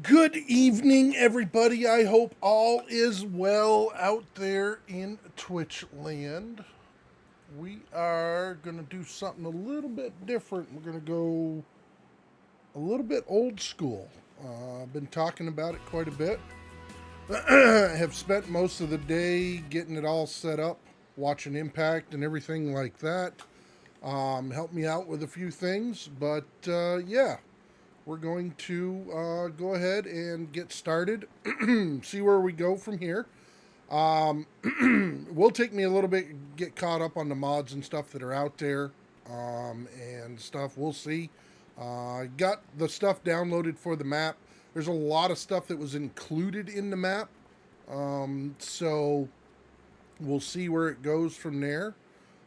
Good evening, everybody. I hope all is well out there in Twitch land. We are going to do something a little bit different. We're going to go a little bit old school. I've been talking about it quite a bit. I have spent most of the day getting it all set up, watching Impact and everything like that. Helped me out with a few things, but yeah, we're going to go ahead and get started, see where we go from here. Will take me a little bit get caught up on the mods and stuff that are out there and stuff. We'll see. Got the stuff downloaded for the map. There's a lot of stuff that was included in the map, so we'll see where it goes from there.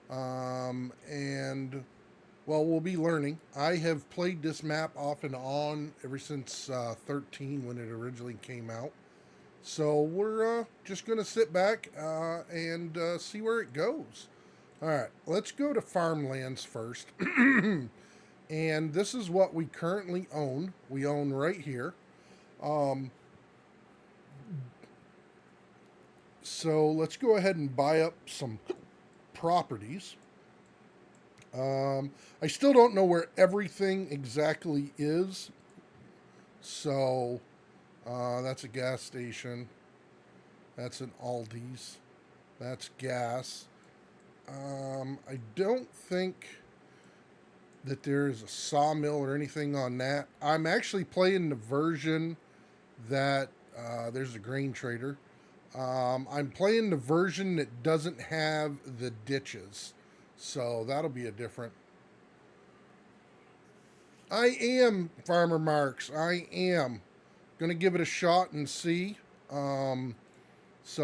And well, we'll be learning. I have played this map off and on ever since 13 when it originally came out. So we're just going to sit back and see where it goes. All right, let's go to farmlands first. And this is what we currently own. We own right here. So let's go ahead and buy up some properties. I still don't know where everything exactly is. So, that's a gas station. That's an Aldi's. That's gas. I don't think that there is a sawmill or anything on that. I'm actually playing the version that, there's a grain trader. I'm playing the version that doesn't have the ditches. So that'll be a different. I am Farmer Marks. I am going to give it a shot and see. So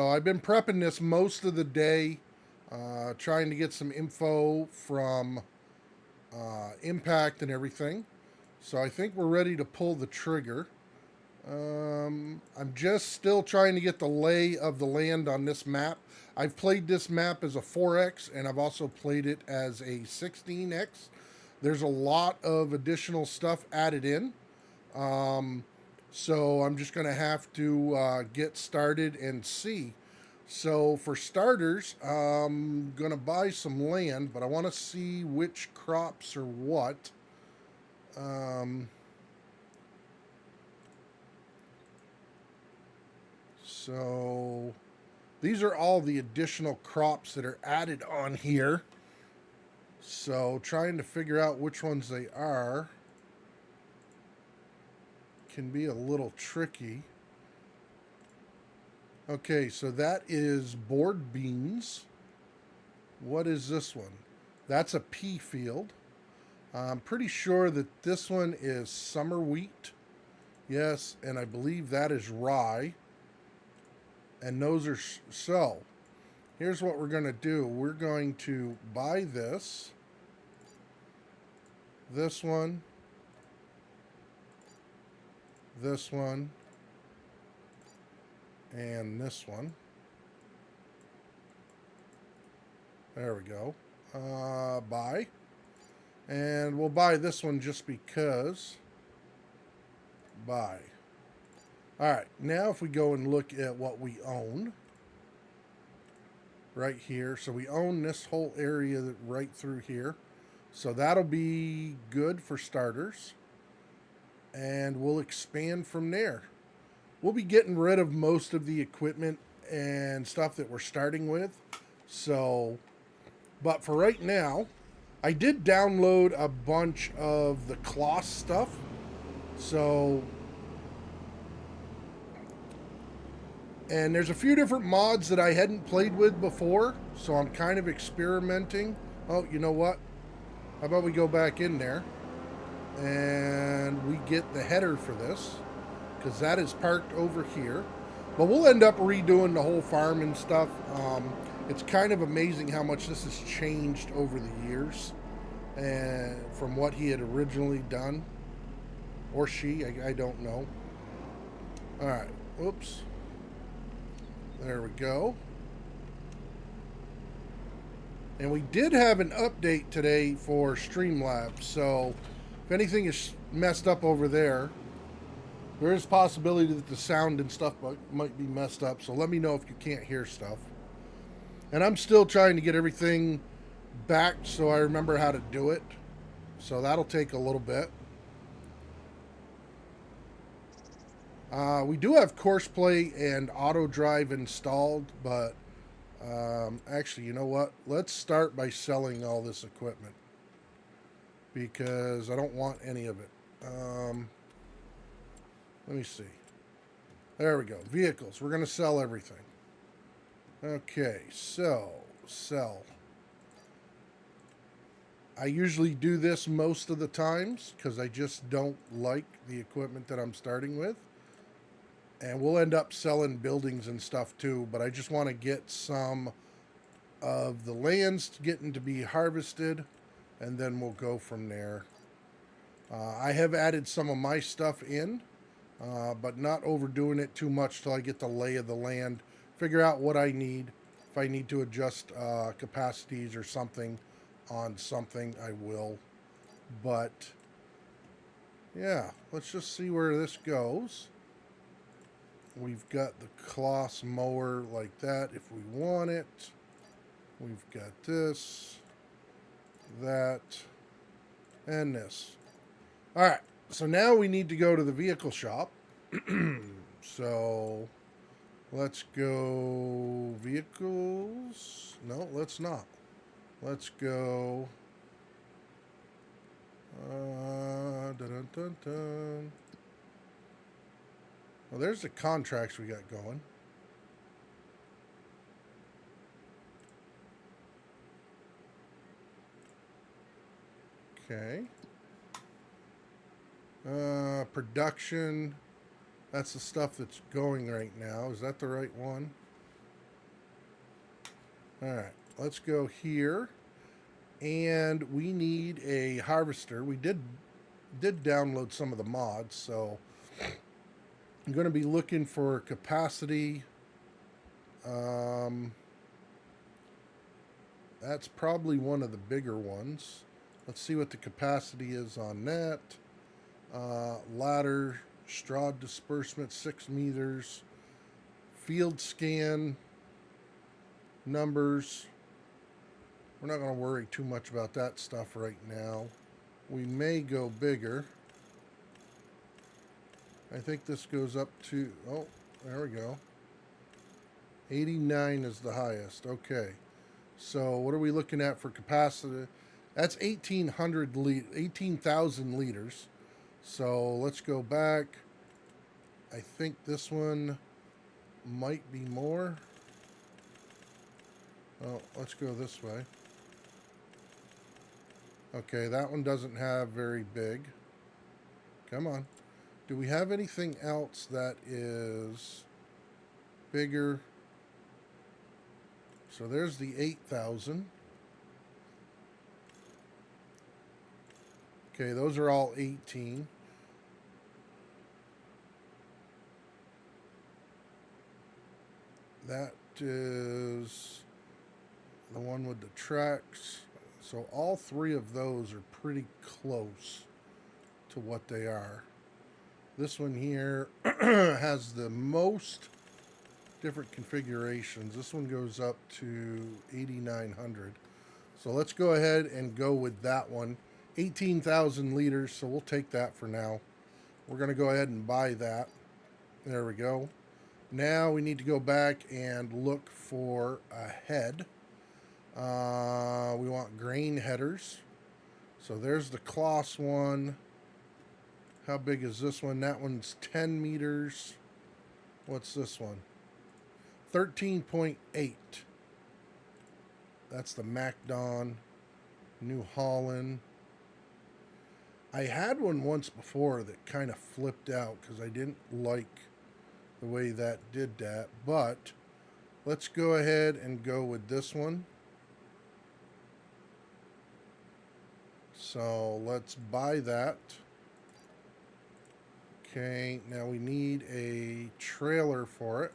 I've been prepping this most of the day, trying to get some info from Impact and everything. So I think we're ready to pull the trigger. I'm just still trying to get the lay of the land on this map. I've played this map as a 4X, and I've also played it as a 16X. There's a lot of additional stuff added in. So I'm just going to have to get started and see. So for starters, I'm going to buy some land, but I want to see which crops are what. So these are all the additional crops that are added on here. So trying to figure out which ones they are can be a little tricky. Okay, so that is board beans. What is this one? That's a pea field. I'm pretty sure that this one is summer wheat. Yes, and I believe that is rye. And those are so. Here's what we're going to do. We're going to buy this one, this one, and this one. There we go. Buy. And we'll buy this one just because. Buy. All right, now if we go and look at what we own right here. So we own this whole area right through here. So that'll be good for starters. And we'll expand from there. We'll be getting rid of most of the equipment and stuff that we're starting with. So, but for right now, I did download a bunch of the cloth stuff. So, and there's a few different mods that I hadn't played with before, so I'm kind of experimenting. Oh, you know what? How about we go back in there and we get the header for this, because that is parked over here. But we'll end up redoing the whole farm and stuff. It's kind of amazing how much this has changed over the years and from what he had originally done. Or she, I don't know. All right, whoops. There we go. And we did have an update today for Streamlabs, so if anything is messed up over there, There is possibility that the sound and stuff might be messed up, so let me know if you can't hear stuff. And I'm still trying to get everything back so I remember how to do it. So that'll take a little bit. We do have course play and auto drive installed, but actually, you know what? Let's start by selling all this equipment because I don't want any of it. Let me see. There we go. Vehicles. We're going to sell everything. Okay, so sell. I usually do this most of the times because I just don't like the equipment that I'm starting with. And we'll end up selling buildings and stuff too, but I just want to get some of the lands getting to be harvested, and then we'll go from there. I have added some of my stuff in, but not overdoing it too much till I get the lay of the land, figure out what I need. If I need to adjust capacities or something on something, I will. But yeah, let's just see where this goes. We've got the Kloss mower like that if we want it. We've got this, that, and this. All right, so now we need to go to the vehicle shop. So let's go vehicles. No, let's not. Let's go. Dun, dun, dun. Well, there's the contracts we got going. Okay. Production. That's the stuff that's going right now. Is that the right one? All right. Let's go here. And we need a harvester. We did download some of the mods, so I'm going to be looking for capacity. That's probably one of the bigger ones. Let's see what the capacity is on that. Ladder, straw disbursement, 6 meters. Field scan numbers. We're not going to worry too much about that stuff right now. We may go bigger. I think this goes up to, oh, there we go. 89 is the highest. Okay. So what are we looking at for capacity? That's 18,000 liters. So let's go back. I think this one might be more. Oh, let's go this way. Okay, that one doesn't have very big. Come on. Do we have anything else that is bigger? So there's the 8,000. Okay, those are all 18. That is the one with the tracks. So all 3 of those are pretty close to what they are. This one here has the most different configurations. This one goes up to 8,900. So let's go ahead and go with that one. 18,000 liters, so we'll take that for now. We're going to go ahead and buy that. There we go. Now we need to go back and look for a head. We want grain headers. So there's the Kloss one. How big is this one? That one's 10 meters. What's this one? 13.8. That's the MacDon. New Holland. I had one once before that kind of flipped out because I didn't like the way that did that. But let's go ahead and go with this one. So let's buy that. Okay, now we need a trailer for it.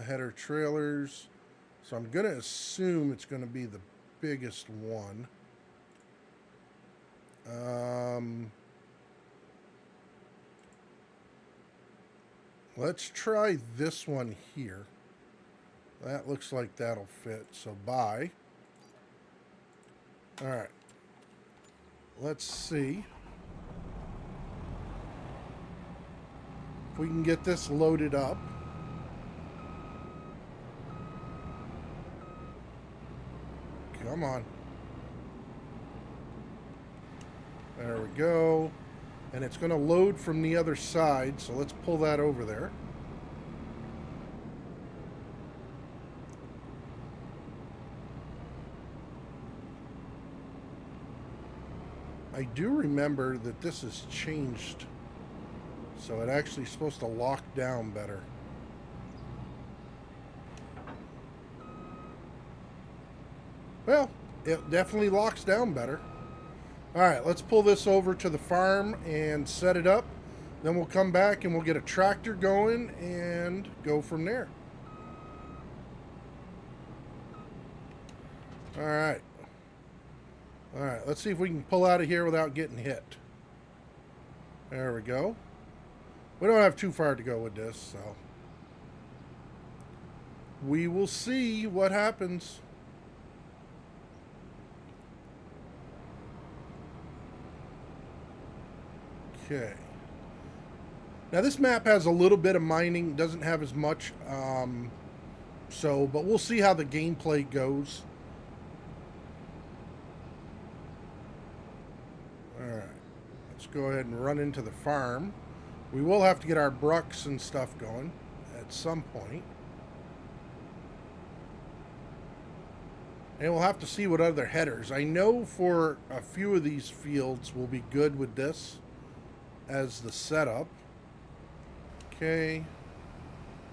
Header trailers. So I'm going to assume it's going to be the biggest one. Let's try this one here. That looks like that'll fit, so buy. All right. Let's see if we can get this loaded up. Come on. There we go. And it's going to load from the other side, so let's pull that over there. I do remember that this has changed, so it actually is supposed to lock down better. Well, it definitely locks down better. All right, let's pull this over to the farm and set it up. Then we'll come back and we'll get a tractor going and go from there. All right. All right, let's see if we can pull out of here without getting hit. There we go. We don't have too far to go with this, so we will see what happens. Okay. Now this map has a little bit of mining, doesn't have as much, but we'll see how the gameplay goes. Alright, let's go ahead and run into the farm. We will have to get our brucks and stuff going at some point. And we'll have to see what other headers. I know for a few of these fields we'll be good with this as the setup. Okay,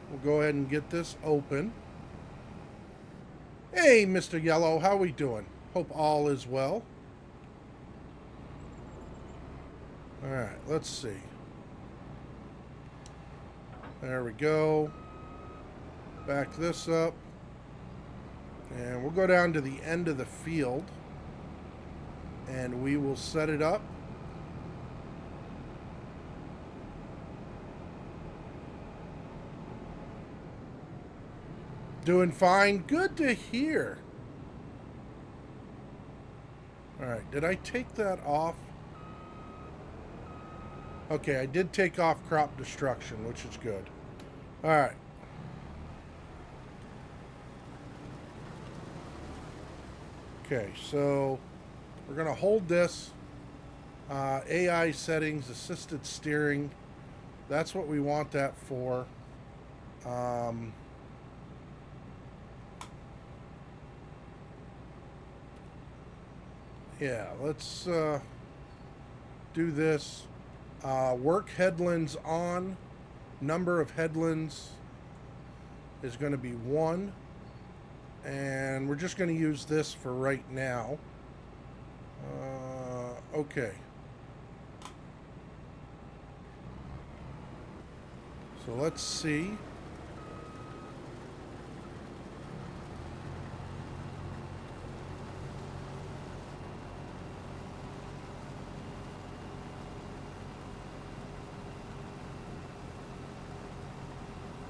we'll go ahead and get this open. Hey, Mr. Yellow, how we doing? Hope all is well. All right, let's see. There we go. Back this up. And we'll go down to the end of the field. And we will set it up. Doing fine. Good to hear. All right, did I take that off? Okay, I did take off crop destruction, which is good. All right. Okay, so we're going to hold this. AI settings, assisted steering. That's what we want that for. Yeah, let's do this. Work headlands on. Number of headlands is going to be 1. And we're just going to use this for right now. Okay. So let's see.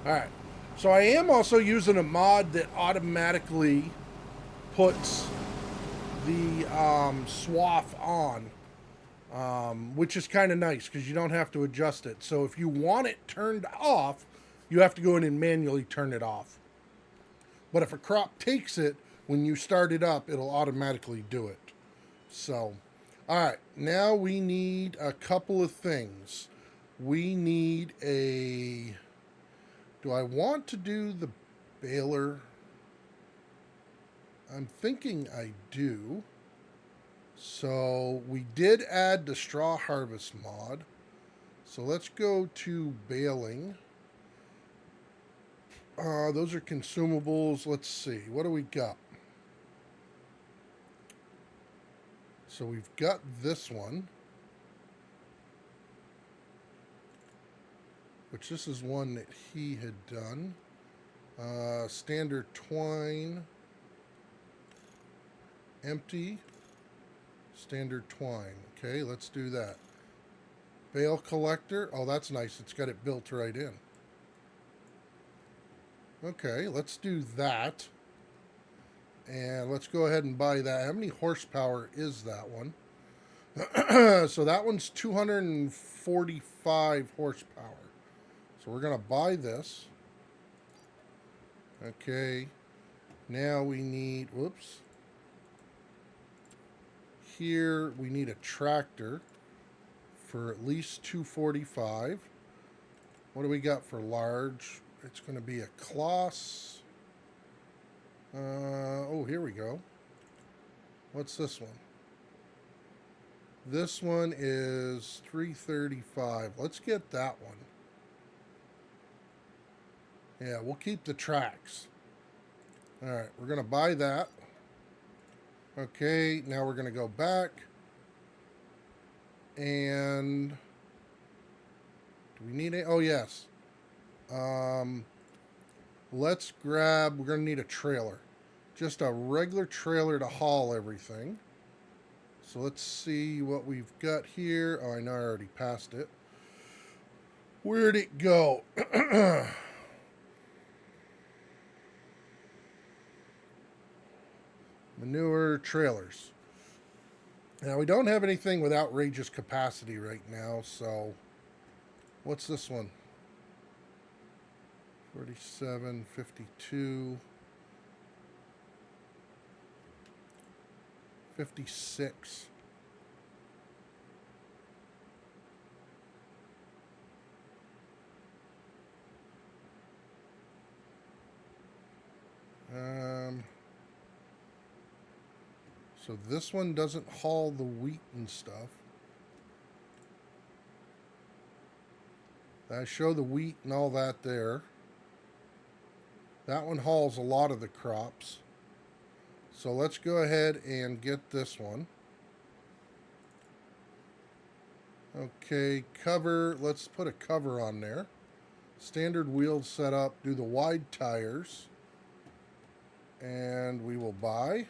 All right, so I am also using a mod that automatically puts the swath on, which is kind of nice because you don't have to adjust it. So if you want it turned off, you have to go in and manually turn it off. But if a crop takes it, when you start it up, it'll automatically do it. So, all right, now we need a couple of things. We need a... Do I want to do the baler? I'm thinking I do. So we did add the straw harvest mod. So let's go to baling. Those are consumables. Let's see. What do we got? So we've got this one. Which this is one that he had done. Standard twine. Empty. Standard twine. Okay, let's do that. Bale collector. Oh, that's nice. It's got it built right in. Okay, let's do that. And let's go ahead and buy that. How many horsepower is that one? So that one's 245 horsepower. So we're going to buy this. Okay. Now we need, whoops. Here we need a tractor for at least 245. What do we got for large? It's going to be a Kloss. Oh, here we go. What's this one? This one is 335. Let's get that one. Yeah, we'll keep the tracks. All right, we're going to buy that. Okay, now we're going to go back. And do we need it? Oh, yes. Let's grab, we're going to need a trailer. Just a regular trailer to haul everything. So let's see what we've got here. Oh, I know I already passed it. Where'd it go? Manure trailers. Now, we don't have anything with outrageous capacity right now, so what's this one? 47, 52, 56. So this one doesn't haul the wheat and stuff. I show the wheat and all that there. That one hauls a lot of the crops. So let's go ahead and get this one. Okay, cover. Let's put a cover on there. Standard wheels set up. Do the wide tires. And we will buy.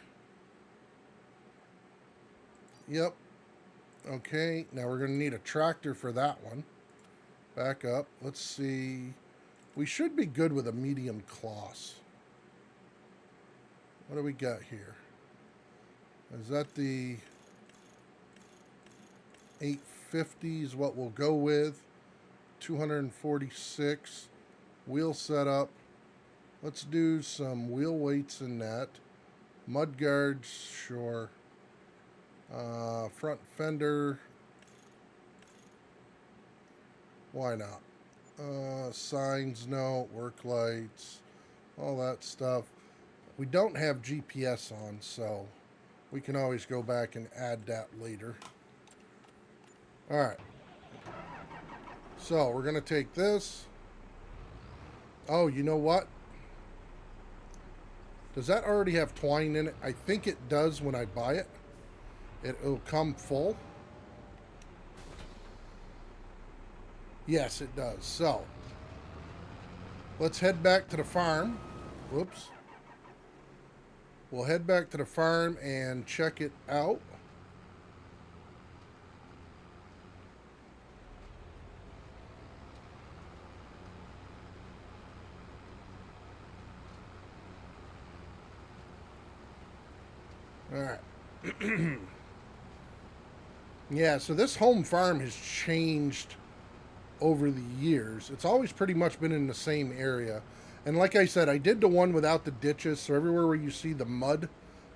Yep. Okay, now we're going to need a tractor for that one. Back up. Let's see. We should be good with a medium Kloss. What do we got here? Is that the 850 is what we'll go with? 246. Wheel setup. Let's do some wheel weights in that. Mud guards, sure. Front fender. Why not? Signs, no. Work lights. All that stuff. We don't have GPS on, so we can always go back and add that later. All right. So we're going to take this. Oh, you know what? Does that already have twine in it? I think it does when I buy it. It'll come full. Yes, it does. So let's head back to the farm. Whoops. We'll head back to the farm and check it out. All right. Yeah, so this home farm has changed over the years. It's always pretty much been in the same area. And like I said, I did the one without the ditches. So everywhere where you see the mud,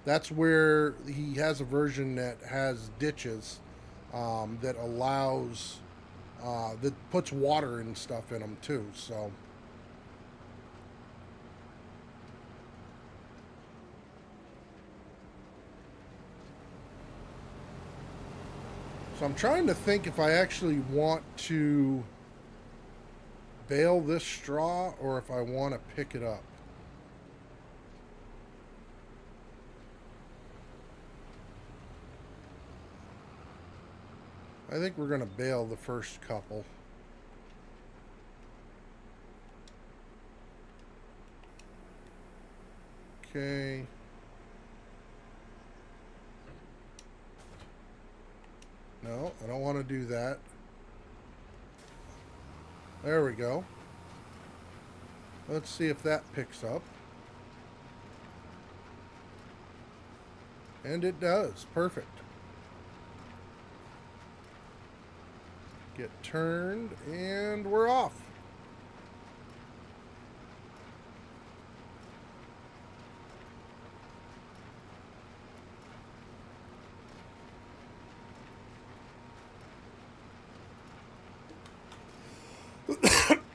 that's where he has a version that has ditches that allows, that puts water and stuff in them too. So I'm trying to think if I actually want to bale this straw or if I want to pick it up. I think we're going to bale the first couple. Okay. No, I don't want to do that. There we go. Let's see if that picks up. And it does. Perfect. Get turned, and we're off.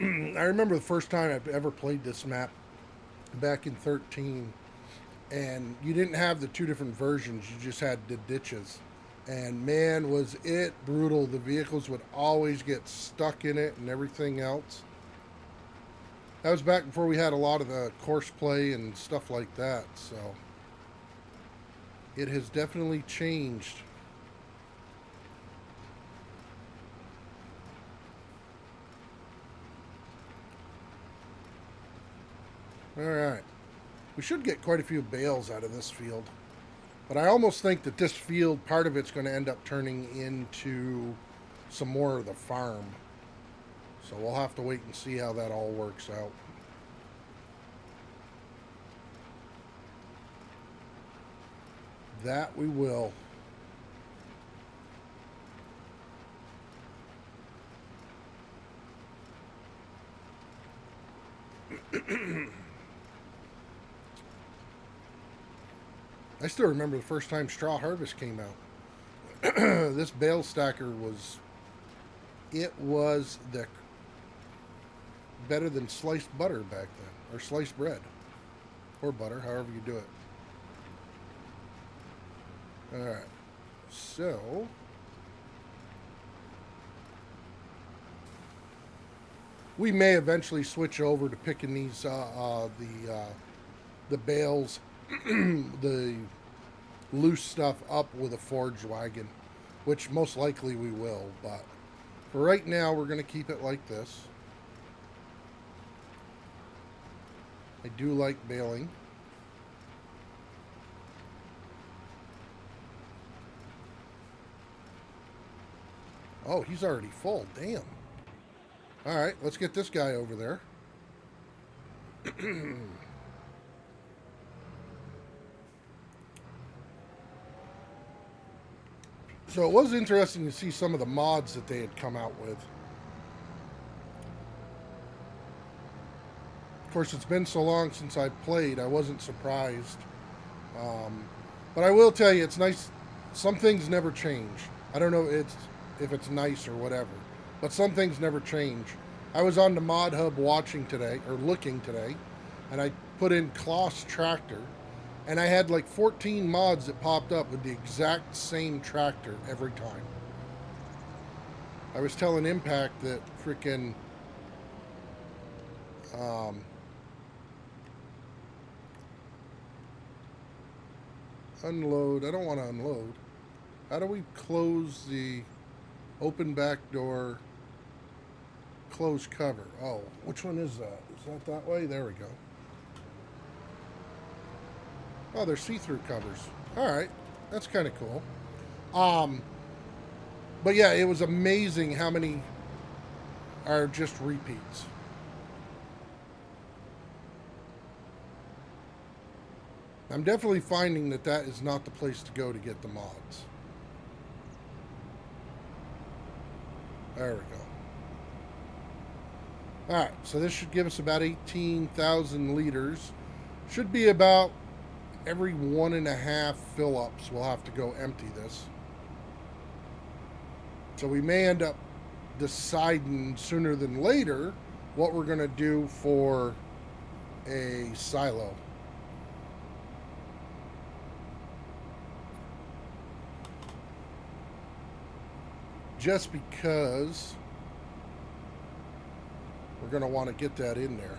I remember the first time I've ever played this map back in 13, and you didn't have the two different versions, you just had the ditches. And man, was it brutal. The vehicles would always get stuck in it and everything else. That was back before we had a lot of the course play and stuff like that, so it has definitely changed. All right. We should get quite a few bales out of this field. But I almost think that this field, part of it's going to end up turning into some more of the farm. So we'll have to wait and see how that all works out. That we will. I still remember the first time Straw Harvest came out. This bale stacker was, it was the better than sliced butter back then, or sliced bread, or butter, however you do it. All right, so we may eventually switch over to picking these the bales, the loose stuff up with a forge wagon, which most likely we will. But for right now, we're going to keep it like this. I do like baling. Oh, he's already full. Damn. All right, let's get this guy over there. So it was interesting to see some of the mods that they had come out with. Of course, it's been so long since I played, I wasn't surprised. Um, but I will tell you, it's nice. Some things never change. I don't know if it's nice or whatever, but some things never change. I was on the Mod Hub watching today, or looking today, and I put in Kloss Tractor, and I had like 14 mods that popped up with the exact same tractor every time. I was telling Impact that freaking um, unload. I don't want to unload. How do we close the open back door, close cover? Oh, which one is that? Is that way? There we go. Oh, they're see-through covers. All right, that's kind of cool. Um, but yeah, it was amazing how many are just repeats. I'm definitely finding that that is not the place to go to get the mods. There we go. All right, so this should give us about 18,000 liters. Should be about every 1.5 fill-ups. We'll have to go empty this. So we may end up deciding sooner than later what we're going to do for a silo. Just because we're going to want to get that in there.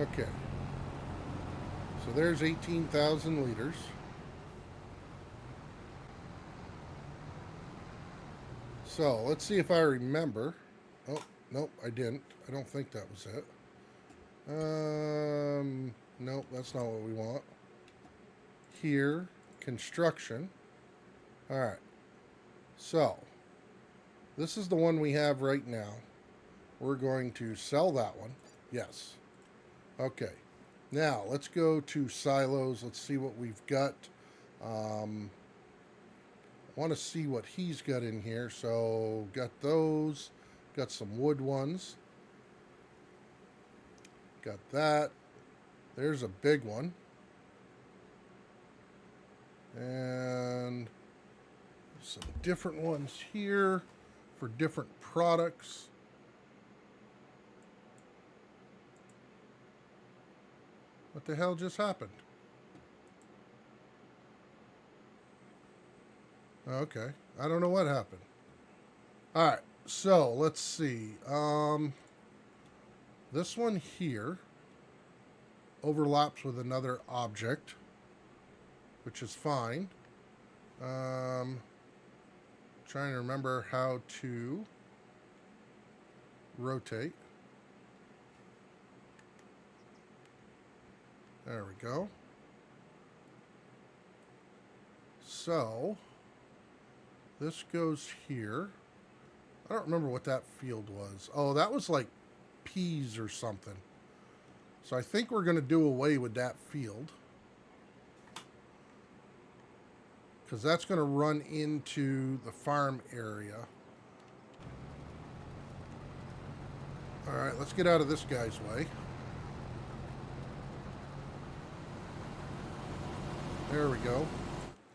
Okay. So there's 18,000 liters. So let's see if I remember. Oh, nope, I didn't. I don't think that was it. Nope, that's not what we want. Here, construction. All right. So, this is the one we have right now. We're going to sell that one. Yes. Okay. Now, let's go to silos. Let's see what we've got. I want to see what he's got in here. So, got those. Got some wood ones. Got that. There's a big one. And some different ones here for different products. What the hell just happened? Okay. I don't know what happened. All right. So, let's see. This one here overlaps with another object, which is fine. Trying to remember how to rotate. There we go. So, this goes here. I don't remember what that field was. Oh, that was like peas or something. So I think we're going to do away with that field, because that's going to run into the farm area. All right, let's get out of this guy's way. There we go.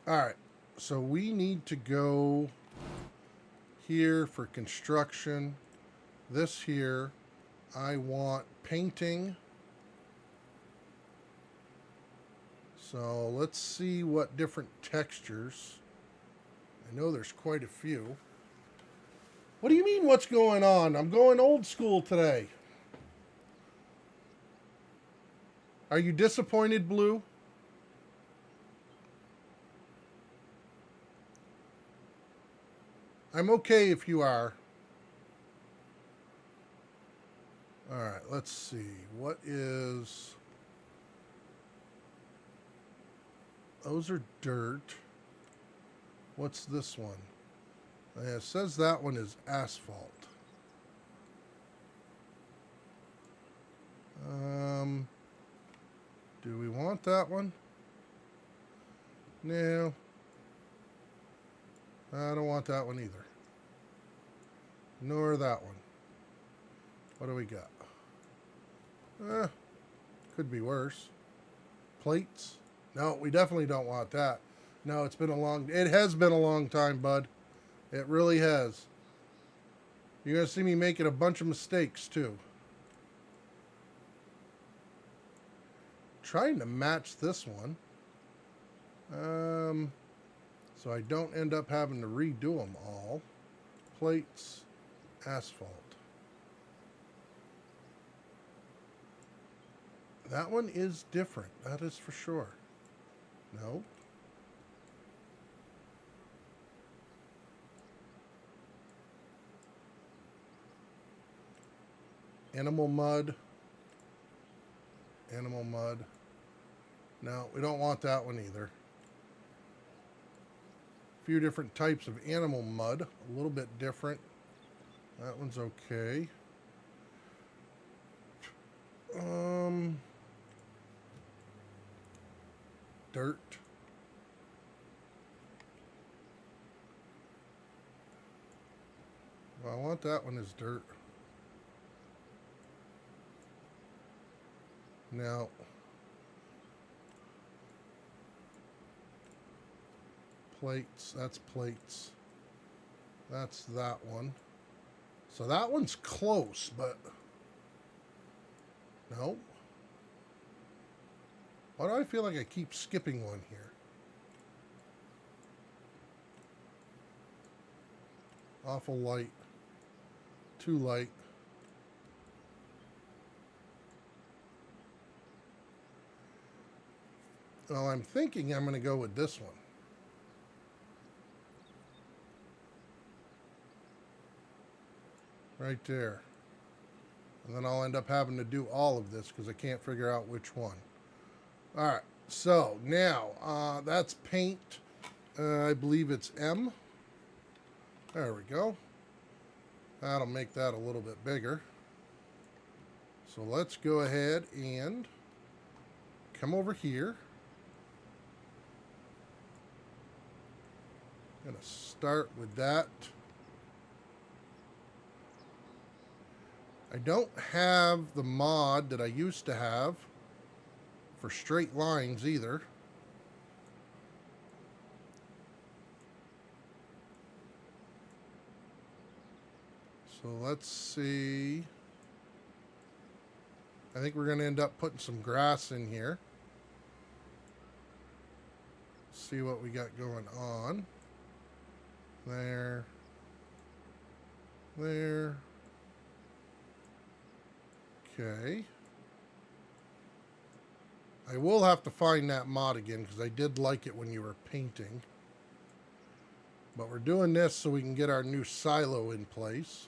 All right, so we need to go here for construction. This here, I want painting. So let's see what different textures. I know there's quite a few. What do you mean, what's going on? I'm going old school today. Are you disappointed, Blue? I'm okay if you are. All right, let's see. What is... Those are dirt. What's this one? It says that one is asphalt. Do we want that one? No. I don't want that one either. Nor that one. What do we got? Could be worse. Plates? No, we definitely don't want that. No, it has been a long time, bud. It really has. You're going to see me making a bunch of mistakes, too. Trying to match this one. So I don't end up having to redo them all. Plates, asphalt. That one is different. That is for sure. No. Animal mud. Animal mud. No, we don't want that one either. A few different types of animal mud. A little bit different. That one's okay. Dirt. Well, I want that one as dirt. Now, plates, that's plates. That's that one. So that one's close, but no. Why do I feel like I keep skipping one here? Awful light. Too light. Well, I'm thinking I'm going to go with this one. Right there. And then I'll end up having to do all of this because I can't figure out which one. All right, so now that's paint. I believe it's M. There we go. That'll make that a little bit bigger. So let's go ahead and come over here. I'm going to start with that. I don't have the mod that I used to have for straight lines either. So let's see. I think we're going to end up putting some grass in here. See what we got going on. There. There. Okay. I will have to find that mod again because I did like it when you were painting. But we're doing this so we can get our new silo in place.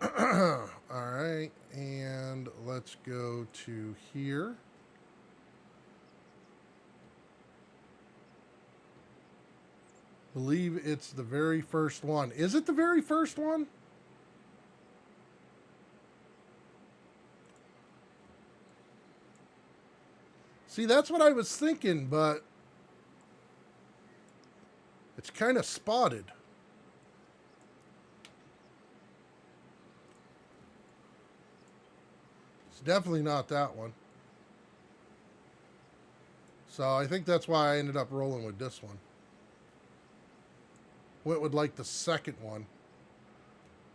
Alright, and let's go to here. Believe it's the very first one. Is it the very first one? See, that's what I was thinking, but it's kind of spotted. It's definitely not that one. So I think that's why I ended up rolling with this one. Went with like the second one.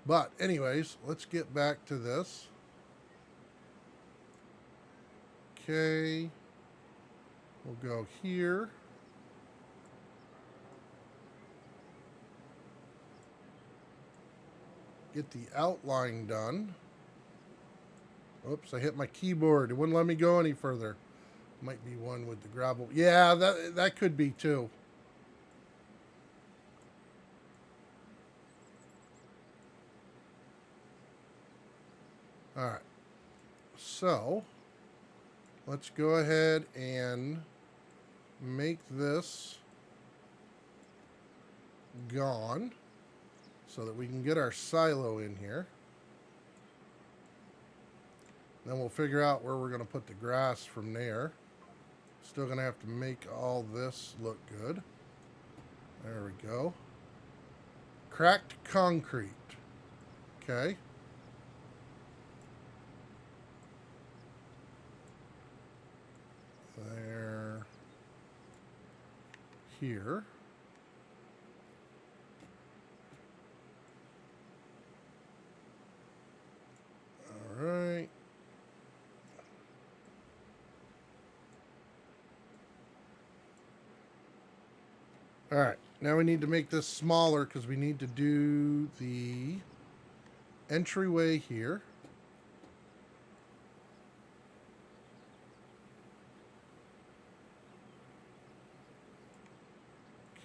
But anyways, let's get back to this. Okay. We'll go here. Get the outline done. Oops, I hit my keyboard. It wouldn't let me go any further. Might be one with the gravel. Yeah, that could be too. All right. So, let's go ahead and make this gone so that we can get our silo in here. Then we'll figure out where we're going to put the grass from there. Still going to have to make all this look good. There we go. Cracked concrete. Okay. There. Here. All right. All right, now we need to make this smaller because we need to do the entryway here.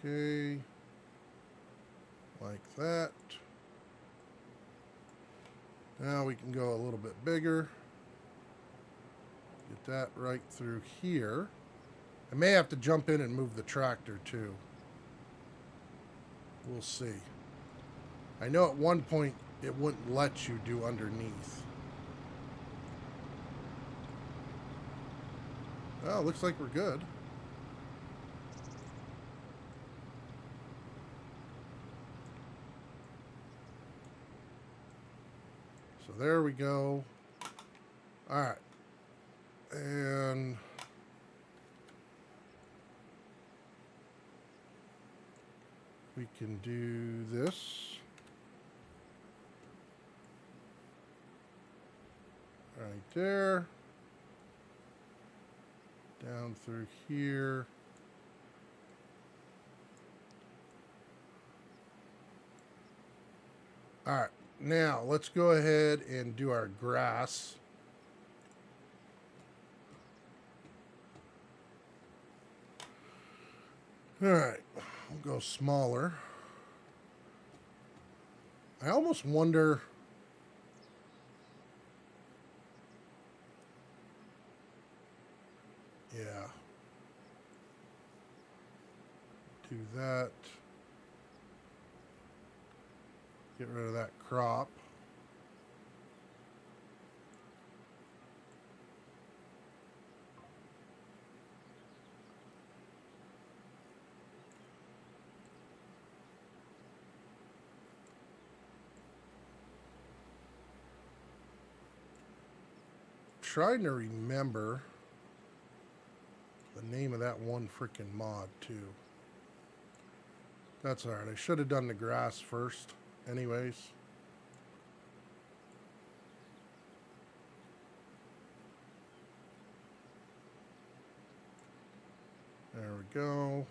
Okay, like that. Now we can go a little bit bigger. Get that right through here. I may have to jump in and move the tractor too. We'll see. I know at one point it wouldn't let you do underneath. Well, looks like we're good. So there we go. All right. And we can do this. Right there. Down through here. All right. Now, let's go ahead and do our grass. All right. We'll go smaller. I almost wonder Do that. Get rid of that crop. Trying to remember the name of that one freaking mod too. That's alright. I should have done the grass first anyways. There we go.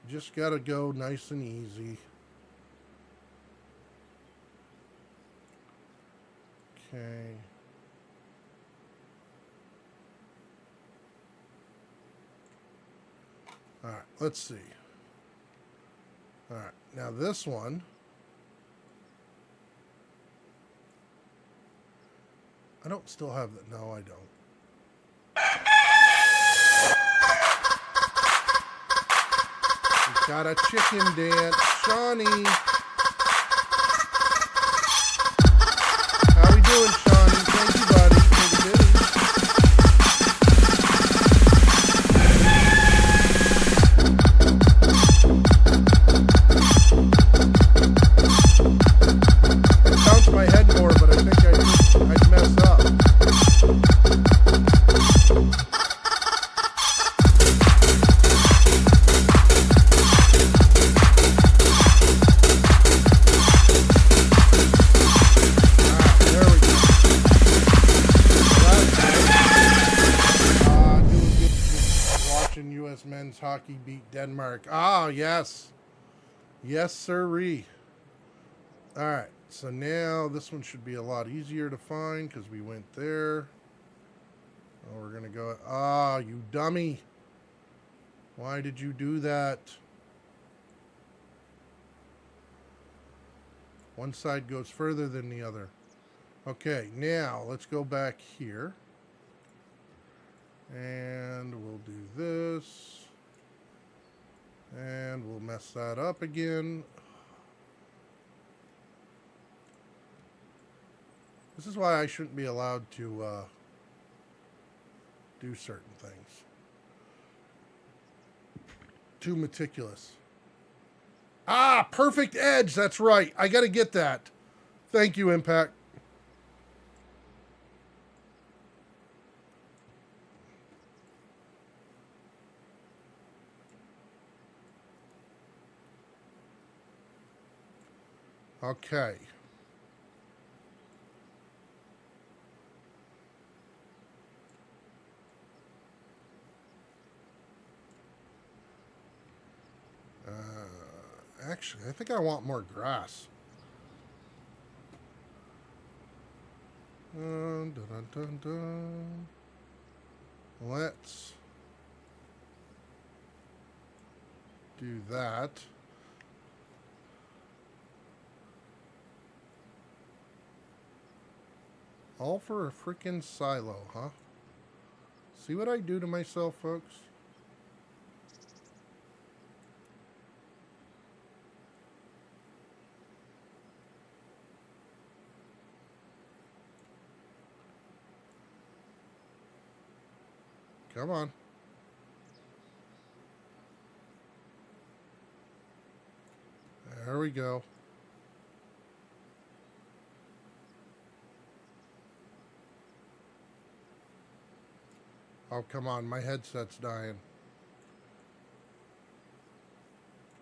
Just gotta go nice and easy. Okay. Alright, let's see. Alright, now this one. I don't still have that. No, I don't. Got a chicken dance. Shawnee. How we doing, Shawnee? Thank you, buddy. I bounced my head more, but I think I'd mess up. Men's hockey beat Denmark. Ah, yes. Yes, sirree. All right. So now this one should be a lot easier to find because we went there. Oh, we're going to go. Ah, you dummy. Why did you do that? One side goes further than the other. Okay, now let's go back here. And we'll do this. And we'll mess that up again. This is why I shouldn't be allowed to do certain things. Too meticulous. Ah, perfect edge. That's right. I got to get that. Thank you, Impact. Okay. Actually, I think I want more grass. Dun, dun, dun, dun. Let's do that. All for a freaking silo, huh? See what I do to myself, folks? Come on. There we go. Oh, come on. My headset's dying.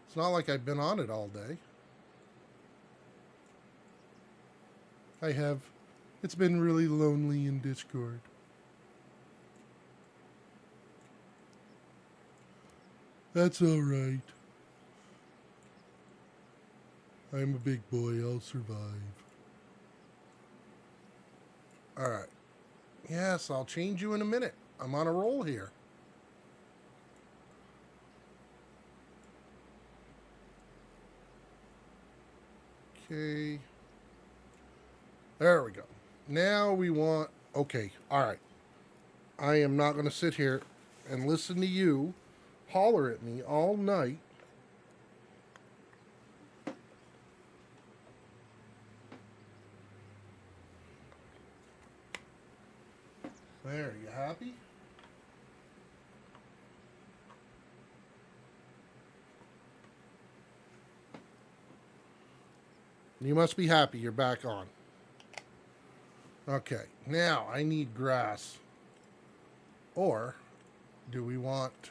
It's not like I've been on it all day. I have. It's been really lonely in Discord. That's all right. I'm a big boy. I'll survive. All right. Yes, I'll change you in a minute. I'm on a roll here. Okay. There we go. Now we want... Okay, all right. I am not going to sit here and listen to you holler at me all night. There, you happy? You must be happy you're back on. Okay, now I need grass. Or do we want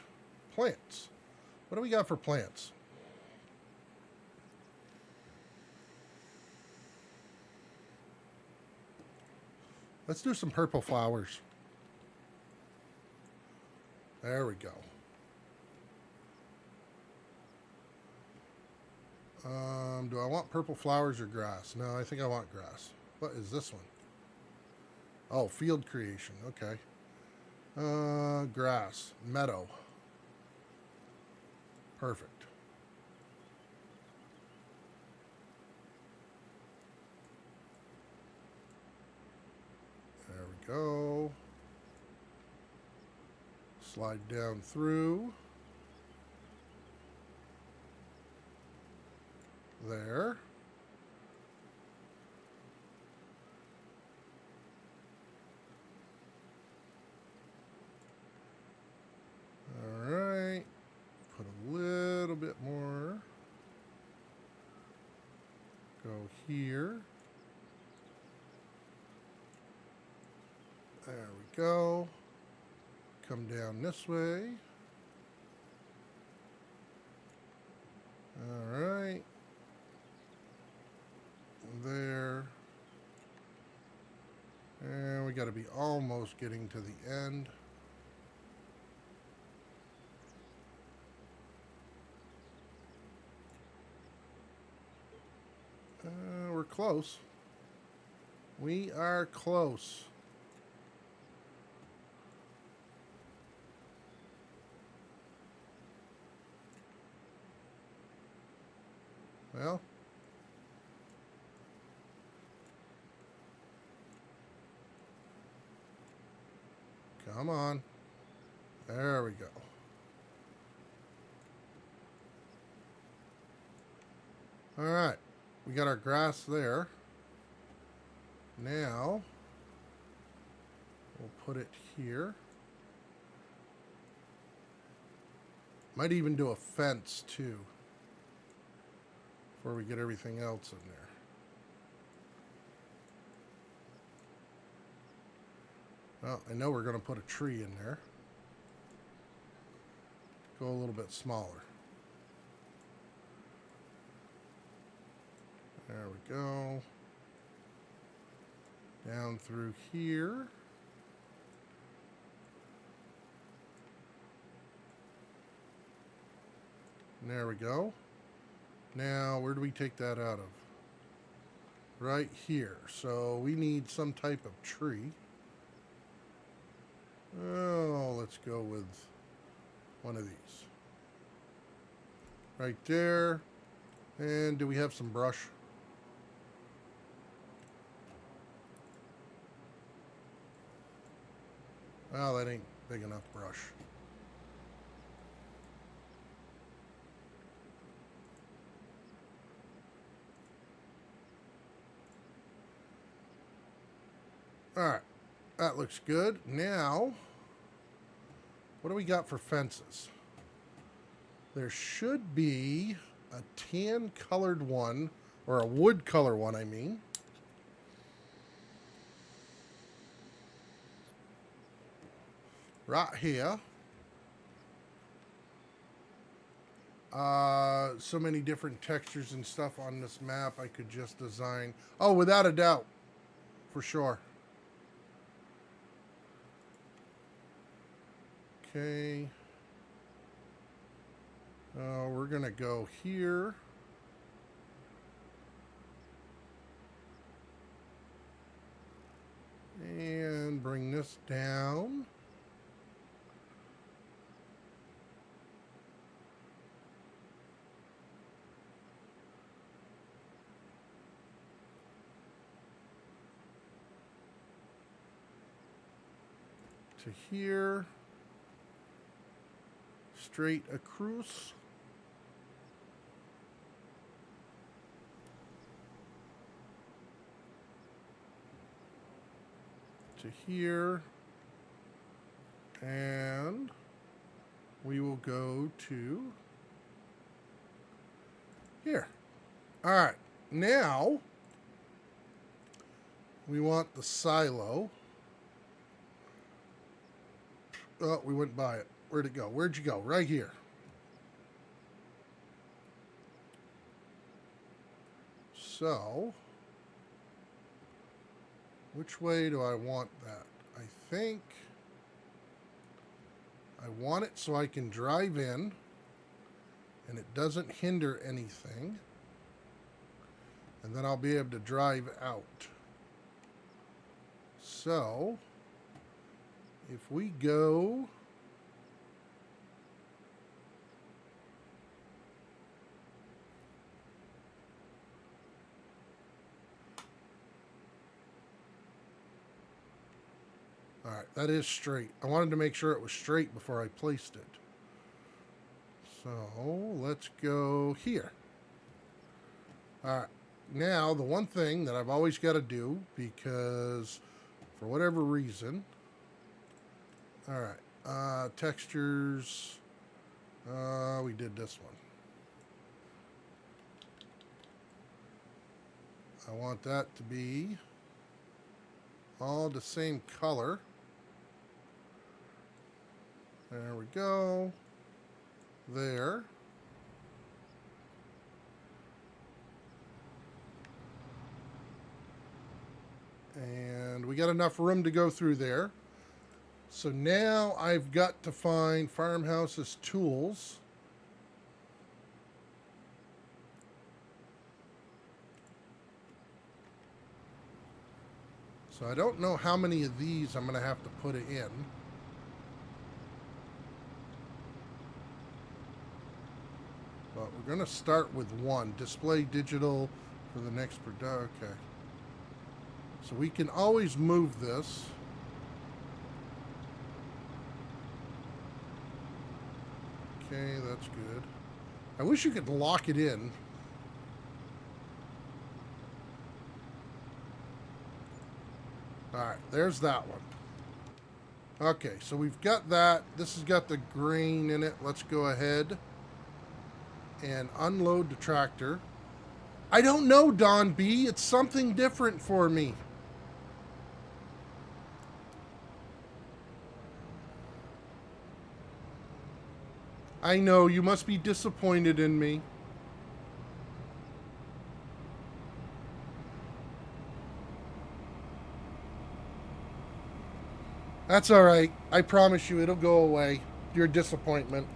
plants? What do we got for plants? Let's do some purple flowers. There we go. Do I want purple flowers or grass? No, I think I want grass. What is this one? Oh, field creation. Okay. Grass. Meadow. Perfect. There we go. Slide down through. There. All right. Put a little bit more. Go here. There we go. Come down this way. All right. There. And we got to be almost getting to the end. We're close. We are close. Well, come on. There we go. All right. We got our grass there. Now, we'll put it here. Might even do a fence, too, before we get everything else in there. Well, I know we're going to put a tree in there. Go a little bit smaller. There we go. Down through here. And there we go. Now, where do we take that out of? Right here. So we need some type of tree. Oh, let's go with one of these. Right there. And do we have some brush? Well, that ain't big enough brush. Alright, that looks good. Now, what do we got for fences? There should be a tan colored one, or a wood color one, I mean. Right here. So many different textures and stuff on this map I could just design. Oh, without a doubt. For sure. Okay. We're going to go here. And bring this down. to here, straight across. To here, and we will go to here. All right, now we want the silo. Oh, we went by it. Where'd it go? Where'd you go? Right here. So, which way do I want that? I think I want it so I can drive in and it doesn't hinder anything. And then I'll be able to drive out. So, if we go all right, that is straight. I wanted to make sure it was straight before I placed it. So let's go here. All right. Now, the one thing that I've always got to do, because for whatever reason, all right, textures, we did this one. I want that to be all the same color. There we go. There. And we got enough room to go through there. So now I've got to find Farmhouse's tools. So I don't know how many of these I'm going to have to put it in. But we're going to start with one. Display digital for the next product. Okay. So we can always move this. Okay, that's good. I wish you could lock it in. Alright, there's that one. Okay, so we've got that. This has got the grain in it. Let's go ahead and unload the tractor. I don't know, Don B. It's something different for me. I know, you must be disappointed in me. That's all right. I promise you it'll go away. Your disappointment.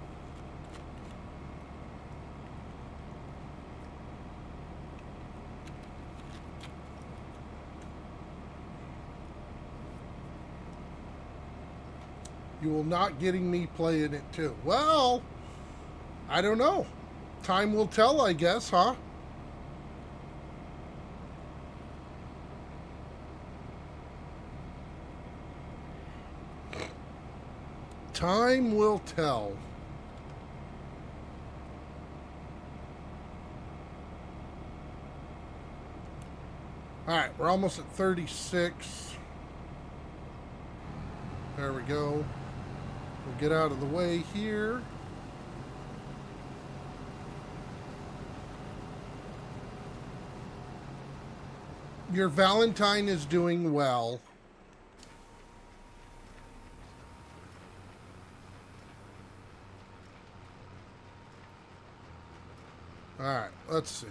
You will not getting me playing it too. Well, I don't know. Time will tell, I guess, huh? Time will tell. All right, we're almost at 36. There we go. We'll get out of the way here. Your Valentine is doing well. All right, let's see.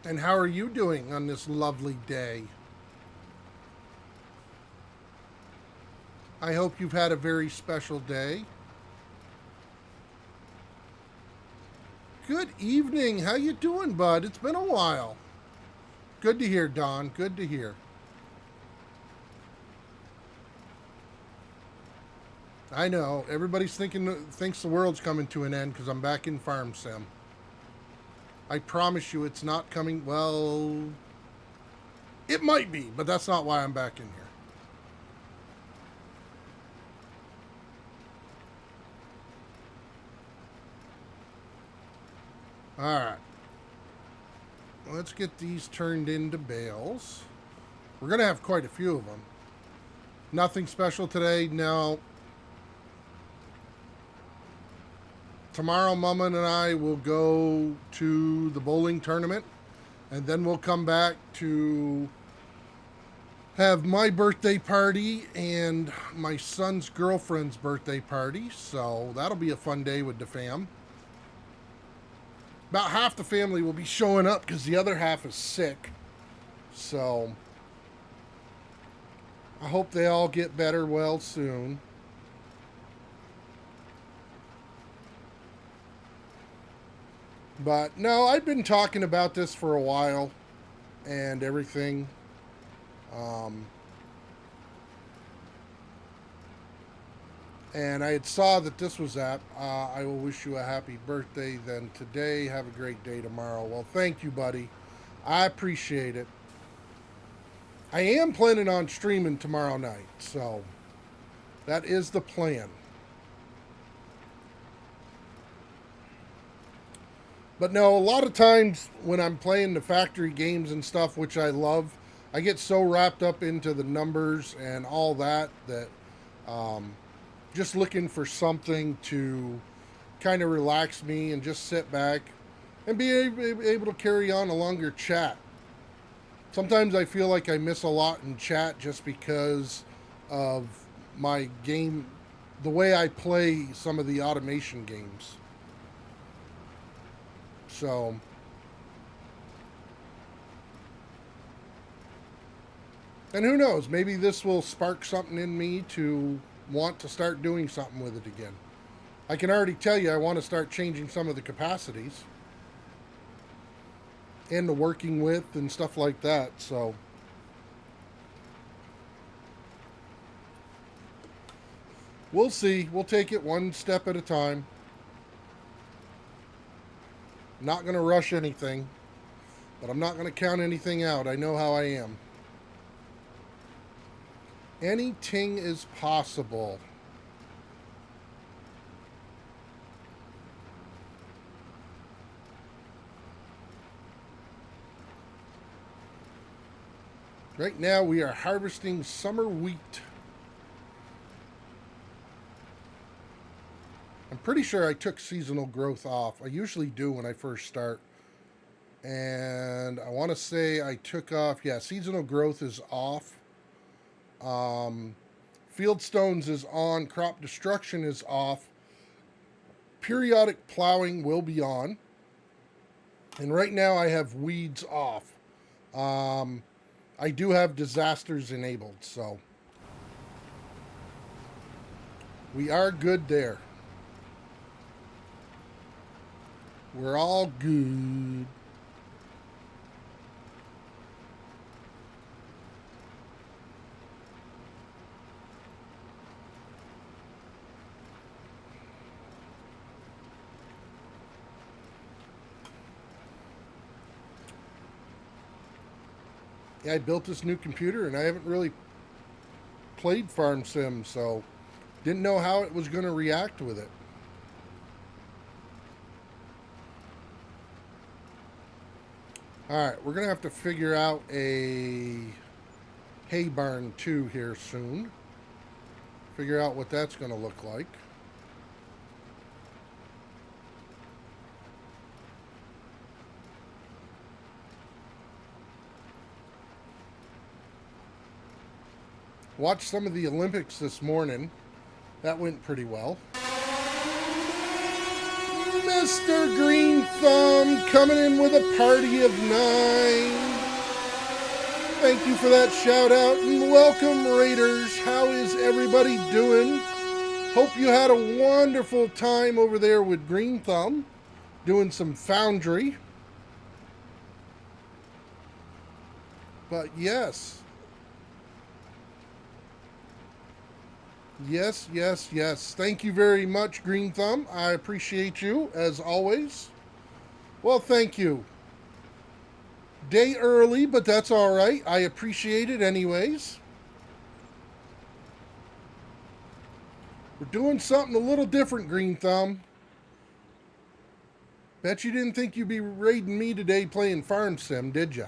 And how are you doing on this lovely day? I hope you've had a very special day. Good evening. How you doing, bud? It's been a while. Good to hear, Don. Good to hear. I know. Everybody's thinks the world's coming to an end because I'm back in Farm Sim. I promise you it's not coming. Well, It might be, but that's not why I'm back in here. Alright. Let's get these turned into bales. We're going to have quite a few of them. Nothing special today. No. Tomorrow, Mama and I will go to the bowling tournament. And then we'll come back to have my birthday party and my son's girlfriend's birthday party. So that'll be a fun day with the fam. About half the family will be showing up because the other half is sick. So I hope they all get better well soon. But no, I've been talking about this for a while and everything. And I had saw that this was at, I will wish you a happy birthday then today. Have a great day tomorrow. Well, thank you, buddy. I appreciate it. I am planning on streaming tomorrow night, so that is the plan. But no, a lot of times when I'm playing the factory games and stuff, which I love, I get so wrapped up into the numbers and all that just looking for something to kind of relax me and just sit back and be able to carry on a longer chat. Sometimes I feel like I miss a lot in chat just because of my game, the way I play some of the automation games. So, and who knows, maybe this will spark something in me to want to start doing something with it again. I can already tell you I want to start changing some of the capacities and the working with and stuff like that. So we'll see. We'll take it one step at a time. Not going to rush anything, but I'm not going to count anything out. I know how I am. Anything is possible. Right now we are harvesting summer wheat. I'm pretty sure I took seasonal growth off. I usually do when I first start. And I want to say I took off, yeah, seasonal growth is off. Field stones is on. Crop destruction is off. Periodic plowing will be on. And right now I have weeds off. I do have disasters enabled, so we are good there. We're all good. Yeah, I built this new computer and I haven't really played Farm Sim, so didn't know how it was going to react with it. Alright, we're going to have to figure out a hay barn too here soon. Figure out what that's going to look like. Watched some of the Olympics this morning. That went pretty well. Mr. Green Thumb coming in with a party of 9. Thank you for that shout out and welcome, Raiders. How is everybody doing? Hope you had a wonderful time over there with Green Thumb doing some foundry. But yes. Yes, yes, yes. Thank you very much, Green Thumb. I appreciate you, as always. Well, thank you. Day early, but that's all right. I appreciate it anyways. We're doing something a little different, Green Thumb. Bet you didn't think you'd be raiding me today playing Farm Sim, did ya?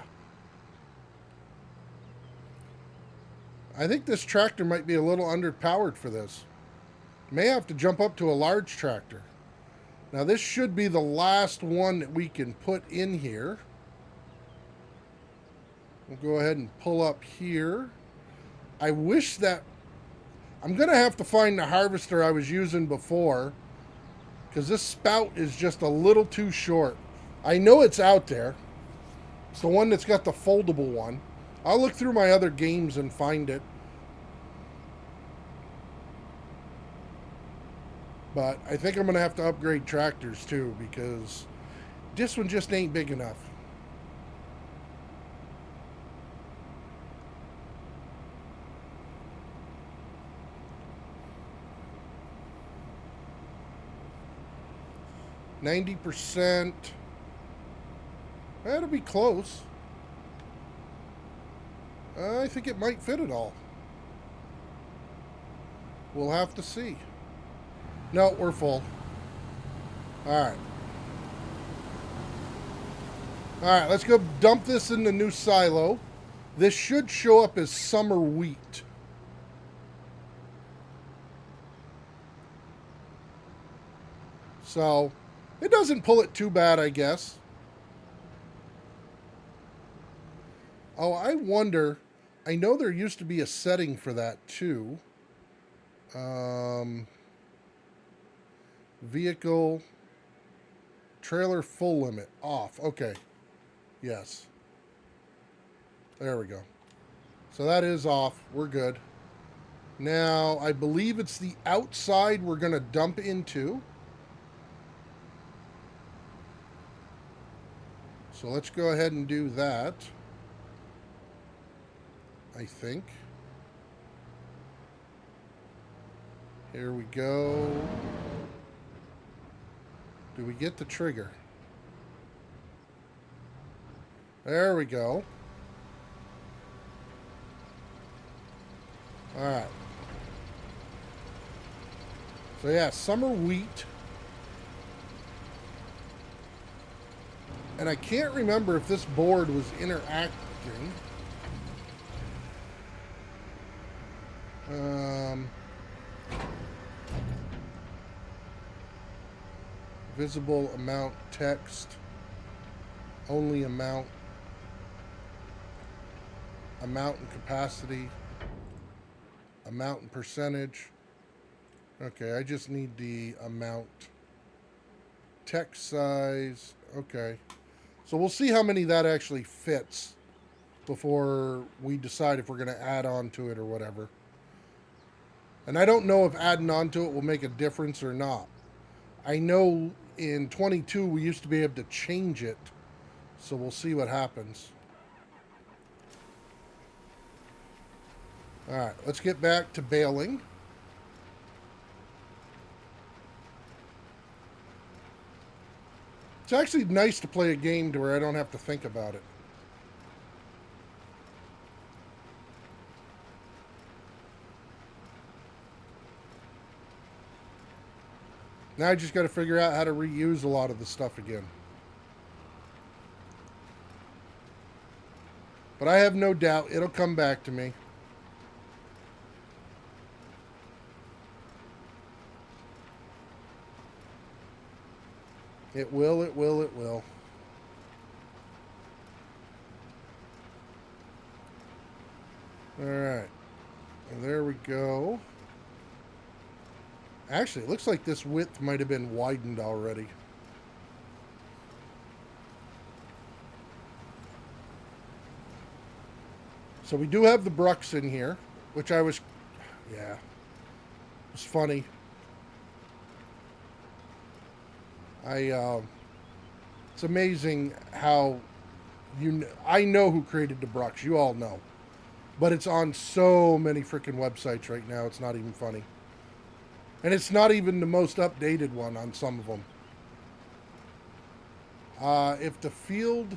I think this tractor might be a little underpowered for this. May have to jump up to a large tractor. Now this should be the last one that we can put in here. We'll go ahead and pull up here. I wish that... I'm going to have to find the harvester I was using before, because this spout is just a little too short. I know it's out there. It's the one that's got the foldable one. I'll look through my other games and find it. But I think I'm going to have to upgrade tractors too, because this one just ain't big enough. %. That'll be close. I think it might fit it all. We'll have to see. No, we're full. Alright. Alright, let's go dump this in the new silo. This should show up as summer wheat. So, it doesn't pull it too bad, I guess. Oh, I wonder... I know there used to be a setting for that, too. Vehicle... Trailer full limit. Off. Okay. Yes. There we go. So that is off. We're good. Now, I believe it's the outside we're going to dump into. So let's go ahead and do that. I think. Here we go. Do we get the trigger? There we go. Alright. So yeah, summer wheat. And I can't remember if this board was interacting. Visible amount text. Only amount. Amount and capacity. Amount and percentage. Okay, I just need the amount. Text size. Okay. So we'll see how many that actually fits before we decide if we're going to add on to it or whatever. And I don't know if adding on to it will make a difference or not. I know in 22 we used to be able to change it. So we'll see what happens. Alright, let's get back to baling. It's actually nice to play a game to where I don't have to think about it. Now I just got to figure out how to reuse a lot of the stuff again. But I have no doubt it'll come back to me. It will, it will, it will. Alright. And there we go. Actually, it looks like this width might have been widened already. So we do have the Brucks in here, which I was... Yeah. It's funny. It's amazing how I know who created the Brucks. You all know. But it's on so many freaking websites right now. It's not even funny. And it's not even the most updated one on some of them. If the field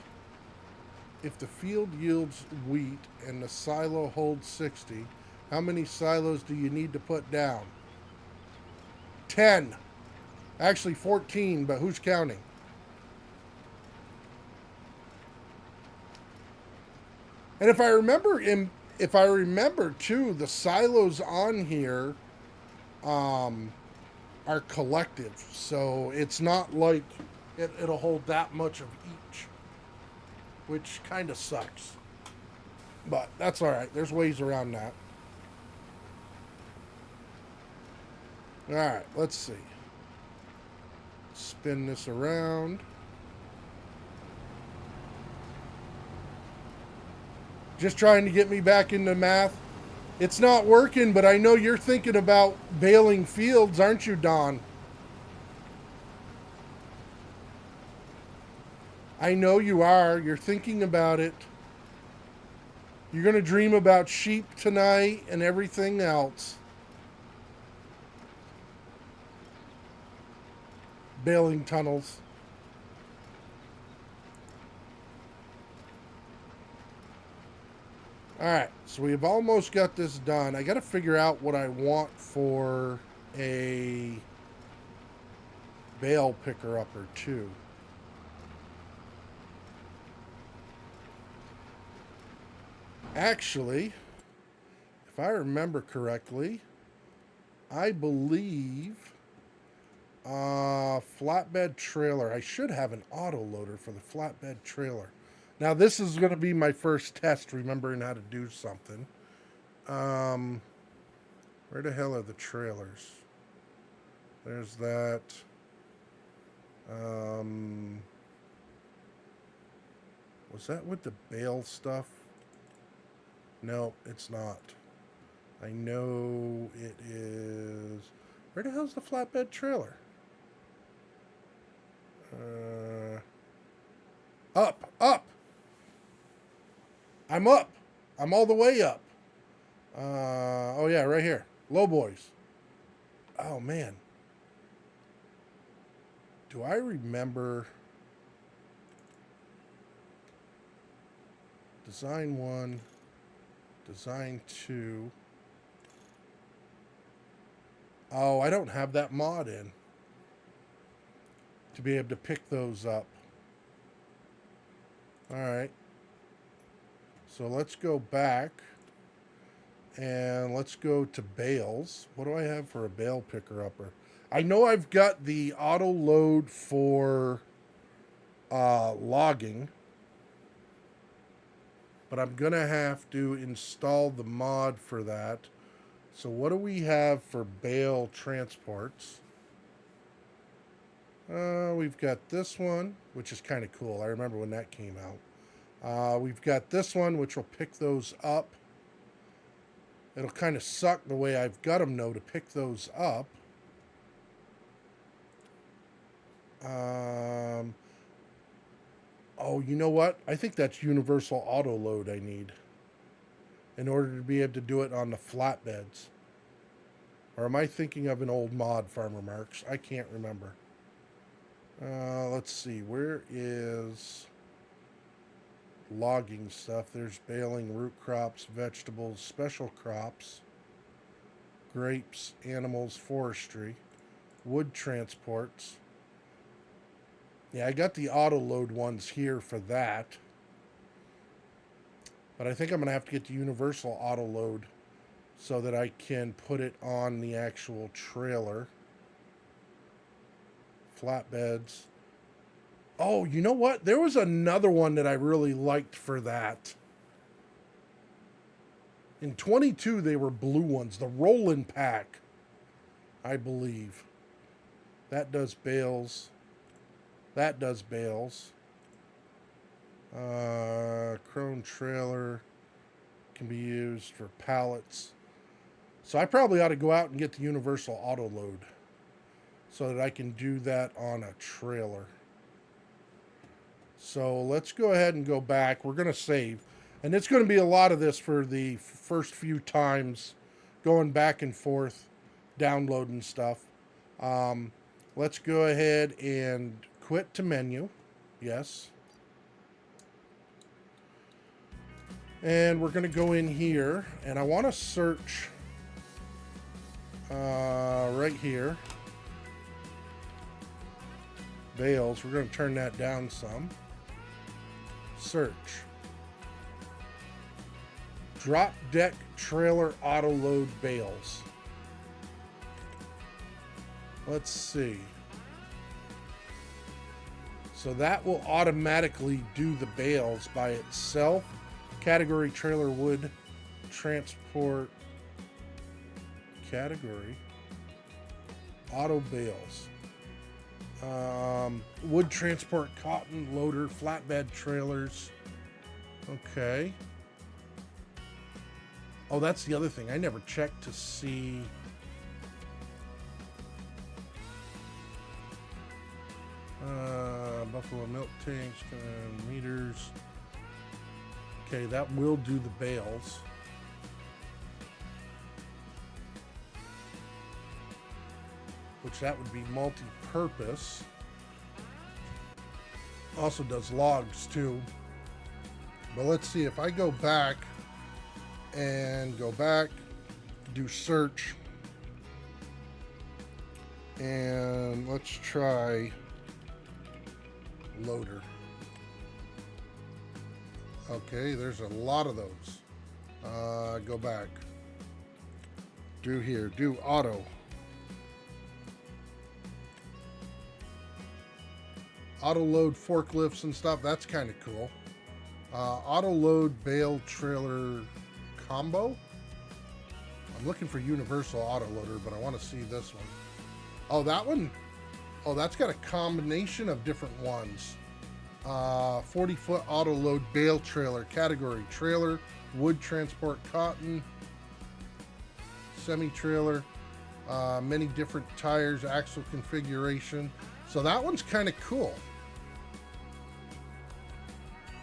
if the field yields wheat and the silo holds 60, how many silos do you need to put down? 10. Actually 14, but who's counting? And if I remember too, the silos on here um, are collective, so it's not like it'll hold that much of each, which kind of sucks. But that's all right. There's ways around that. All right, let's see. Spin this around. Just trying to get me back into math. It's not working, but I know you're thinking about baling fields, aren't you, Don? I know you are. You're thinking about it. You're going to dream about sheep tonight and everything else. Baling tunnels. Alright, so we've almost got this done. I got to figure out what I want for a bale picker upper too. Actually, if I remember correctly, I believe flatbed trailer. I should have an auto loader for the flatbed trailer. Now this is going to be my first test remembering how to do something. Where the hell are the trailers? There's that. Was that with the bale stuff? No, it's not. I know it is. Where the hell's the flatbed trailer? Up. I'm up. I'm all the way up. Oh yeah, right here. Low boys. Oh man. Do I remember design 1, design 2? Oh, I don't have that mod in to be able to pick those up. All right. So let's go back and let's go to bales. What do I have for a bale picker upper? I know I've got the auto load for logging, but I'm going to have to install the mod for that. So what do we have for bale transports? We've got this one, which is kind of cool. I remember when that came out. We've got this one, which will pick those up. It'll kind of suck the way I've got them, though, to pick those up. Oh, you know what? I think that's universal auto load I need in order to be able to do it on the flatbeds. Or am I thinking of an old mod, Farmer Marks? I can't remember. Let's see. Where is logging stuff? There's baling, root crops, vegetables, special crops, grapes, animals, forestry, wood transports. Yeah, I got the auto load ones here for that. But I think I'm going to have to get the universal auto load so that I can put it on the actual trailer. Flatbeds. Oh, you know what? There was another one that I really liked for that. In 22, they were blue ones. The Roland Pack, I believe. That does bales. That does bales. Crone trailer can be used for pallets. So I probably ought to go out and get the universal auto load so that I can do that on a trailer. So let's go ahead and go back. We're going to save. And it's going to be a lot of this for the first few times going back and forth, downloading stuff. Let's go ahead and quit to menu. Yes. And we're going to go in here, and I want to search right here. Bales. We're going to turn that down some. Search. Drop deck trailer auto load bales. Let's see. So that will automatically do the bales by itself. Category trailer wood transport. Category auto bales. Wood transport cotton loader flatbed trailers. Okay. Oh, that's the other thing. I never checked to see. Buffalo milk tanks, meters. Okay, that will do the bales. Which that would be multi-purpose. Also does logs too. But let's see if I go back and do search, and let's try loader. Okay, there's a lot of those. Go back. Do here. Do auto. Auto load forklifts and stuff. That's kind of cool. Auto load bale trailer combo. I'm looking for universal auto loader, but I want to see this one. Oh, that one. Oh, that's got a combination of different ones. 40-foot auto load bale trailer. Category trailer, wood transport cotton, semi-trailer, many different tires, axle configuration. So that one's kind of cool.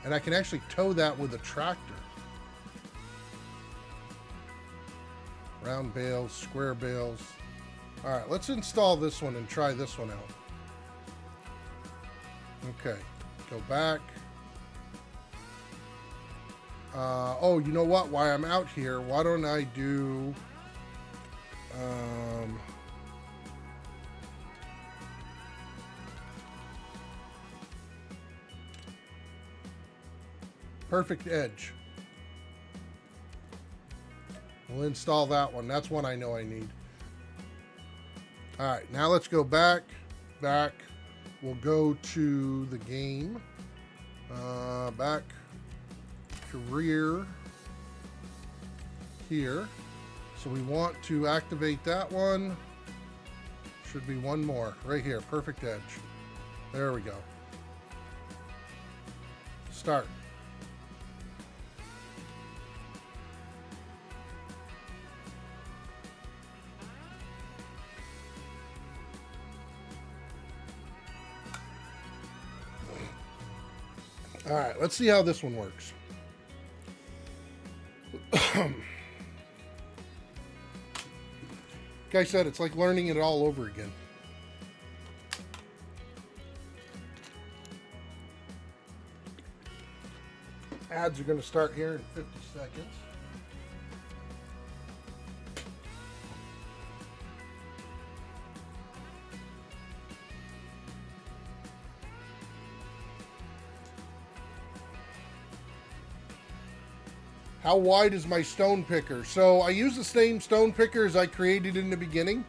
And I can actually tow that with a tractor. Round bales, square bales. All right, let's install this one and try this one out. Okay, go back. Oh, you know what? While I'm out here, why don't I do... Perfect Edge. We'll install that one. That's one I know I need. All right, now let's go back. We'll go to the game. Back. Career. Here. So we want to activate that one. Should be one more. Right here. Perfect Edge. There we go. Start. All right, let's see how this one works. Like I said, it's like learning it all over again. Ads are going to start here in 50 seconds. How wide is my stone picker? So I use the same stone picker as I created in the beginning.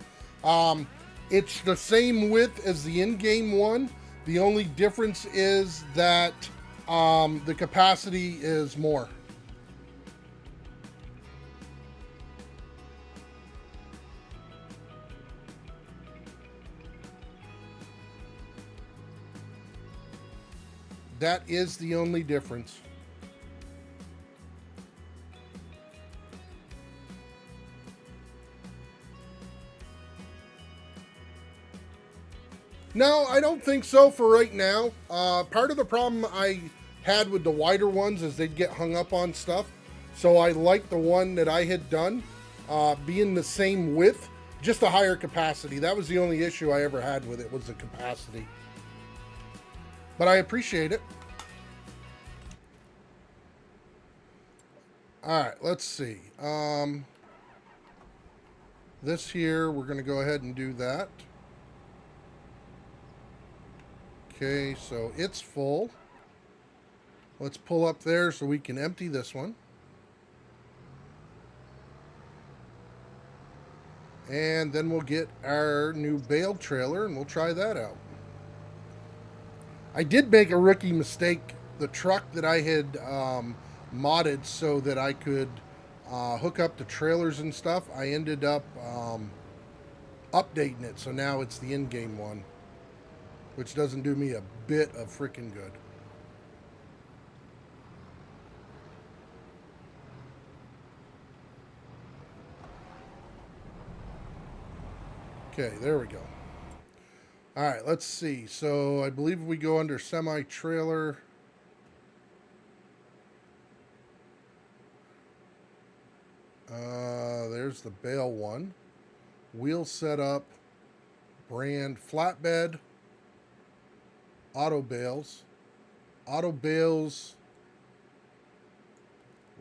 It's the same width as the in-game one. The only difference is that the capacity is more. That is the only difference. No, I don't think so for right now. Part of the problem I had with the wider ones is they'd get hung up on stuff. So I like the one that I had done being the same width, just a higher capacity. That was the only issue I ever had with it, was the capacity. But I appreciate it. All right, let's see. This here, we're going to go ahead and do that. Okay, so it's full. Let's pull up there so we can empty this one. And then we'll get our new bale trailer and we'll try that out. I did make a rookie mistake. The truck that I had modded so that I could hook up the trailers and stuff, I ended up updating it. So now it's the in-game one, which doesn't do me a bit of freaking good. Okay, there we go. All right, let's see. So I believe we go under semi-trailer. There's the bale one. Wheel setup, brand, flatbed, auto bales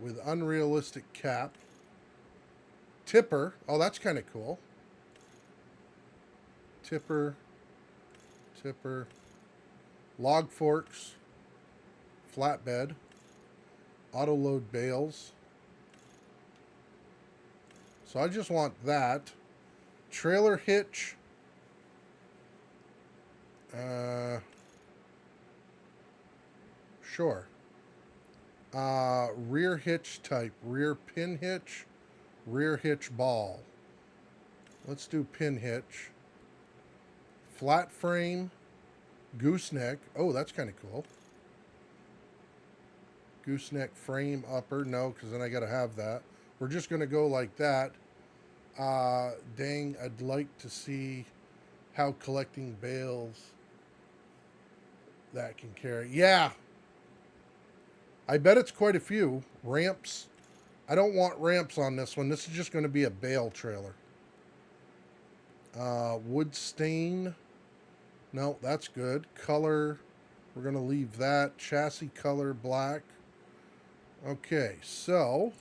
with unrealistic cap, tipper. Oh, that's kind of cool. Tipper, log forks, flatbed, auto load bales. So I just want that. Trailer hitch. Sure. Rear hitch type. Rear pin hitch. Rear hitch ball. Let's do pin hitch. Flat frame. Gooseneck. Oh, that's kind of cool. Gooseneck frame upper. No, because then I got to have that. We're just going to go like that. Dang, I'd like to see how collecting bales that can carry. Yeah. I bet it's quite a few. Ramps. I don't want ramps on this one. This is just going to be a bale trailer. Wood stain. No, that's good. Color. We're going to leave that. Chassis color, black. Okay, so.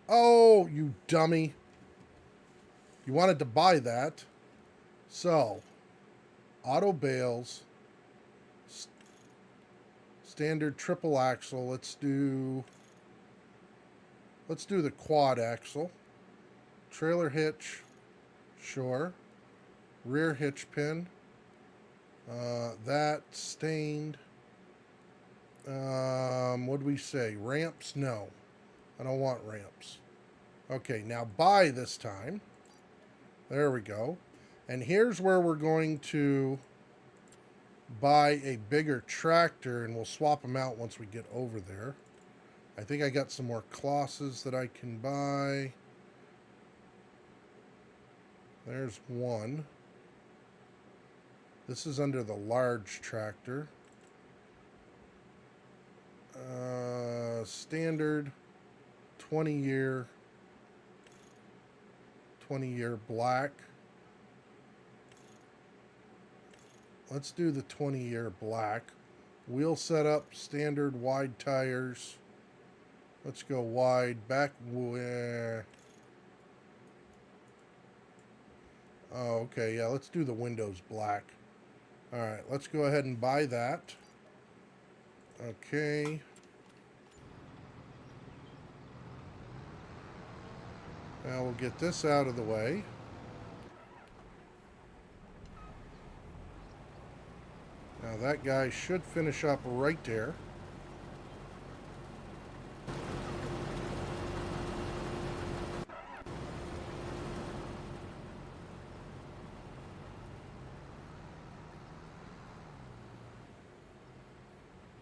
Oh, you dummy. You wanted to buy that. So, auto bales, standard triple axle. Let's do the quad axle. Trailer hitch, sure. Rear hitch pin. That stained. What do we say? Ramps? No, I don't want ramps. Okay, now buy this time. There we go. And here's where we're going to buy a bigger tractor, and we'll swap them out once we get over there. I think I got some more Klosses that I can buy. There's one. This is under the large tractor. Standard 20-year black. Let's do the 20-year black. Wheel setup, standard wide tires. Let's go wide. Back. Oh, okay. Yeah, let's do the windows black. All right, let's go ahead and buy that. Okay. Now we'll get this out of the way. Now that guy should finish up right there.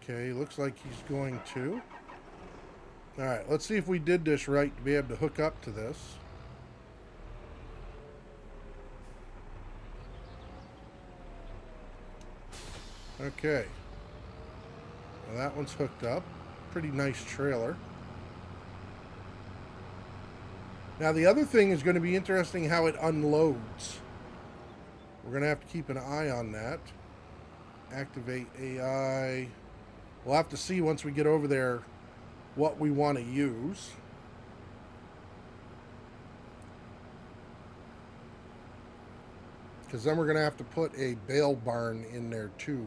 Okay, looks like he's going to. All right, let's see if we did this right to be able to hook up to this. Okay. Well, that one's hooked up. Pretty nice trailer. Now the other thing is going to be interesting how it unloads. We're going to have to keep an eye on that. Activate AI. We'll have to see once we get over there what we want to use. Because then we're going to have to put a bale barn in there too.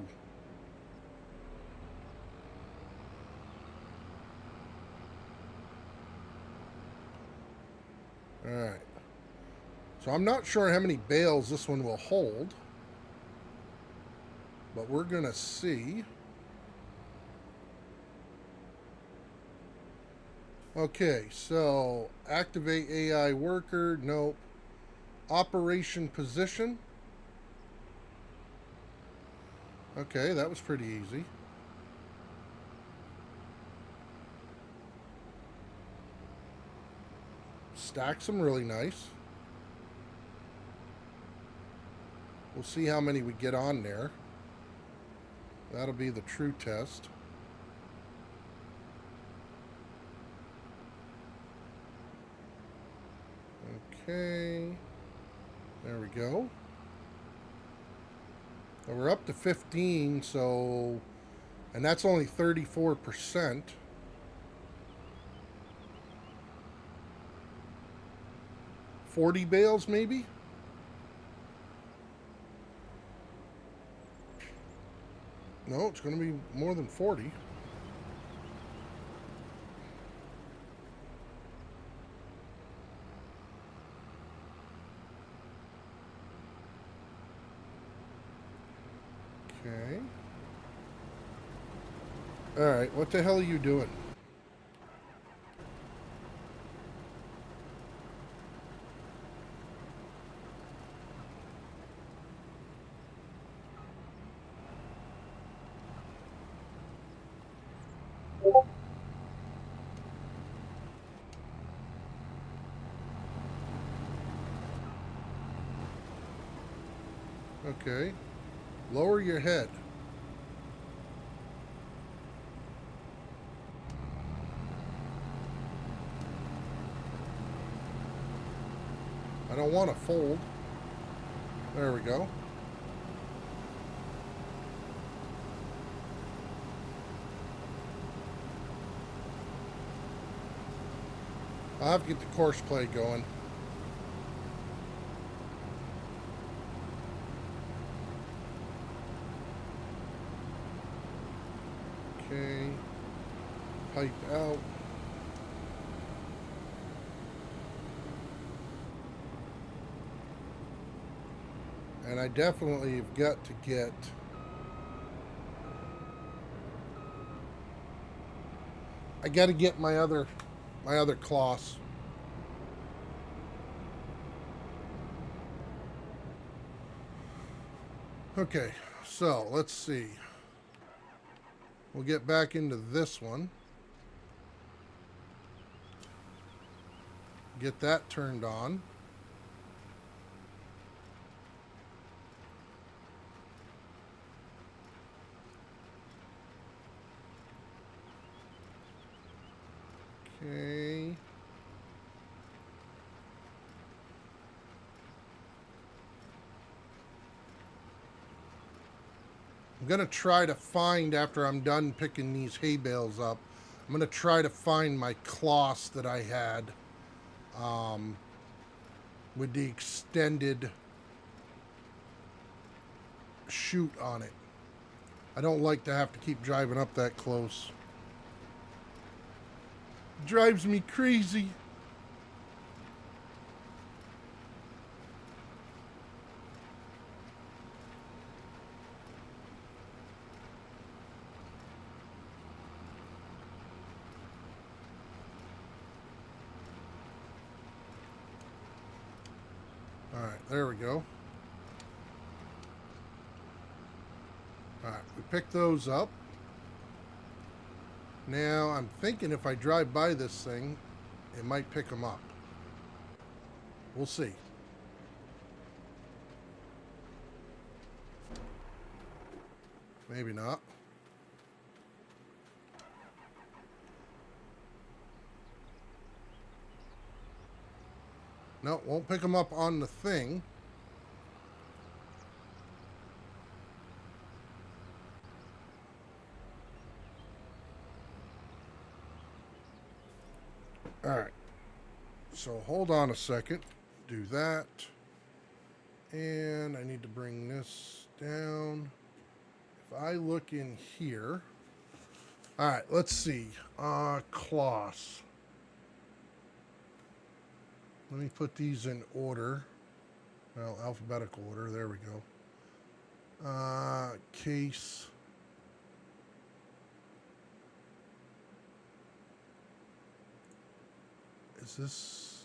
Alright. So I'm not sure how many bales this one will hold. But we're going to see. Okay, so activate AI worker. Nope. Operation position. Okay, that was pretty easy. Stacks them really nice. We'll see how many we get on there. That'll be the true test. Okay. There we go. So we're up to 15, so... And that's only 34%. $40 bales, maybe? No, it's going to be more than 40. Okay. Alright, what the hell are you doing? Okay. Lower your head. I don't want to fold. There we go. I'll have to get the course play going. Okay. Pipe out. And I definitely have got to get... I got to get my other cloths. Okay, so let's see. We'll get back into this one. Get that turned on. Okay. I'm going to try to find, after I'm done picking these hay bales up, I'm going to try to find my cloths that I had with the extended chute on it. I don't like to have to keep driving up that close. It drives me crazy. Alright, there we go. Alright, we picked those up. Now, I'm thinking if I drive by this thing, it might pick them up. We'll see. Maybe not. No, won't pick them up on the thing. All right. So hold on a second. Do that. And I need to bring this down. If I look in here. All right, let's see. Kloss. Let me put these in order. Well, alphabetical order. There we go. Case.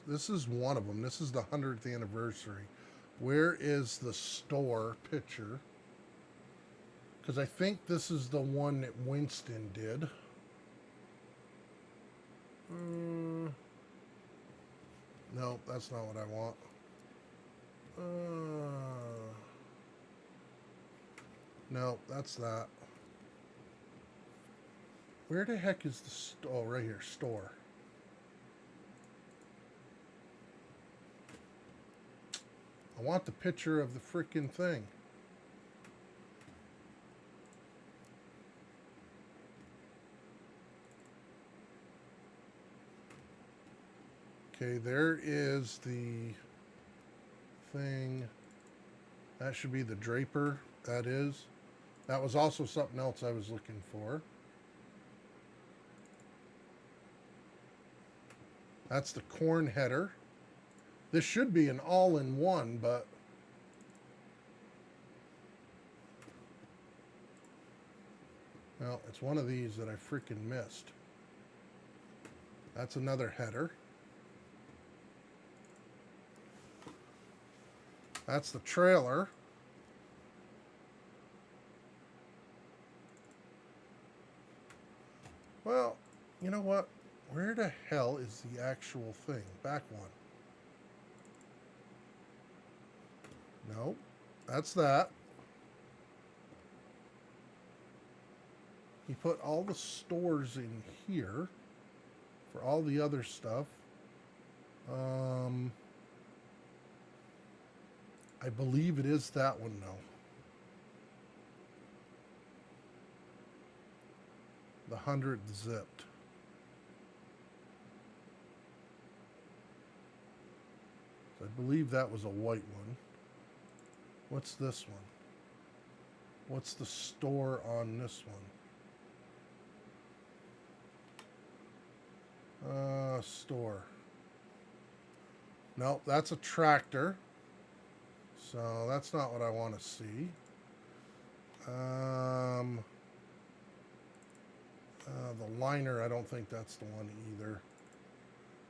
This is one of them. This is the 100th anniversary. Where is the store picture? Because I think this is the one that Winston did. No, that's not what I want. No, that's that. Where the heck is the store? Oh, right here, store. I want the picture of the freaking thing. Okay, there is the thing. That should be the Draper. That is. That was also something else I was looking for. That's the corn header. This should be an all-in-one, but well, it's one of these that I freaking missed. That's another header. That's the trailer. Well, you know what? Where the hell is the actual thing? Back one. Nope. That's that. He put all the stores in here for all the other stuff. I believe it is that one though. The 100 zipped. So I believe that was a white one. What's this one? What's the store on this one? Store. Nope, that's a tractor. So that's not what I want to see. The liner, I don't think that's the one either.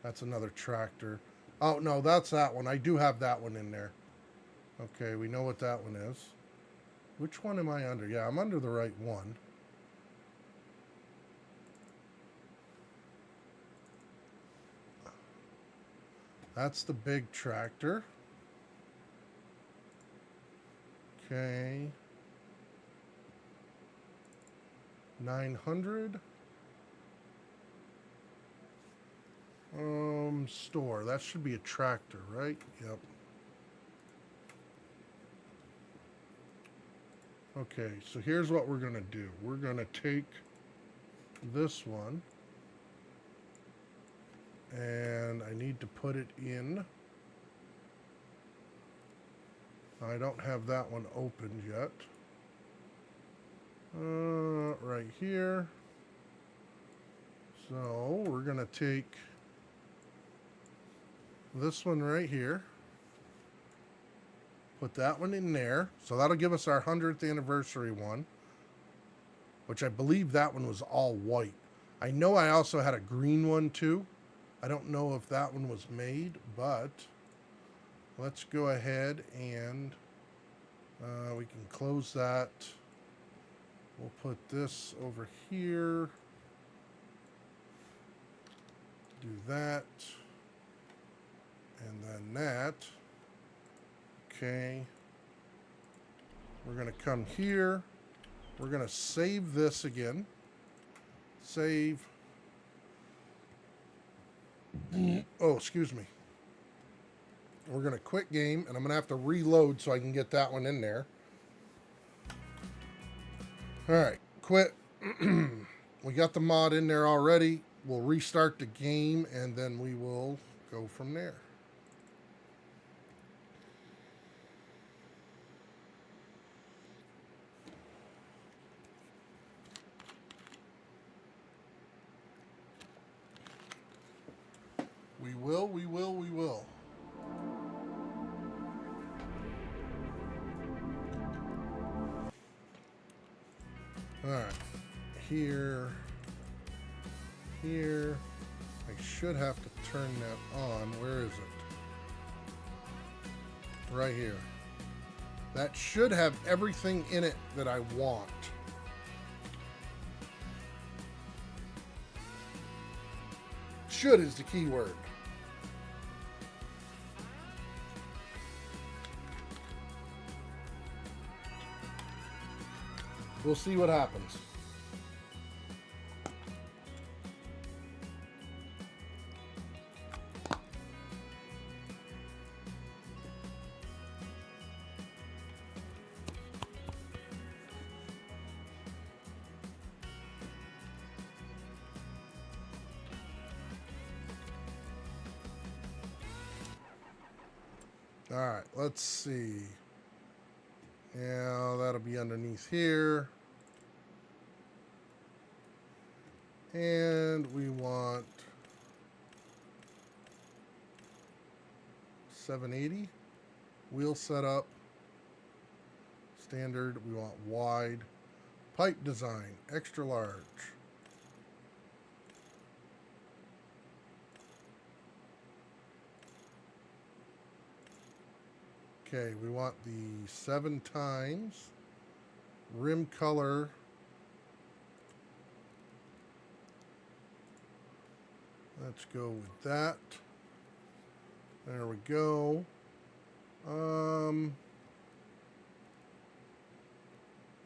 That's another tractor. Oh, no, that's that one. I do have that one in there. Okay, we know what that one is. Which one am I under? Yeah, I'm under the right one. That's the big tractor. Okay. 900. Store. That should be a tractor, right? Yep. Okay, so here's what we're going to do. We're going to take this one, and I need to put it in. I don't have that one opened yet. Right here. So we're going to take this one right here. Put that one in there. So that'll give us our 100th anniversary one, which I believe that one was all white. I know I also had a green one too. I don't know if that one was made, but let's go ahead and we can close that. We'll put this over here. Do that. And then that. Okay. We're going to come here. We're going to save this again. Save. Oh, excuse me. We're going to quit game, and I'm going to have to reload so I can get that one in there. All right, quit. We got the mod in there already. we'll restart the game, and then we will go from there. We will. All right. Here. I should have to turn that on. Where is it? Right here. That should have everything in it that I want. Should is the key word. We'll see what happens. All right, let's see. Yeah, that'll be underneath here. And we want 780. Wheel setup. Standard. We want wide. Pipe design. Extra large. Okay, we want the 7 times. Rim color. Let's go with that. There we go.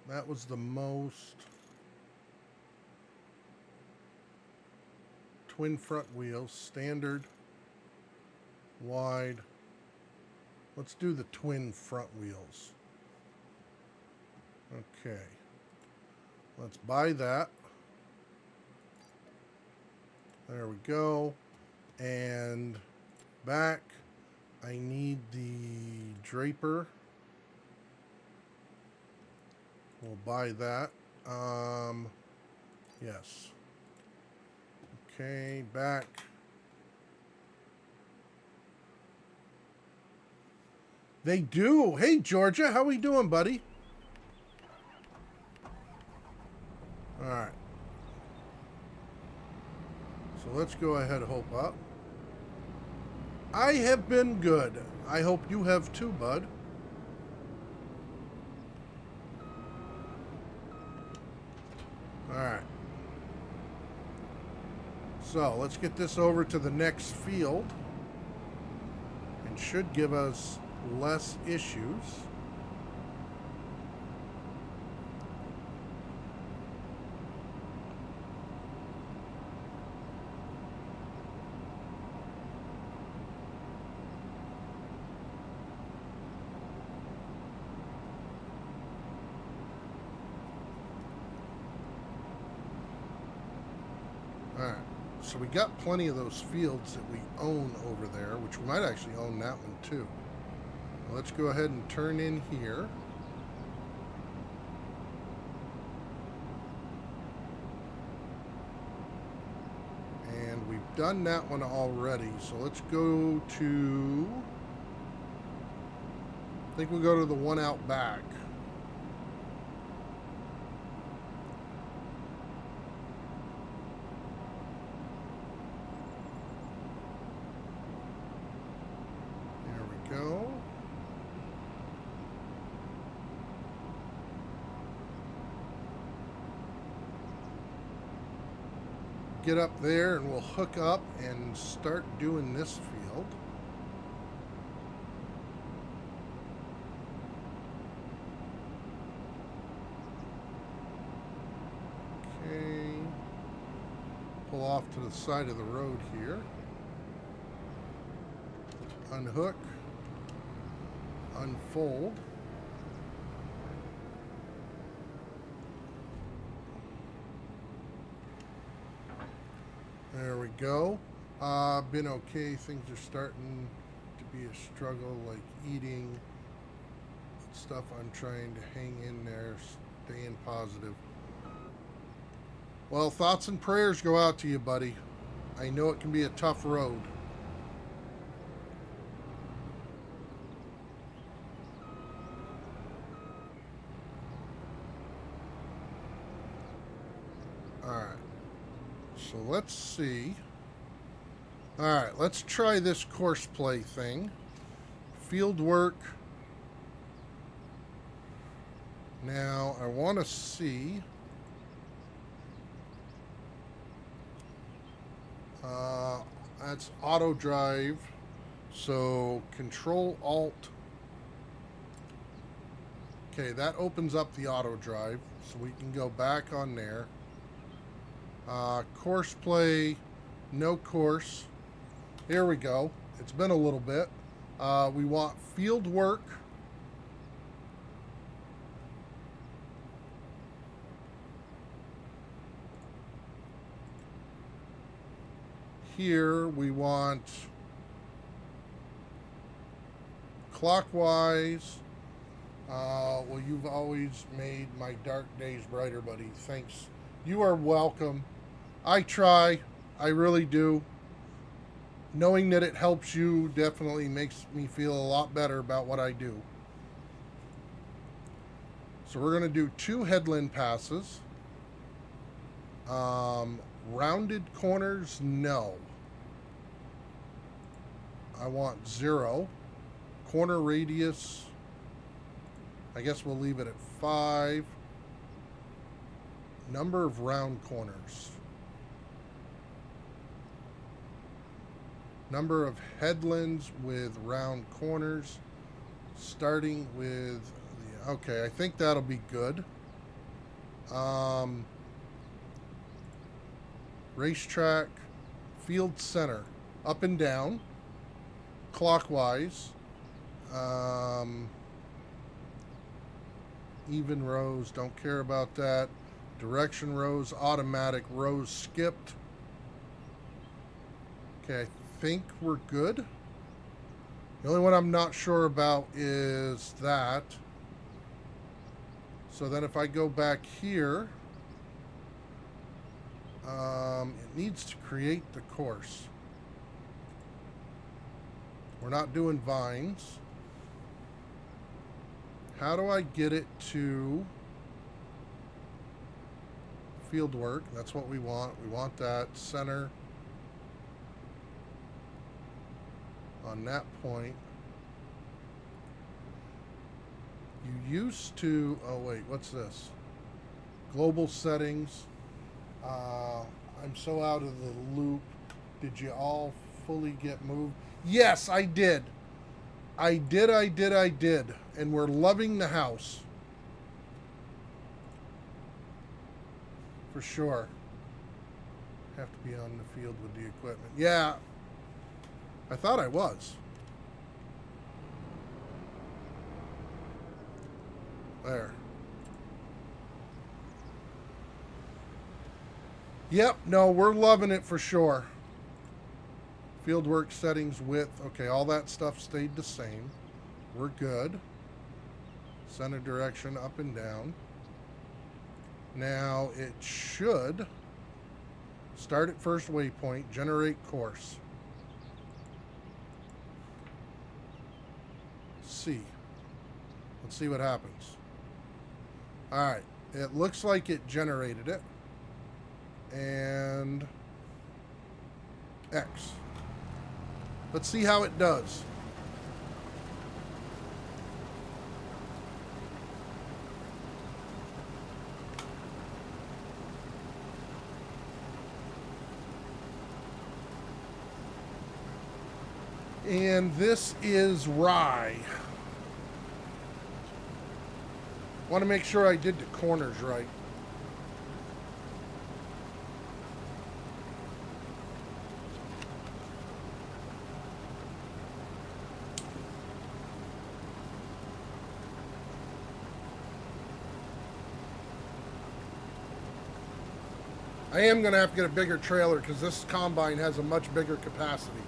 That was the most. Twin front wheels, standard, wide. Let's do the twin front wheels. Okay. Let's buy that. There we go. And back, I need the draper. We'll buy that. Yes. Okay, back. They do. Hey, Georgia, how we doing, buddy? All right. So let's go ahead and hope up. I have been good. I hope you have too, bud. All right. So let's get this over to the next field. And should give us less issues. Alright, so we got plenty of those fields that we own over there, which we might actually own that one too. Well, let's go ahead and turn in here. And we've done that one already, so let's go to... I think we'll go to the one out back. Go. Get up there and we'll hook up and start doing this field. Okay. Pull off to the side of the road here. Unhook. Unfold. There we go. Been okay. Things are starting to be a struggle, like eating stuff. I'm trying to hang in there, staying positive. Well, thoughts and prayers go out to you, buddy. I know it can be a tough road. Alright. So let's see. Alright, let's try this course play thing. Field work. Now, I want to see. That's auto drive. So, Control Alt. Okay, that opens up the auto drive. So we can go back on there. Course play. No course. Here we go. It's been a little bit. We want field work. Here we want clockwise. Well, you've always made my dark days brighter, buddy. Thanks. You are welcome. I try. I really do. Knowing that it helps you definitely makes me feel a lot better about what I do. So we're going to do 2 headland passes. Rounded corners, no. I want 0. Corner radius, I guess we'll leave it at 5. Number of round corners. Number of headlands with round corners. Starting with, okay, I think that'll be good. Racetrack, field center, up and down, clockwise, even rows, don't care about that. Direction rows, automatic rows skipped. Okay, I think we're good. The only one I'm not sure about is that. So then if I go back here, it needs to create the course. We're not doing vines. How do I get it to field work? That's what we want. We want that center on that point. You used to, oh wait, what's this? Global settings. I'm so out of the loop. Did you all fully get moved? Yes, I did. I did. And we're loving the house. For sure. Have to be on the field with the equipment. Yeah. I thought I was. There. Yep, no, we're loving it for sure. Fieldwork settings width. Okay, all that stuff stayed the same. We're good. Center direction up and down. Now it should start at first waypoint, generate course. C. Let's see what happens. Alright, it looks like it generated it. And X. Let's see how it does. And this is rye. Want to make sure I did the corners right. I am going to have to get a bigger trailer because this combine has a much bigger capacity.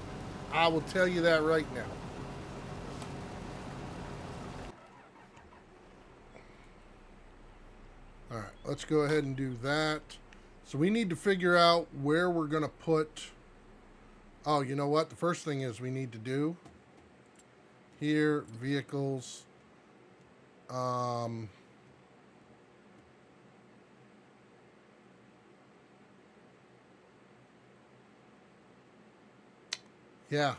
I will tell you that right now. All right, let's go ahead and do that. So we need to figure out where we're going to put... Oh, you know what? The first thing is we need to do here, vehicles. Yeah.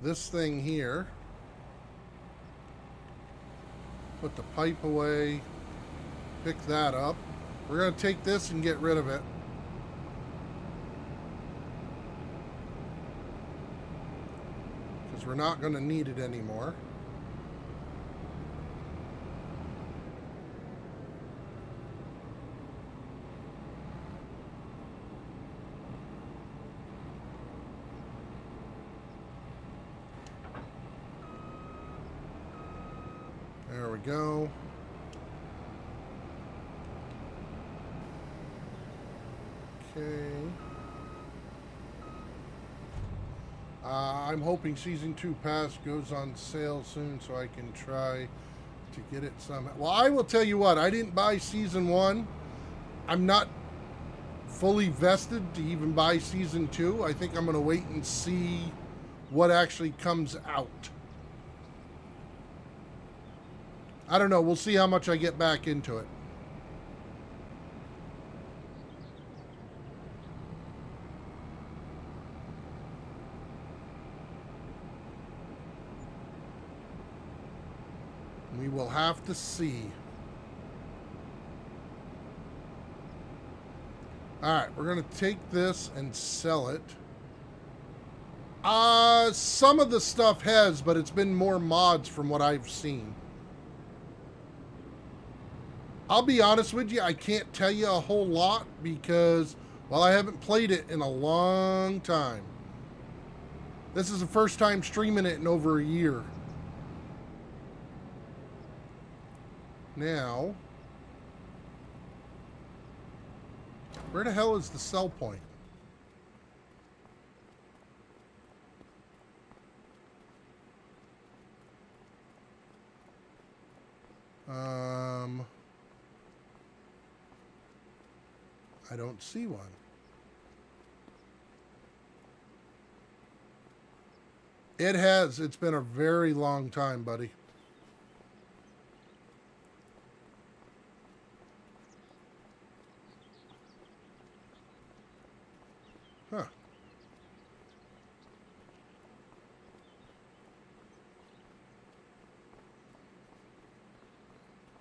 This thing here. Put the pipe away. Pick that up. We're going to take this and get rid of it. Because we're not going to need it anymore. There we go. Okay. I'm hoping Season 2 Pass goes on sale soon so I can try to get it somehow. Well, I will tell you what, I didn't buy Season 1. I'm not fully vested to even buy Season 2. I think I'm going to wait and see what actually comes out. I don't know. We'll see how much I get back into it. We will have to see. Alright, we're going to take this and sell it. Some of the stuff has, but it's been more mods from what I've seen. I'll be honest with you, I can't tell you a whole lot because, well, I haven't played it in a long time. This is the first time streaming it in over a year. Now, where the hell is the sell point? I don't see one. It has. It's been a very long time, buddy. Huh.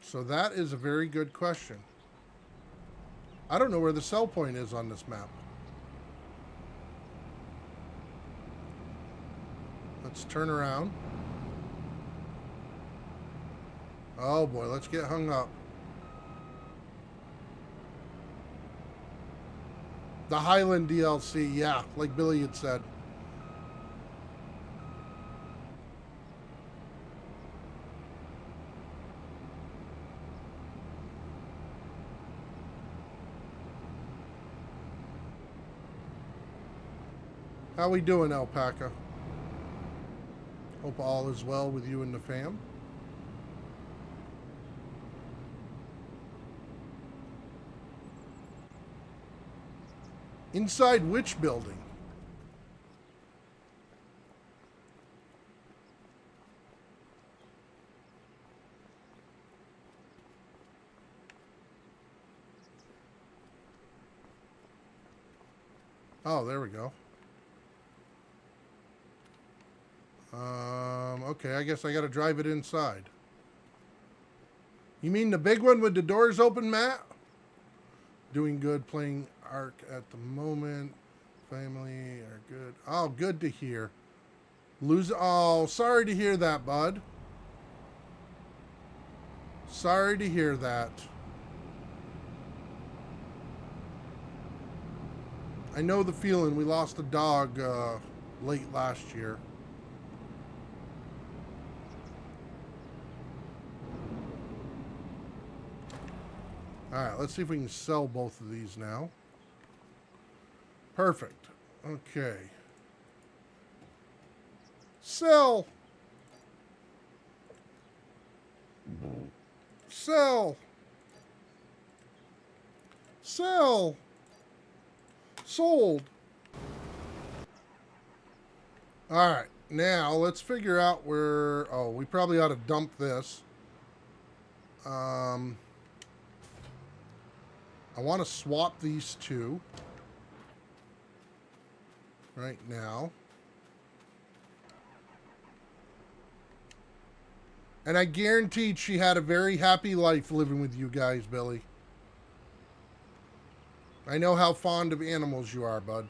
So that is a very good question. I don't know where the sell point is on this map. Let's turn around. Oh boy, let's get hung up. The Highland DLC, yeah, like Billy had said. How we doing, Alpaca? Hope all is well with you and the fam. Inside which building? Oh, there we go. Okay, I guess I gotta drive it inside. You mean the big one with the doors open, Matt? Doing good, playing Ark at the moment. Family are good. Oh, good to hear. Oh, sorry to hear that, bud. Sorry to hear that. I know the feeling. We lost a dog late last year. Alright, let's see if we can sell both of these now. Perfect. Okay. Sell! Sell! Sell! Sold! Alright, now let's figure out where... Oh, we probably ought to dump this. I want to swap these two right now. And I guaranteed she had a very happy life living with you guys, Billy. I know how fond of animals you are, bud.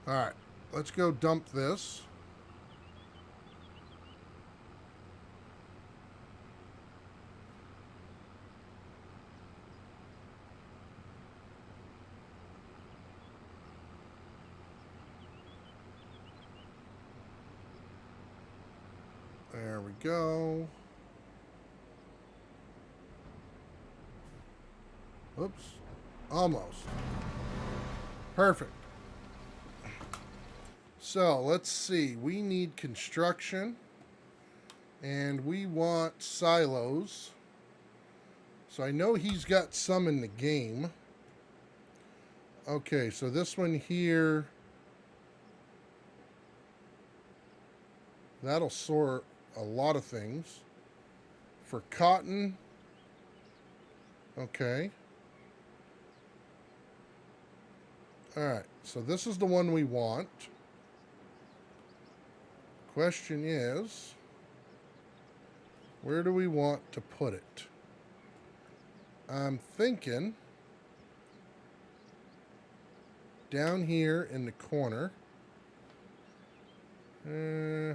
Alright, let's go dump this. There we go. Oops. Almost. Perfect. So, let's see. We need construction. And we want silos. So I know he's got some in the game. Okay, so this one here... That'll sort a lot of things. For cotton... Okay. Alright, so this is the one we want. Question is, where do we want to put it? I'm thinking down here in the corner. Yeah.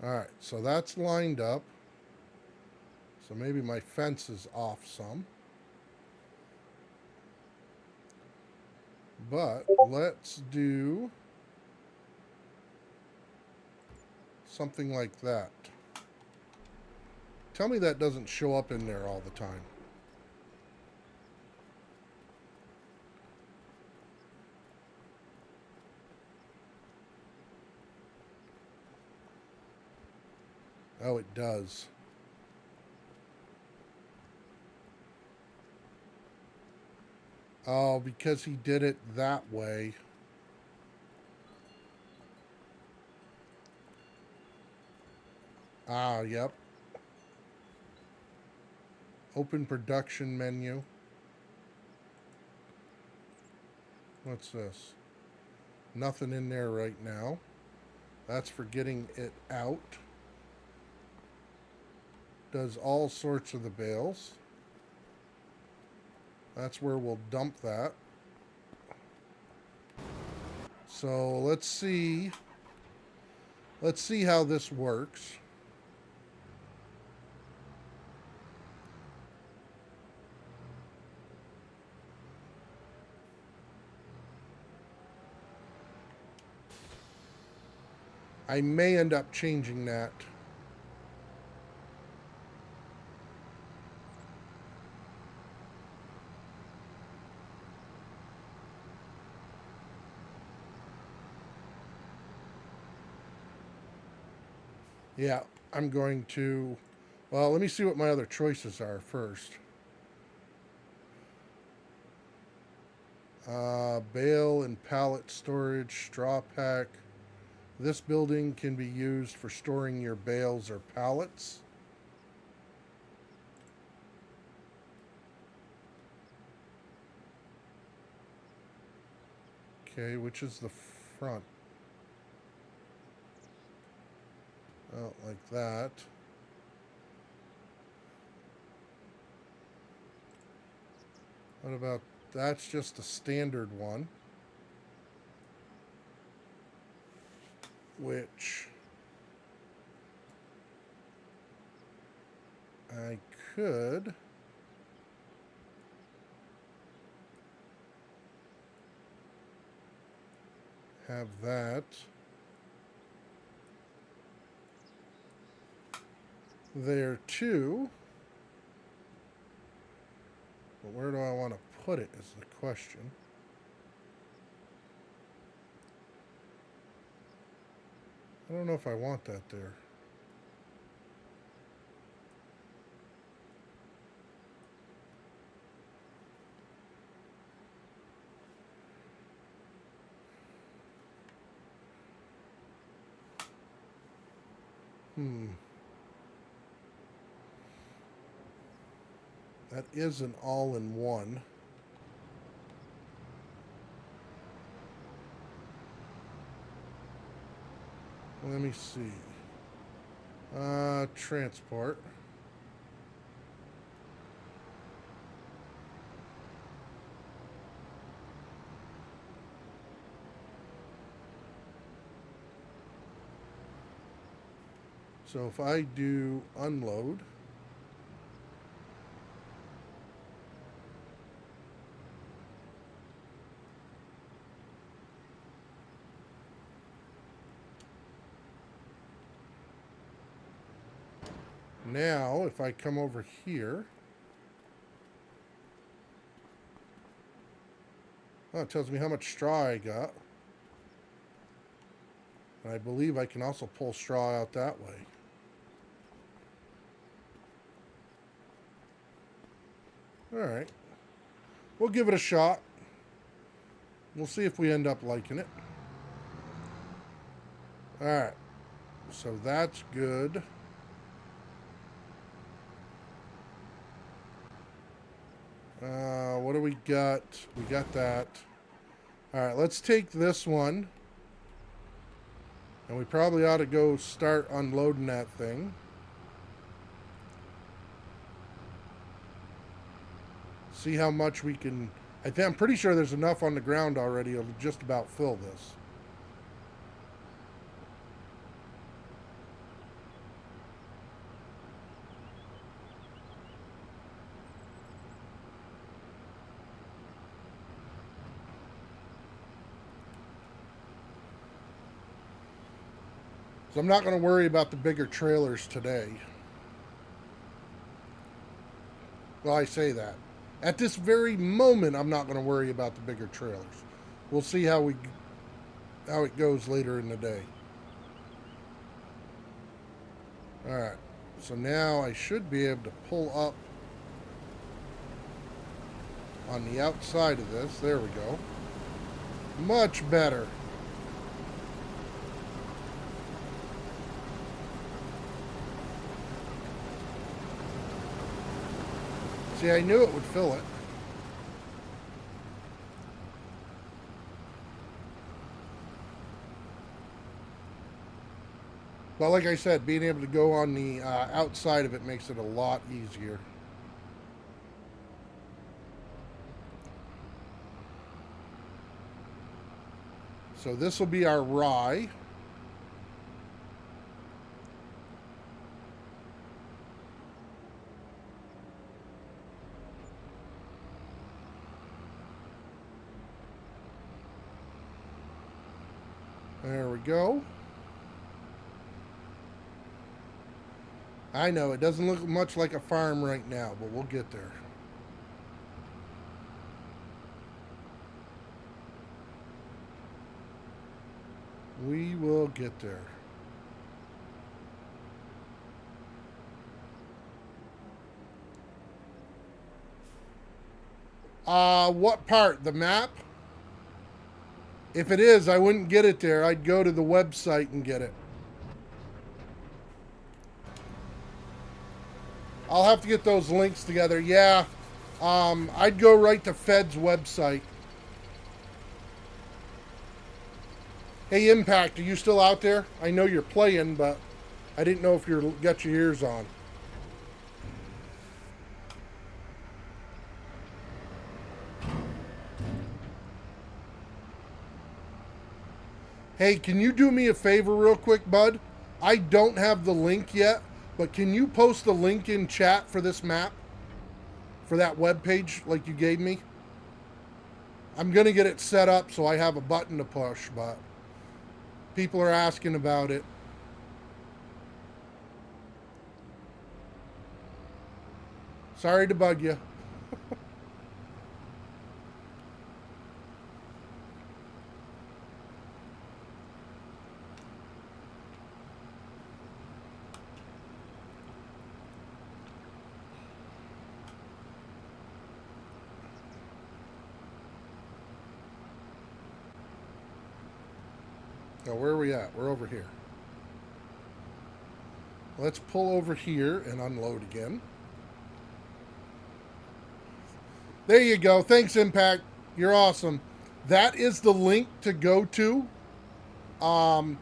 Alright, so that's lined up. So maybe my fence is off some. But let's do something like that. Tell me that doesn't show up in there all the time. Oh, it does. Oh, because he did it that way. Ah, yep. Open production menu. What's this? Nothing in there right now. That's for getting it out. Does all sorts of the bales. That's where we'll dump that. So let's see. Let's see how this works. I may end up changing that. Yeah, I'm going to... Well, let me see what my other choices are first. Bale and pallet storage, straw pack. This building can be used for storing your bales or pallets. Okay, which is the front? Oh, like that. What about... That's just a standard one. which I could have that there too. But where do I want to put it is the question. I don't know if I want that there. That is an all-in-one. Let me see. Transport. So if I do unload, now if I come over here, oh, it tells me how much straw I got. And I believe I can also pull straw out that way. Alright. We'll give it a shot. We'll see if we end up liking it. Alright. So that's good. What do we got? We got that. Alright, let's take this one. And we probably ought to go start unloading that thing. See how much we can... I'm pretty sure there's enough on the ground already to just about fill this. So I'm not going to worry about the bigger trailers today. Well, I say that. At this very moment, I'm not going to worry about the bigger trailers. We'll see how it goes later in the day. Alright. So now I should be able to pull up on the outside of this. There we go. Much better. See, I knew it would fill it. But like I said, being able to go on the outside of it makes it a lot easier. So this will be our rye. There we go. I know, it doesn't look much like a farm right now, but we'll get there. We will get there. What part? The map? If it is, I wouldn't get it there. I'd go to the website and get it. I'll have to get those links together. Yeah. I'd go right to Fed's website. Hey, Impact, are you still out there? I know you're playing, but I didn't know if you got your ears on. Hey, can you do me a favor real quick, bud? I don't have the link yet, but can you post the link in chat for this map? For that web page like you gave me? I'm going to get it set up so I have a button to push, but people are asking about it. Sorry to bug you. Now, where are we at? We're over here. Let's pull over here and unload again. There you go. Thanks, Impact. You're awesome. That is the link to go to. Um,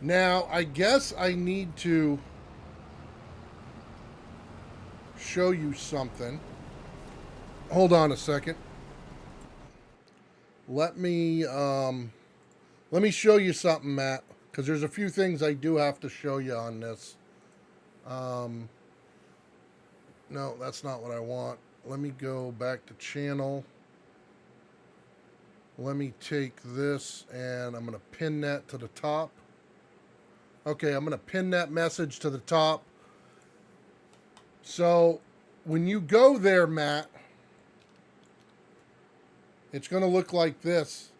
Now, I guess I need to show you something. Hold on a second. Let me show you something, Matt, because there's a few things I do have to show you on this. No, that's not what I want. Let me go back to channel. Let me take this and I'm going to pin that to the top. Okay, I'm going to pin that message to the top. So when you go there, Matt, it's going to look like this.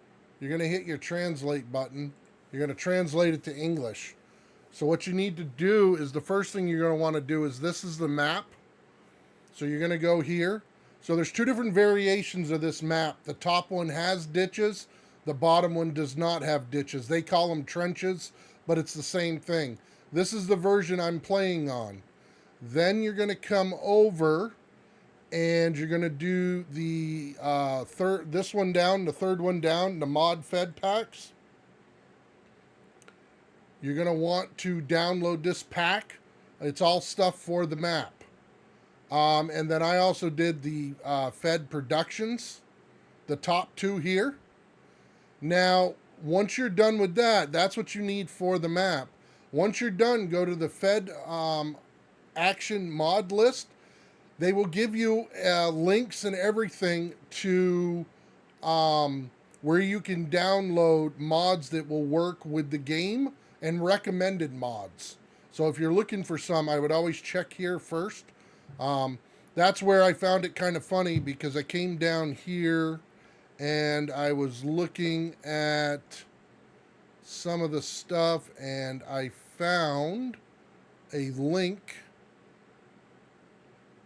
You're going to hit your translate button. You're going to translate it to English. So what you need to do is the first thing you're going to want to do is this is the map. So you're going to go here. So there's two different variations of this map. The top one has ditches. The bottom one does not have ditches. They call them trenches, but it's the same thing. This is the version I'm playing on. Then you're going to come over and you're going to do the this one down, the third one down, the mod fed packs. You're going to want to download this pack. It's all stuff for the map. And then I also did the Fed Productions, the top two here. Now, once you're done with that, that's what you need for the map. Once you're done, go to the Fed Action mod list. They will give you links and everything to where you can download mods that will work with the game and recommended mods. So if you're looking for some, I would always check here first. That's where I found it kind of funny because I came down here and I was looking at some of the stuff and I found a link,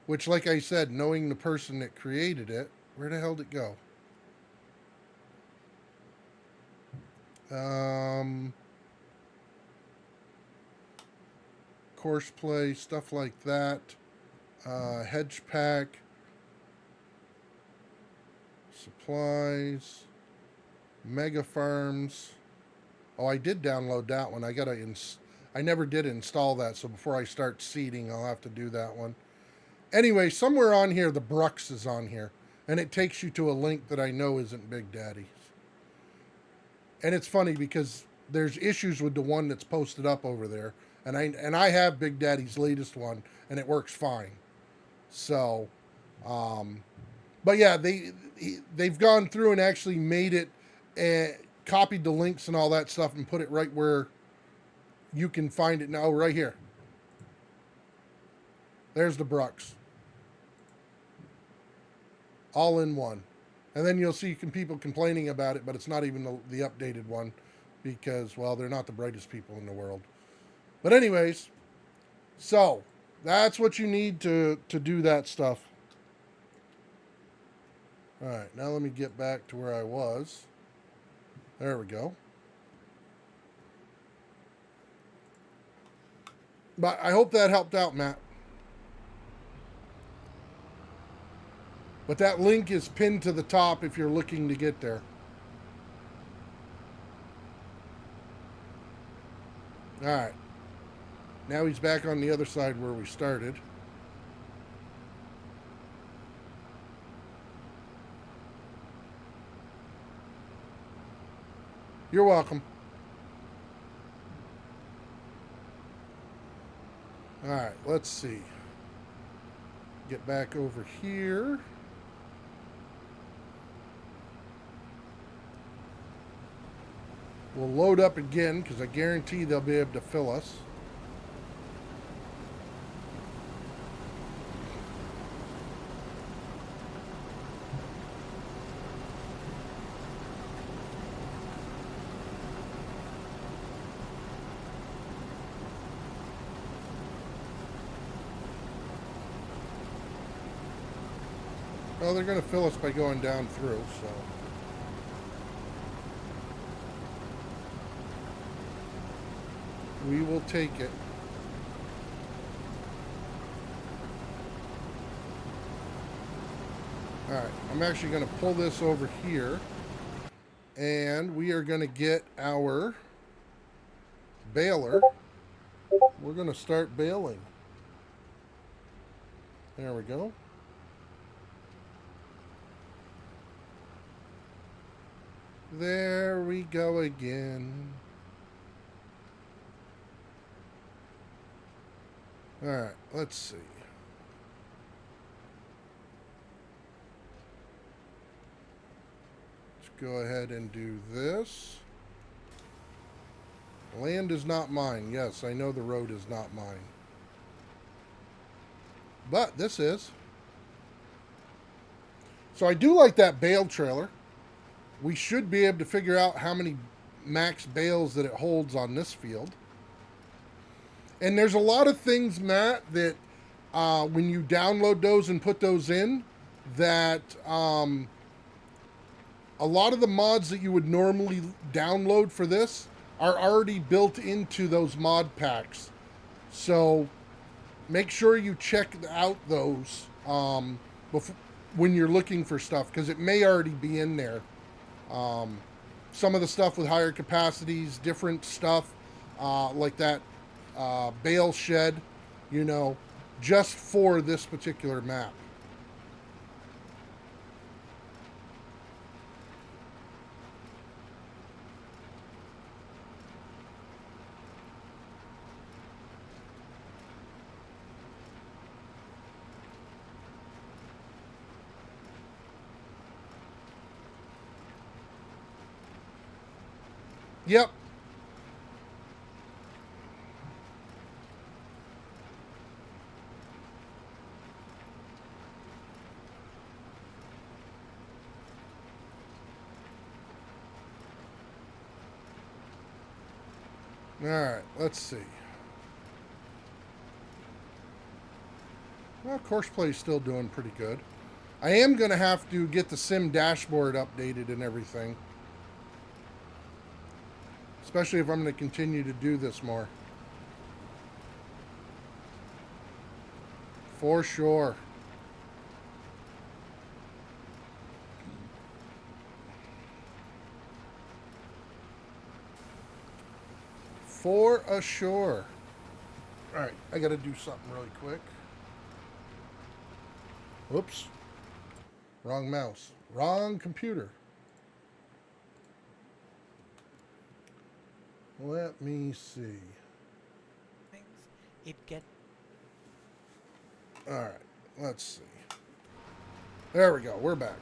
which, like I said, knowing the person that created it, where the hell did it go? Course play, stuff like that. Hedge pack, supplies, mega farms. Oh, I did download that one. I never did install that, so before I start seeding, I'll have to do that one. Anyway, somewhere on here, the Brux is on here, and it takes you to a link that I know isn't Big Daddy's. And it's funny because there's issues with the one that's posted up over there, and I have Big Daddy's latest one, and it works fine. So, but yeah, they've gone through and actually made it, copied the links and all that stuff, and put it right where you can find it now, right here. There's the Brux, all in one. And then you'll see people complaining about it, but it's not even the updated one because, well, they're not the brightest people in the world. But anyways, so that's what you need to do that stuff. All right, now let me get back to where I was. There we go. But I hope that helped out, Matt. But that link is pinned to the top if you're looking to get there. All right. Now he's back on the other side where we started. You're welcome. All right, let's see. Get back over here. We'll load up again because I guarantee they'll be able to fill us. Well, they're going to fill us by going down through, so. We will take it. Alright, I'm actually going to pull this over here. And we are going to get our baler. We're going to start baling. There we go. There we go again. Alright, let's see. Let's go ahead and do this. Land is not mine. Yes, I know the road is not mine. But this is. So I do like that bale trailer. We should be able to figure out how many max bales that it holds on this field. And there's a lot of things, Matt, that when you download those and put those in, that a lot of the mods that you would normally download for this are already built into those mod packs. So make sure you check out those before, when you're looking for stuff, because it may already be in there. Some of the stuff with higher capacities, different stuff like that bale shed, you know, just for this particular map. Yep. All right, let's see. Well, Courseplay is still doing pretty good. I am going to have to get the sim dashboard updated and everything. Especially if I'm going to continue to do this more. For sure. For a sure. Alright, I got to do something really quick. Whoops. Wrong mouse. Wrong computer. Let me see. It get. Alright, let's see. There we go. We're back.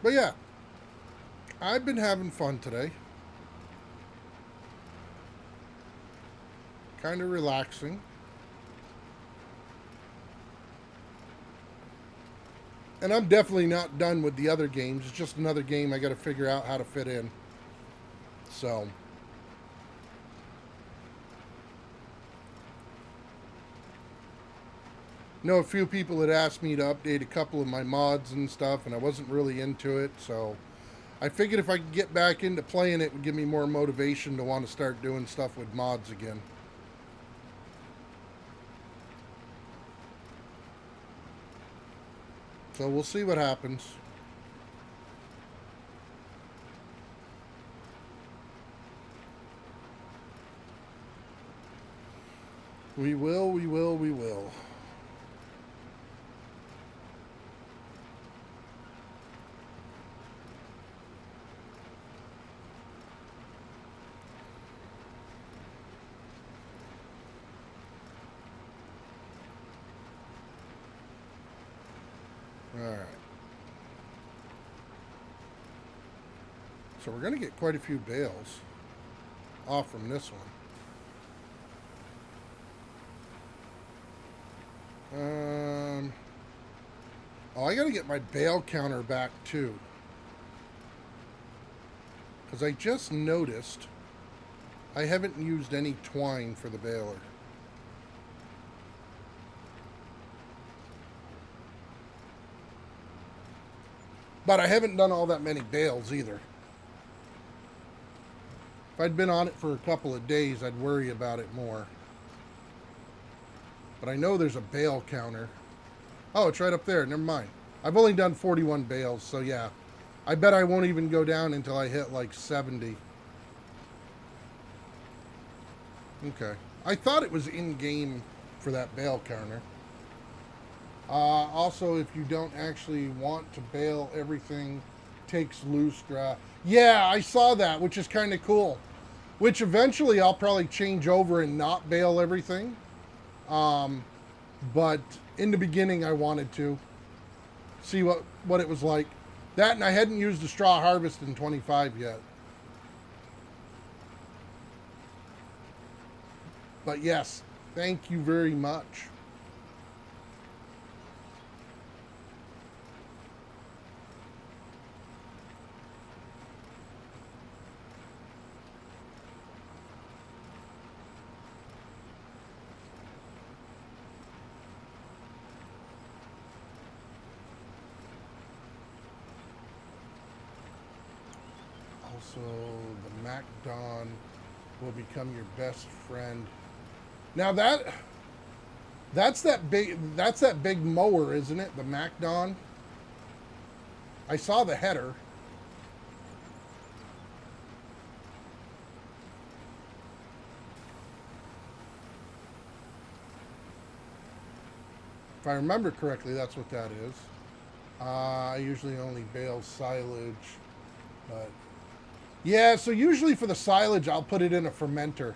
But yeah, I've been having fun today. Kind of relaxing. And I'm definitely not done with the other games. It's just another game I got to figure out how to fit in. So. I know a few people had asked me to update a couple of my mods and stuff, and I wasn't really into it. So I figured if I could get back into playing it, it would give me more motivation to want to start doing stuff with mods again. So we'll see what happens. We will, we will, we will. All right. So we're going to get quite a few bales off from this one. Oh, I got to get my bale counter back too. Because I just noticed I haven't used any twine for the baler. But I haven't done all that many bales either. If I'd been on it for a couple of days, I'd worry about it more. But I know there's a bale counter. Oh, it's right up there. Never mind. I've only done 41 bales, so yeah. I bet I won't even go down until I hit like 70. Okay. I thought it was in-game for that bale counter. Also, if you don't actually want to bale everything, takes loose grass. Yeah, I saw that, which is kind of cool. Which eventually I'll probably change over and not bale everything. But in the beginning, I wanted to see what it was like. That, and I hadn't used the straw harvest in 25 yet. But yes, thank you very much. Also, the MacDon will become your best friend. Now that's that big mower, isn't it? The MacDon. I saw the header. If I remember correctly, that's what that is. I usually only bale silage, but yeah. So usually for the silage, I'll put it in a fermenter.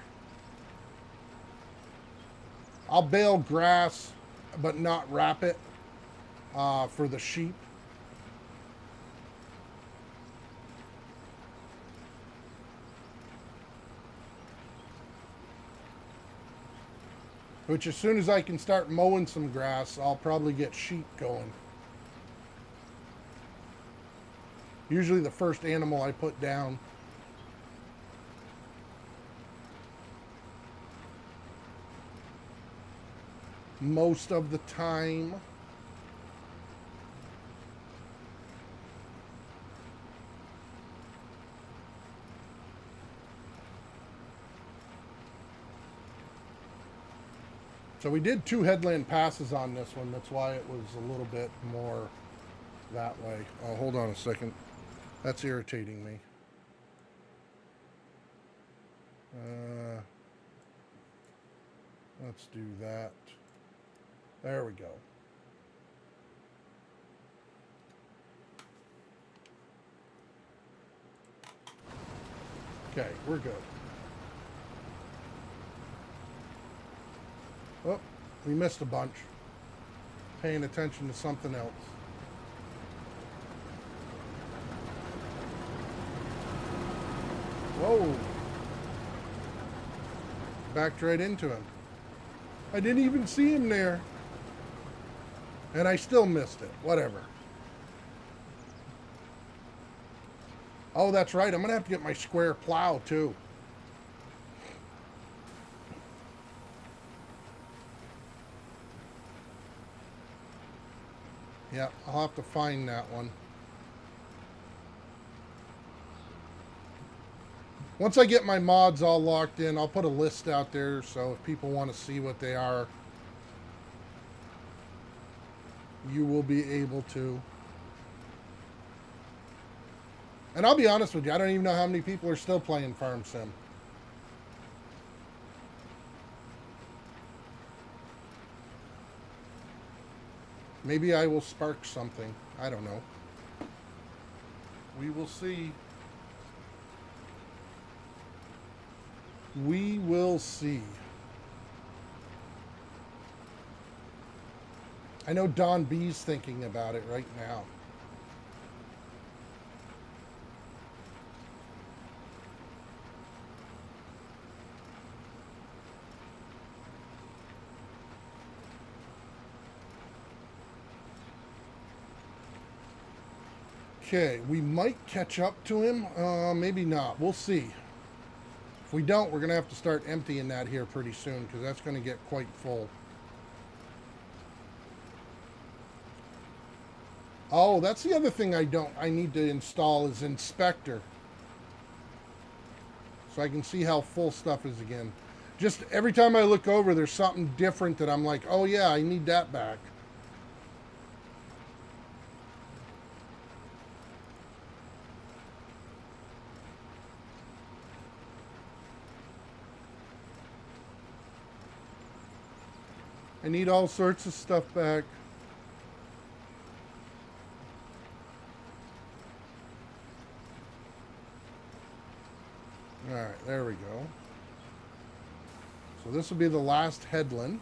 I'll bale grass, but not wrap it for the sheep. Which, as soon as I can start mowing some grass, I'll probably get sheep going. Usually the first animal I put down. Most of the time. So we did 2 headland passes on this one. That's why it was a little bit more that way. Oh, hold on a second. That's irritating me. Let's do that. There we go. Okay, we're good. Oh, we missed a bunch. Paying attention to something else. Whoa. Backed right into him. I didn't even see him there. And I still missed it. Whatever. Oh, that's right. I'm going to have to get my square plow, too. Yeah, I'll have to find that one. Once I get my mods all locked in, I'll put a list out there so if people want to see what they are, you will be able to. And I'll be honest with you, I don't even know how many people are still playing Farm Sim. Maybe I will spark something. I don't know. We will see. We will see. I know Don B's thinking about it right now. Okay, we might catch up to him. Maybe not. We'll see. If we don't, we're going to have to start emptying that here pretty soon because that's going to get quite full. Oh, that's the other thing I need to install is Inspector. So I can see how full stuff is again. Just every time I look over, there's something different that I'm like, oh yeah, I need that back. I need all sorts of stuff back. Alright, there we go. So this will be the last headland.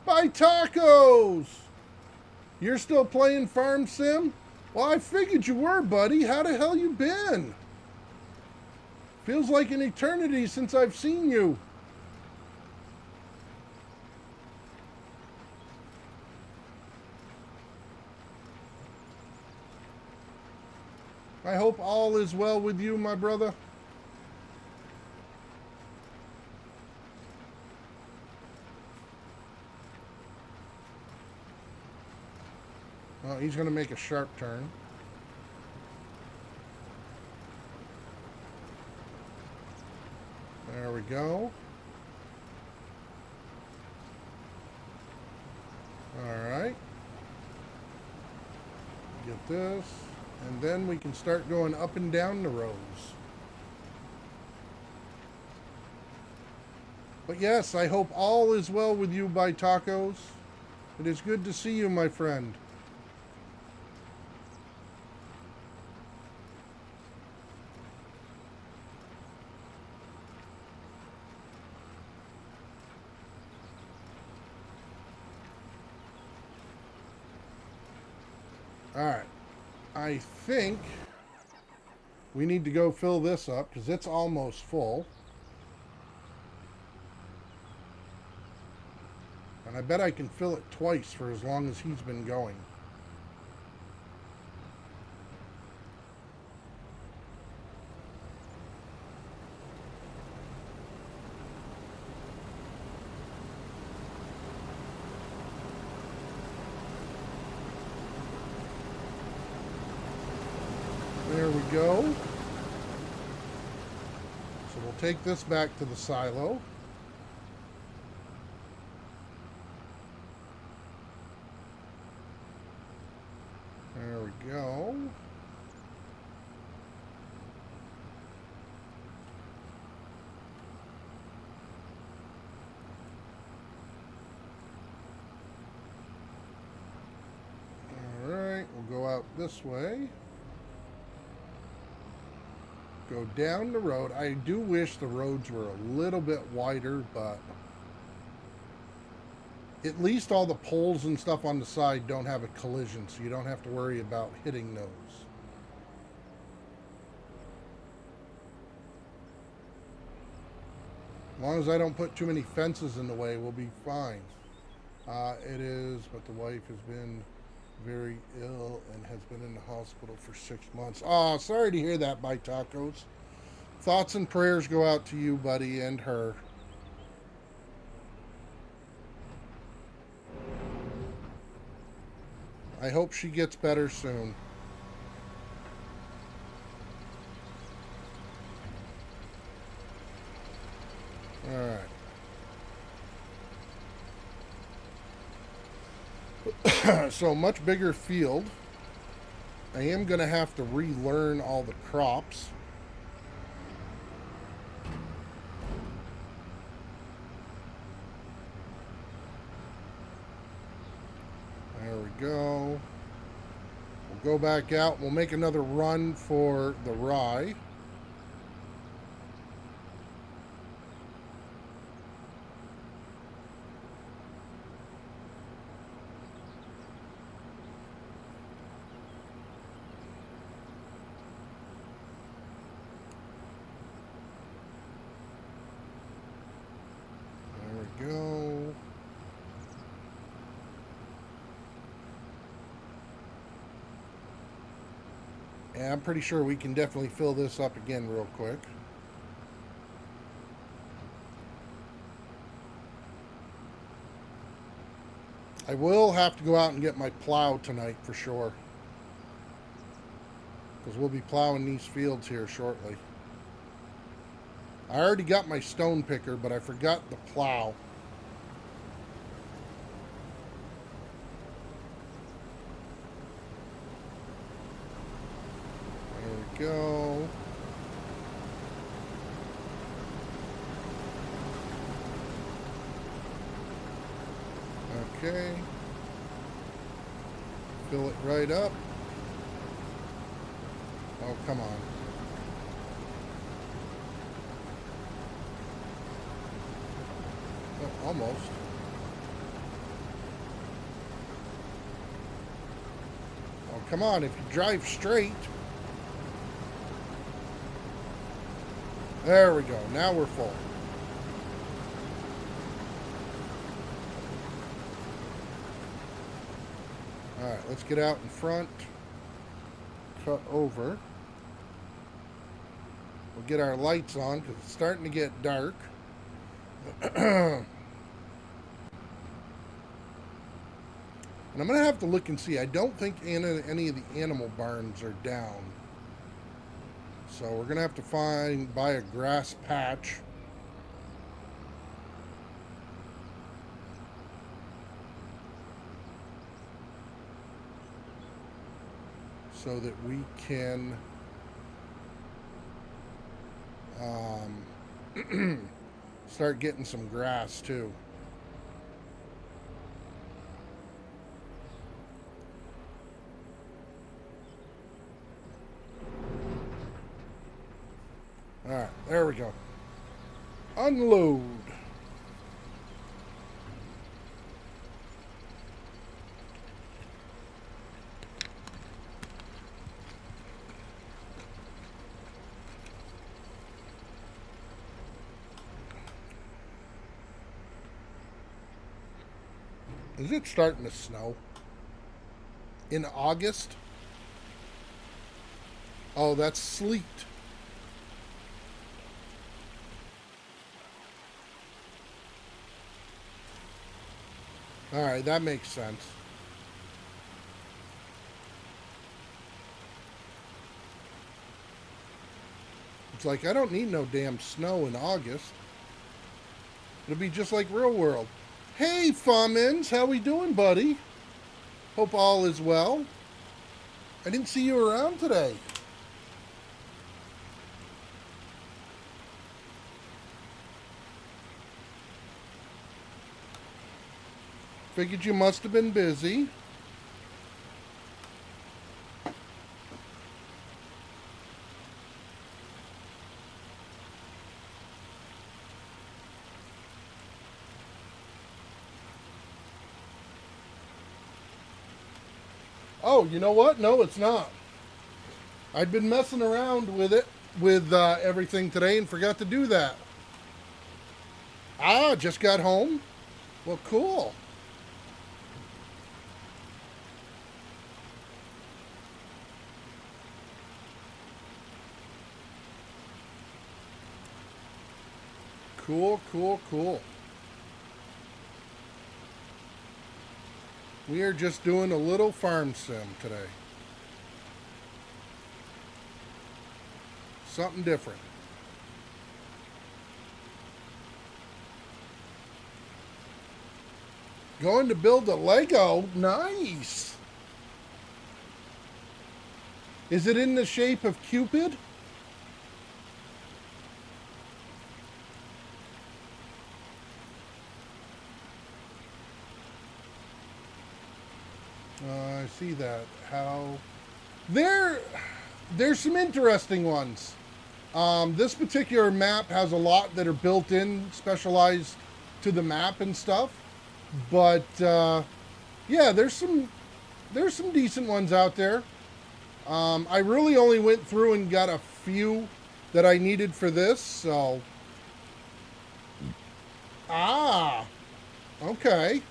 Buy tacos! You're still playing Farm Sim? Well, I figured you were, buddy. How the hell you been? Feels like an eternity since I've seen you. I hope all is well with you, my brother. Oh, he's going to make a sharp turn. There we go. Alright. Get this. And then we can start going up and down the rows. But yes, I hope all is well with you, Buy Tacos. It is good to see you, my friend. Alright. I think we need to go fill this up because it's almost full. And I bet I can fill it twice for as long as he's been going. There we go. So we'll take this back to the silo. There we go. All right, we'll go out this way. Go down the road. I do wish the roads were a little bit wider, but at least all the poles and stuff on the side don't have a collision, so you don't have to worry about hitting those. As long as I don't put too many fences in the way, we'll be fine. It is, but the wife has been very ill and has been in the hospital for 6 months. Oh, sorry to hear that, Buy Tacos. Thoughts and prayers go out to you, buddy, and her. I hope she gets better soon. Alright. So, much bigger field. I am going to have to relearn all the crops. go. We'll go back out. We'll make another run for the rye. There we go. Yeah, I'm pretty sure we can definitely fill this up again real quick. I will have to go out and get my plow tonight for sure, because we'll be plowing these fields here shortly. I already got my stone picker, but I forgot the plow. There we go. Okay. Fill it right up. Oh, come on. Oh, almost. Oh, come on. If you drive straight. There we go. Now we're full. Alright, let's get out in front. Cut over. We'll get our lights on because it's starting to get dark. And I'm going to have to look and see. I don't think any of the animal barns are down. So we're going to have to buy a grass patch. So that we can start getting some grass too. All right, there we go. Unload. Is it starting to snow? In August? Oh, that's sleet. Alright, that makes sense. It's like, I don't need no damn snow in August. It'll be just like real world. Hey, Fawmins, how we doing, buddy? Hope all is well. I didn't see you around today. Figured you must have been busy. Oh, you know what? No, it's not. I'd been messing around with it, with everything today and forgot to do that. Ah, just got home? Well, cool. Cool, cool, cool. We are just doing a little farm sim today. Something different. Going to build a Lego? Nice. Is it in the shape of Cupid? I see that. How there's some interesting ones. This particular map has a lot that are built in, specialized to the map and stuff. But yeah, there's some decent ones out there. I really only went through and got a few that I needed for this, so. Ah, okay.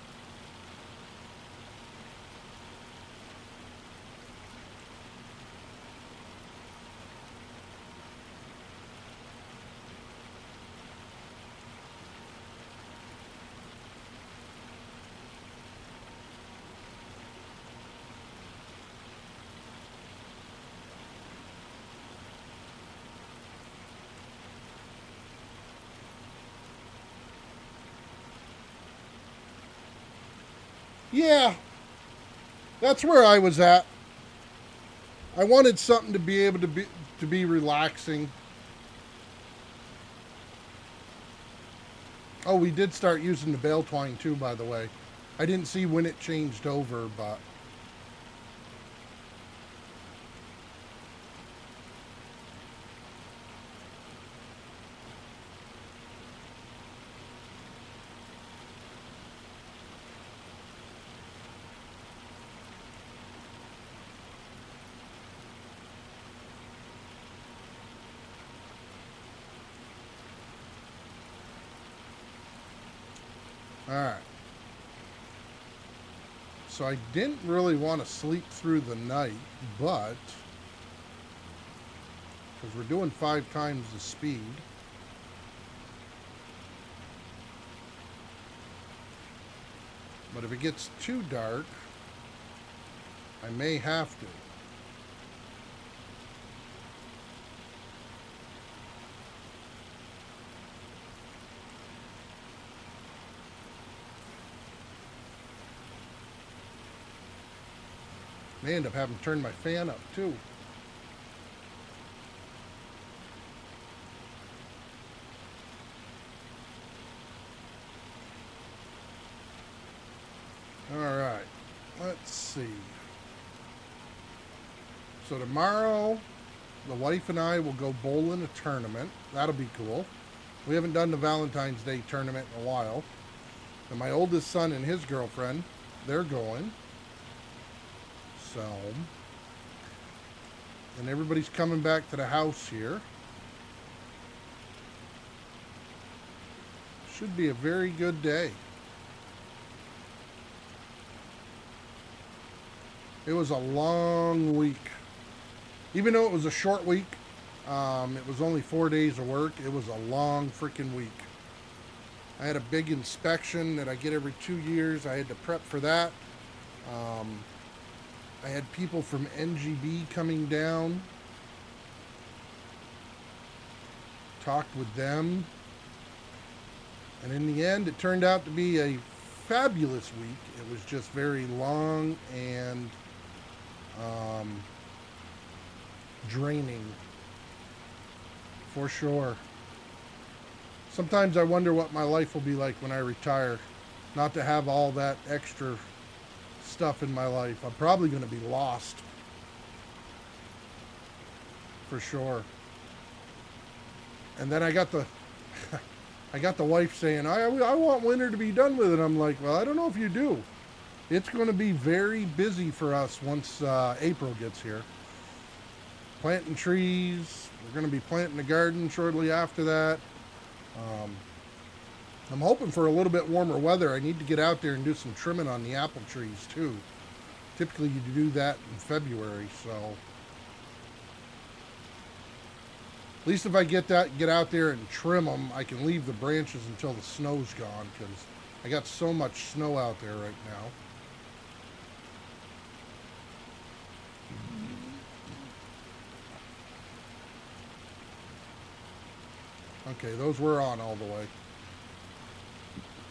Yeah, that's where I was at. I wanted something to be able to be relaxing. Oh, we did start using the bale twine too, by the way. I didn't see when it changed over, but all right. So I didn't really want to sleep through the night, but because we're doing 5 times the speed. But if it gets too dark, I may have to. May end up having to turn my fan up too. All right, let's see. So tomorrow, the wife and I will go bowling a tournament. That'll be cool. We haven't done the Valentine's Day tournament in a while. And my oldest son and his girlfriend, they're going. So, and everybody's coming back to the house here. Should be a very good day. It was a long week. Even though it was a short week, it was only 4 days of work. It was a long freaking week. I had a big inspection that I get every 2 years. I had to prep for that. I had people from NGB coming down. Talked with them. And in the end, it turned out to be a fabulous week. It was just very long and draining. For sure. Sometimes I wonder what my life will be like when I retire. Not to have all that extra stuff in my life. I'm probably going to be lost. For sure. And then I got the I got the wife saying, I want winter to be done with it. I'm like, well, I don't know if you do. It's going to be very busy for us once April gets here. Planting trees. We're going to be planting a garden shortly after that. I'm hoping for a little bit warmer weather. I need to get out there and do some trimming on the apple trees too. Typically you do that in February, so at least if I get out there and trim them, I can leave the branches until the snow's gone, because I got so much snow out there right now. Okay, those were on all the way.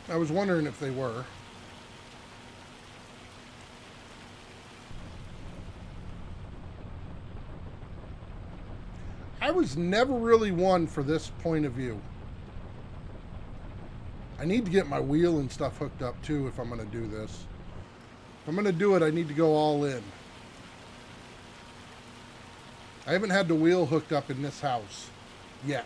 I was wondering if they were. I was never really one for this point of view. I need to get my wheel and stuff hooked up too if I'm going to do this. If I'm going to do it, I need to go all in. I haven't had the wheel hooked up in this house yet.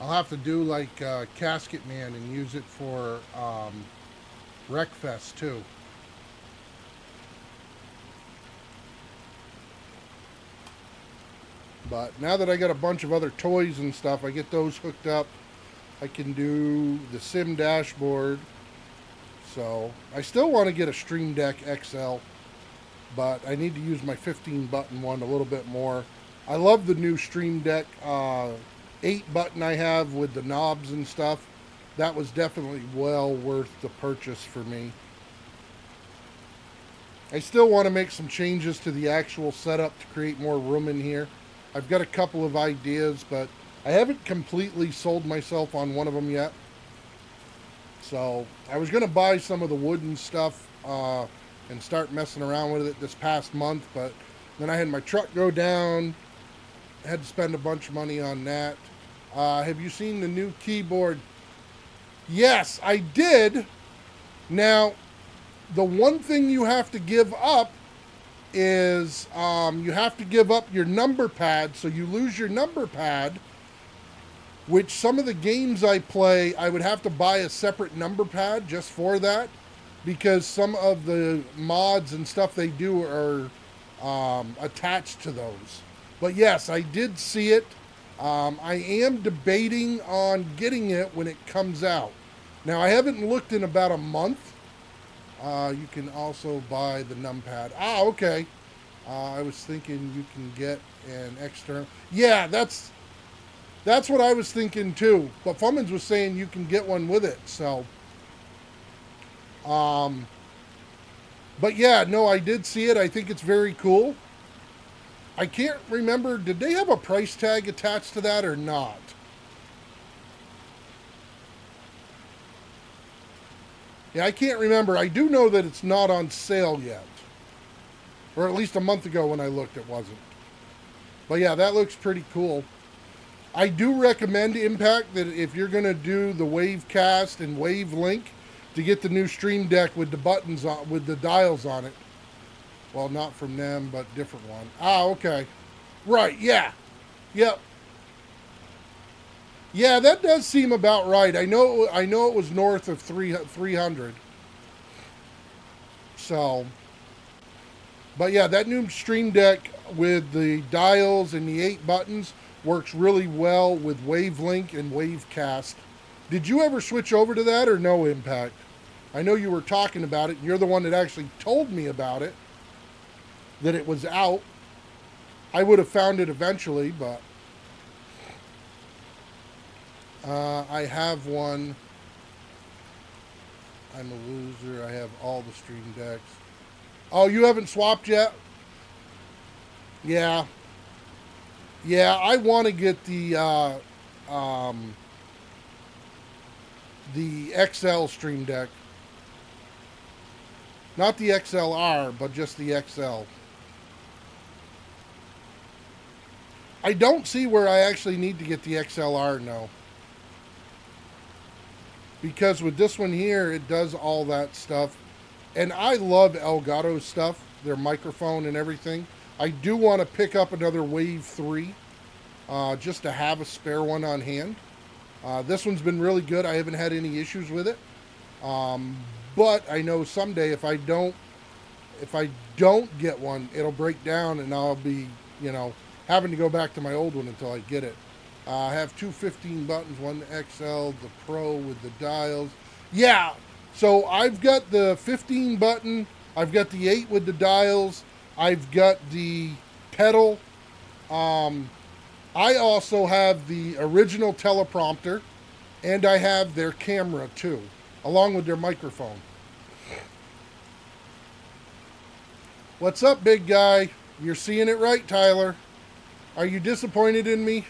I'll have to do like Casket Man and use it for Wreckfest too. But now that I got a bunch of other toys and stuff, I get those hooked up. I can do the sim dashboard. So I still want to get a Stream Deck XL, but I need to use my 15 button one a little bit more. I love the new Stream Deck 8 button I have with the knobs and stuff. That was definitely well worth the purchase for me. I still want to make some changes to the actual setup to create more room in here. I've got a couple of ideas, but I haven't completely sold myself on one of them yet. So I was going to buy some of the wooden stuff and start messing around with it this past month, but then I had my truck go down. I had to spend a bunch of money on that. Have you seen the new keyboard? Yes, I did. Now, the one thing you have to give up is you have to give up your number pad, so you lose your number pad, which some of the games I play, I would have to buy a separate number pad just for that, because some of the mods and stuff they do are attached to those. But yes, I did see it. I am debating on getting it when it comes out. Now, I haven't looked in about a month. You can also buy the numpad. Ah, okay. I was thinking you can get an external. Yeah, that's what I was thinking too. But Fummins was saying you can get one with it. So, but yeah, no, I did see it. I think it's very cool. I can't remember. Did they have a price tag attached to that or not? Yeah, I can't remember. I do know that it's not on sale yet. Or at least a month ago when I looked, it wasn't. But yeah, that looks pretty cool. I do recommend Impact that if you're going to do the Wavecast and Wavelink, to get the new Stream Deck with the buttons on, with the dials on it. Well, not from them, but different one. Ah, okay. Right, yeah. Yep. Yeah, that does seem about right. I know it was north of 300. So, but yeah, that new Stream Deck with the dials and the 8 buttons works really well with Wavelink and Wavecast. Did you ever switch over to that or no, Impact? I know you were talking about it, and you're the one that actually told me about it, that it was out. I would have found it eventually, but I have one. I'm a loser. I have all the Stream Decks. Oh, you haven't swapped yet? Yeah. Yeah, I want to get the XL Stream Deck. Not the XLR, but just the XL. I don't see where I actually need to get the XLR, no. Because with this one here, it does all that stuff. And I love Elgato's stuff, their microphone and everything. I do want to pick up another Wave 3, just to have a spare one on hand. This one's been really good. I haven't had any issues with it. But I know someday if I don't get one, it'll break down and I'll be, having to go back to my old one until I get it. I have two 15 buttons, one XL, the Pro with the dials. Yeah, so I've got the 15 button, I've got the 8 with the dials, I've got the pedal. I also have the original teleprompter, and I have their camera too, along with their microphone. What's up, big guy? You're seeing it right, Tyler. Are you disappointed in me?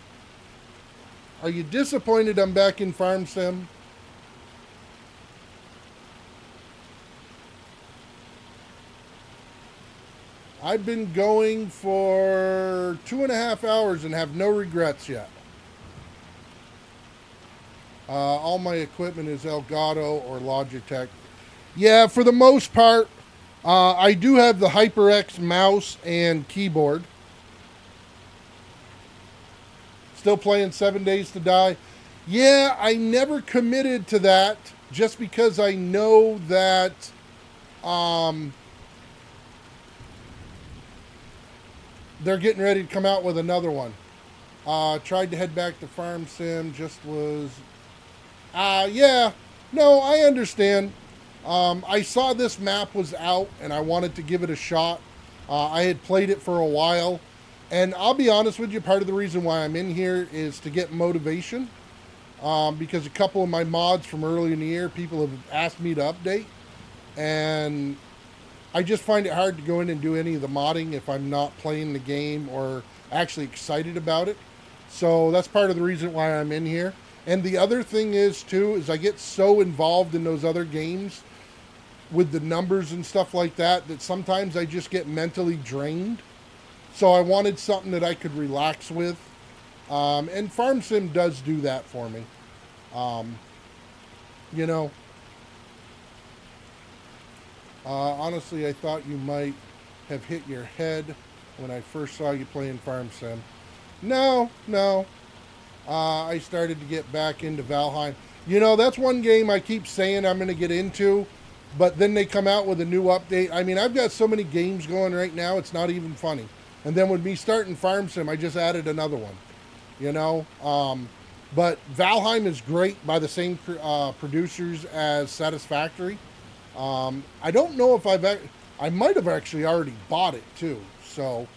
Are you disappointed I'm back in Farm Sim? I've been going for 2.5 hours and have no regrets yet. All my equipment is Elgato or Logitech. Yeah, for the most part, I do have the HyperX mouse and keyboard. Still playing 7 Days to Die. Yeah, I never committed to that just because I know that they're getting ready to come out with another one. Tried to head back to Farm Sim, just was... yeah, no, I understand. I saw this map was out and I wanted to give it a shot. I had played it for a while. And I'll be honest with you, part of the reason why I'm in here is to get motivation. Because a couple of my mods from earlier in the year, people have asked me to update. And I just find it hard to go in and do any of the modding if I'm not playing the game or actually excited about it. So that's part of the reason why I'm in here. And the other thing is, too, is I get so involved in those other games with the numbers and stuff like that sometimes I just get mentally drained. So I wanted something that I could relax with. And Farm Sim does do that for me. You know, honestly, I thought you might have hit your head when I first saw you playing Farm Sim. No. I started to get back into Valheim. You know, that's one game I keep saying I'm going to get into, but then they come out with a new update. I mean, I've got so many games going right now, it's not even funny. And then with me starting Farm Sim, I just added another one, you know. But Valheim is great by the same producers as Satisfactory. I don't know if I might have actually already bought it too. So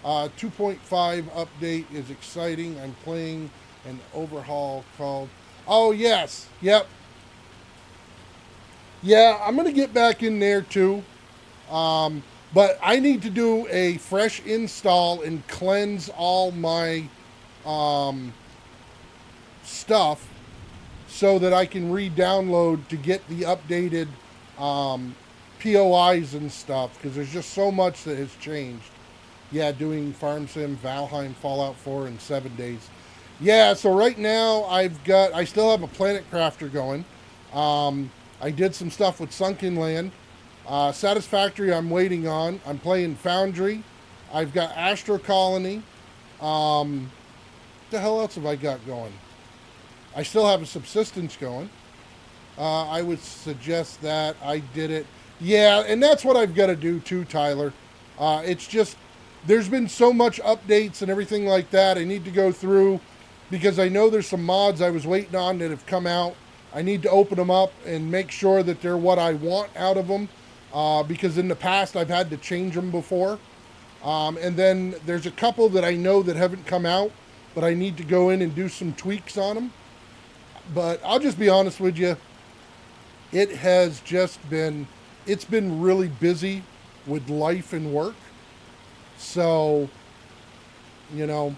2.5 update is exciting. I'm playing an overhaul called... Oh, yes. Yep. Yeah, I'm going to get back in there too. But I need to do a fresh install and cleanse all my stuff so that I can re-download to get the updated POIs and stuff, because there's just so much that has changed. Yeah, doing Farm Sim, Valheim, Fallout 4 in 7 days. Yeah, so right now I still have a Planet Crafter going. I did some stuff with Sunken Land. Satisfactory I'm waiting on. I'm playing Foundry. I've got Astro Colony. What the hell else have I got going? I still have a Subsistence going. I would suggest that I did it. Yeah, and that's what I've got to do too, Tyler. It's just, there's been so much updates and everything like that. I need to go through, because I know there's some mods I was waiting on that have come out. I need to open them up and make sure that they're what I want out of them. Because in the past I've had to change them before. And then there's a couple that I know that haven't come out, but I need to go in and do some tweaks on them. But I'll just be honest with you. It has just been, it's been really busy with life and work. So, you know,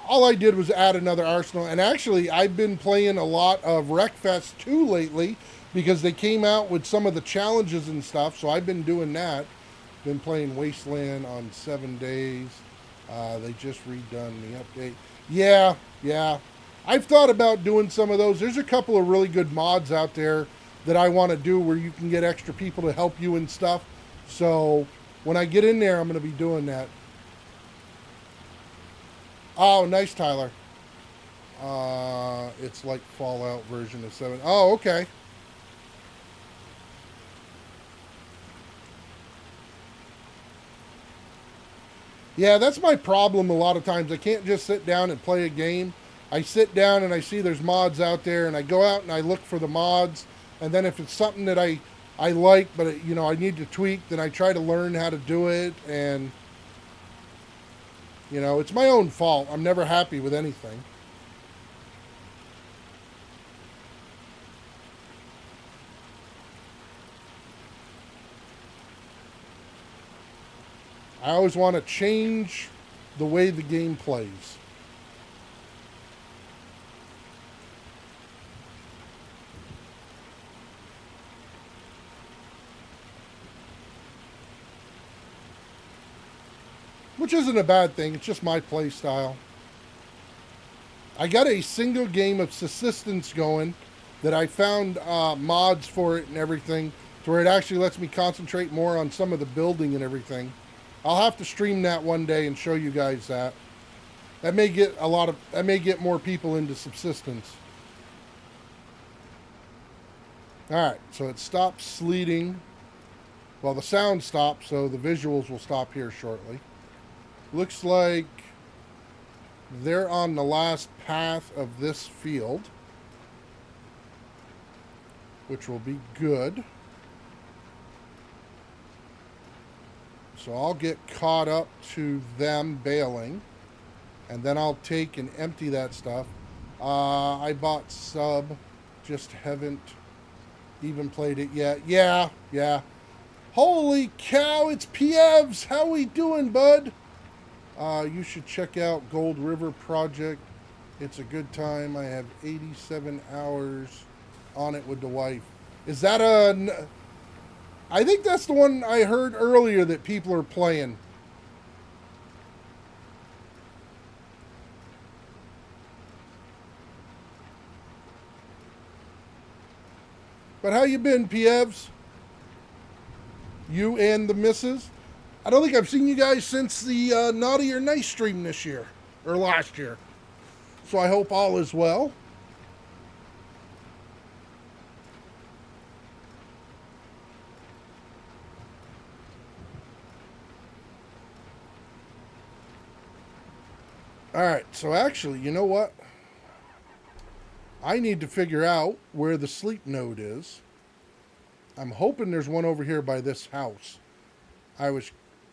all I did was add another arsenal. And actually, I've been playing a lot of Wreckfest 2 lately, because they came out with some of the challenges and stuff. So I've been doing that. Been playing Wasteland on 7 days. They just redone the update. Yeah. I've thought about doing some of those. There's a couple of really good mods out there that I want to do where you can get extra people to help you and stuff. So when I get in there, I'm going to be doing that. Oh, nice, Tyler. It's like Fallout version of 7. Oh, okay. Yeah, that's my problem a lot of times. I can't just sit down and play a game. I sit down and I see there's mods out there, and I go out and I look for the mods. And then if it's something that I like, but I need to tweak, then I try to learn how to do it. And it's my own fault. I'm never happy with anything. I always want to change the way the game plays. which isn't a bad thing. It's just my play style. I got a single game of subsistence going that I found mods for it and everything to where it actually lets me concentrate more on some of the building and everything. I'll have to stream that one day and show you guys that. That may get more people into subsistence. Alright, so it stops sleeting. Well, the sound stops, so the visuals will stop here shortly. Looks like they're on the last path of this field, which will be good. So I'll get caught up to them bailing, and then I'll take and empty that stuff. I bought sub, just haven't even played it yet. Yeah. Holy cow, it's Pievs. How we doing, bud? You should check out Gold River Project. It's a good time. I have 87 hours on it with the wife. Is that a... I think that's the one I heard earlier that people are playing. But how you been, Pievs? You and the missus? I don't think I've seen you guys since the Naughty or Nice stream this year. Or last year. So I hope all is well. Alright, so actually, you know what? I need to figure out where the sleep node is. I'm hoping there's one over here by this house. I was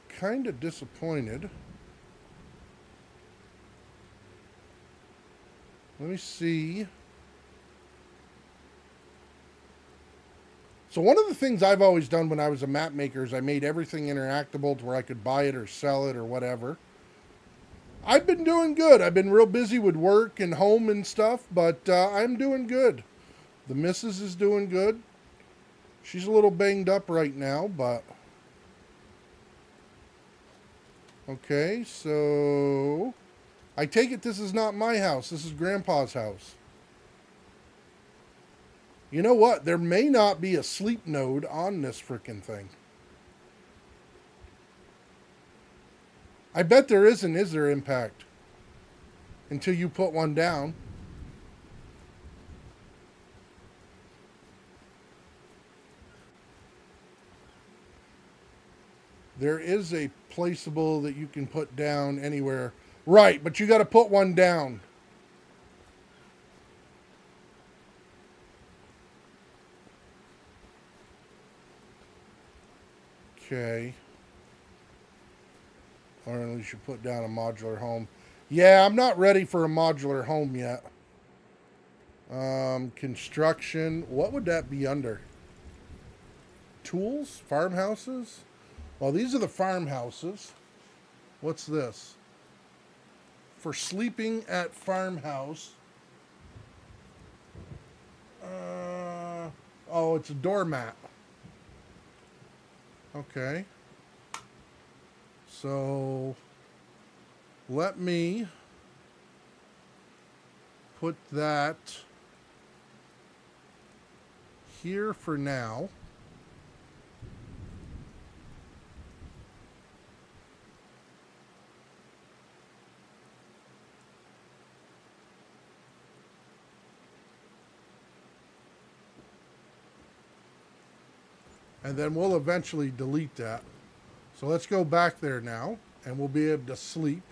kind of disappointed. Let me see. So one of the things I've always done when I was a map maker is I made everything interactable to where I could buy it or sell it or whatever. I've been doing good. I've been real busy with work and home and stuff, but I'm doing good. The missus is doing good. She's a little banged up right now, but... Okay, so... I take it this is not my house. This is Grandpa's house. You know what? There may not be a sleep node on this frickin' thing. I bet there isn't, is there, Impact? Until you put one down. There is a placeable that you can put down anywhere. Right, but you got to put one down. Okay. Or at least you put down a modular home. Yeah, I'm not ready for a modular home yet. Construction. What would that be under? Tools? Farmhouses? Well, these are the farmhouses. What's this? For sleeping at farmhouse. Oh, it's a doormat. Okay. So, let me put that here for now. And then we'll eventually delete that. So let's go back there now, and we'll be able to sleep.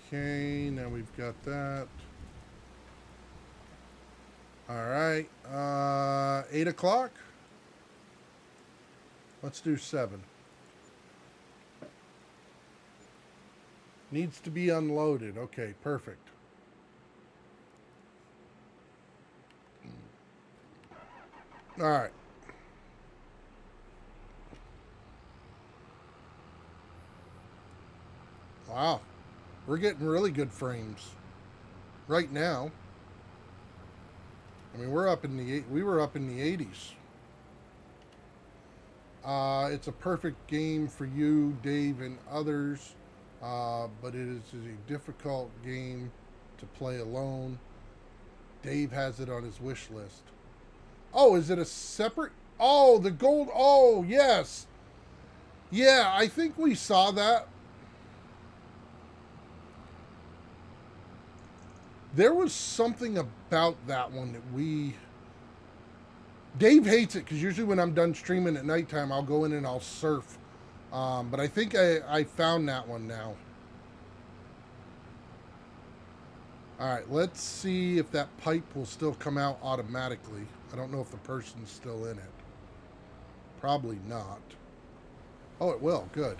Okay, now we've got that. All right, 8 o'clock. Let's do 7. Needs to be unloaded. Okay, perfect. All right. Wow. We're getting really good frames right now. I mean, we were up in the 80s. It's a perfect game for you, Dave, and others, but it is a difficult game to play alone. Dave has it on his wish list. Oh, is it a separate? Oh, the gold. Oh, yes. Yeah, I think we saw that. There was something about that one that we. Dave hates it because usually when I'm done streaming at nighttime, I'll go in and I'll surf. But I think I found that one now. All right, let's see if that pipe will still come out automatically. I don't know if the person's still in it. Probably not. Oh, it will. Good.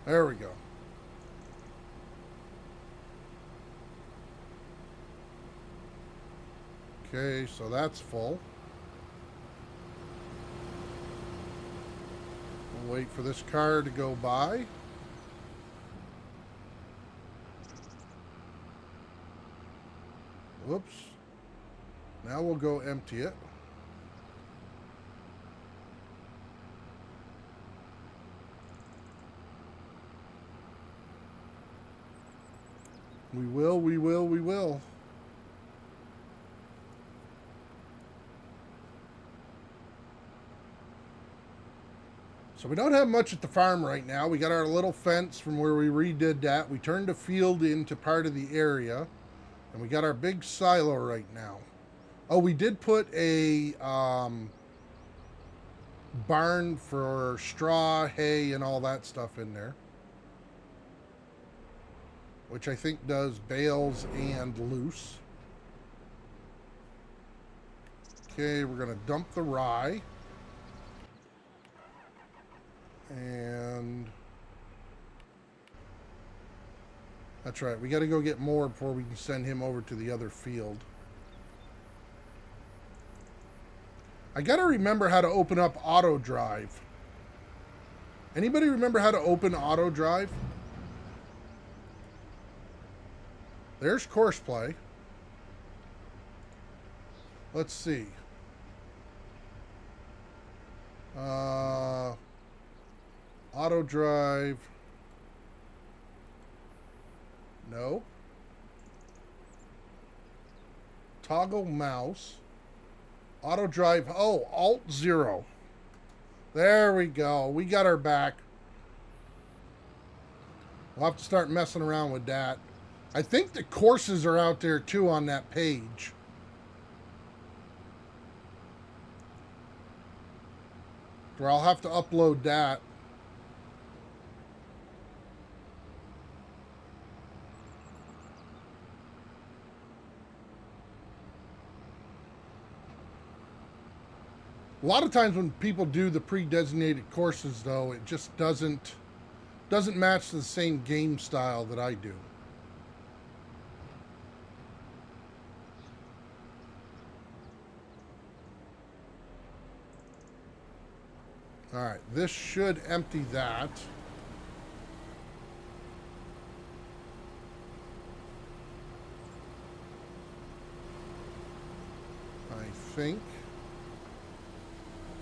There we go. Okay, so that's full. We'll wait for this car to go by. Whoops. Now we'll go empty it. We will, we will, we will. So we don't have much at the farm right now. We got our little fence from where we redid that. We turned the field into part of the area. And we got our big silo right now. Oh, we did put a barn for straw, hay, and all that stuff in there. Which I think does bales and loose. Okay, we're going to dump the rye. And that's right. We got to go get more before we can send him over to the other field. I got to remember how to open up auto drive. Anybody remember how to open auto drive? There's course play. Let's see. Auto drive. No. Toggle mouse. Auto drive. Oh, Alt 0. There we go. We got our back. We'll have to start messing around with that. I think the courses are out there too on that page. Where I'll have to upload that. A lot of times when people do the pre-designated courses, though, it just doesn't match the same game style that I do. All right, this should empty that. I think.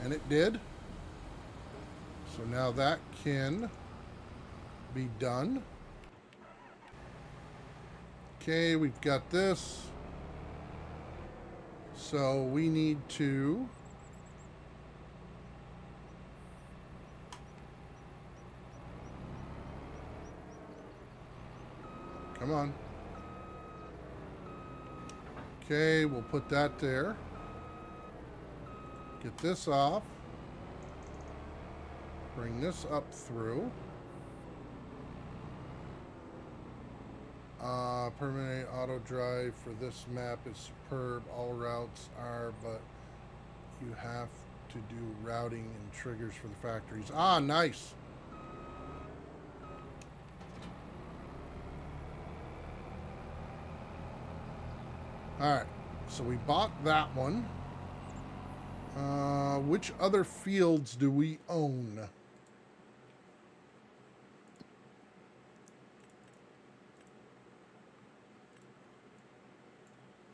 And it did. So now that can be done. Okay, we've got this. So we need to come on. Okay, we'll put that there. Get this off. Bring this up through. Permanent auto drive for this map is superb. All routes are, but you have to do routing and triggers for the factories. Ah, nice. All right, so we bought that one. Which other fields do we own?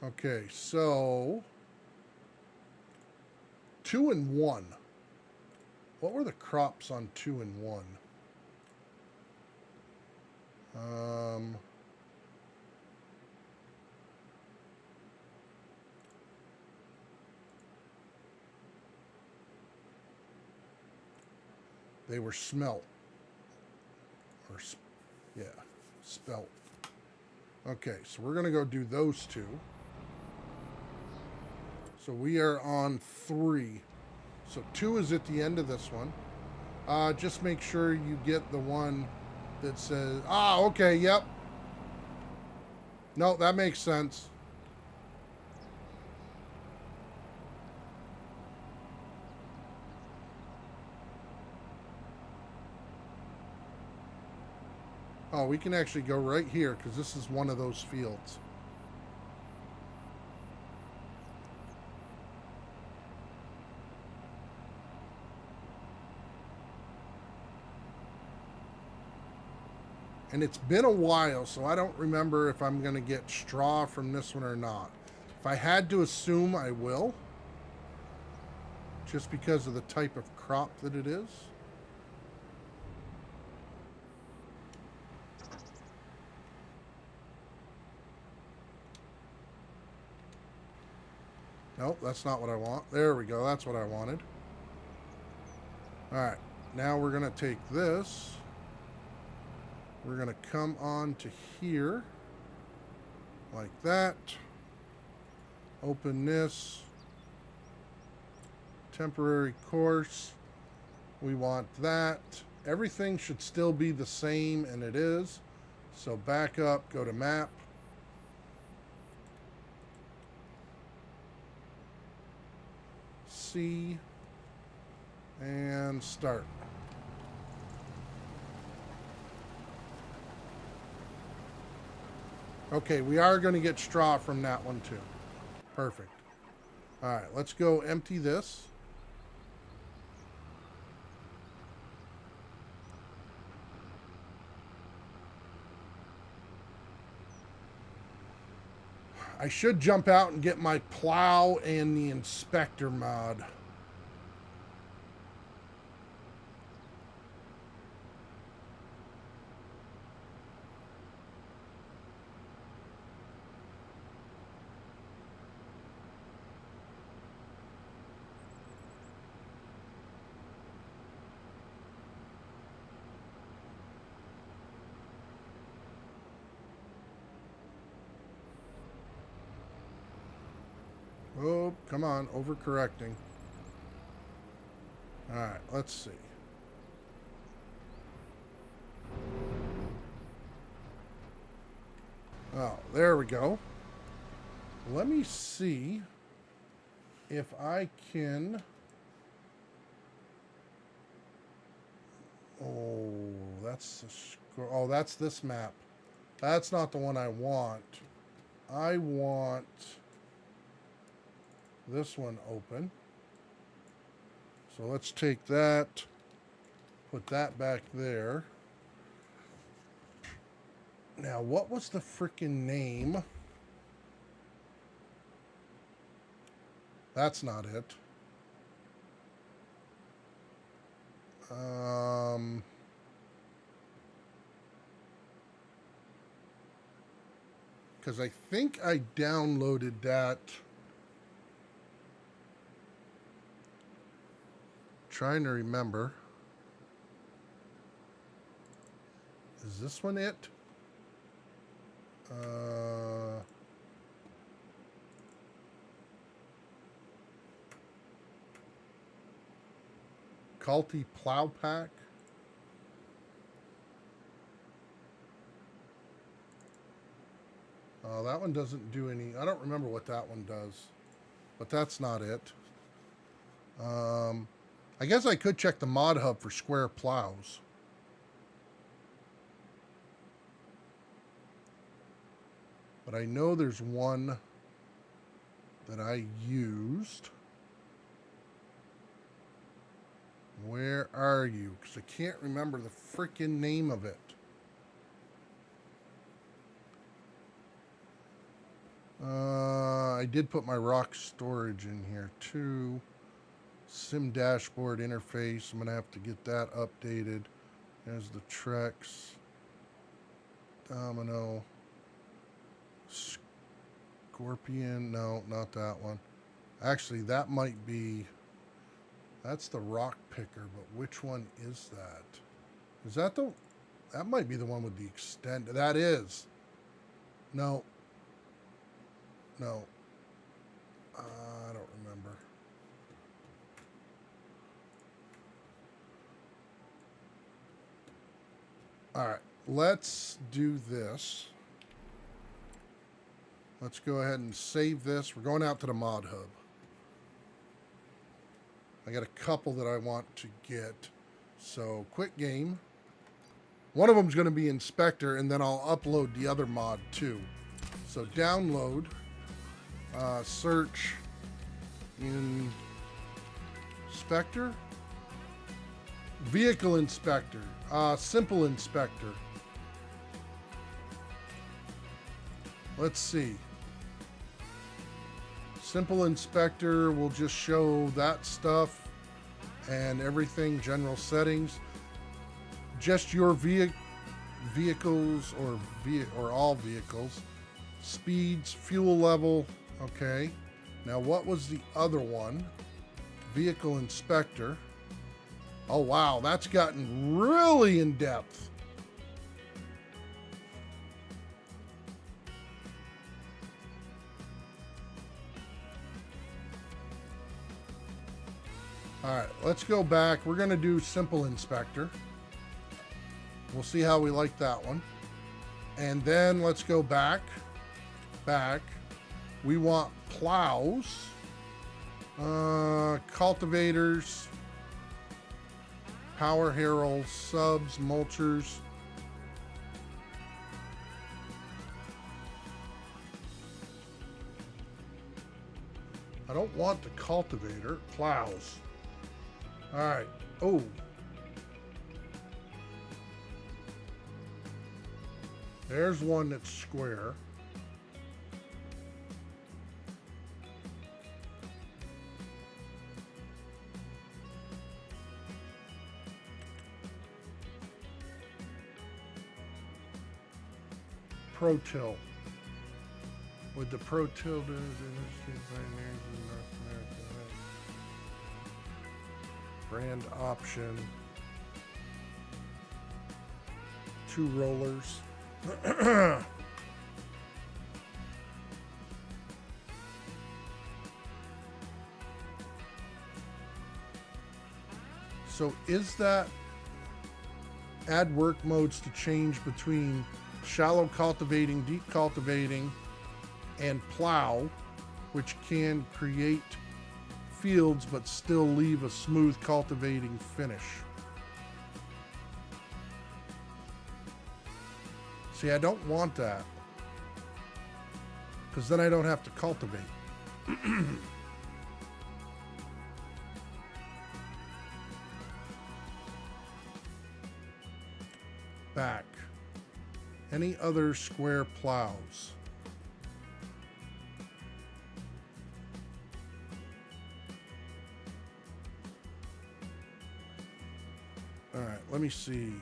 Okay, so 2 and 1. What were the crops on 2 and 1? They were smelt. Or, yeah, spelt. Okay, so we're going to go do those two. So we are on 3. So 2 is at the end of this one. Just make sure you get the one that says, okay, yep. No, that makes sense. Oh, we can actually go right here because this is one of those fields. And it's been a while, so I don't remember if I'm going to get straw from this one or not. If I had to assume, I will. Just because of the type of crop that it is. Nope, that's not what I want. There we go. That's what I wanted. All right. Now we're going to take this. We're going to come on to here. Like that. Open this. Temporary course. We want that. Everything should still be the same, and it is. So back up, go to map. C. And start. Okay, we are going to get straw from that one too. Perfect. All right, let's go empty this. I should jump out and get my plow and the inspector mod. Oh, come on, overcorrecting. All right, let's see. Oh, there we go. Let me see if I can. Oh, that's that's this map. That's not the one I want. I want this one open. So let's take that, put that back there. Now, what was the freaking name? That's not it. Because I think I downloaded that. Trying to remember. Is this one it? Culti Plow Pack. Oh, that one doesn't do any. I don't remember what that one does, but that's not it. I guess I could check the mod hub for square plows. But I know there's one that I used. Where are you? Because I can't remember the freaking name of it. I did put my rock storage in here too. Sim dashboard interface. I'm going to have to get that updated. There's the Trex. Domino. Scorpion. No, not that one. Actually, that might be... That's the rock picker, but which one is that? Is that the... That might be the one with the extend. That is. No. No. I don't remember. All right. Let's do this. Let's go ahead and save this. We're going out to the mod hub. I got a couple that I want to get. So, quick game. One of them is going to be Inspector, and then I'll upload the other mod too. So, download. Search Inspector. Vehicle Inspector. Simple Inspector. Let's see. Simple Inspector will just show that stuff and everything, general settings. Just your vehicles or all vehicles. Speeds, fuel level. Okay. Now what was the other one? Vehicle Inspector. Oh wow, that's gotten really in depth. All right, let's go back. We're going to do Simple Inspector. We'll see how we like that one. And then let's go back. We want plows, cultivators, power harrows, subs, mulchers. I don't want the cultivator. Plows. All right. Oh. There's one that's square. Pro Till. With the Pro Till brand option, 2 rollers. So is that add work modes to change between shallow cultivating, deep cultivating, and plow, which can create fields but still leave a smooth cultivating finish? See, I don't want that, because then I don't have to cultivate. Back. Any other square plows? All right, let me see.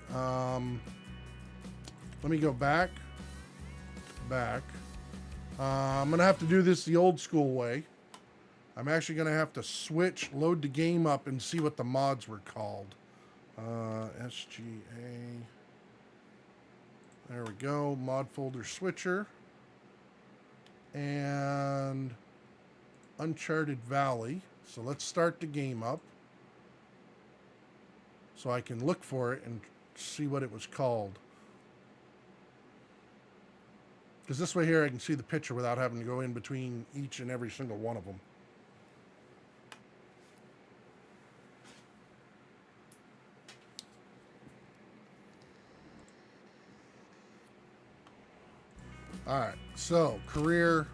Let me go back. I'm going to have to do this the old school way. I'm actually going to have to switch, load the game up, and see what the mods were called. SGA. There we go. Mod folder switcher. And Uncharted Valley. So let's start the game up, so I can look for it and see what it was called. Because this way here I can see the picture without having to go in between each and every single one of them. All right, so career.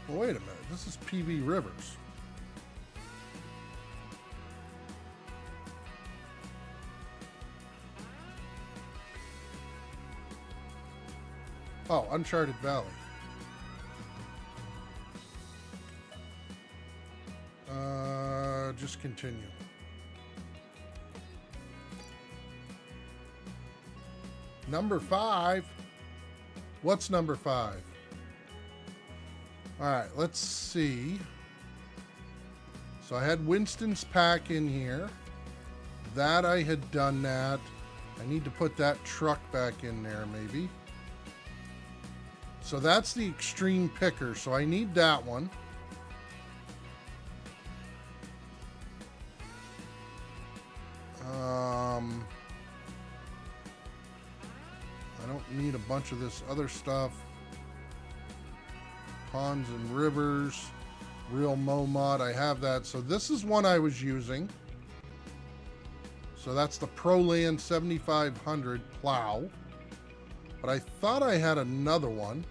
Well, wait a minute. This is PV Rivers. Oh, Uncharted Valley. Just continue. Number 5. What's number 5? All right, let's see. So I had Winston's pack in here. That I had done that. I need to put that truck back in there maybe. So that's the extreme picker. So I need that one. I don't need a bunch of this other stuff. Ponds and rivers, real mod. I have that. So this is one I was using. So that's the ProLand 7500 plow. But I thought I had another one.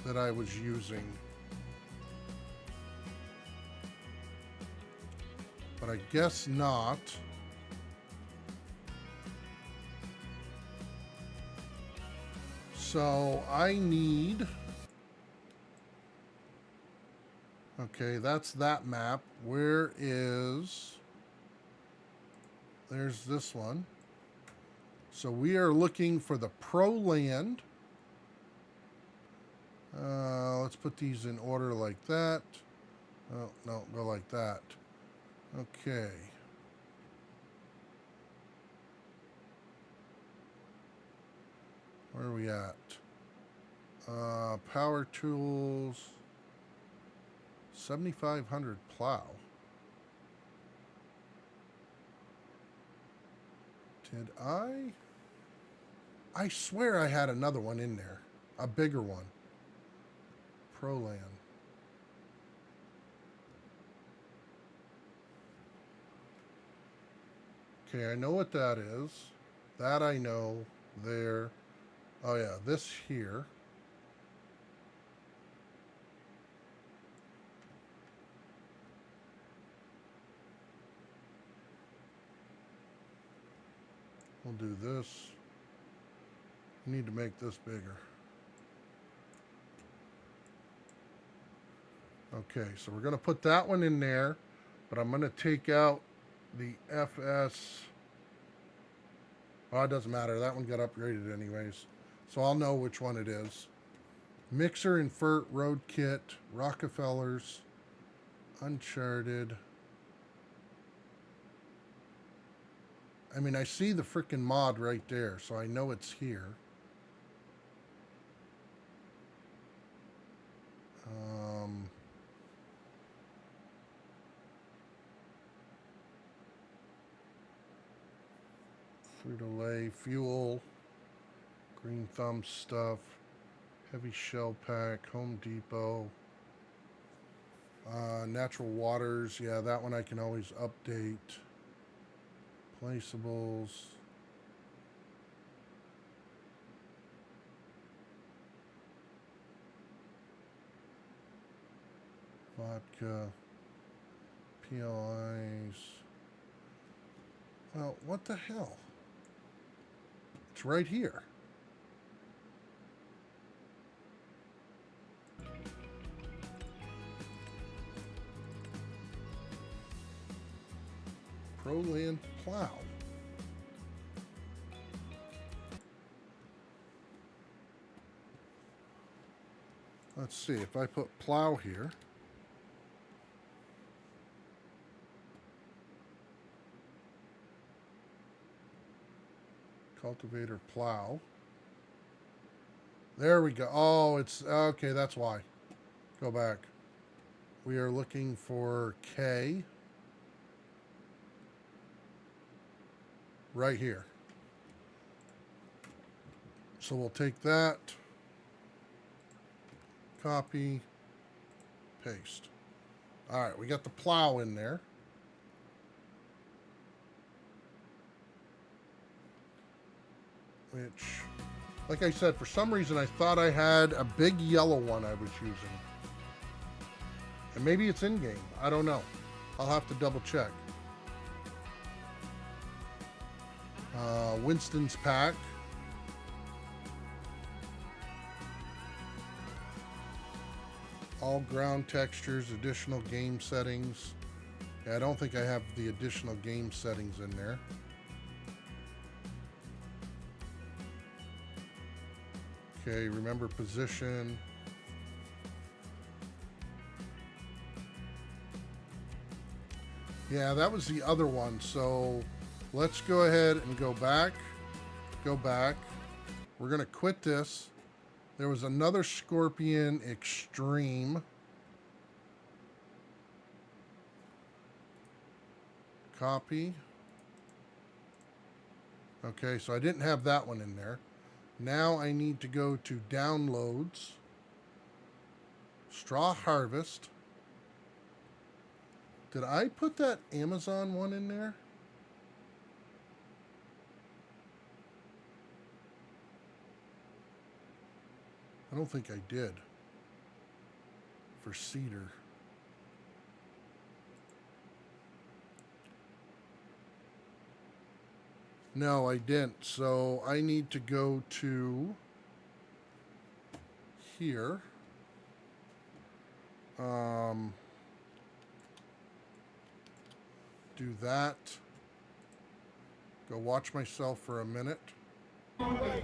That I was using. But I guess not. So I need... Okay, that's that map. Where is... There's this one. So we are looking for the ProLand. Let's put these in order like that. Oh, no, go like that. Okay. Where are we at? Power tools. 7500 plow. Did I? I swear I had another one in there. A bigger one. ProLand. Okay, I know what that is. That I know. There. Oh yeah, this here. We'll do this. We need to make this bigger. Okay, so we're going to put that one in there, but I'm going to take out the FS. Oh, it doesn't matter. That one got upgraded anyways. So I'll know which one it is. Mixer and Fert Road Kit, Rockefellers, Uncharted. I mean, I see the freaking mod right there, so I know it's here. Frito-Lay, Fuel, Green Thumb stuff, Heavy Shell Pack, Home Depot, Natural Waters, yeah, that one I can always update. Placeables. Vodka. PLIs. Well, what the hell? It's right here. ProLand plow. Let's see if I put plow here. Cultivator plow. There we go. Oh, it's okay. That's why. Go back. We are looking for K. Right here. So we'll take that. Copy. Paste. All right. We got the plow in there. Which, like I said, for some reason I thought I had a big yellow one I was using. And maybe it's in-game. I don't know. I'll have to double check. Winston's pack. All ground textures, additional game settings. Yeah, I don't think I have the additional game settings in there. Okay, remember position. Yeah, that was the other one. So let's go ahead and go back. Go back. We're going to quit this. There was another Scorpion Extreme. Copy. Okay, so I didn't have that one in there. Now I need to go to downloads. Straw Harvest. Did I put that Amazon one in there? I don't think I did. For cedar. No, I didn't. So I need to go to here. Do that. Go watch myself for a minute. Yeah.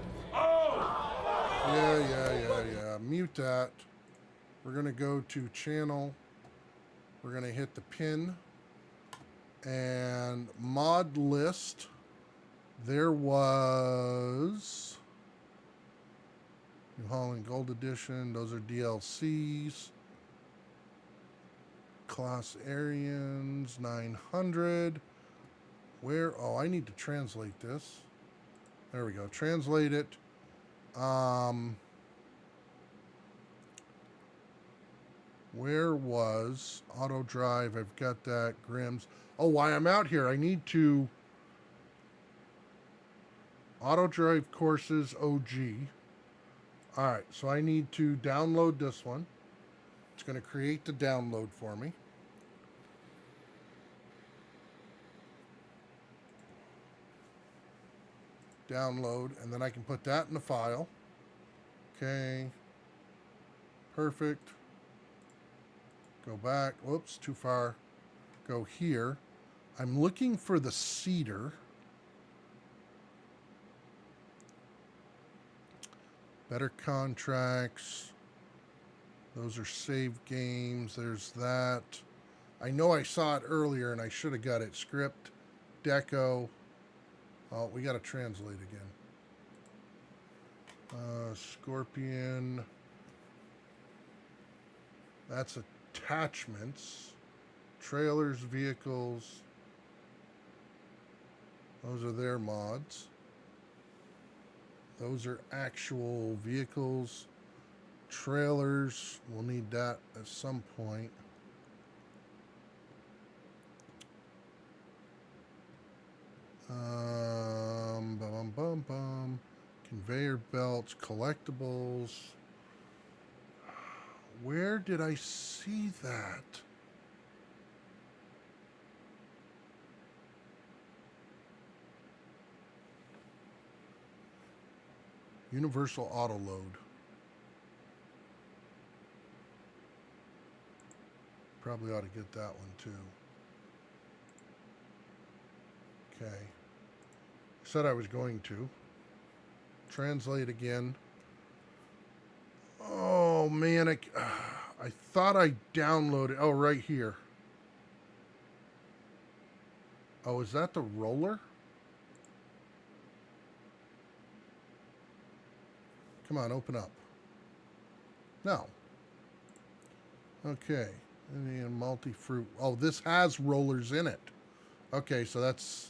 Mute that. We're going to go to channel. We're going to hit the pin. And mod list. There was New Holland Gold Edition. Those are DLCs. Class Aryans 900. Where? Oh, I need to translate this. There we go. Translate it. Where was auto drive? I've got that. Grimm's. Oh, while I'm out here, I need to auto drive courses OG. All right, so I need to download this one. It's going to create the download for me. Download, and then I can put that in the file. Okay. Perfect. Go back. Whoops, too far. Go here. I'm looking for the cedar. Better contracts. Those are save games. There's that. I know I saw it earlier and I should have got it. Script, deco. Oh, we got to translate again. Scorpion. That's attachments. Trailers, vehicles. Those are their mods. Those are actual vehicles. Trailers, we'll need that at some point. Conveyor belts, collectibles. Where did I see that? Universal auto load. Probably ought to get that one too. Okay. Said I was going to. Translate again. Oh man, I thought I downloaded. Oh, right here. Oh, is that the roller? Come on, open up. No. Okay. And multi-fruit. Oh, this has rollers in it. Okay, so that's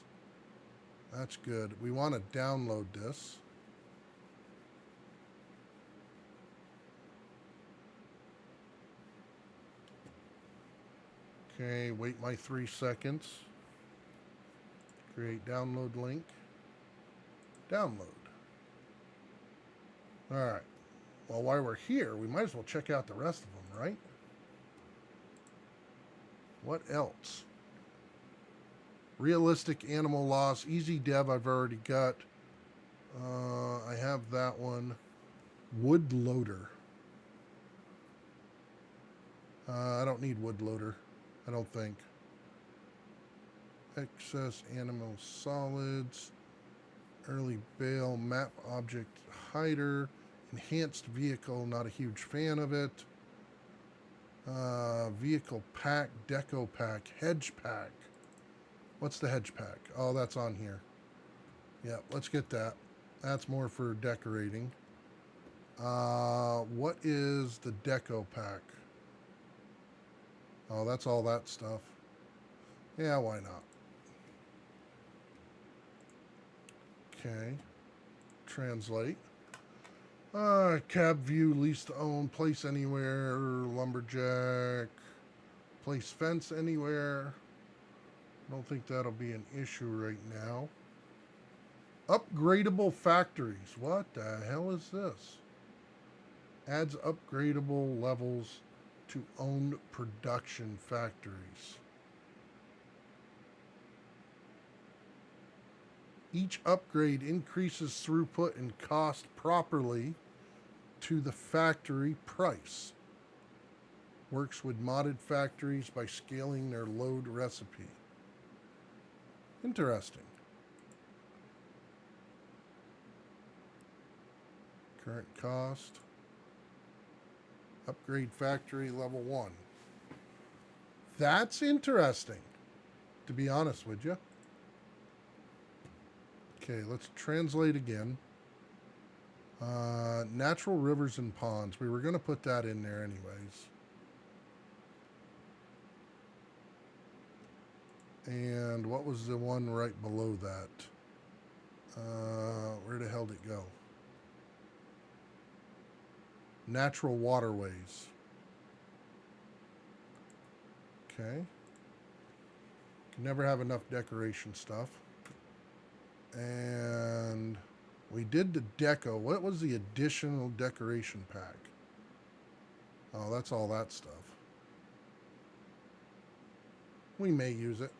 good. We want to download this. Okay, wait my 3 seconds. Create download link. Download. All right. Well, while we're here, we might as well check out the rest of them, right? What else? Realistic animal loss. Easy dev I've already got. I have that one. Wood loader. I don't need wood loader. I don't think. Excess animal solids. Early bale. Map object hider. Enhanced vehicle. Not a huge fan of it. Vehicle pack. Deco pack. Hedge pack. What's the hedge pack? Oh, that's on here. Yep, let's get that. That's more for decorating. What is the deco pack? Oh, that's all that stuff. Yeah, why not? Okay. Translate. Cab view, lease to own, place anywhere, lumberjack, place fence anywhere. Don't think that'll be an issue right now. Upgradable factories. What the hell is this? Adds upgradable levels to owned production factories. Each upgrade increases throughput and cost properly to the factory price. Works with modded factories by scaling their load recipe. Interesting. Current cost. Upgrade factory level 1. That's interesting, to be honest with you. Okay, let's translate again. Natural rivers and ponds. We were going to put that in there anyways. And what was the one right below that? Where the hell did it go? Natural waterways. Okay. Can never have enough decoration stuff. And we did the deco. What was the additional decoration pack? Oh, that's all that stuff. We may use it.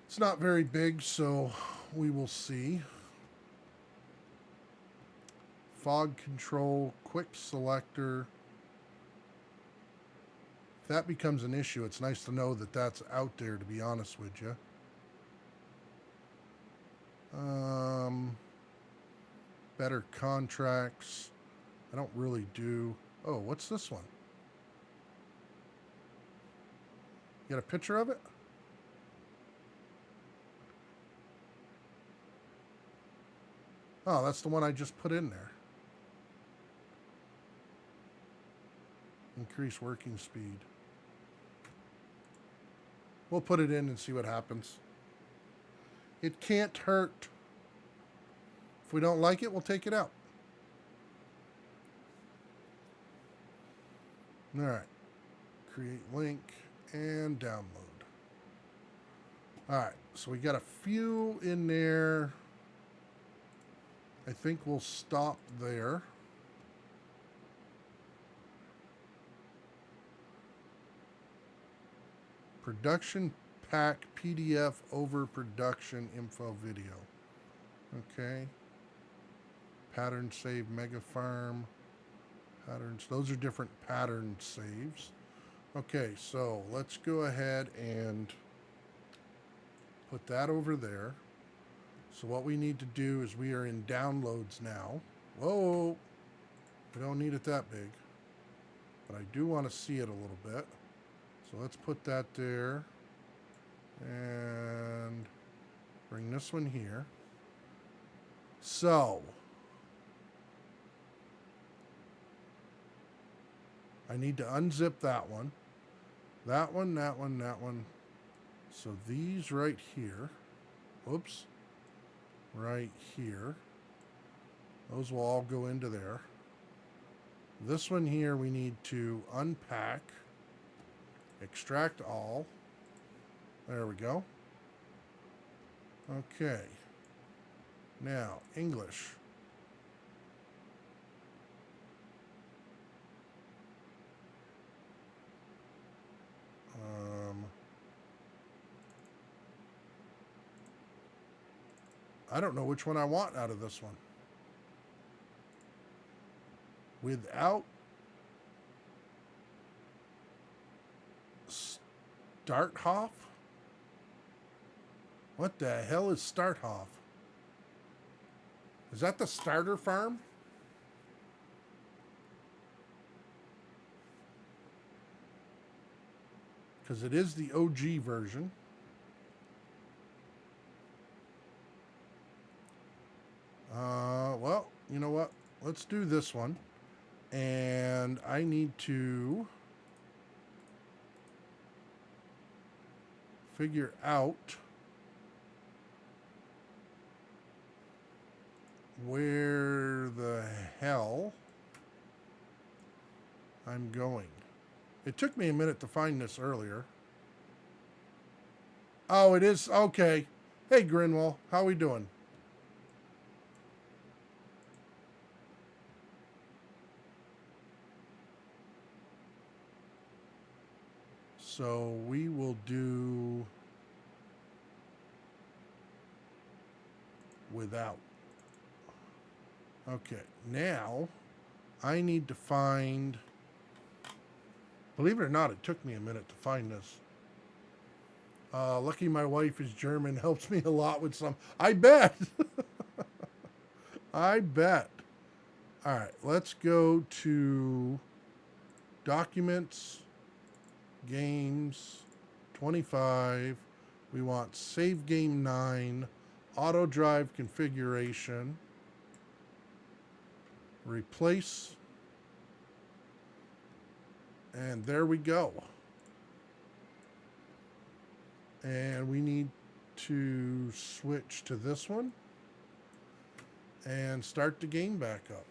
It's not very big, so we will see. Fog control, quick selector. If that becomes an issue, it's nice to know that that's out there, to be honest with you. Better contracts. I don't really do. Oh, what's this one? You got a picture of it? Oh, that's the one I just put in there. Increase working speed. We'll put it in and see what happens. It can't hurt. If we don't like it, we'll take it out. All right. Create link and download. All right. So we got a few in there. I think we'll stop there. Production pack PDF over production info video. Okay. Pattern save mega farm. Patterns. Those are different pattern saves. Okay, so let's go ahead and put that over there. So what we need to do is we are in downloads now. Whoa. We don't need it that big. But I do want to see it a little bit. So let's put that there. And bring this one here. So I need to unzip that one. That one, that one, that one. So these right here. Whoops. Right here. Those will all go into there. This one here we need to unpack. Extract all. There we go. Okay. Now, English. I don't know which one I want out of this one. Without Starthoff? What the hell is Starthoff? Is that the starter farm? Because it is the OG version. Well, you know what? Let's do this one. And I need to figure out where the hell I'm going. It took me a minute to find this earlier. Oh, it is? Okay. Hey, Grinwall. How we doing? So we will do without. Okay, now I need to find, believe it or not, it took me a minute to find this. Lucky my wife is German, helps me a lot with some. I bet. I bet. All right, let's go to Documents, Games, 25. We want Save Game 9, Auto Drive Configuration, Replace, and there we go. And we need to switch to this one and start the game back up.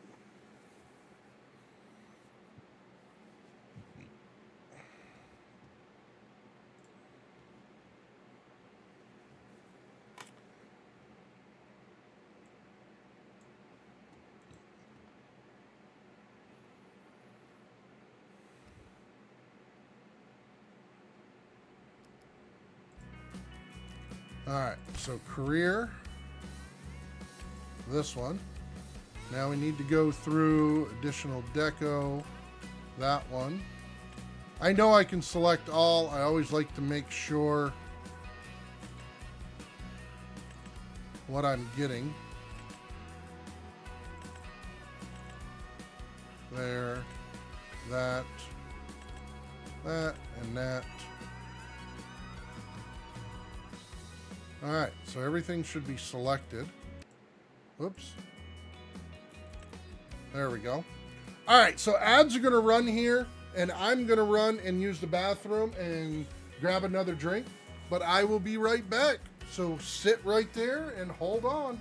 All right, so career, this one. Now we need to go through additional deco, that one. I know I can select all. I always like to make sure what I'm getting. There, that, and that. All right, so everything should be selected. Whoops. There we go. All right, so ads are gonna run here, and I'm gonna run and use the bathroom and grab another drink, but I will be right back. So sit right there and hold on.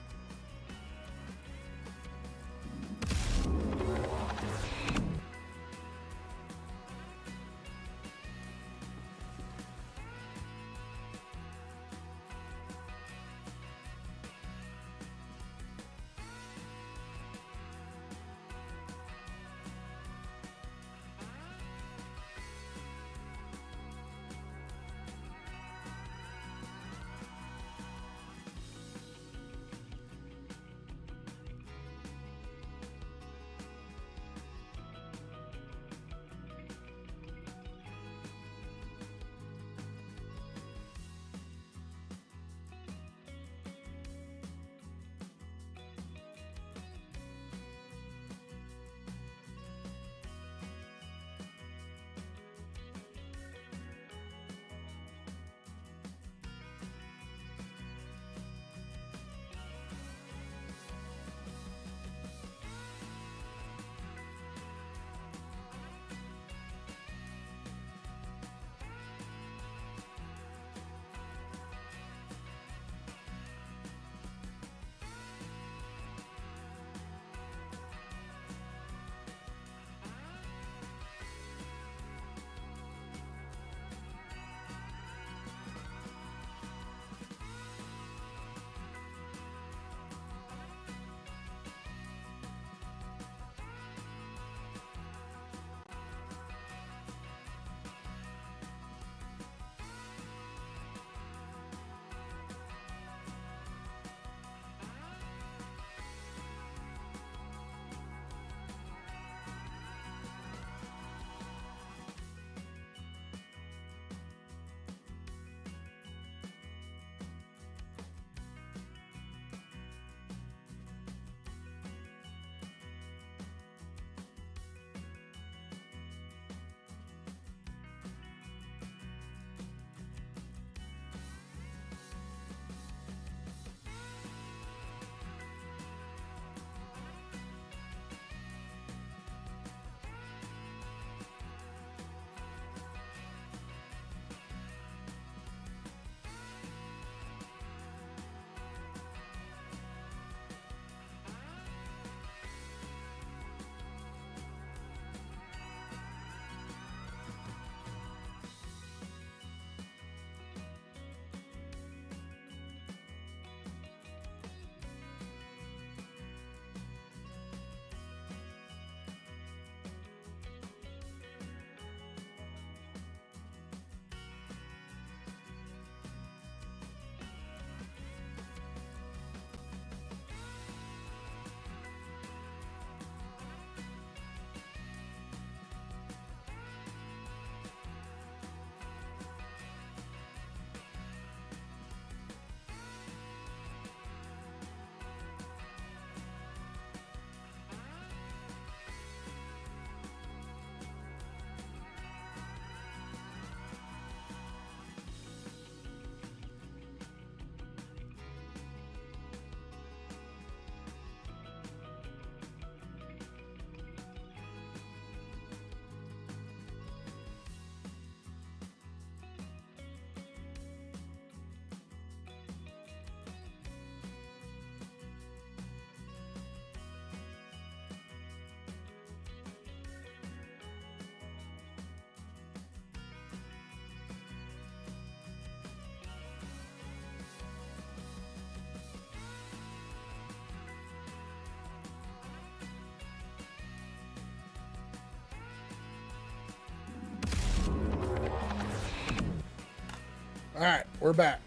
Alright, we're back.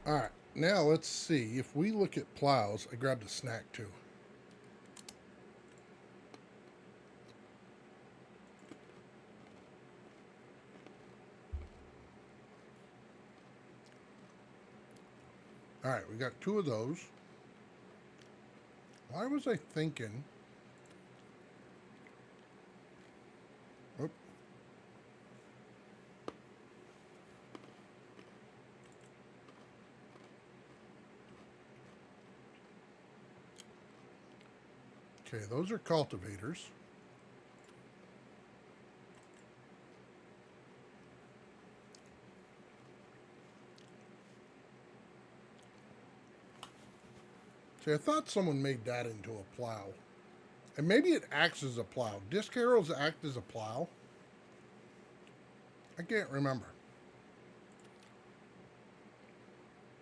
Alright, now let's see. If we look at plows, I grabbed a snack too. Alright, we got 2 of those. Why was I thinking... Oop. Okay, those are cultivators. See, I thought someone made that into a plow. And maybe it acts as a plow. Disc harrows act as a plow? I can't remember.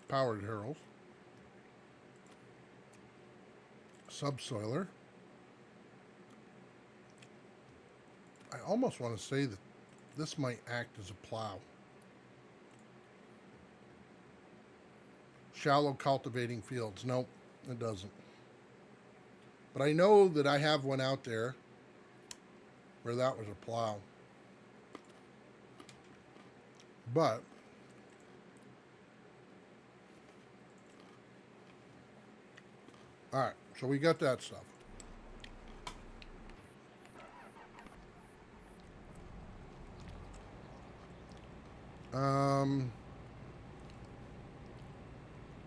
Powered harrows. Subsoiler. I almost want to say that this might act as a plow. Shallow cultivating fields. Nope, it doesn't. But I know that I have one out there where that was a plow. But all right, so we got that stuff.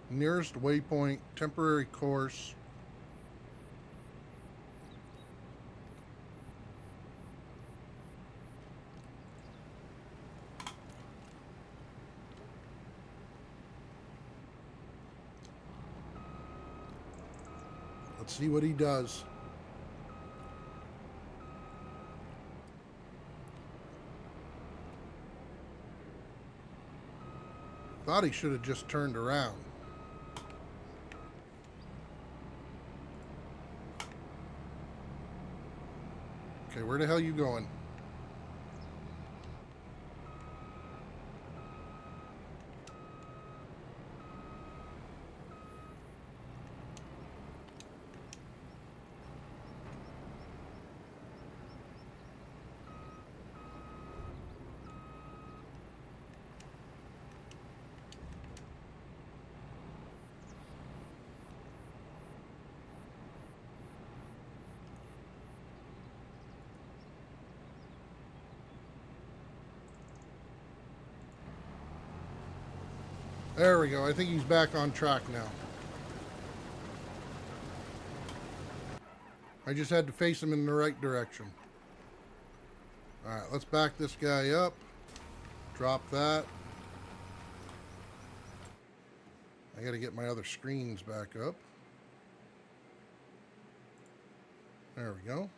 Nearest waypoint, temporary course. Let's see what he does. Thought he should have just turned around. Okay, where the hell are you going? There we go. I think he's back on track now. I just had to face him in the right direction. Alright, let's back this guy up. Drop that. I gotta get my other screens back up. There we go.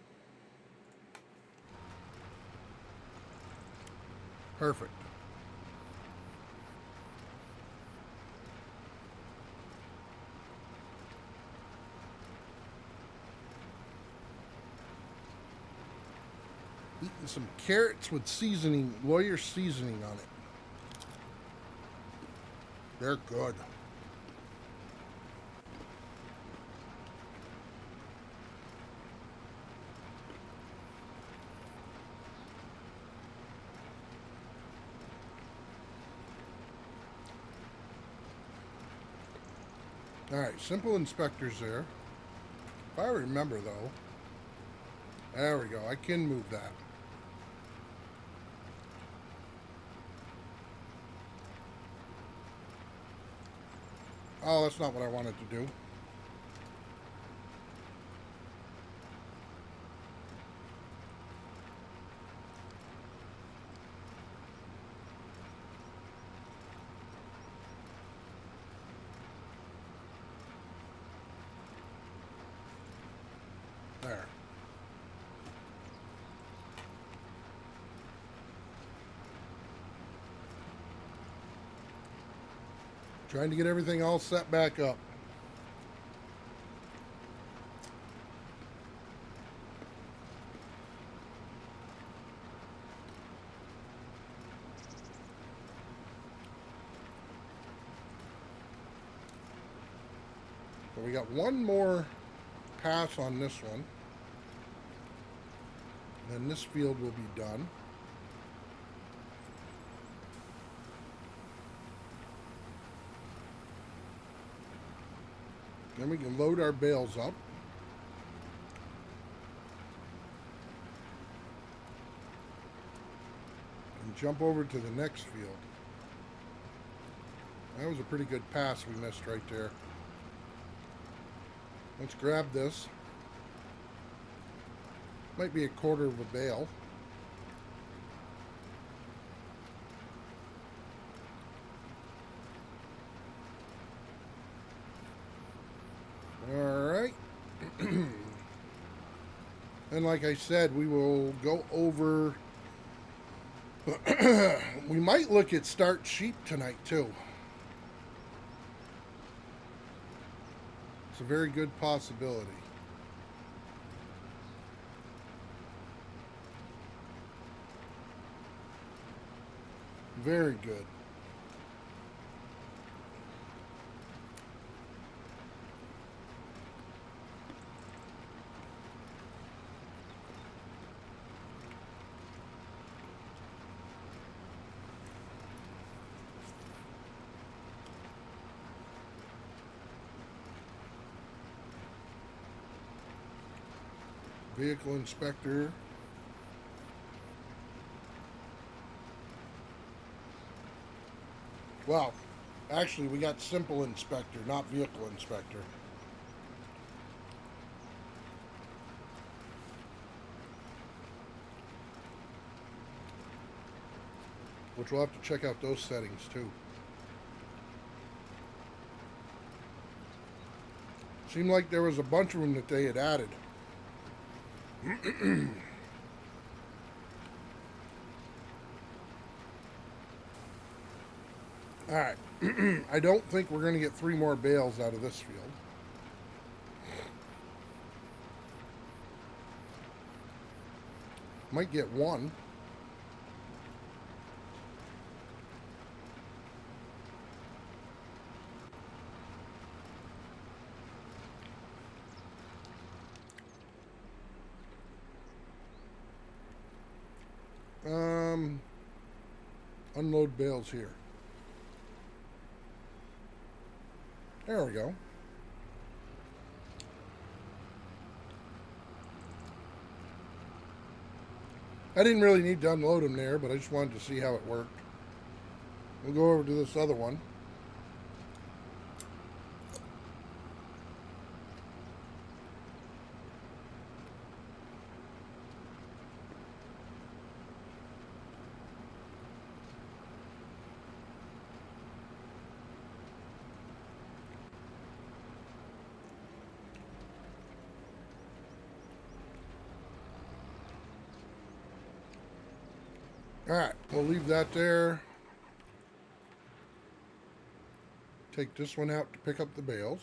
Perfect. Eating some carrots with seasoning, lawyer seasoning on it. They're good. Alright, simple inspectors there. If I remember though, there we go, I can move that. Oh, that's not what I wanted to do. There. Trying to get everything all set back up. So we got one more pass on this one. Then this field will be done. Then we can load our bales up. And jump over to the next field. That was a pretty good pass we missed right there. Let's grab this. Might be a quarter of a bale. Alright. And like I said, we will go over... we might look at start sheep tonight too. It's a very good possibility. Very good. Vehicle inspector. Well, actually, we got simple inspector, not vehicle inspector. Which we'll have to check out those settings too. Seemed like there was a bunch of them that they had added. Alright. I don't think we're going to get 3 more bales out of this field. Might get 1. Unload bales here. There we go. I didn't really need to unload them there, but I just wanted to see how it worked. We'll go over to this other one. Alright, we'll leave that there. Take this one out to pick up the bales.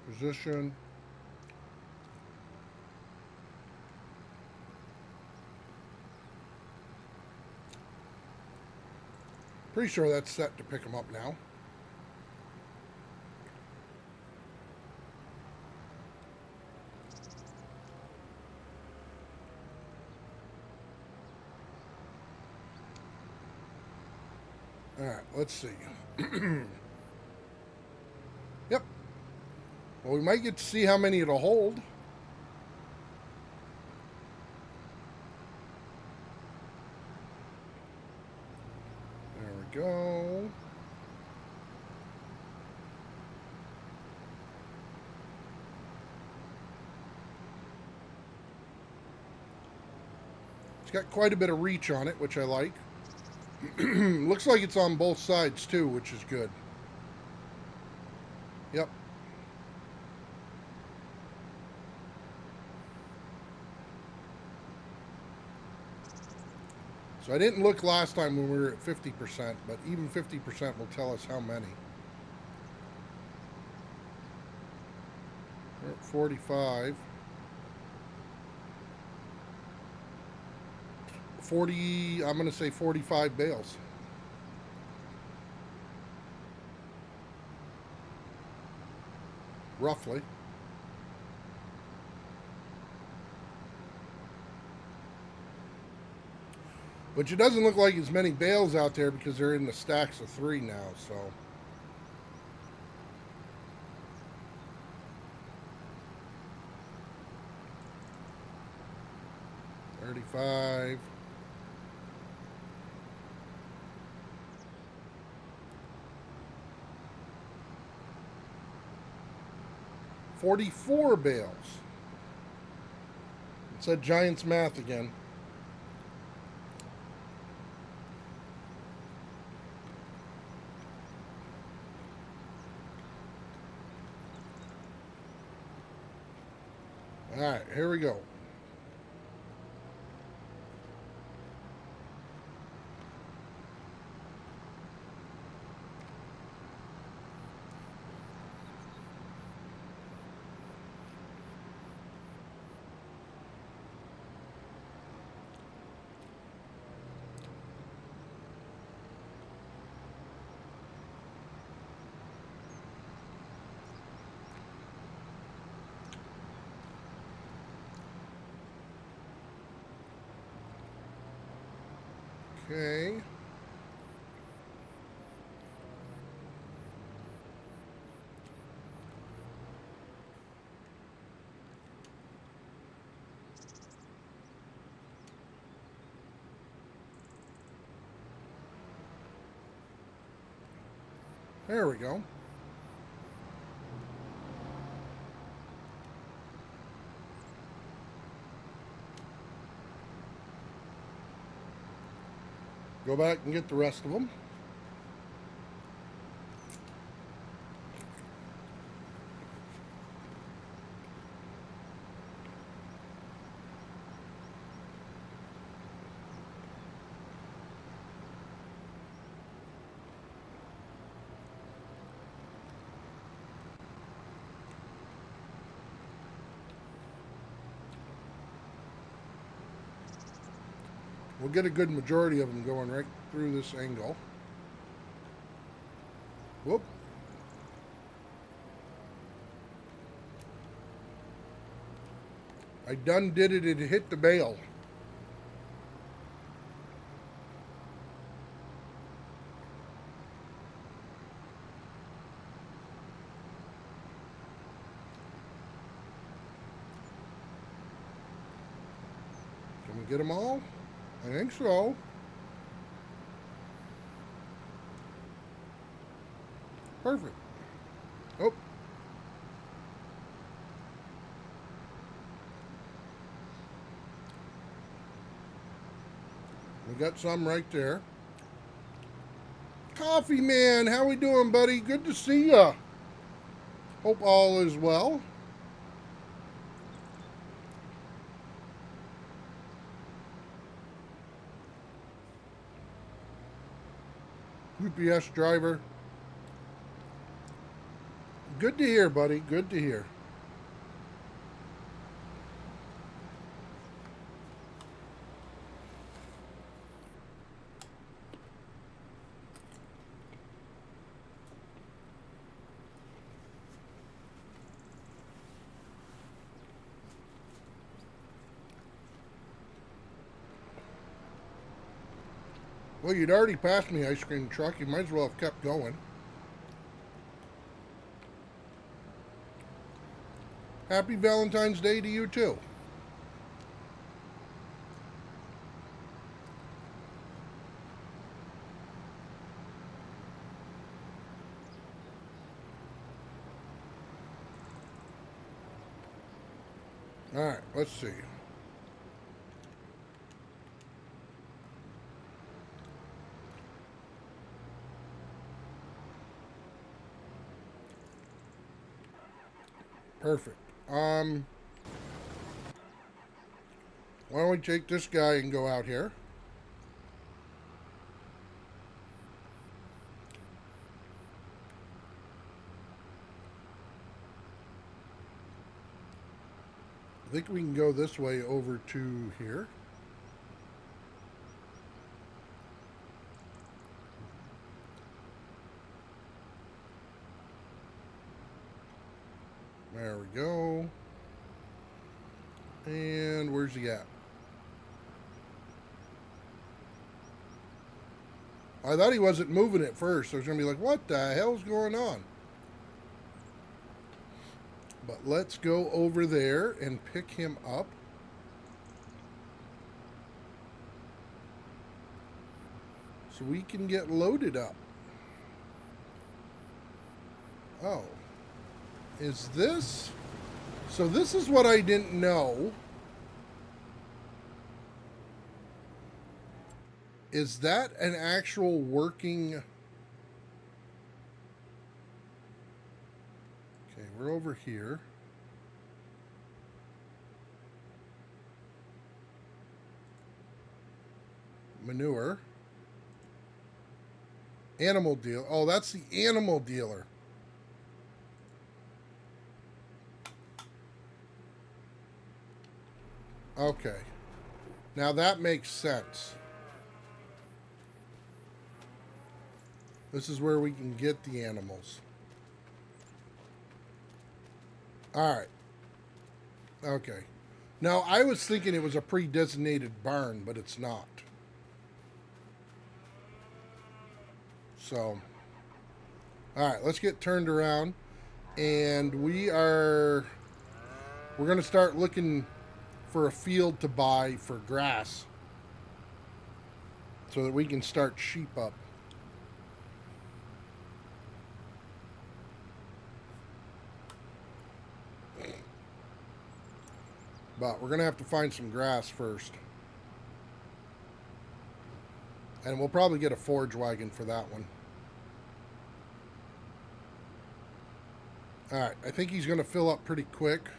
Position. Pretty sure that's set to pick them up now. Alright, let's see. Yep. Well, we might get to see how many it'll hold. There we go. It's got quite a bit of reach on it, which I like. Looks like it's on both sides too, which is good. Yep. So I didn't look last time when we were at 50%, but even 50% will tell us how many. We're at 45. 40, I'm going to say 45 bales. roughly. Which it doesn't look like as many bales out there because they're in the stacks of 3 now, so. 35. 44 bales. It's that Giants math again. All right, here we go. Okay. There we go. Go back and get the rest of them. We'll get a good majority of them going right through this angle. Whoop. I done did it. It hit the bale. Can we get them all? I think so. Perfect. Oh. We got some right there. Coffee Man, how we doing, buddy? Good to see ya. Hope all is well. UPS driver. Good to hear, buddy. Good to hear. Well, you'd already passed me, ice cream truck. You might as well have kept going. Happy Valentine's Day to you, too. All right, let's see. Perfect. Why don't we take this guy and go out here? I think we can go this way over to here. There we go. And where's he at? I thought he wasn't moving at first. I was going to be like, what the hell's going on? But let's go over there and pick him up. So we can get loaded up. Oh. Is this? So this is what I didn't know. Is that an actual working... Okay, we're over here. Manure. Animal deal. Oh, that's the animal dealer. Okay. Now that makes sense. This is where we can get the animals. Alright. Okay. Now, I was thinking it was a pre-designated barn, but it's not. So, alright, let's get turned around. And we're going to start looking for a field to buy for grass. So that we can start sheep up. But we're going to have to find some grass first. And we'll probably get a forage wagon for that one. Alright, I think he's going to fill up pretty quick.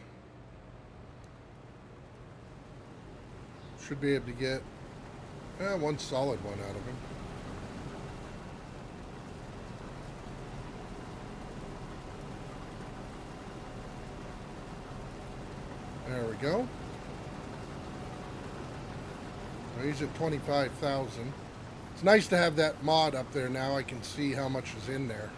Should be able to get one solid one out of him. There we go. Well, he's at 25,000. It's nice to have that mod up there now. I can see how much is in there.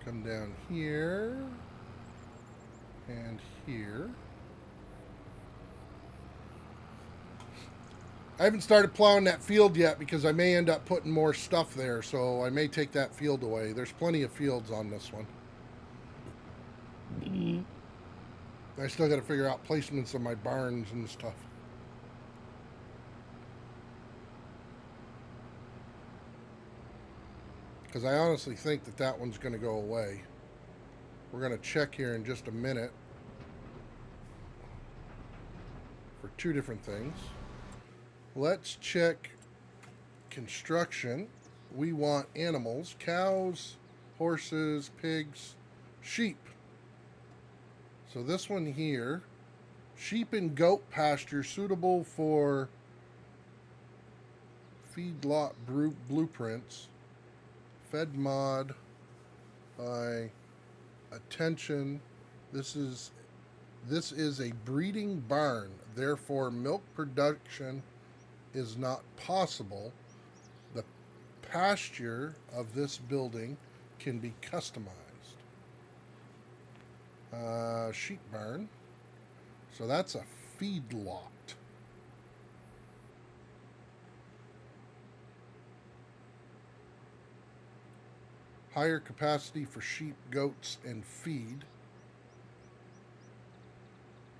Come down here and here. I haven't started plowing that field yet because I may end up putting more stuff there, so I may take that field away. There's plenty of fields on this one. I still got to figure out placements of my barns and stuff. Because I honestly think that that one's going to go away. We're going to check here in just a minute for two different things. Let's check construction. We want animals, cows, horses, pigs, sheep. So this one here, sheep and goat pasture suitable for feedlot blueprints. Fed mod by attention. This is a breeding barn, therefore milk production is not possible. The pasture of this building can be customized. Sheep barn. So that's a feedlot. Higher capacity for sheep, goats, and feed.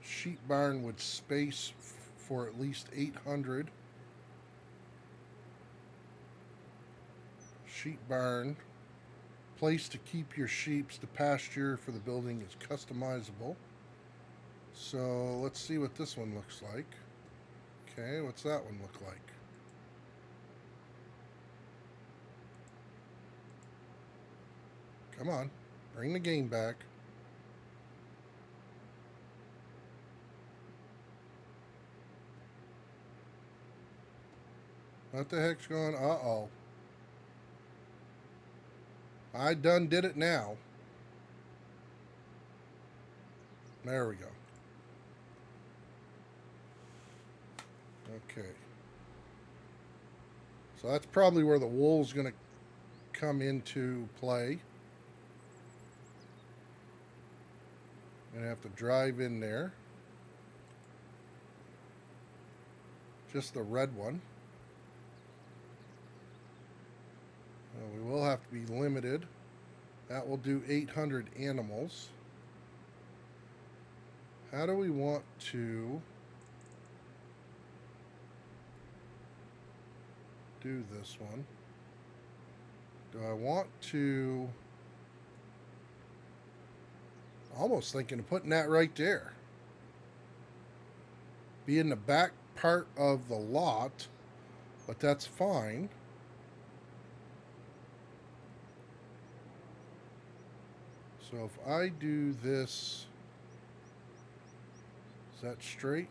Sheep barn with space for at least 800. Sheep barn. Place to keep your sheep. The pasture for the building is customizable. So let's see what this one looks like. Okay, what's that one look like? Come on, bring the game back. What the heck's going on? Uh-oh. I done did it now. There we go. Okay. So that's probably where the wool's going to come into play. I'm going to have to drive in there. Just the red one. We will have to be limited. That will do 800 animals. How do we want to do this one? Do I want to... Almost thinking of putting that right there. Be in the back part of the lot, but that's fine. So if I do this, is that straight?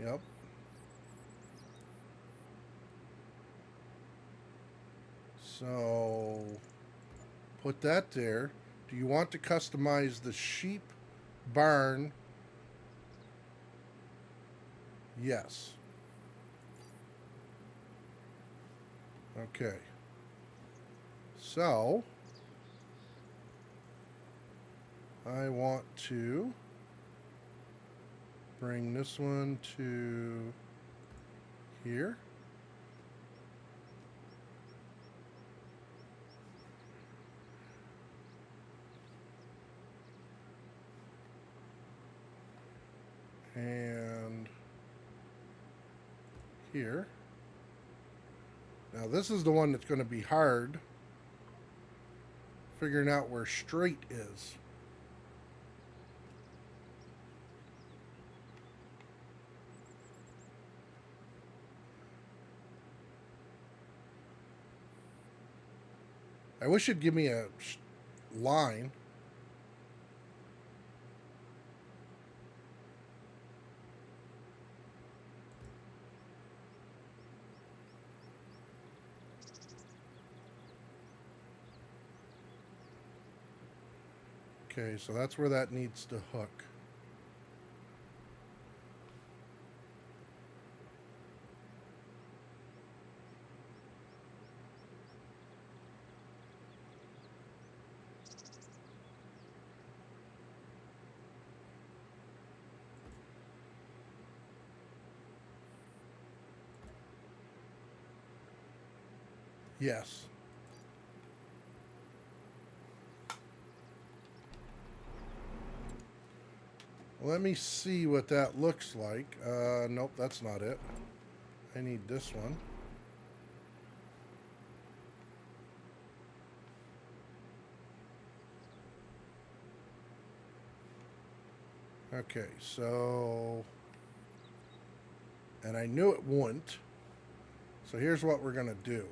Yep. So put that there. Do you want to customize the sheep barn? Yes. Okay. So I want to bring this one to here. And here. Now this is the one that's going to be hard, figuring out where straight is. I wish it'd give me a line. Okay, so that's where that needs to hook. Yes. Let me see what that looks like. Nope, that's not it. I need this one. Okay, so... And I knew it wouldn't. So here's what we're going to do.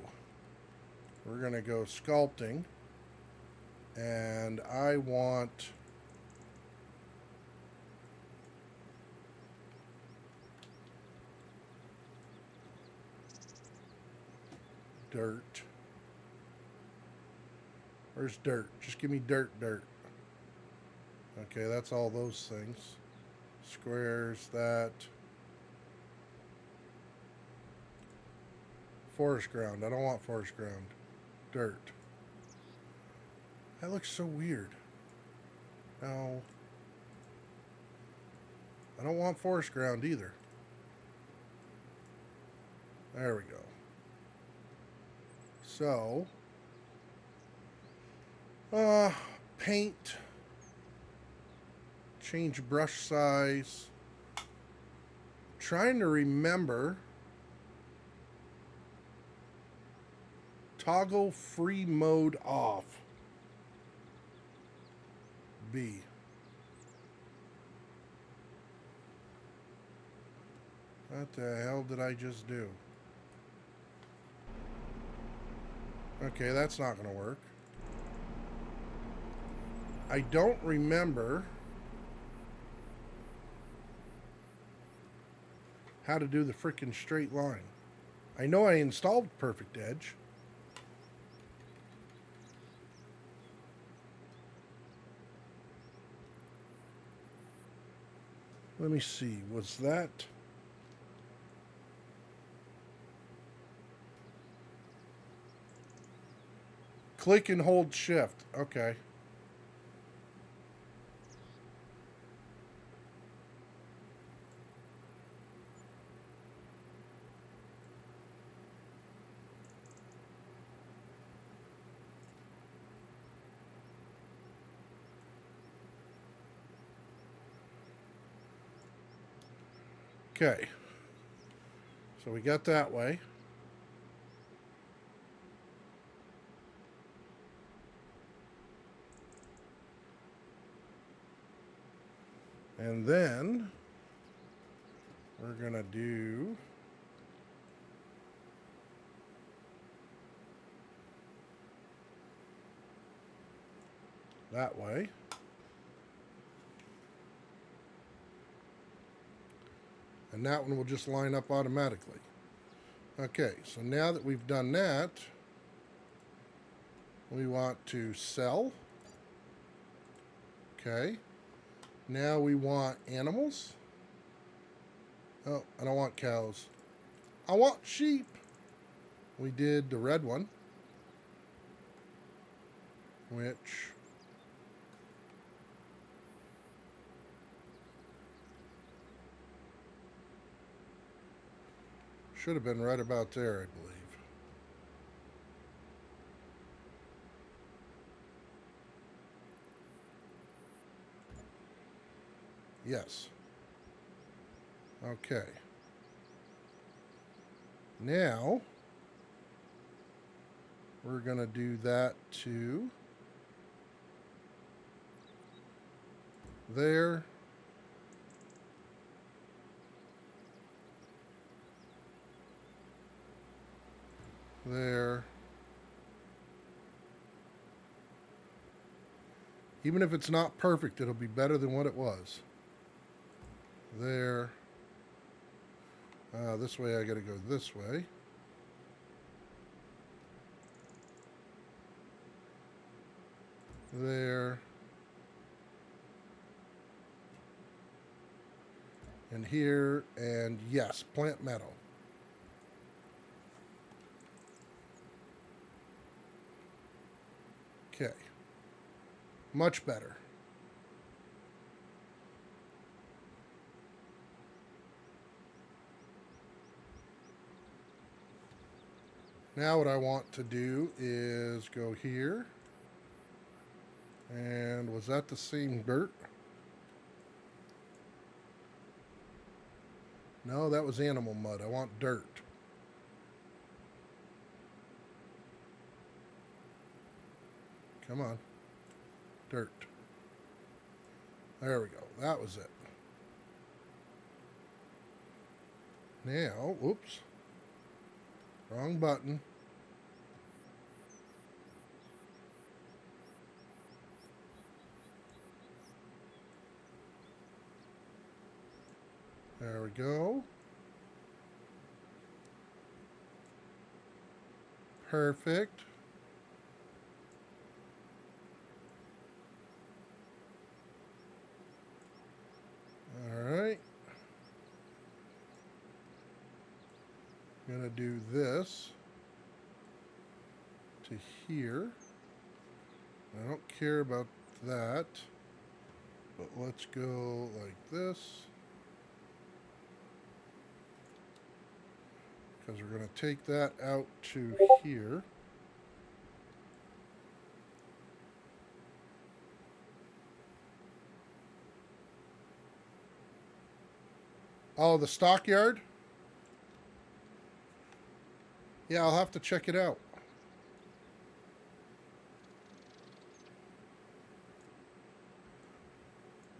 We're going to go sculpting. And I want... dirt. Where's dirt? Just give me dirt. Okay, that's all those things. Squares, that. Forest ground. I don't want forest ground. Dirt. That looks so weird. No. I don't want forest ground either. There we go. So, paint, change brush size. Trying to remember, toggle free mode off. B. What the hell did I just do? Okay, that's not going to work. I don't remember how to do the frickin' straight line. I know I installed Perfect Edge. Let me see, was that... click and hold shift. Okay. Okay. So we got that way. And then we're going to do that way. And that one will just line up automatically. Okay, so now that we've done that, we want to sell. Okay. Now we want animals. Oh, I don't want cows. I want sheep. We did the red one, which should have been right about there, I believe. Yes. Okay. Now, we're going to do that to there. There. Even if it's not perfect, it'll be better than what it was. There. This way I got to go this way. There. And here, and yes, plant meadow. Okay. Much better. Now what I want to do is go here. And was that the same dirt? No, that was animal mud. I want dirt. Come on. Dirt. There we go. That was it. Now, whoops. Wrong button. There we go. Perfect. All right. I'm going to do this to here. I don't care about that, but let's go like this. Because we're going to take that out to here. Oh, the stockyard? Yeah, I'll have to check it out.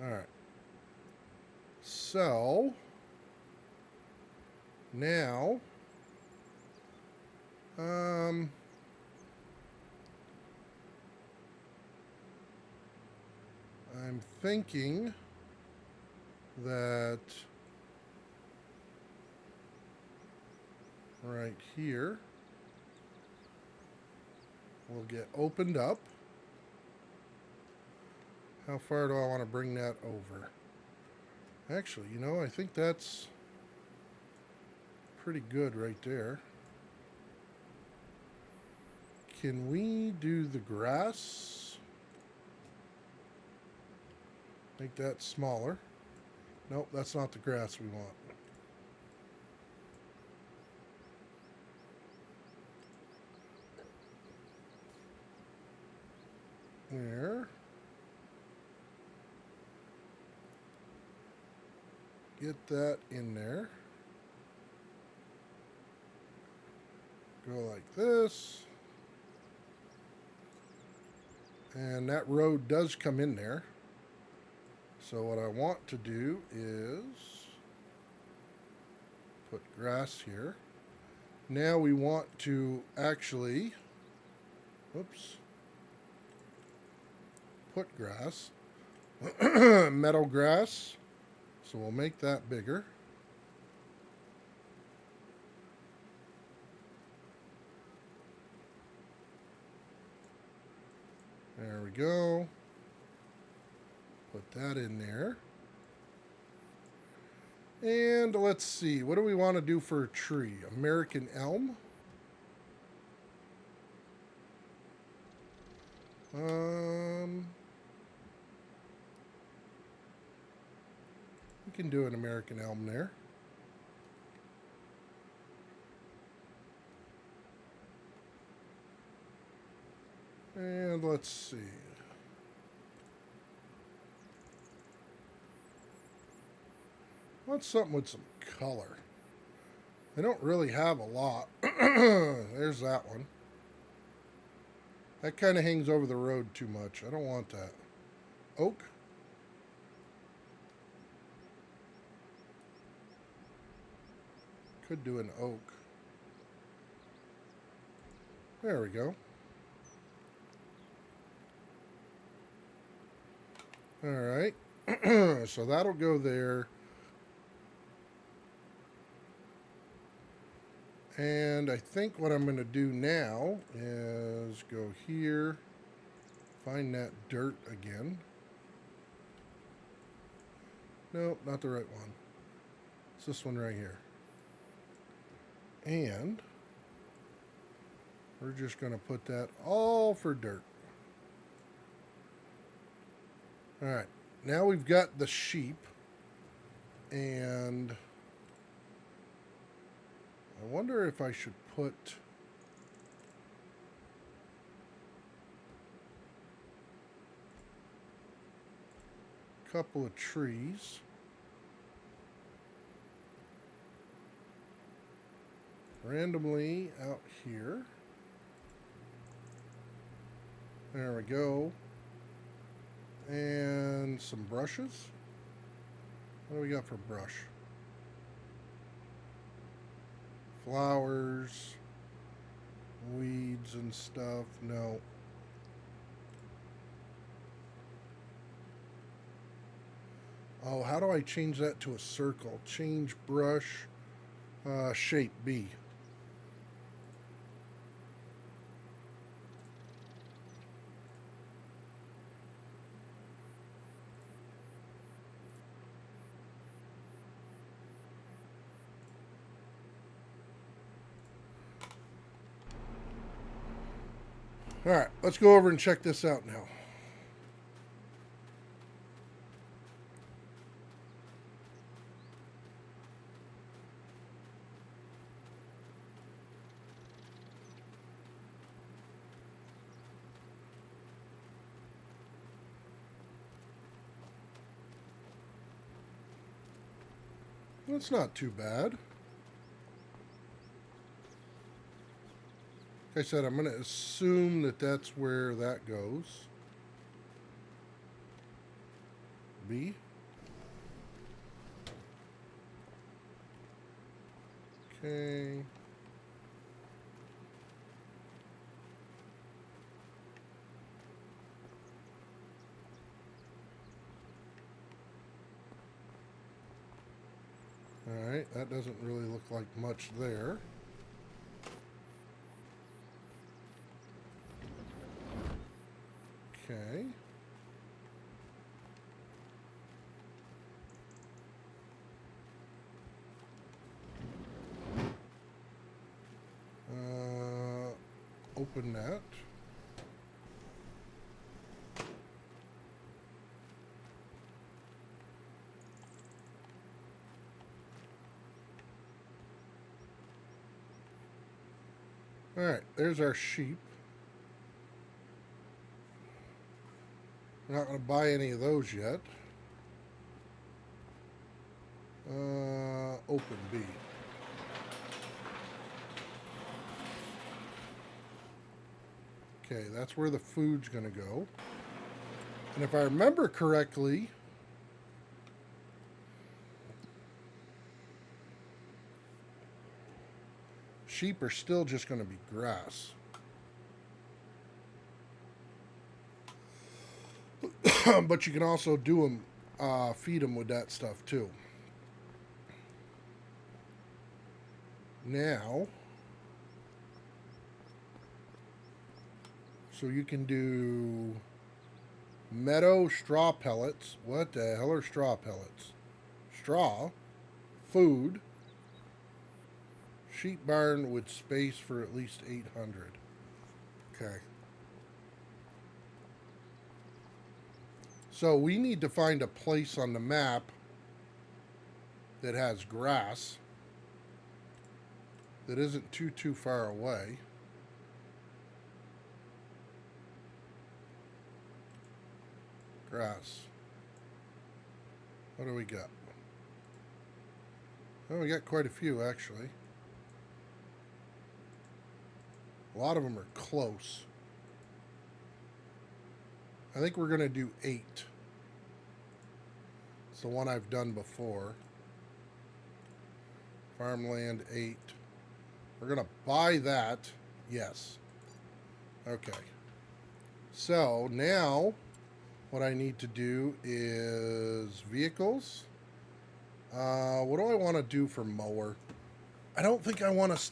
All right. So, now, I'm thinking that right here will get opened up. How far do I want to bring that over? Actually, you know, I think that's pretty good right there. Can we do the grass? Make that smaller. Nope, that's not the grass we want. There. Get that in there. Go like this. And that road does come in there. So what I want to do is put grass here. Now we want to actually, oops, put grass, meadow grass. So we'll make that bigger. There we go. Put that in there. And let's see, what do we want to do for a tree? American elm? We can do an American elm there. And let's see. Want something with some color. I don't really have a lot. There's that one. That kind of hangs over the road too much. I don't want that. Oak. Could do an oak. There we go. All right. So that'll go there. And I think what I'm going to do now is go here, find that dirt again. Nope, not the right one. It's this one right here. And we're just going to put that all for dirt. All right, now we've got the sheep, and I wonder if I should put a couple of trees. Randomly out here. There we go. And some brushes. What do we got for brush? Flowers, weeds and stuff. No. Oh, how do I change that to a circle? Change brush, shape B. All right, let's go over and check this out now. That's not too bad. Like I said, I'm going to assume that that's where that goes. B. Okay. All right, that doesn't really look like much there. Okay. open that. All right, there's our sheep. We're not going to buy any of those yet. Open B. Okay, that's where the food's going to go. And if I remember correctly, sheep are still just going to be grass. But you can also do them, feed them with that stuff too. Now, so you can do meadow straw pellets. What the hell are straw pellets? Straw, food, sheep barn with space for at least 800. Okay. So we need to find a place on the map that has grass that isn't too far away. Grass. What do we got? Oh, we got quite a few actually. A lot of them are close. I think we're going to do 8. It's the one I've done before. Farmland 8. We're going to buy that. Yes. Okay. So now what I need to do is vehicles. What do I want to do for mower? I don't think I want to...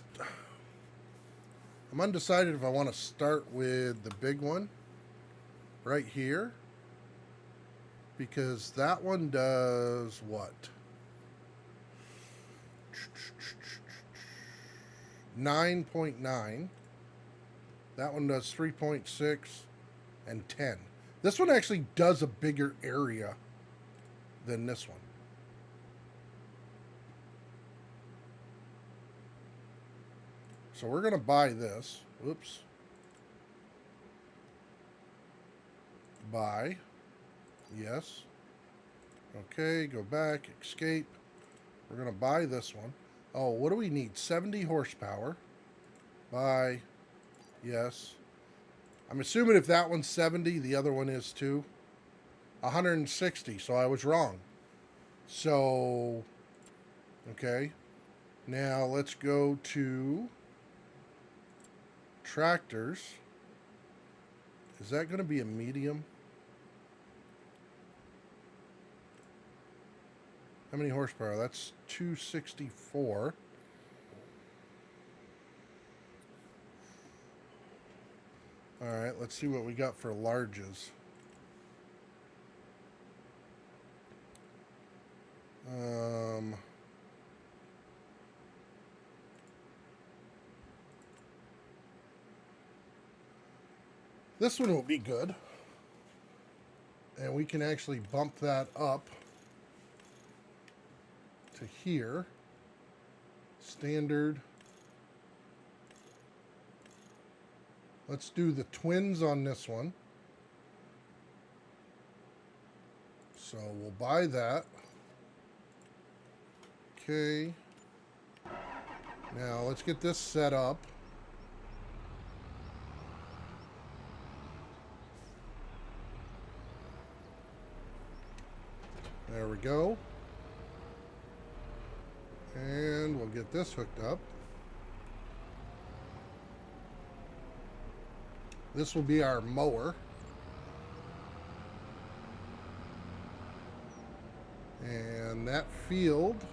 I'm undecided if I want to start with the big one right here, because that one does what? 9.9. That one does 3.6 and 10. This one actually does a bigger area than this one. So we're going to buy this. Oops. Buy. Yes. Okay, go back, escape. We're going to buy this one. Oh, what do we need? 70 horsepower. Buy. Yes. I'm assuming if that one's 70, the other one is too. 160, so I was wrong. So, okay. Now let's go to tractors. Is that going to be a medium? How many horsepower? That's 264. All right, let's see what we got for larges. This one will be good. And we can actually bump that up to here. Standard. Let's do the twins on this one. So we'll buy that. Okay. Now let's get this set up. There we go. And we'll get this hooked up. This will be our mower. And that field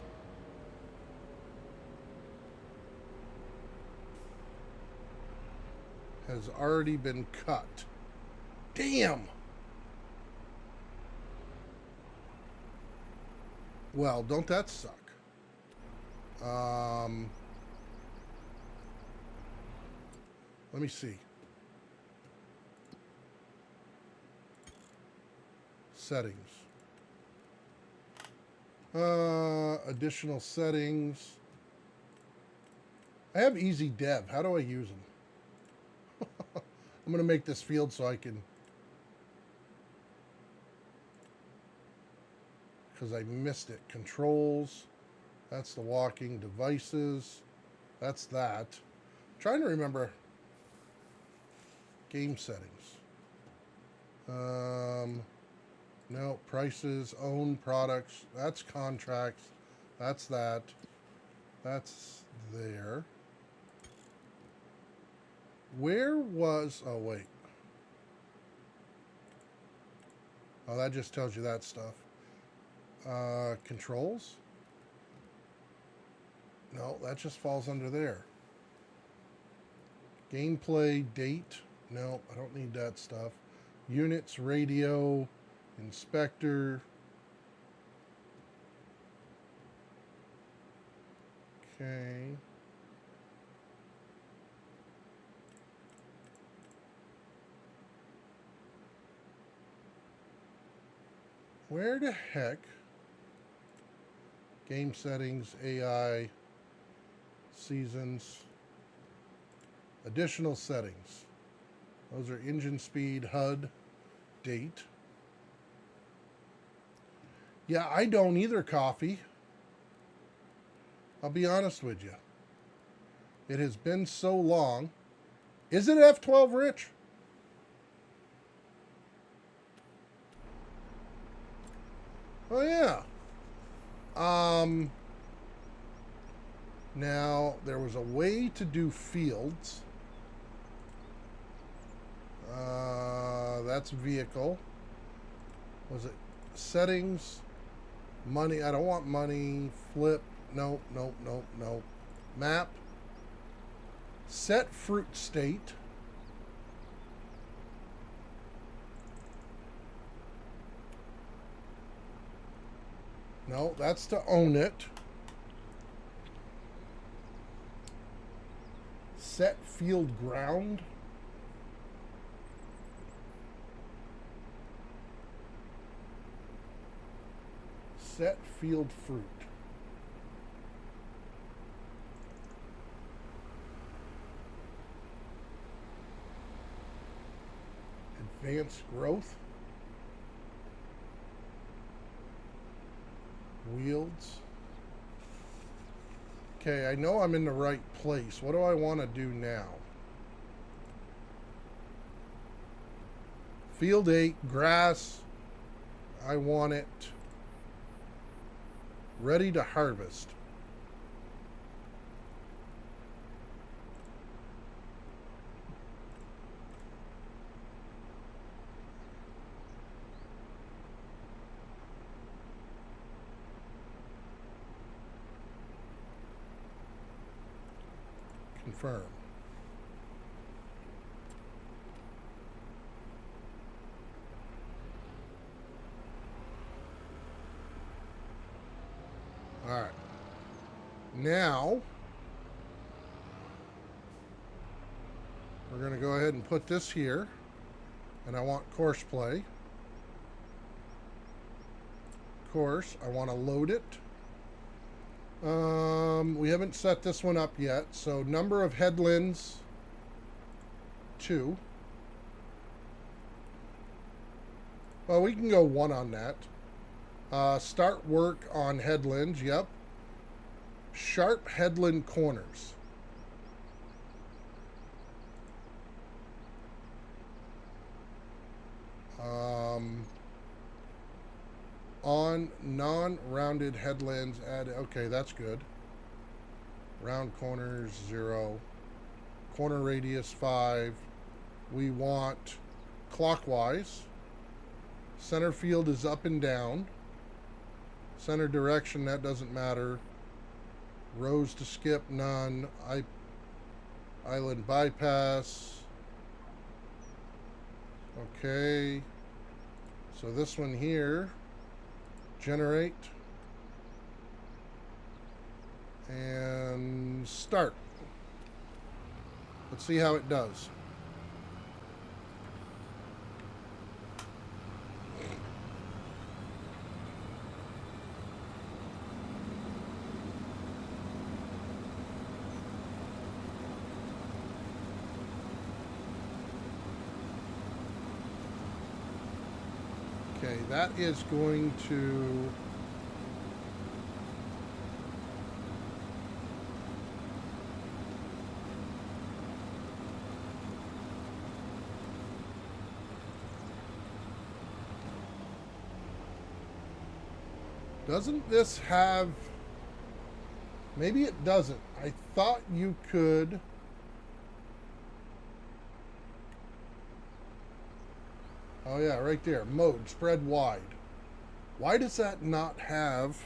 has already been cut. Damn! Well, don't that suck? Let me see. Settings. Additional settings. I have easy dev. How do I use them? I'm going to make this field so I can... because I missed it. Controls. That's the walking. Devices. That's that. I'm trying to remember. Game settings. No, prices, own products. That's contracts. That's that. That's there. Where was... oh, wait. Oh, that just tells you that stuff. Controls? No, that just falls under there. Gameplay, date. No, I don't need that stuff. Units, radio, inspector. Okay. Where the heck? Game settings, AI, seasons, additional settings. Those are engine speed, HUD, date. Yeah, I don't either, Coffee. I'll be honest with you. It has been so long. Is it F12, Rich? Oh, yeah. Now, there was a way to do fields. That's vehicle. Was it settings? Money. I don't want money. Flip. Nope, nope, nope, nope. Map. Set fruit state. No, that's to own it. Set field ground. Set field fruit. Advanced growth. Wields. Okay, I know I'm in the right place. What do I want to do now? Field 8, grass. I want it ready to harvest. Confirm. All right. Now, we're going to go ahead and put this here. And I want course play. Course, I want to load it. We haven't set this one up yet. So number of headlands, 2. Well, we can go 1 on that. Start work on headlands, yep. Sharp headland corners. On non-rounded headlands, add, okay, that's good. Round corners, 0. Corner radius, 5. We want clockwise. Center field is up and down. Center direction, that doesn't matter. Rows to skip, none. Island bypass. Okay. So this one here, generate. And start. Let's see how it does. Okay, that is going to... Doesn't this have... Maybe it doesn't. I thought you could... Oh yeah, right there. Mode, spread wide. Why does that not have...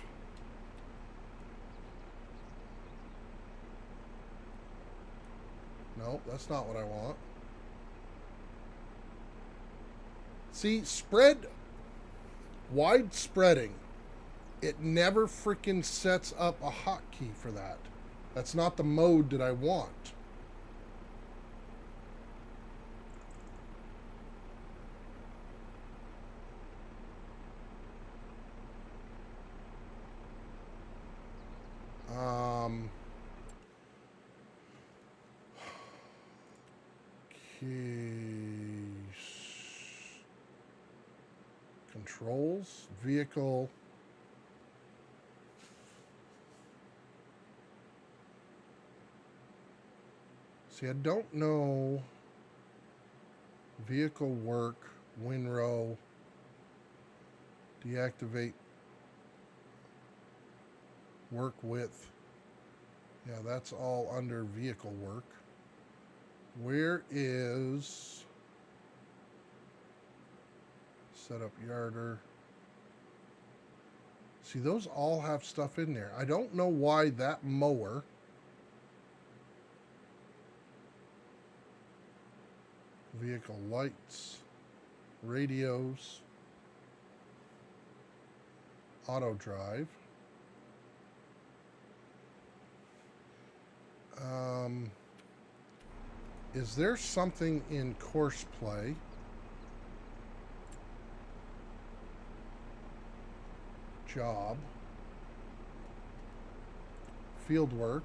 No, that's not what I want. See, spread... Wide spreading. It never freaking sets up a hotkey for that. That's not the mode that I want. Controls, vehicle. See, I don't know. Vehicle work, WinRow, deactivate work width. Yeah, that's all under vehicle work. Where is set up yarder? See, those all have stuff in there. I don't know why that mower vehicle lights, radios, auto drive. Is there something in course play? Job, field work,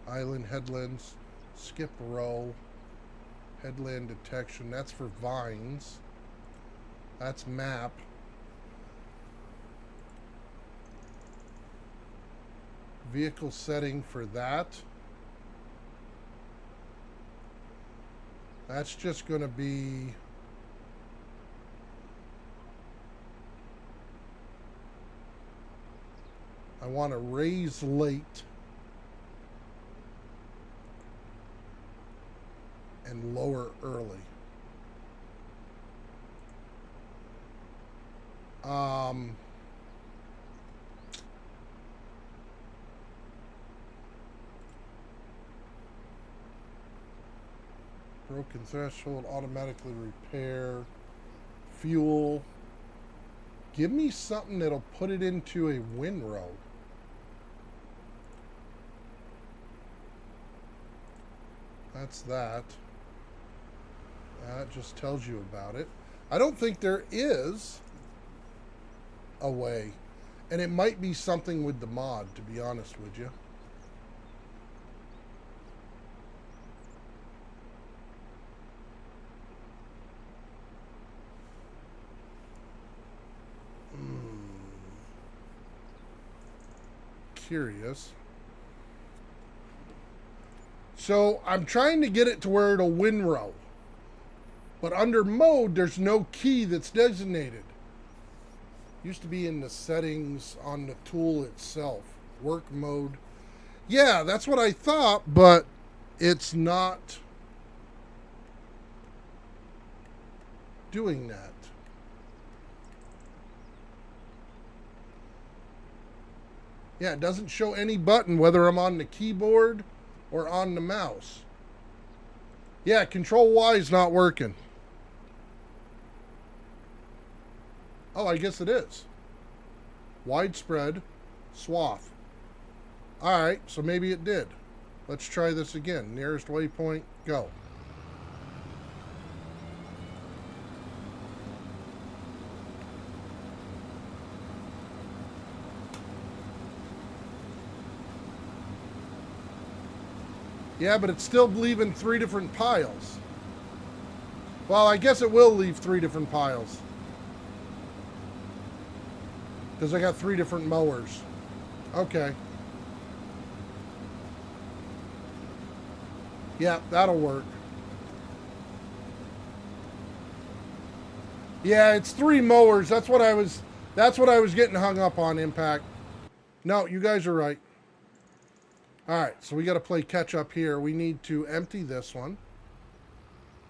island headlands, skip row, headland detection. That's for vines. That's map. Vehicle setting for that. That's just going to be... I want to raise late and lower early. Broken threshold, automatically repair, fuel. Give me something that'll put it into a WinRow. That's that. That just tells you about it. I don't think there is a way. And it might be something with the mod, to be honest with you. Curious. So I'm trying to get it to where it'll WinRow. But under mode, there's no key that's designated. Used to be in the settings on the tool itself. Work mode. Yeah, that's what I thought, but it's not doing that. Yeah, it doesn't show any button, whether I'm on the keyboard or on the mouse. Yeah, Control Y is not working. Oh, I guess it is. Widespread, swath. Alright, so maybe it did. Let's try this again. Nearest waypoint, go. Yeah, but it's still leaving 3 different piles. Well, I guess it will leave 3 different piles. Because I got 3 different mowers. Okay. Yeah, that'll work. Yeah, it's 3 mowers. That's what I was getting hung up on, Impact. No, you guys are right. Alright, so we got to play catch up here. We need to empty this one.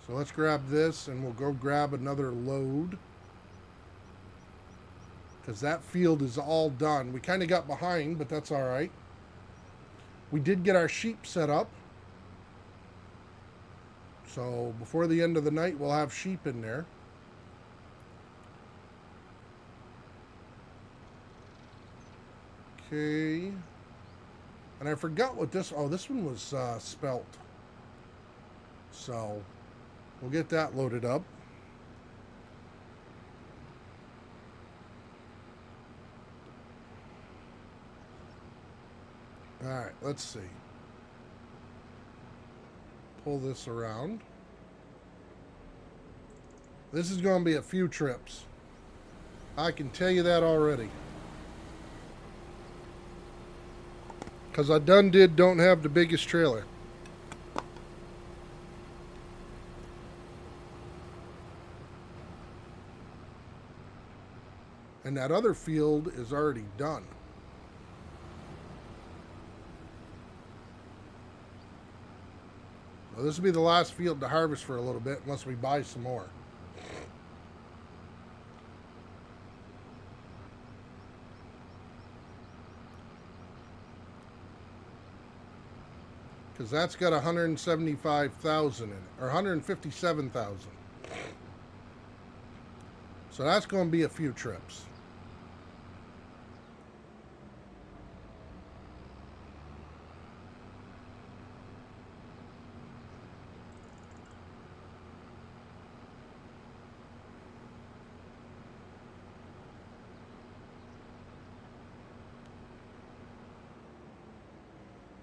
So let's grab this and we'll go grab another load. Because that field is all done. We kind of got behind, but that's alright. We did get our sheep set up. So before the end of the night, we'll have sheep in there. Okay. And I forgot what this... Oh, this one was spelt. So we'll get that loaded up. All right, let's see. Pull this around. This is going to be a few trips. I can tell you that already. Because I don't have the biggest trailer. And that other field is already done. So this will be the last field to harvest for a little bit unless we buy some more. Because that's got 175,000 in it, or 157,000. So that's going to be a few trips.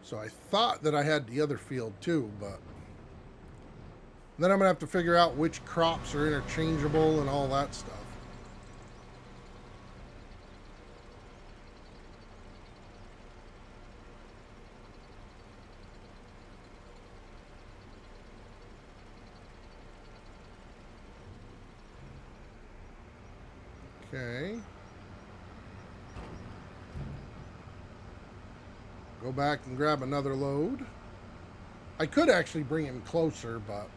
So I thought that I had the other field too, but then I'm going to have to figure out which crops are interchangeable and all that stuff. Okay. Go back and grab another load. I could actually bring him closer, but...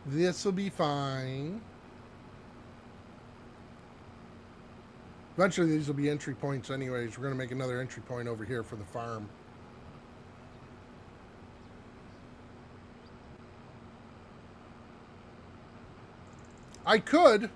this will be fine. Eventually these will be entry points anyways. We're going to make another entry point over here for the farm. I could.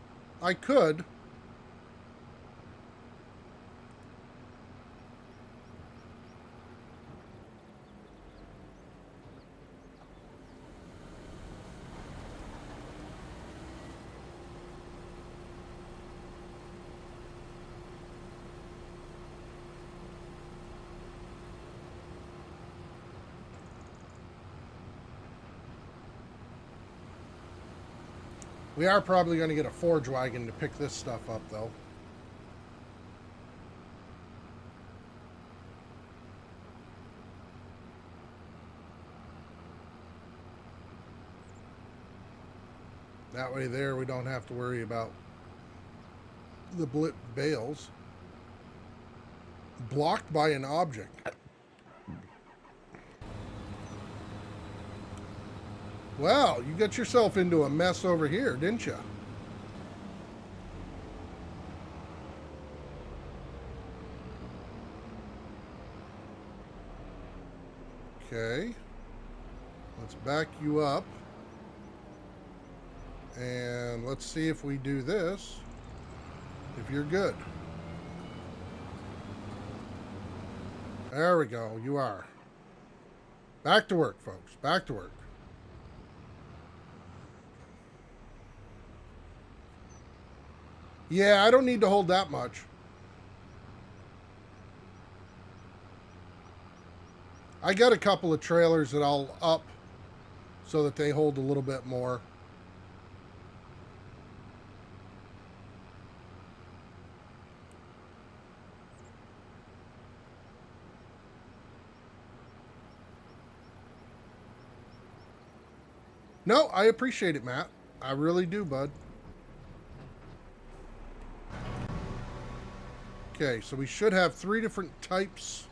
We are probably going to get a forge wagon to pick this stuff up, though. That way there we don't have to worry about the blip bales. Blocked by an object. Well, you got yourself into a mess over here, didn't you? Okay. Let's back you up. And let's see if we do this. If you're good. There we go. You are. Back to work, folks. Back to work. Yeah, I don't need to hold that much. I got a couple of trailers that I'll up so that they hold a little bit more. No, I appreciate it, Matt. I really do, bud. Okay, so we should have 3 different types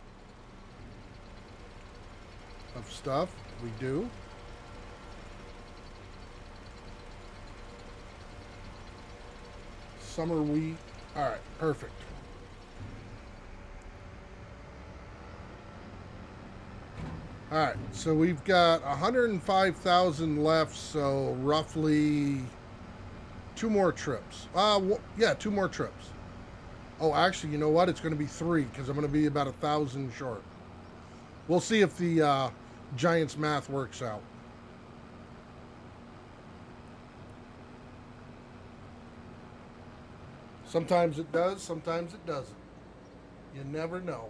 of stuff. We do. Summer wheat. All right, perfect. All right, so we've got 105,000 left, so roughly 2 more trips. Yeah, 2 more trips. Oh, actually, you know what? It's going to be 3 because I'm going to be about 1,000 short. We'll see if the Giants math works out. Sometimes it does, sometimes it doesn't. You never know.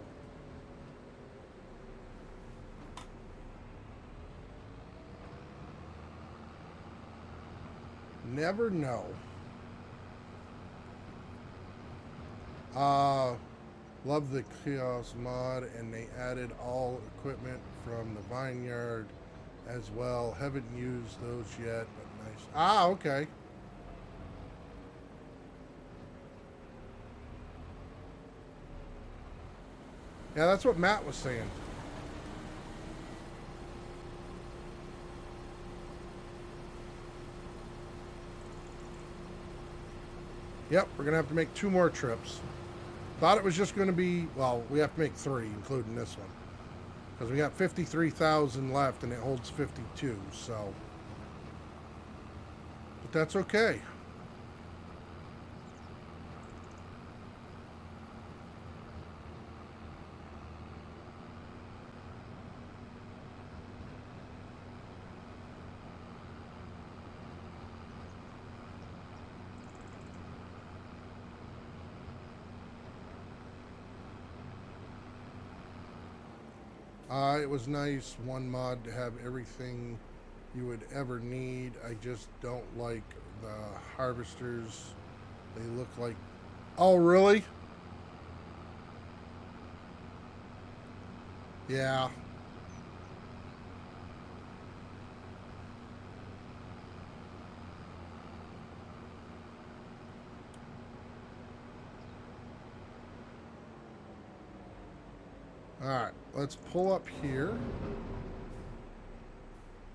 Never know. Uh, love the Chaos mod, and they added all equipment from the Vineyard as well. Haven't used those yet, but nice. Ah, okay. Yeah, that's what Matt was saying. Yep, we're going to have to make 2 more trips. Thought it was just going to be, well, we have to make 3, including this one. Because we got 53,000 left and it holds 52, so. But that's okay. It was nice, one mod to have everything you would ever need. I just don't like the harvesters. They look like... Oh, really? Yeah. Alright, let's pull up here.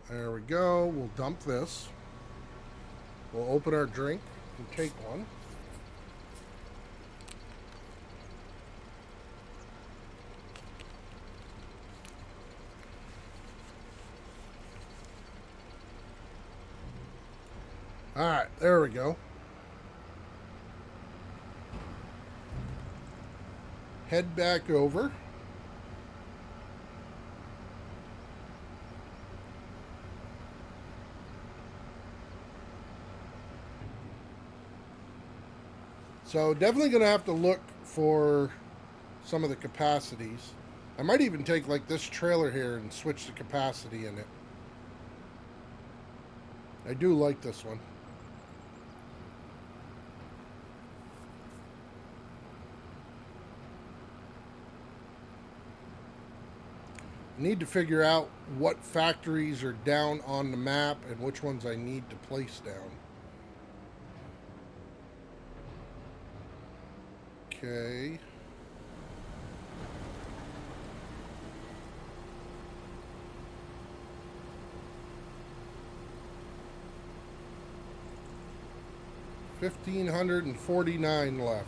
There we go. We'll dump this. We'll open our drink and take one. Alright, there we go. Head back over. So definitely going to have to look for some of the capacities. I might even take like this trailer here and switch the capacity in it. I do like this one. Need to figure out what factories are down on the map and which ones I need to place down. Okay. $1,549 left.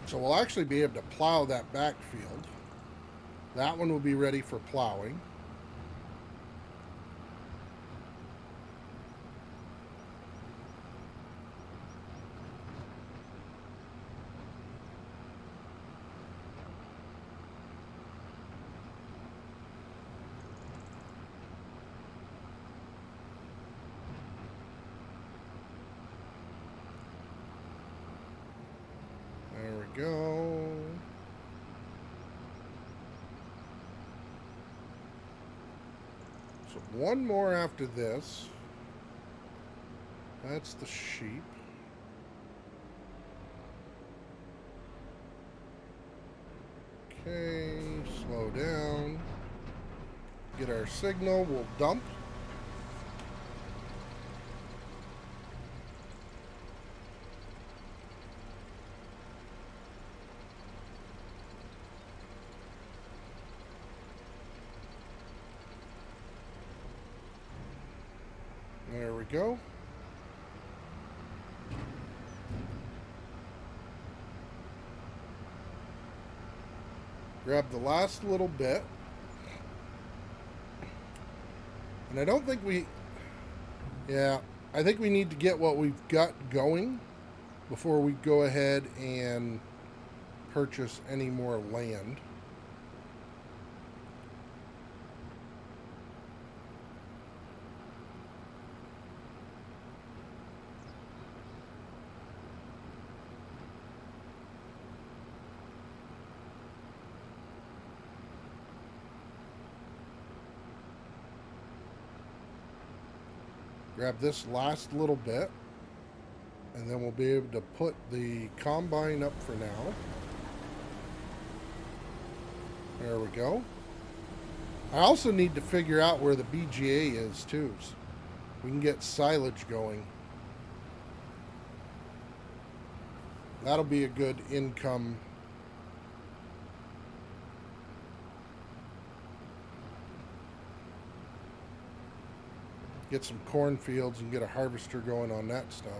So we'll actually be able to plow that backfield. That one will be ready for plowing. go. So one more after this. That's the sheep. Okay, slow down. Get our signal, we'll dump. There we go. Grab the last little bit. And I don't think we... Yeah, I think we need to get what we've got going before we go ahead and purchase any more land. Grab this last little bit, and then we'll be able to put the combine up for now. There we go. I also need to figure out where the BGA is too, so we can get silage going. That'll be a good income. Get some cornfields and get a harvester going on that stuff.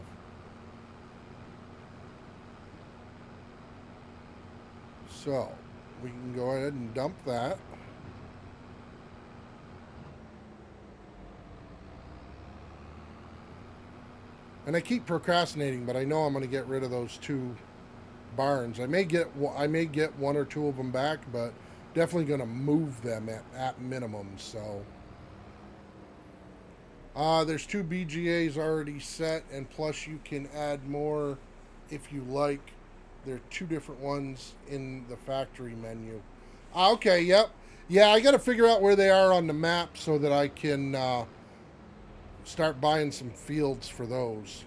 So we can go ahead and dump that. And I keep procrastinating, but I know I'm going to get rid of those two barns. I may get one or two of them back, but definitely going to move them at minimum. So there's two BGAs already set, and plus you can add more if you like. There are two different ones in the factory menu. Okay, yep. Yeah, I got to figure out where they are on the map so that I can start buying some fields for those.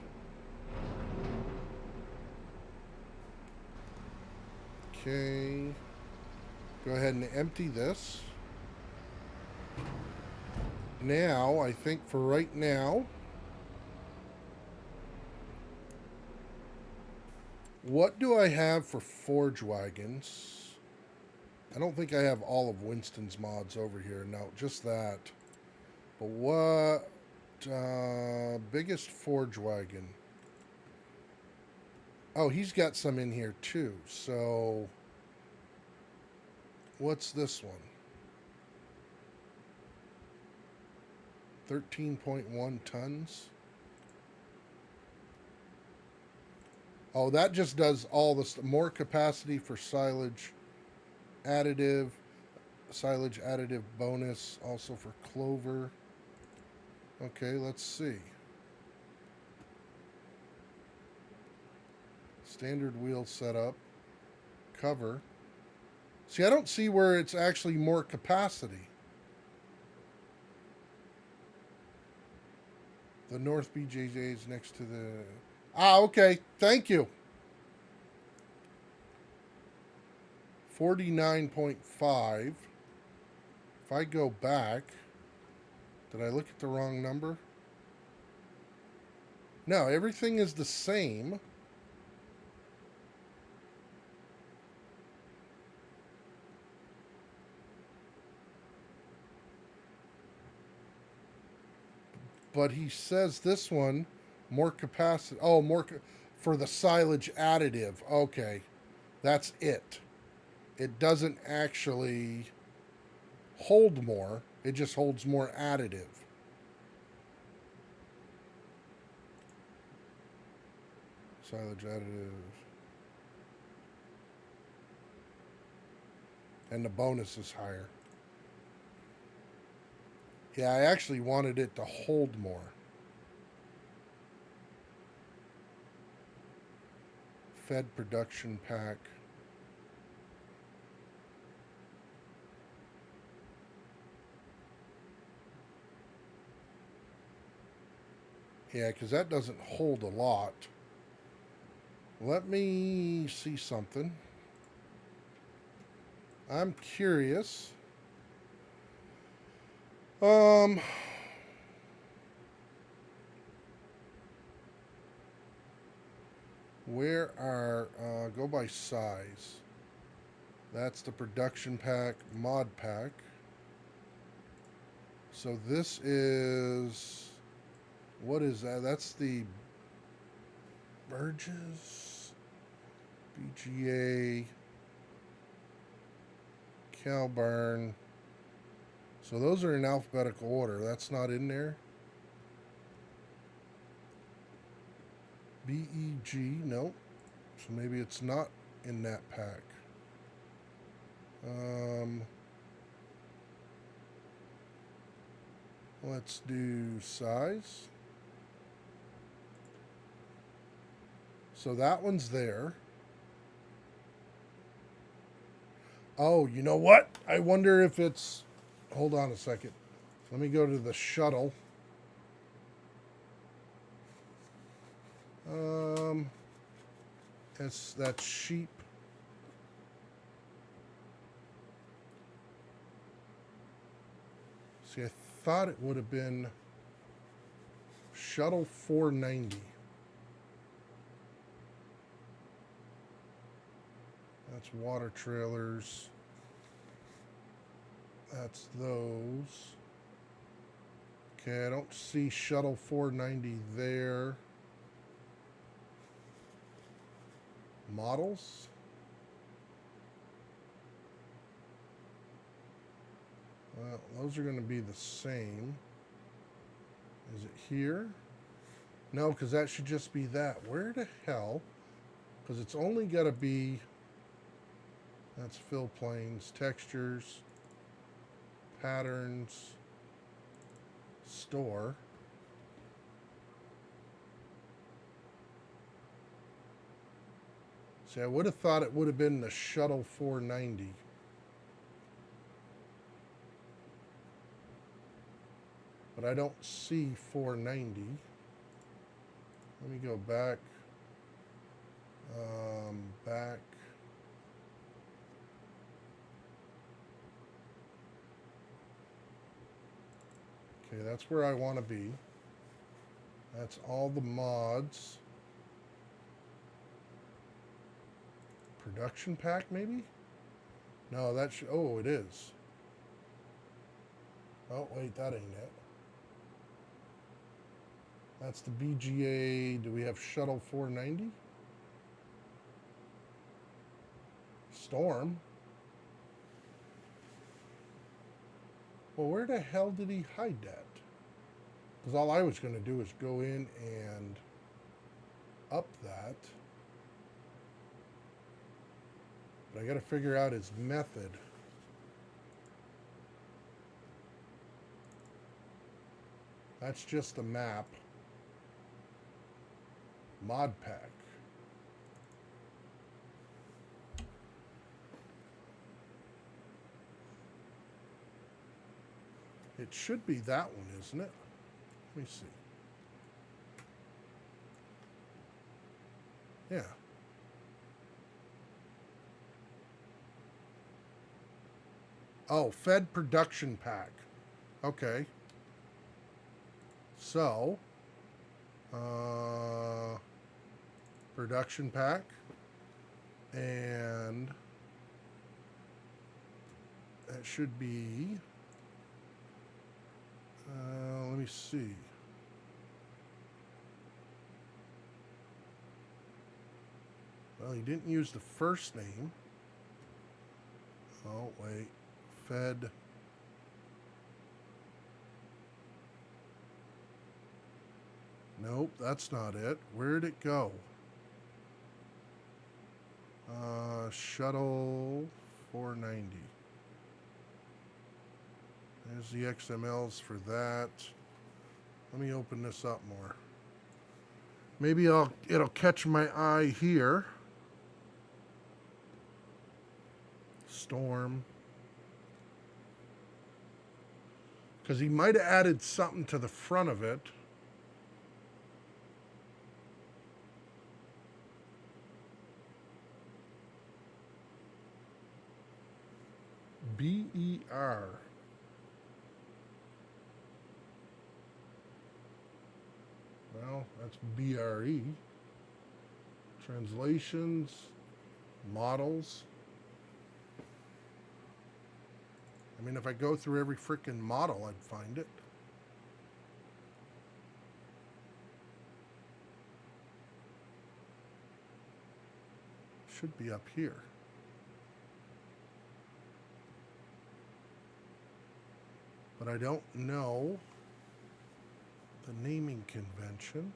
Okay. Go ahead and empty this. Now, I think for right now, what do I have for forge wagons? I don't think I have all of Winston's mods over here. No, just that. But what... biggest forge wagon. Oh, he's got some in here too. So, what's this one? 13.1 tons. Oh, that just does all this. More capacity for silage additive bonus, also for clover. Okay, let's see. Standard wheel setup. Cover. See, I don't see where it's actually more capacity. The North BJJ is next to the... okay. Thank you. 49.5. If I go back... Did I look at the wrong number? No, everything is the same. But he says this one, more capacity. Oh, for the silage additive. Okay, that's it. It doesn't actually hold more. It just holds more additive. Silage additive. And the bonus is higher. Yeah, I actually wanted it to hold more. Fed production pack. Yeah, because that doesn't hold a lot. Let me see something. I'm curious. Um, where are go by size? That's the production pack, mod pack. So this is, what is that? That's the Burgess, BGA, Calburn. So those are in alphabetical order. That's not in there. BEG, nope. So maybe it's not in that pack. Um, let's do size. So that one's there. Oh, you know what? I wonder if it's. Hold on a second. Let me go to the shuttle. Um, that's sheep. See, I thought it would have been shuttle 490. That's water trailers. That's those. Okay, I don't see shuttle 490 there. Models. Well, those are going to be the same. Is it here? No, because that should just be that. Where the hell? Because it's only got to be. That's fill planes, textures, patterns, store. See, I would have thought it would have been the shuttle 490. But I don't see 490. Let me go back. Back. Okay, that's where I want to be. That's all the mods. Production pack, maybe? No, that should. Oh, it is. Oh, wait, that ain't it. That's the BGA. Do we have shuttle 490? Storm. Well, where the hell did he hide that? Because all I was going to do is go in and up that. But I got to figure out his method. That's just a map. Mod pack. It should be that one, isn't it? Let me see. Yeah. Oh, Fed production pack. Okay. So, production pack. And that should be. Let me see. Well, he didn't use the first name. Oh, wait. Fed. Nope, that's not it. Where'd it go? Shuttle 490. There's the XMLs for that. Let me open this up more. Maybe it'll catch my eye here. Storm. Because he might have added something to the front of it. BER. Well, that's BRE. Translations, models. I mean, if I go through every freaking model, I'd find it. Should be up here. But I don't know the naming convention.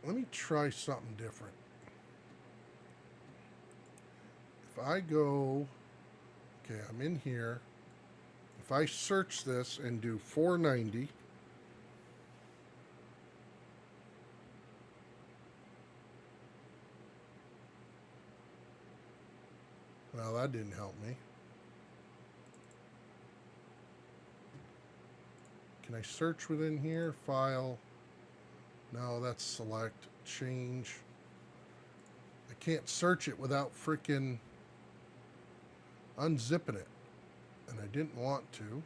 Let me try something different. If I go, okay, I'm in here. If I search this and do 490, well, that didn't help me. Can I search within here? File. No, that's select. Change. I can't search it without freaking unzipping it. And I didn't want to.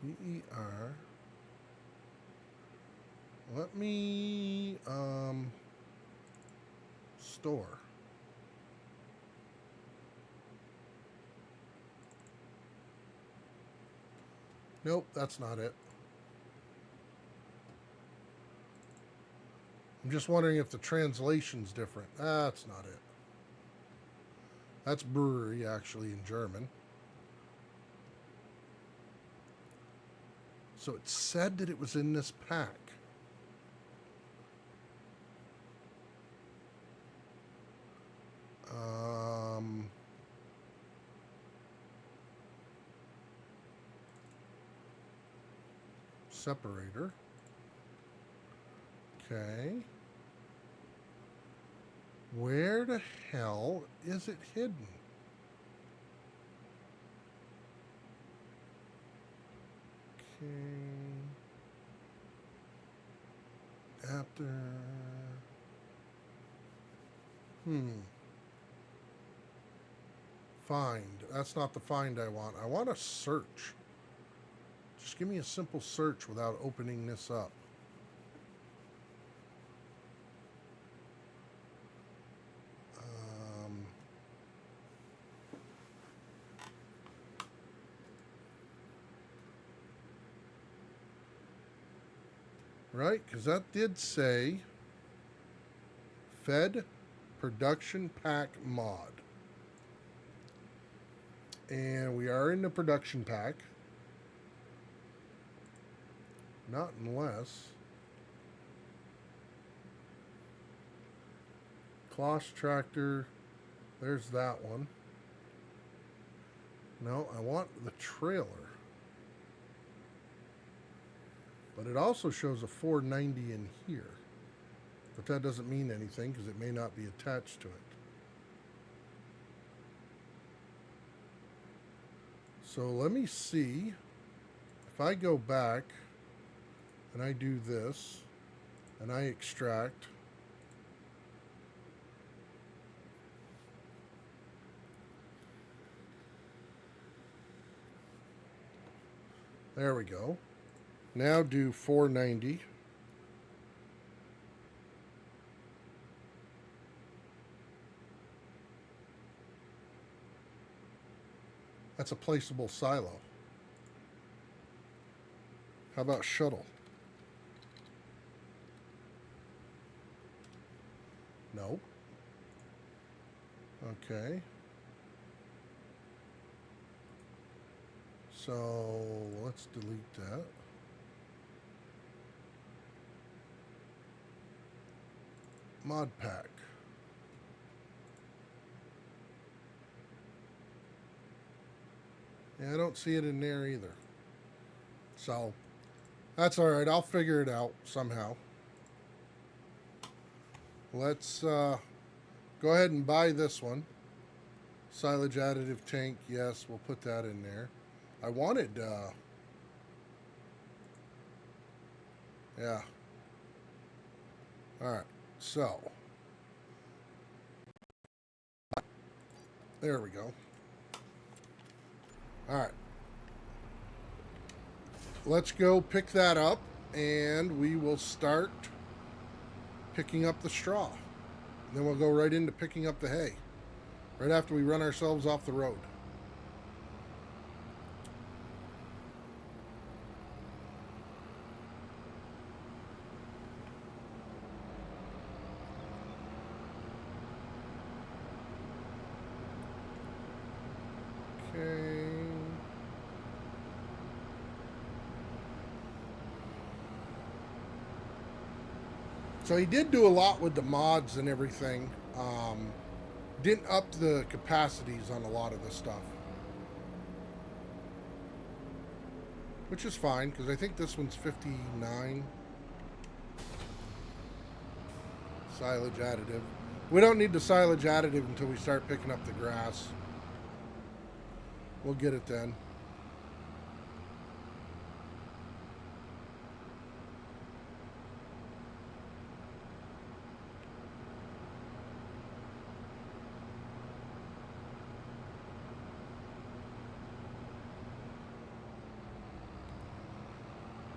BER. Let me store. Nope, that's not it. I'm just wondering if the translation's different. That's not it. That's brewery, actually, in German. So it said that it was in this pack. Separator. Okay. Where the hell is it hidden? Okay. After. Find. That's not the find I want. I want a search. Just give me a simple search without opening this up. Right, because that did say Fed Production Pack Mod. And we are in the production pack. Not unless Kloss Tractor, there's that one. No, I want the trailer. But it also shows a 490 in here. But that doesn't mean anything because it may not be attached to it. So let me see. If I go back and I do this and I extract, there we go. Now do 490. That's a placeable silo. How about shuttle? No. Okay. So let's delete that. Mod pack. Yeah, I don't see it in there either. So that's all right. I'll figure it out somehow. Let's go ahead and buy this one. Silage additive tank, yes, we'll put that in there. I wanted, yeah. Alright, so. There we go. Alright. Let's go pick that up, and we will start picking up the straw. And then we'll go right into picking up the hay. Right after we run ourselves off the road. Okay. So he did do a lot with the mods and everything. Didn't up the capacities on a lot of the stuff. Which is fine, because I think this one's 59. Silage additive. We don't need the silage additive until we start picking up the grass. We'll get it then.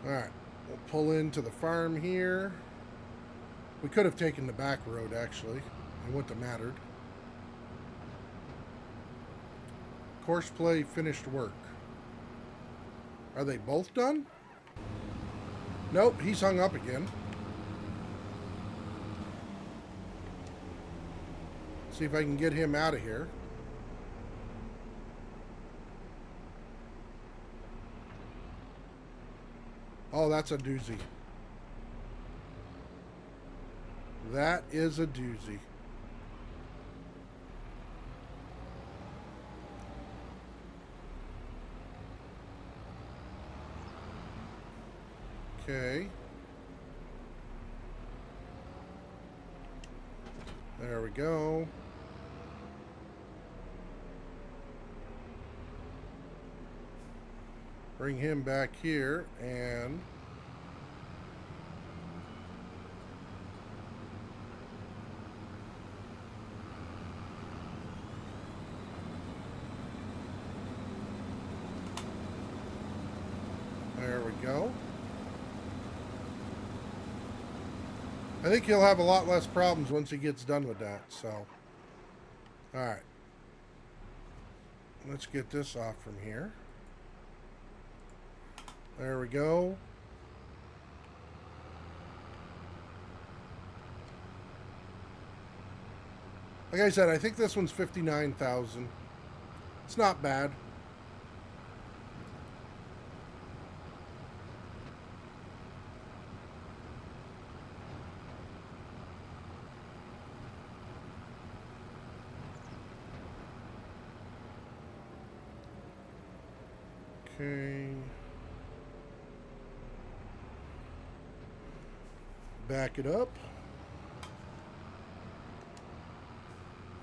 Alright, we'll pull into the farm here. We could have taken the back road, actually. It wouldn't have mattered. Course play, finished work. Are they both done? Nope, he's hung up again. See if I can get him out of here. Oh, that's a doozy. That is a doozy. Okay. There we go. Bring him back here and there we go. I think he'll have a lot less problems once he gets done with that, so. Alright. Let's get this off from here. There we go. Like I said, I think this one's 59,000. It's not bad. Okay. Back it up.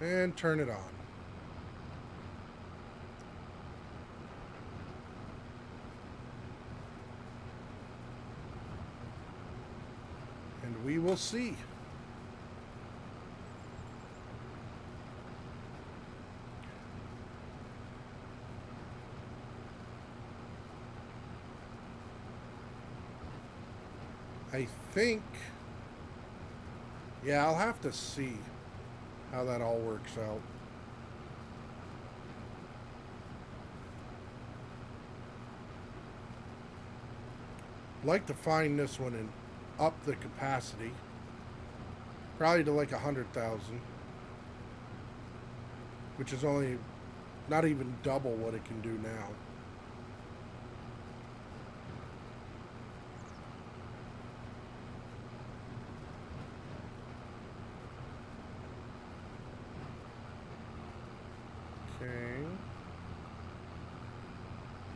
And turn it on. And we will see. I think, yeah, I'll have to see how that all works out. I'd like to find this one and up the capacity, probably to like 100,000, which is only not even double what it can do now. Okay.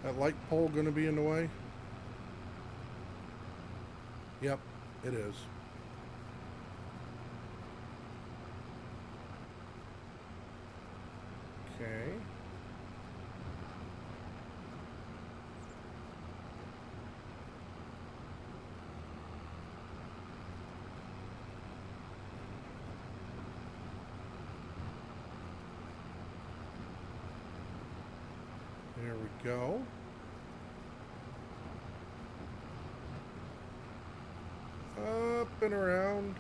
That light pole going to be in the way? Yep, it is. Okay. we go. Up and around.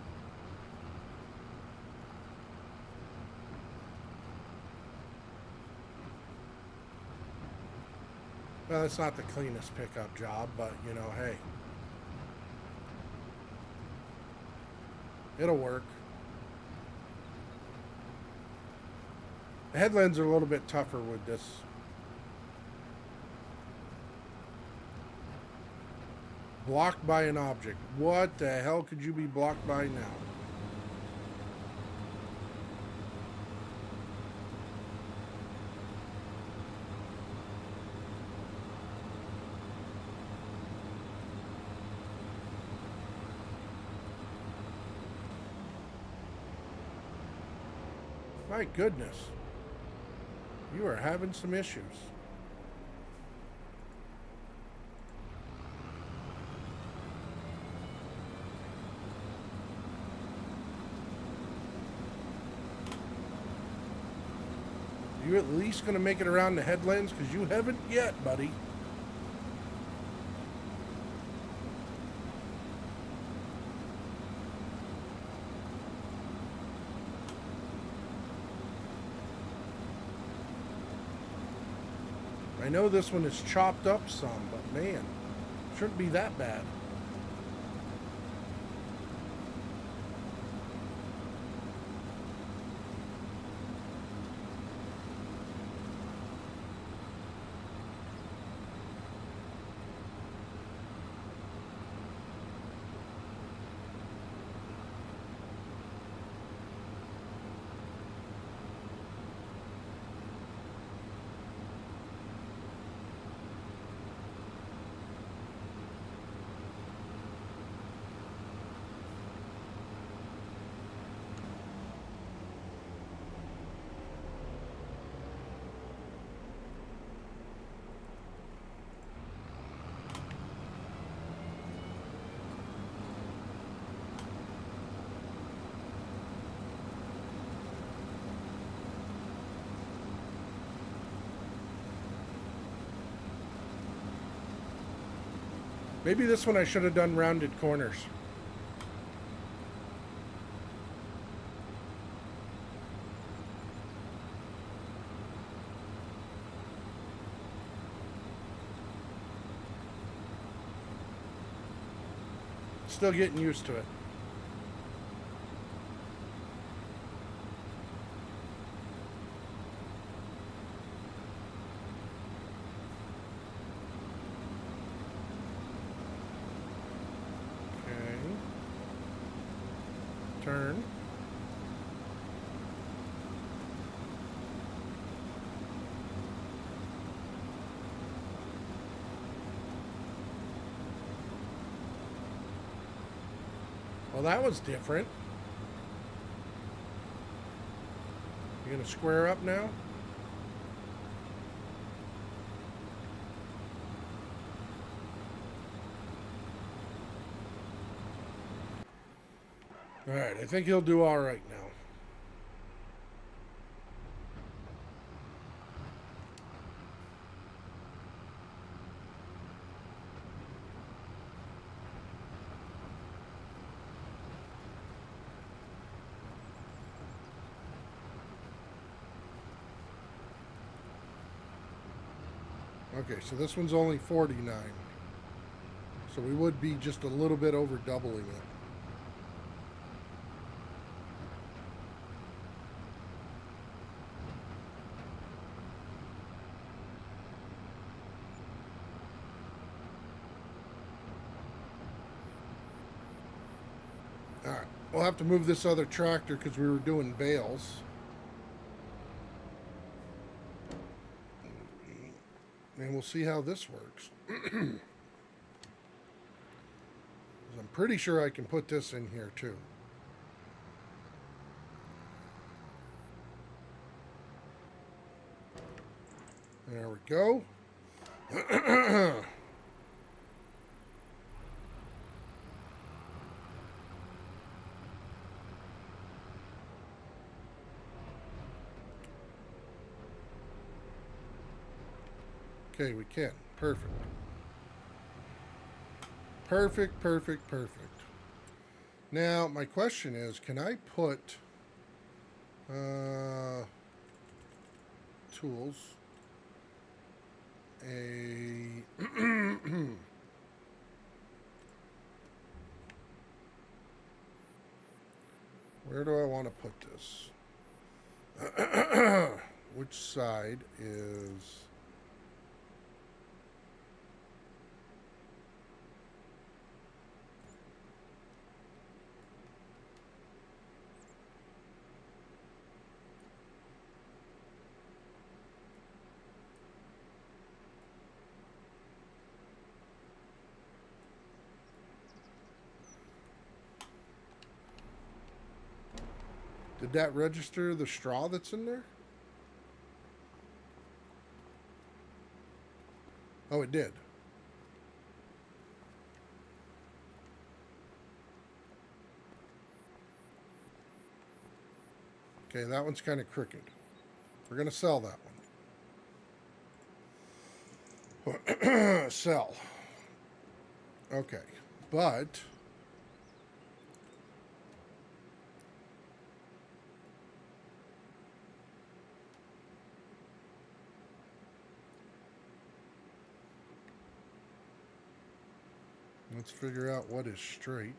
Well, it's not the cleanest pickup job, but, you know, hey. It'll work. The headlands are a little bit tougher with this. Blocked by an object. What the hell could you be blocked by now? My goodness. You are having some issues. You at least going to make it around the headlands? Because you haven't yet, buddy. I know this one is chopped up some, but man, shouldn't be that bad. Maybe this one I should have done rounded corners. Still getting used to it. Turn. Well, that was different. You gonna square up now? All right, I think he'll do all right now. Okay, so this one's only 49. So we would be just a little bit over doubling it. All right, we'll have to move this other tractor because we were doing bales. And we'll see how this works. I'm pretty sure I can put this in here too. There we go. Okay, we can. Perfect. Perfect, perfect, perfect. Now, my question is, can I put tools, a where do I want to put this? Which side is... Did that register the straw that's in there? Oh, it did. Okay, that one's kind of crooked. We're going to sell that one. Sell. Okay, but... let's figure out what is straight.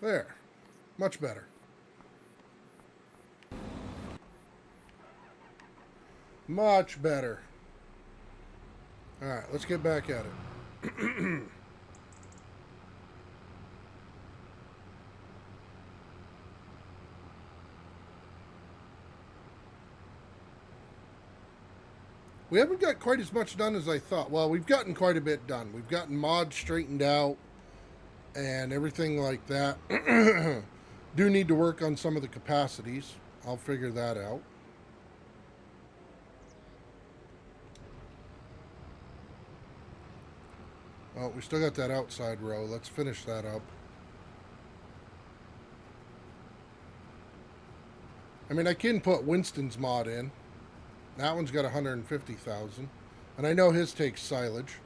There. Much better. Much better. Alright, let's get back at it. We haven't got quite as much done as I thought. Well, we've gotten quite a bit done. We've gotten mods straightened out and everything like that. Do need to work on some of the capacities. I'll figure that out. Well, we still got that outside row. Let's finish that up. I mean, I can put Winston's mod in. That one's got 150,000. And I know his takes silage.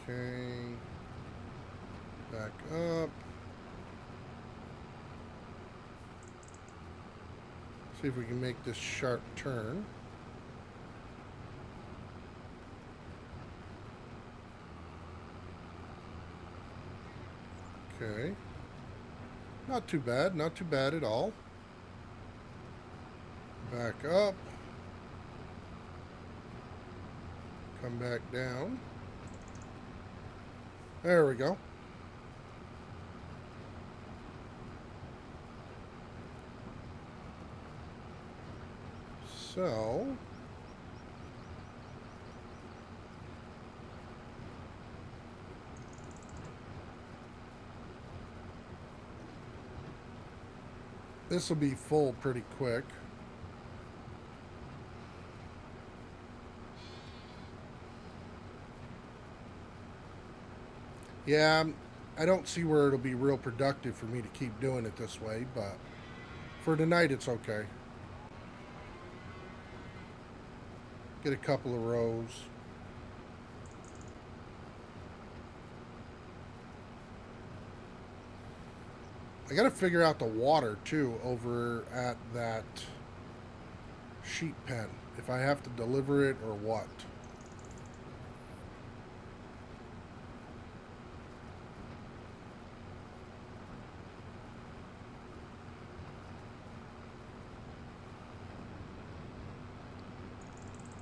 Okay. Back up. See if we can make this sharp turn. Okay. Not too bad. Not too bad at all. Back up. Come back down. There we go. So... this will be full pretty quick. Yeah, I don't see where it'll be real productive for me to keep doing it this way, but for tonight it's okay. Get a couple of rows. I gotta figure out the water too over at that sheep pen, if I have to deliver it or what.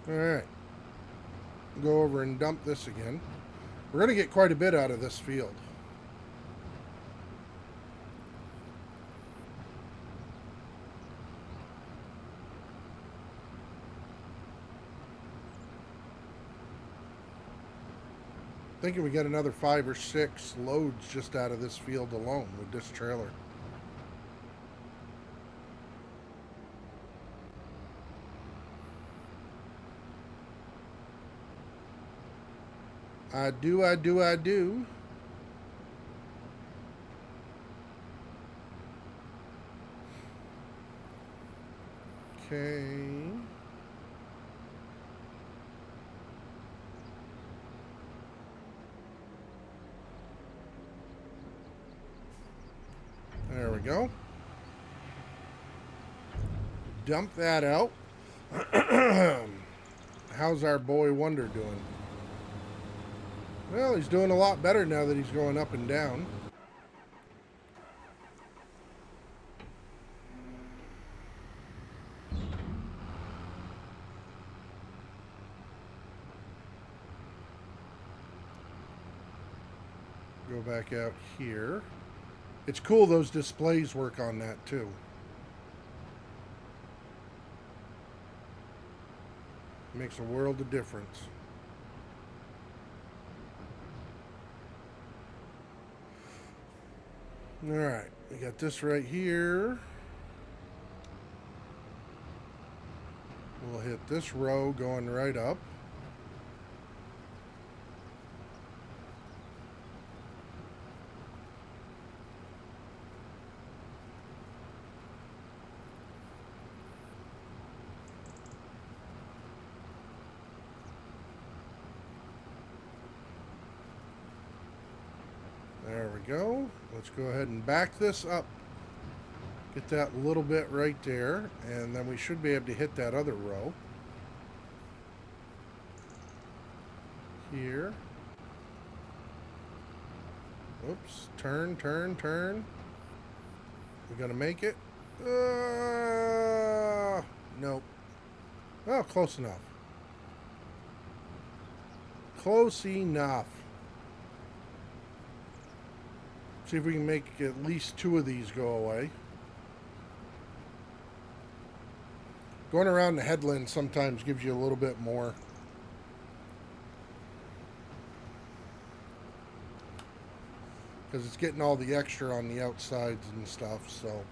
Alright. Go over and dump this again. We're going to get quite a bit out of this field. Thinking we got another 5 or 6 loads just out of this field alone with this trailer. I do. Okay. There we go. Dump that out. How's our boy Wonder doing? Well, he's doing a lot better now that he's going up and down. Go back out here. It's cool those displays work on that too. Makes a world of difference. Alright, we got this right here. We'll hit this row going right up. There we go. Let's go ahead and back this up. Get that little bit right there, and then we should be able to hit that other row. Here. Oops. Turn. We gonna make it? Nope. Oh, close enough. Close enough. See if we can make at least 2 of these go away. Going around the headland sometimes gives you a little bit more. Because it's getting all the extra on the outsides and stuff, so.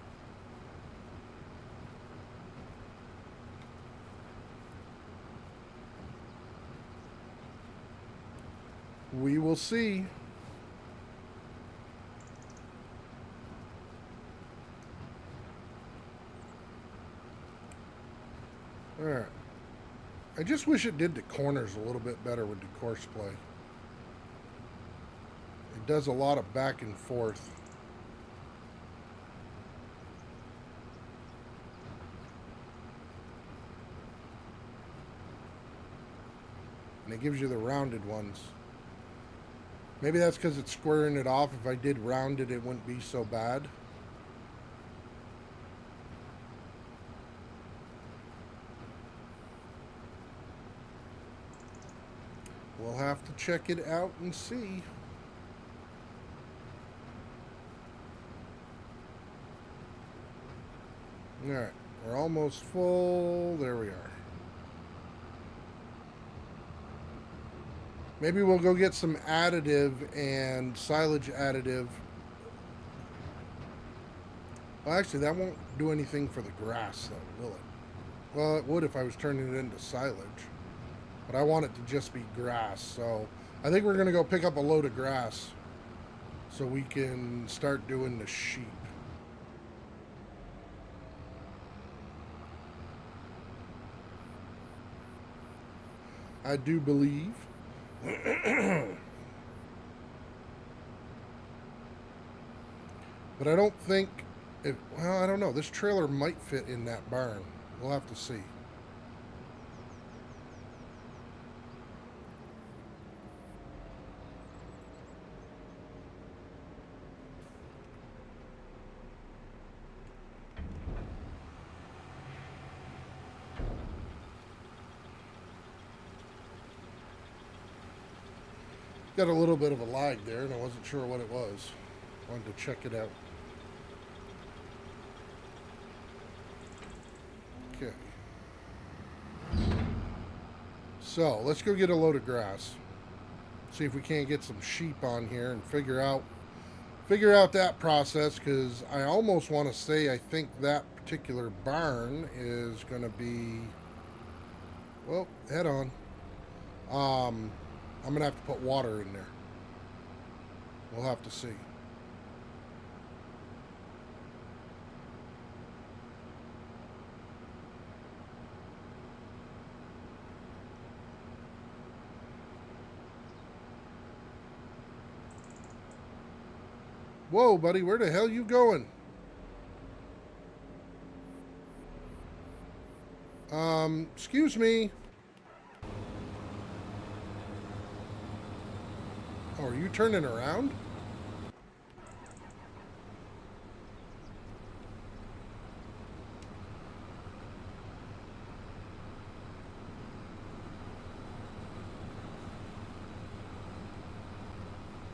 We will see. Alright. I just wish it did the corners a little bit better with the course play. It does a lot of back and forth. And it gives you the rounded ones. Maybe that's because it's squaring it off. If I did round it, it wouldn't be so bad. We'll have to check it out and see. Alright, we're almost full. There we are. Maybe we'll go get some additive and silage additive. Well, actually, that won't do anything for the grass, though, will it? Well, it would if I was turning it into silage. But I want it to just be grass, so I think we're going to go pick up a load of grass so we can start doing the sheep. I do believe. But I don't think it, well, I don't know. This trailer might fit in that barn. We'll have to see. Got a little bit of a lag there, and I wasn't sure what it was. Wanted to check it out. Okay. So, let's go get a load of grass. See if we can't get some sheep on here and figure out that process, because I almost want to say I think that particular barn is going to be, well, head on. I'm going to have to put water in there. We'll have to see. Whoa, buddy, where the hell you going? Excuse me. Oh, are you turning around?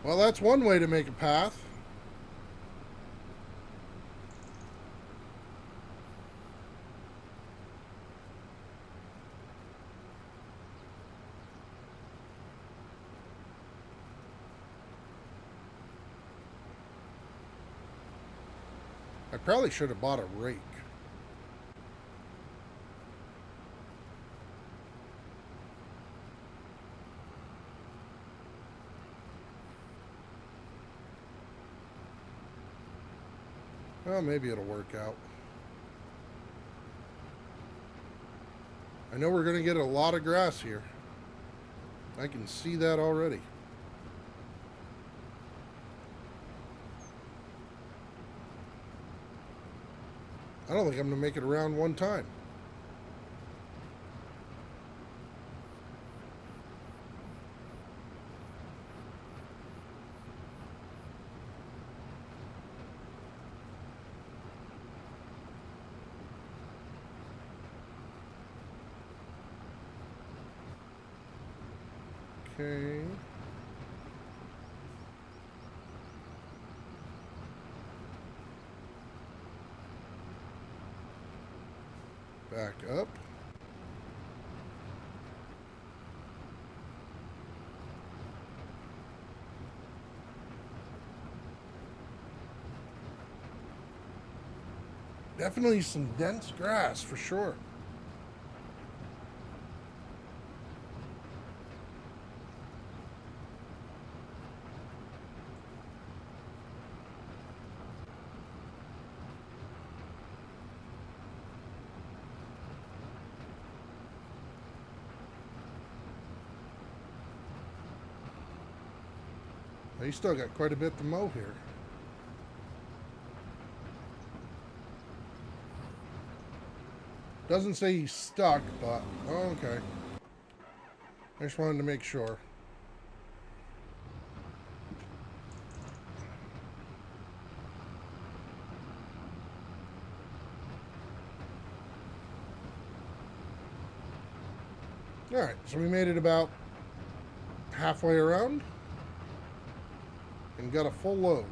Well, that's one way to make a path. I probably should have bought a rake. Well, maybe it'll work out. I know we're going to get a lot of grass here. I can see that already. I don't think I'm going to make it around one time. Okay. Back up. Definitely some dense grass for sure. You still got quite a bit to mow here. Doesn't say he's stuck, but oh, okay. I just wanted to make sure. Alright, so we made it about halfway around and got a full load.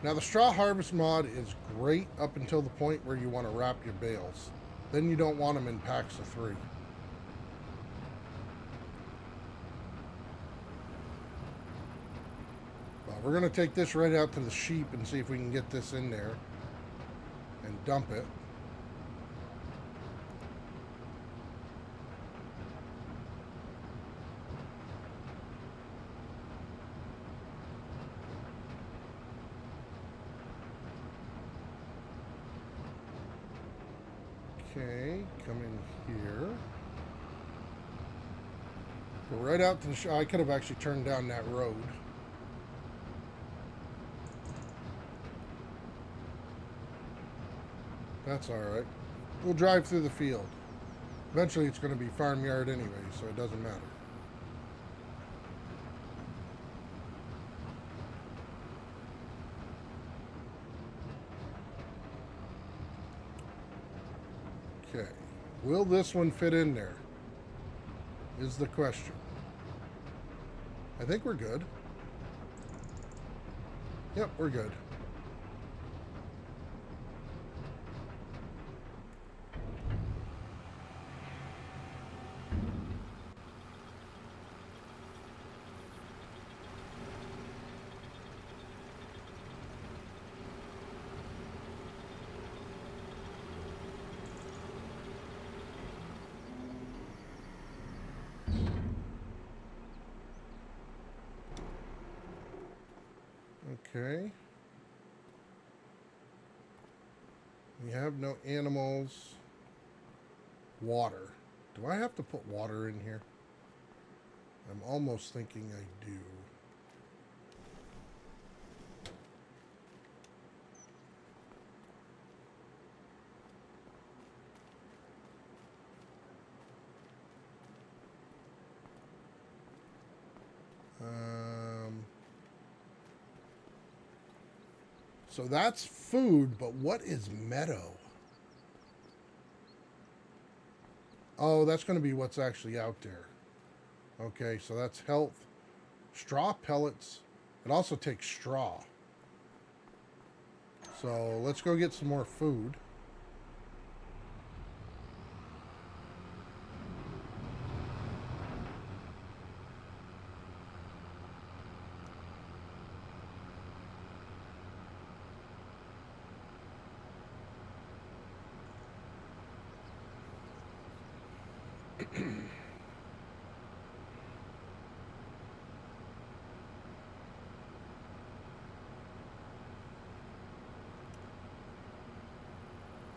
Now the straw harvest mod is great up until the point where you want to wrap your bales. Then you don't want them in packs of 3. We're going to take this right out to the sheep and see if we can get this in there and dump it. Okay, come in here. Go right out to the I could have actually turned down that road. That's alright. We'll drive through the field. Eventually it's going to be farmyard anyway, so it doesn't matter. Okay. Will this one fit in there? Is the question. I think we're good. Yep, we're good. Okay. We have no animals. Water. Do I have to put water in here? I'm almost thinking I do. So that's food, but what is meadow? Oh, that's going to be what's actually out there. Okay, so that's health. Straw pellets. It also takes straw. So let's go get some more food.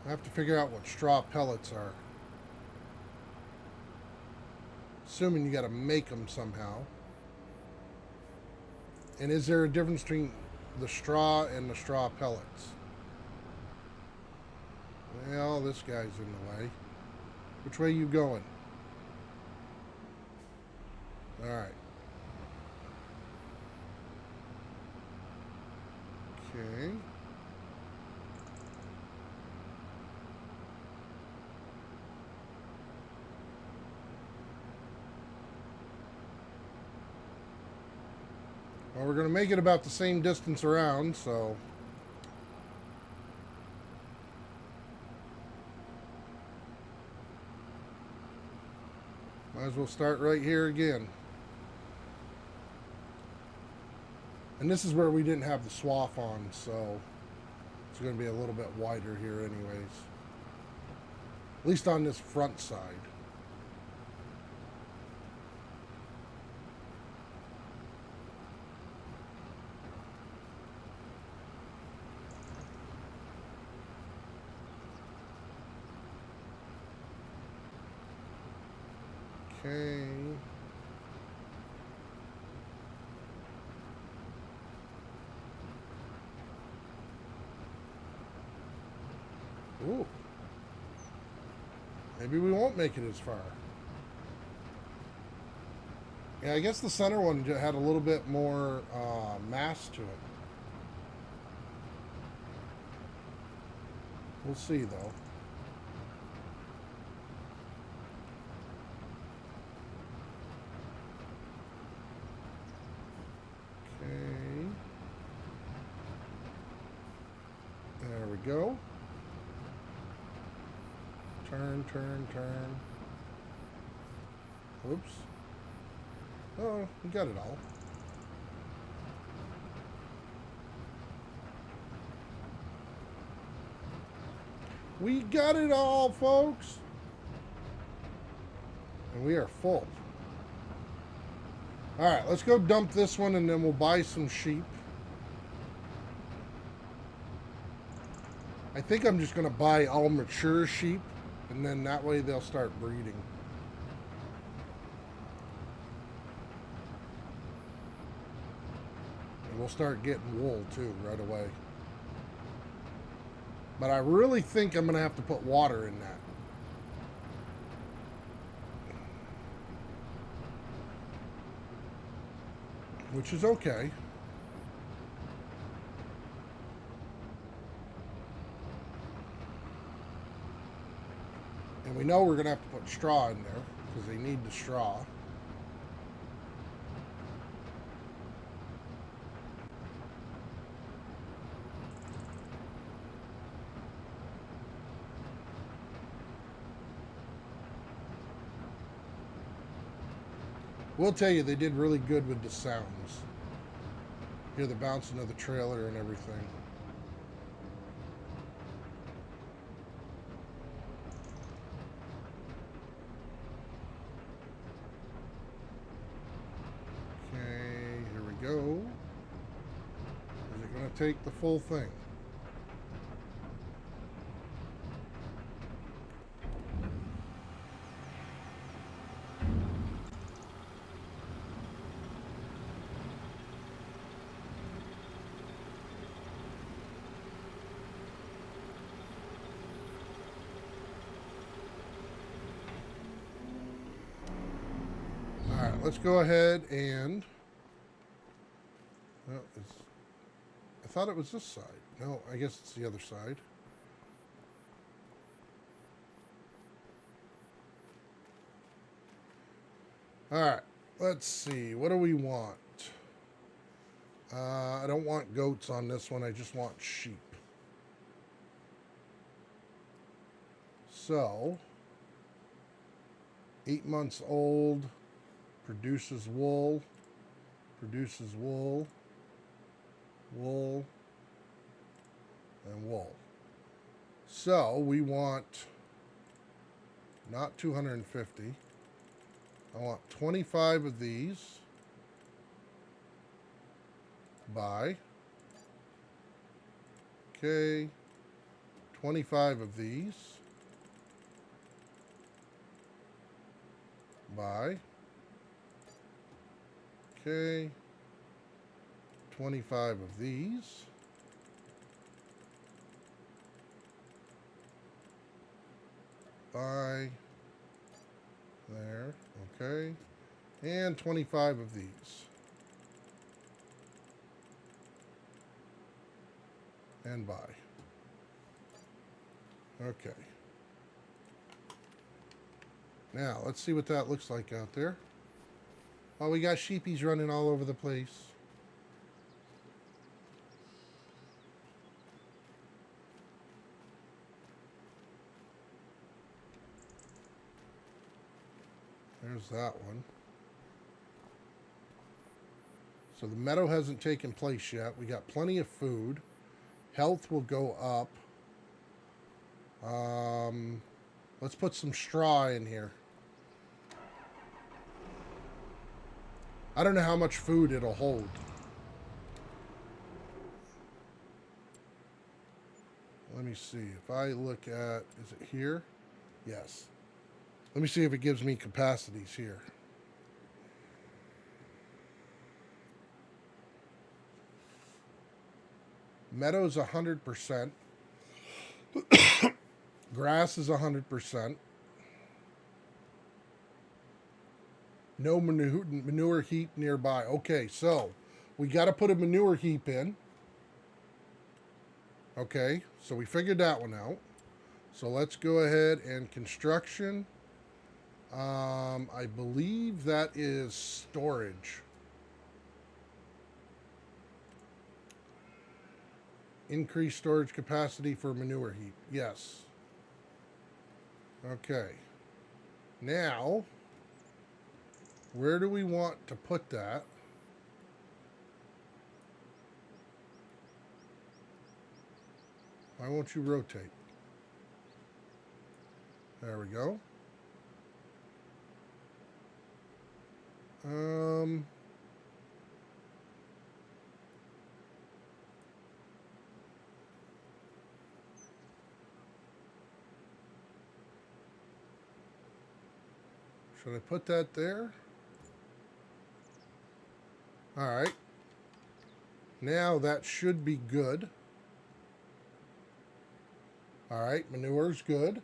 I have to figure out what straw pellets are. Assuming you got to make them somehow. And is there a difference between the straw and the straw pellets? Well, this guy's in the way. Which way you going? Alright. Okay. Well, we're going to make it about the same distance around, so... might as well start right here again. And this is where we didn't have the swath on, so... it's going to be a little bit wider here anyways. At least on this front side. Okay. Ooh. Maybe we won't make it as far. Yeah, I guess the center one had a little bit more mass to it. We'll see, though. Okay. There we go. Turn, turn, turn. Oops. Oh, we got it all. We got it all, folks. And we are full. Alright, let's go dump this one and then we'll buy some sheep. I think I'm just going to buy all mature sheep. And then that way they'll start breeding. And we'll start getting wool too right away. But I really think I'm going to have to put water in that. Which is okay. And we know we're going to have to put straw in there because they need the straw. We'll tell you, they did really good with the sounds. Hear the bouncing of the trailer and everything. Okay, here we go. Is it going to take the full thing? Let's go ahead and... Well, I thought it was this side. No, I guess it's the other side. Alright, let's see. What do we want? I don't want goats on this one. I just want sheep. So, 8 months old... Produces wool, wool, and wool. So we want not 250. I want 25 of these. Buy. Okay. 25 of these. Buy. Okay, 25 of these. Buy. There, okay. And 25 of these. And buy. Okay. Now, let's see what that looks like out there. Oh, we got sheepies running all over the place. There's that one. So the meadow hasn't taken place yet. We got plenty of food. Health will go up. Let's put some straw in here. I don't know how much food it'll hold. Let me see. If I look at... Is it here? Yes. Let me see if it gives me capacities here. Meadow's 100%. Grass is 100%. No manure heap nearby. Okay, so we got to put a manure heap in. Okay, so we figured that one out. So let's go ahead and construction. I believe that is storage. Increase storage capacity for manure heap. Yes. Okay. Now... where do we want to put that? Why won't you rotate? There we go. Should I put that there? All right. Now that should be good. All right, manure's good.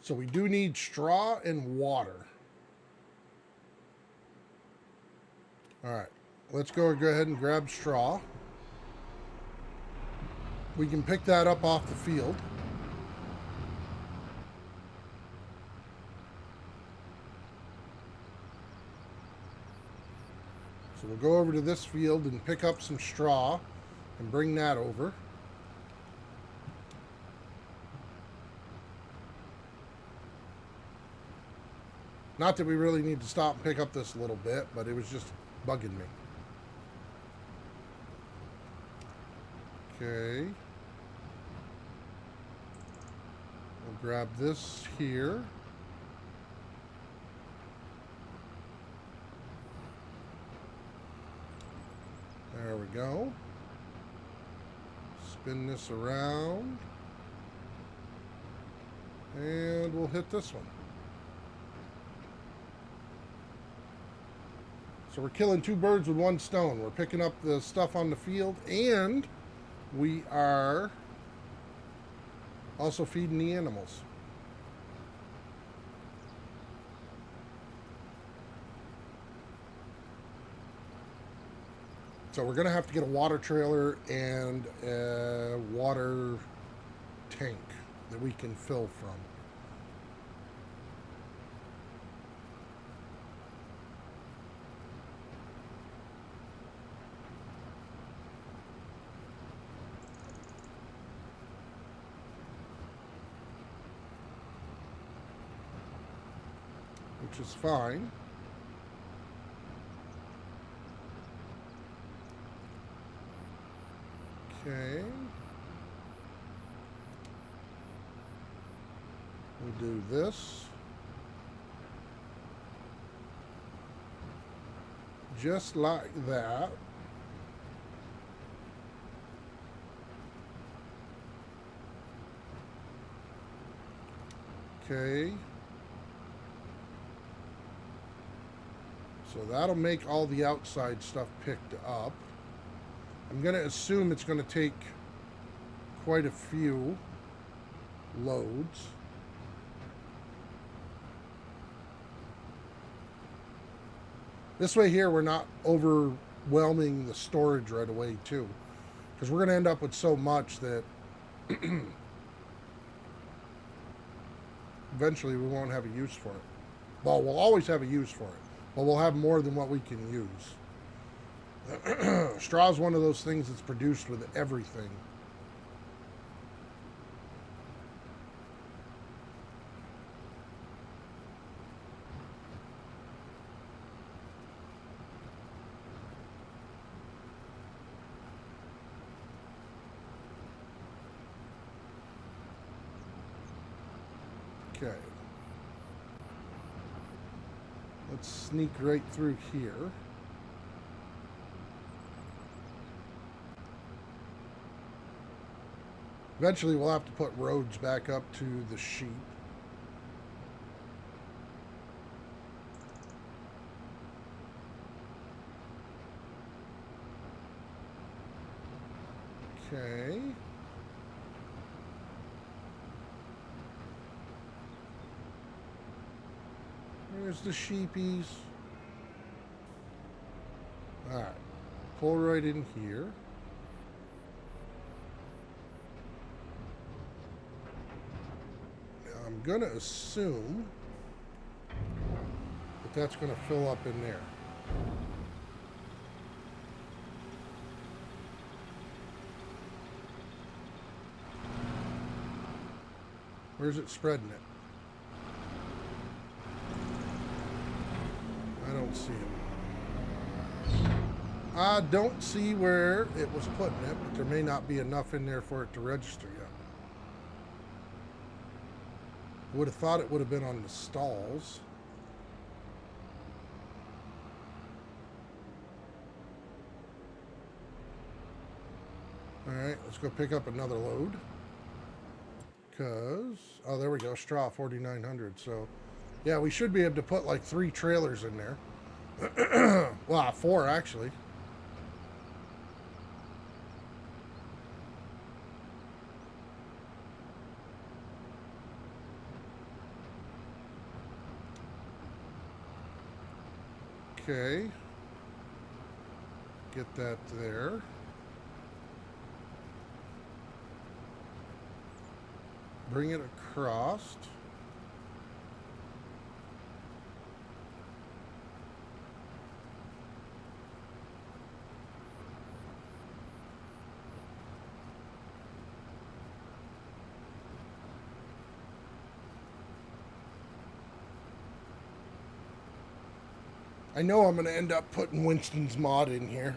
So we do need straw and water. All right, let's go ahead and grab straw. We can pick that up off the field. So we'll go over to this field and pick up some straw and bring that over. Not that we really need to stop and pick up this little bit, but it was just bugging me. Okay. We'll grab this here. There we go. Spin this around. And we'll hit this one. So we're killing two birds with one stone. We're picking up the stuff on the field, and we are also feeding the animals. So we're going to have to get a water trailer and a water tank that we can fill from. Which is fine. Okay. We'll do this. Just like that. Okay. So that'll make all the outside stuff picked up. I'm going to assume it's going to take quite a few loads. This way here, we're not overwhelming the storage right away, too. Because we're going to end up with so much that eventually we won't have a use for it. Well, we'll always have a use for it, but we'll have more than what we can use. Straw is one of those things that's produced with everything. Okay. Let's sneak right through here. Eventually we'll have to put roads back up to the sheep. Okay. There's the sheepies. Alright. Pull right in here. I'm going to assume that that's going to fill up in there. Where's it spreading it? I don't see it. I don't see where it was putting it, but there may not be enough in there for it to register yet. I would have thought it would have been on the stalls. Alright, let's go pick up another load. Because, oh, there we go, straw, 4,900. So, yeah, we should be able to put like 3 trailers in there. Well, 4 actually. Okay. Get that there. Bring it across. I know I'm going to end up putting Winston's mod in here.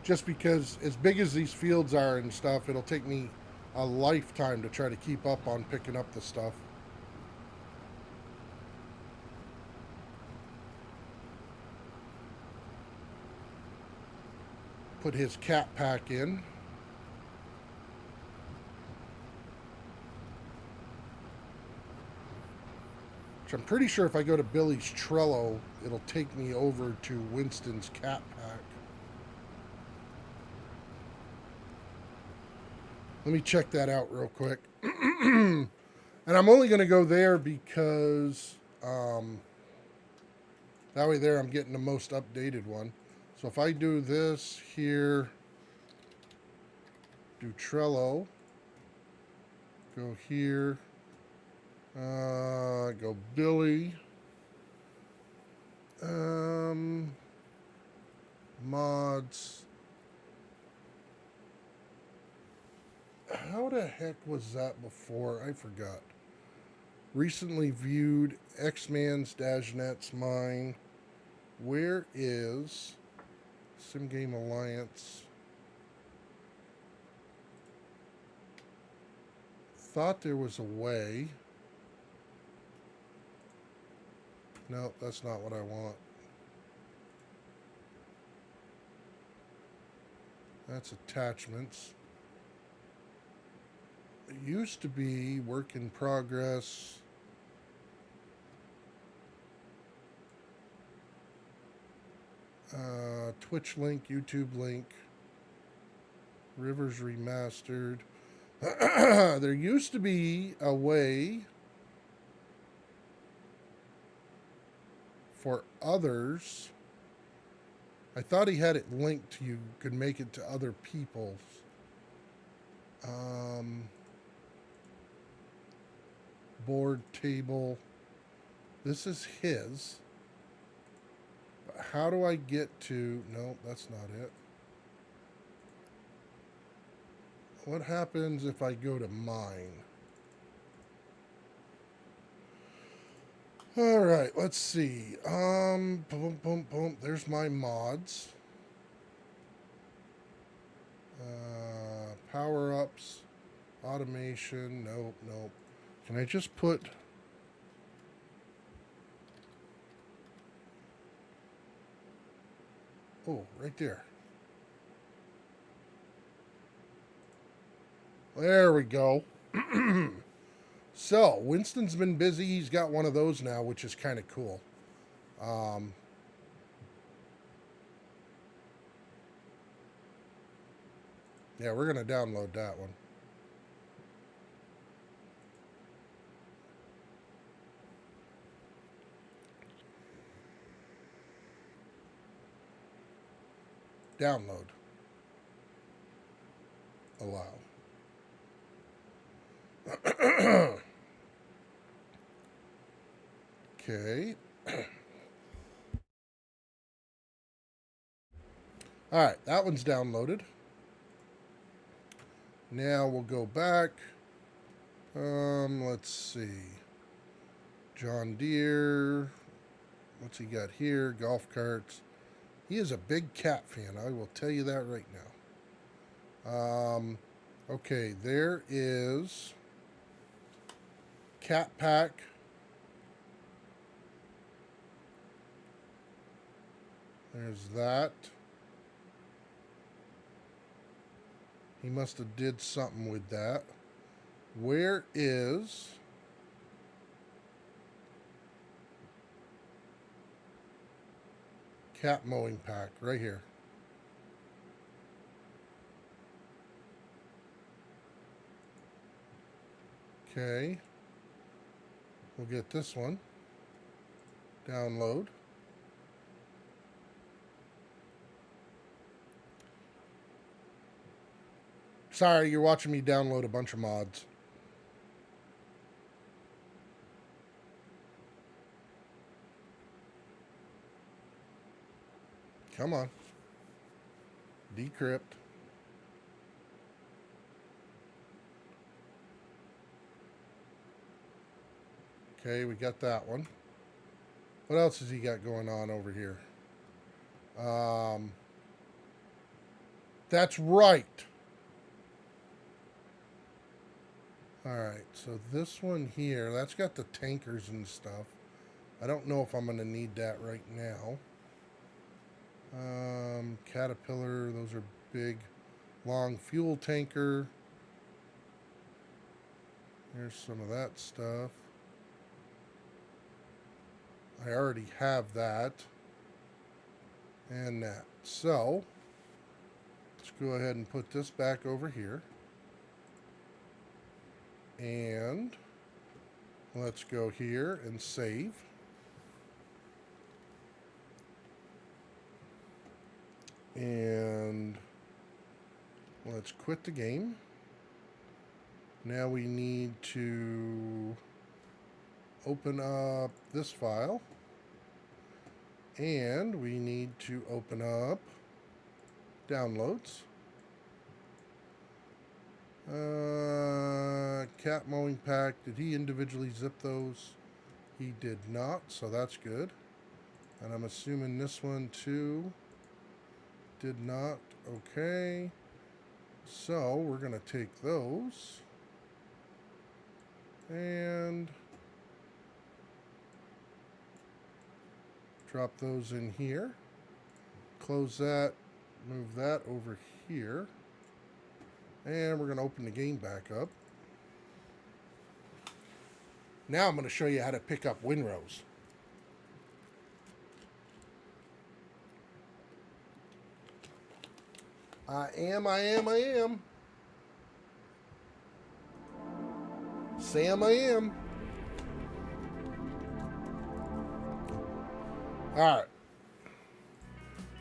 Just because as big as these fields are and stuff, it'll take me a lifetime to try to keep up on picking up the stuff. Put his cat pack in. Which I'm pretty sure if I go to Billy's Trello, it'll take me over to Winston's cat pack. Let me check that out real quick. And I'm only going to go there because that way there I'm getting the most updated one. So if I do this here, do Trello, go here, go Billy, mods. How the heck was that before? I forgot. Recently viewed X-Man's Dajnet's mine. Where is Sim Game Alliance? Thought there was a way. No, that's not what I want. That's attachments. It used to be work in progress. Twitch link, YouTube link, Rivers Remastered. There used to be a way for others. I thought he had it linked. You could make it to other people's. Board table. This is his. But how do I get to... No, that's not it. What happens if I go to mine? All right, let's see. Boom, boom, boom. There's my mods. Power-ups. Automation. Nope, nope. Can I just put... Oh, right there. There we go. So, Winston's been busy. He's got one of those now, which is kind of cool. Yeah, we're going to download that one. Download. Allow. Okay. All right, that one's downloaded. Now we'll go back. Let's see. John Deere. What's he got here? Golf carts. He is a big cat fan. I will tell you that right now. Okay, there is cat pack. There's that. He must have did something with that. Where is... cat mowing pack? Right here. Okay. We'll get this one. Download. Sorry, you're watching me download a bunch of mods. Come on. Decrypt. Okay, we got that one. What else has he got going on over here? That's right. Alright, so this one here, that's got the tankers and stuff. I don't know if I'm going to need that right now. Caterpillar, those are big, long fuel tanker. Here's some of that stuff. I already have that. And that. So, let's go ahead and put this back over here. And let's go here and save. And let's quit the game. Now we need to open up this file. And we need to open up downloads. Cat mowing pack. Did he individually zip those? He did not, so that's good. And I'm assuming this one too did not. Okay. So we're going to take those and drop those in here. Close that. Move that over here. And we're going to open the game back up. Now I'm going to show you how to pick up windrows. I am. Sam, I am. Alright.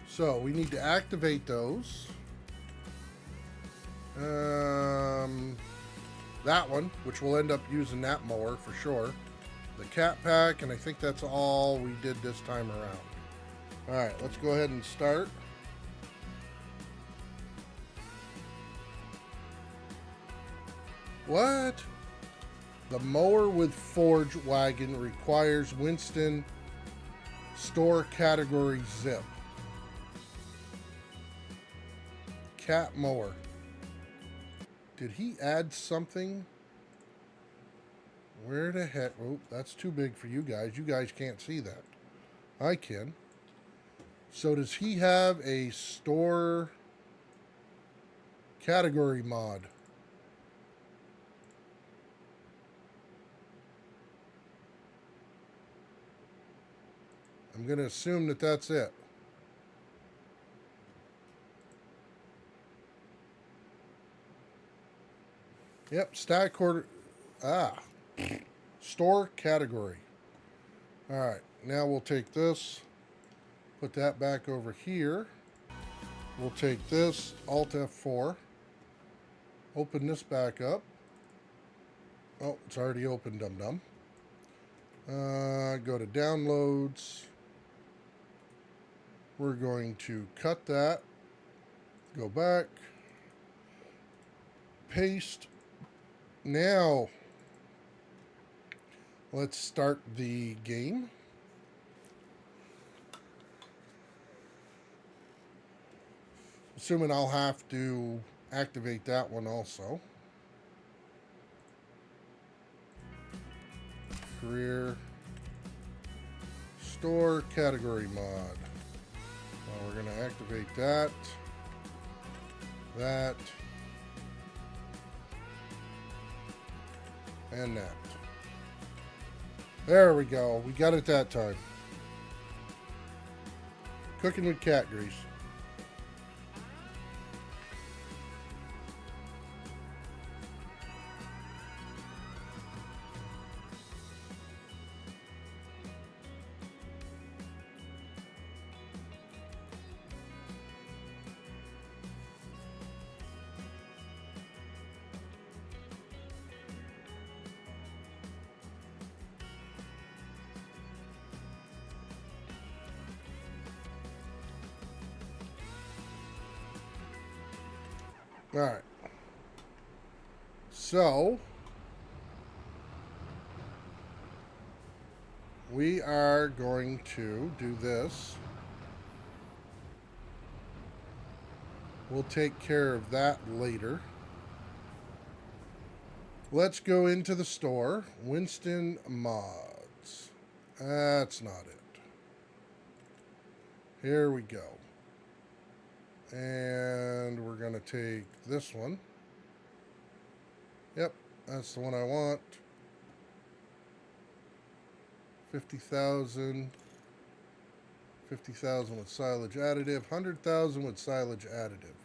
So we need to activate those. That one, which we'll end up using that mower for sure. The cat pack, and I think that's all we did this time around. Alright, let's go ahead and start. What? The mower with forge wagon requires Winston store category zip. Cat mower. Did he add something? Where the heck? Oh, that's too big for you guys. You guys can't see that. I can. So does he have a store category mod? I'm going to assume that that's it. Yep, stack order. Store category. Alright, now we'll take this, put that back over here. We'll take this, Alt F4, open this back up. Oh, it's already open, dum-dum. Go to downloads. We're going to cut that, go back, paste. Now, let's start the game. Assuming I'll have to activate that one also. Career. Store category mod. Well, we're going to activate that. That. And that. There we go. We got it that time. Cooking with cat grease. All right. So, we are going to do this. We'll take care of that later. Let's go into the store. Winston Mods. That's not it. Here we go. And we're going to take this one. Yep, that's the one I want. 50,000. 50,000 with silage additive. 100,000 with silage additive.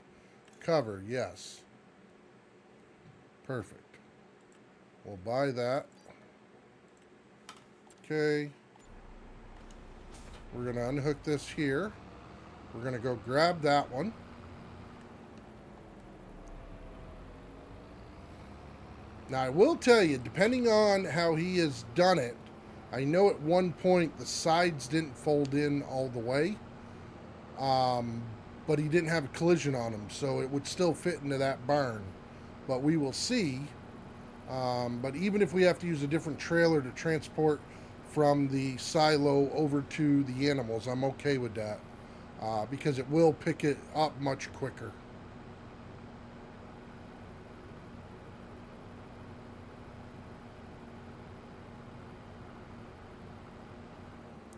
Cover, yes. Perfect. We'll buy that. Okay. We're going to unhook this here. We're going to go grab that one. Now, I will tell you, depending on how he has done it, I know at one point the sides didn't fold in all the way, but he didn't have a collision on them, so it would still fit into that barn. But we will see. But even if we have to use a different trailer to transport from the silo over to the animals, I'm okay with that, because it will pick it up much quicker.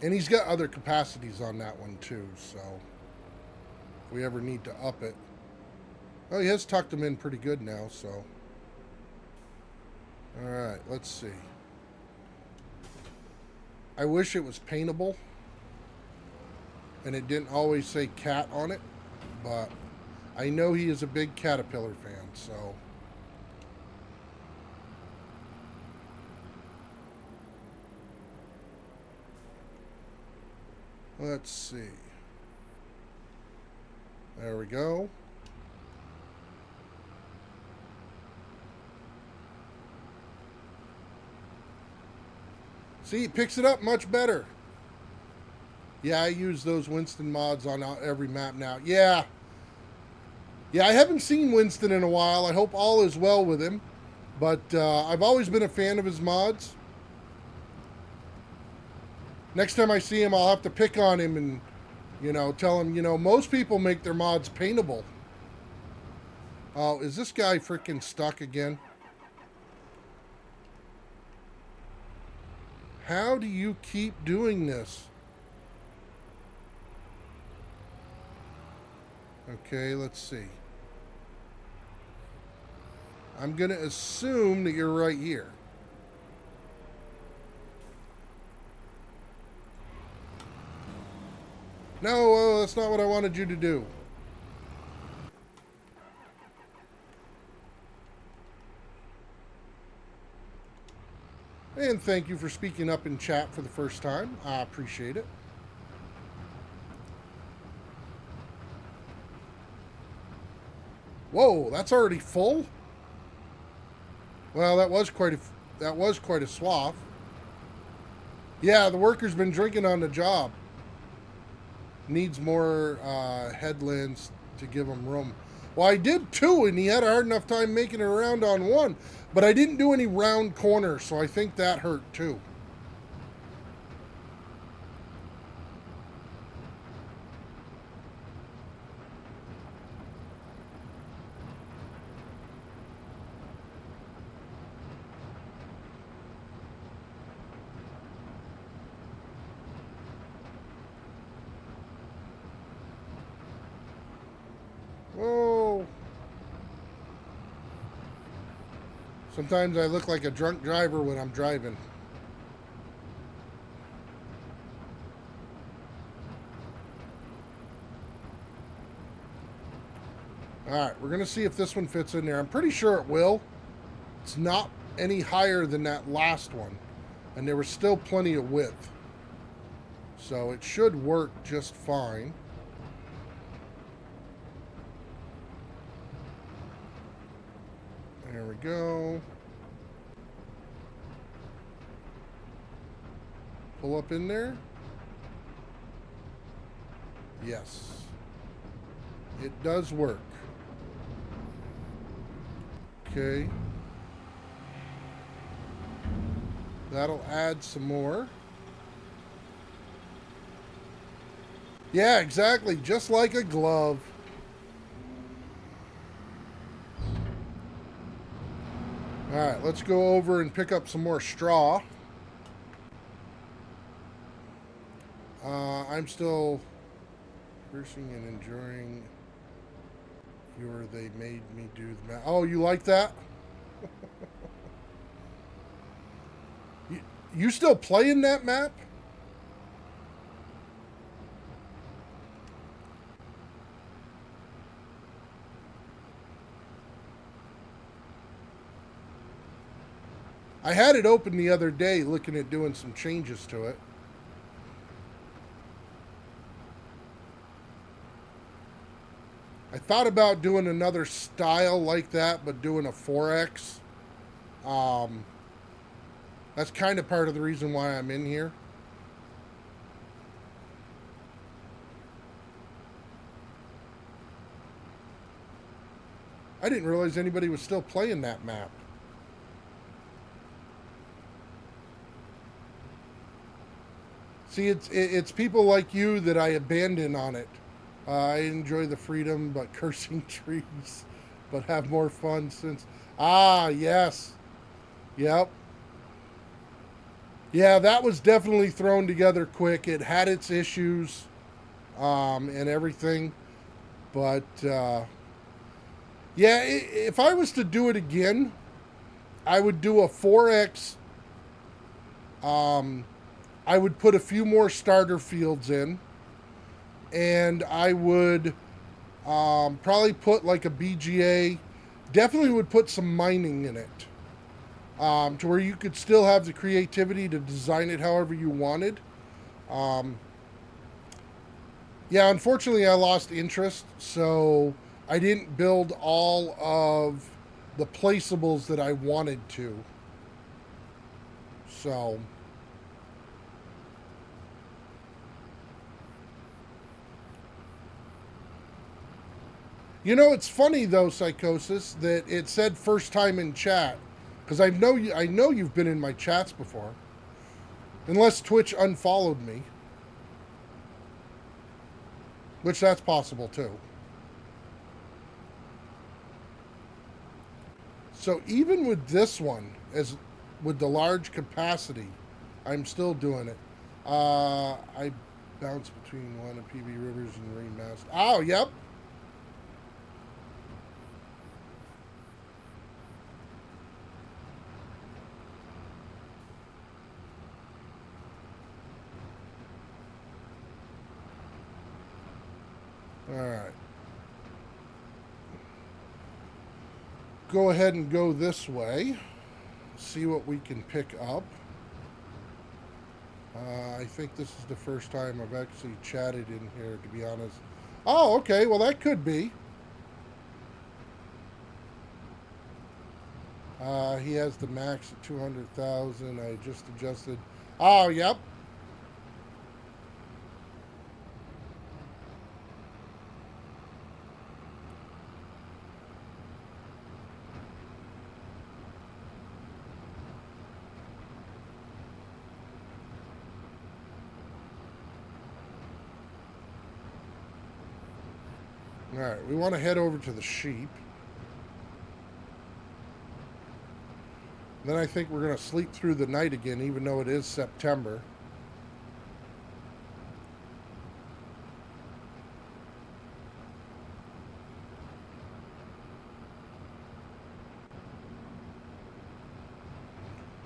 And he's got other capacities on that one too, so if we ever need to up it. Oh, he has tucked them in pretty good now, so. Alright, let's see. I wish it was paintable and it didn't always say cat on it, but I know he is a big Caterpillar fan, so. Let's see. There we go. See, it picks it up much better. Yeah, I use those Winston mods on every map now. Yeah. Yeah, I haven't seen Winston in a while. I hope all is well with him. But I've always been a fan of his mods. Next time I see him, I'll have to pick on him and, tell him, most people make their mods paintable. Oh, is this guy freaking stuck again? How do you keep doing this? Okay, let's see. I'm going to assume that you're right here. No, that's not what I wanted you to do. And thank you for speaking up in chat for the first time. I appreciate it. Whoa, that's already full? Well, that was quite a swath. Yeah, the worker's been drinking on the job. Needs more headlands to give him room. Well, I did two, and he had a hard enough time making it around on one. But I didn't do any round corners, so I think that hurt too. Whoa. Sometimes I look like a drunk driver when I'm driving. Alright, we're going to see if this one fits in there. I'm pretty sure it will. It's not any higher than that last one. And there was still plenty of width. So it should work just fine. There we go. Pull up in there. Yes. It does work. Okay. That'll add some more. Yeah, exactly. Just like a glove. Alright, let's go over and pick up some more straw. I'm still cursing and enjoying your they made me do the math. Oh, you like that? You still playing that map? I had it open the other day looking at doing some changes to it. I thought about doing another style like that, but doing a 4X. Um, that's kind of part of the reason why I'm in here. I didn't realize anybody was still playing that map. See, it's people like you that I abandon on it. I enjoy the freedom, but cursing trees, but have more fun since. Ah, yes. Yep. Yeah, that was definitely thrown together quick. It had its issues and everything. But yeah, if I was to do it again, I would do a 4X. Um, I would put a few more starter fields in. And I would probably put like a BGA. Definitely would put some mining in it. To where you could still have the creativity to design it however you wanted. Um, yeah, unfortunately, I lost interest, so I didn't build all of the placeables that I wanted to. So, you know, it's funny though, Psychosis, that it said first time in chat, because I know you've been in my chats before, unless Twitch unfollowed me, which that's possible too. So even with this one, as with the large capacity, I'm still doing it. I bounce between one of PB Rivers and Remaster. Oh, yep. All right. Go ahead and go this way. See what we can pick up. I think this is the first time I've actually chatted in here, to be honest. Oh, okay. Well, that could be. He has the max at 200,000. I just adjusted. Oh, yep. All right. We want to head over to the sheep. Then I think we're going to sleep through the night again, even though it is September.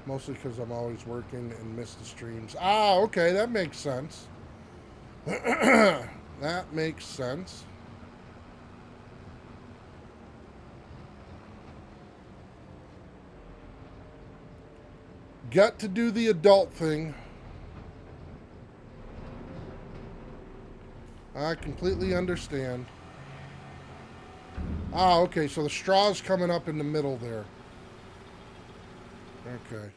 Mostly because I'm always working and miss the streams. Ah, okay, that makes sense. That makes sense. Got to do the adult thing. I completely understand. Ah, okay, so the straw's coming up in the middle there. Okay.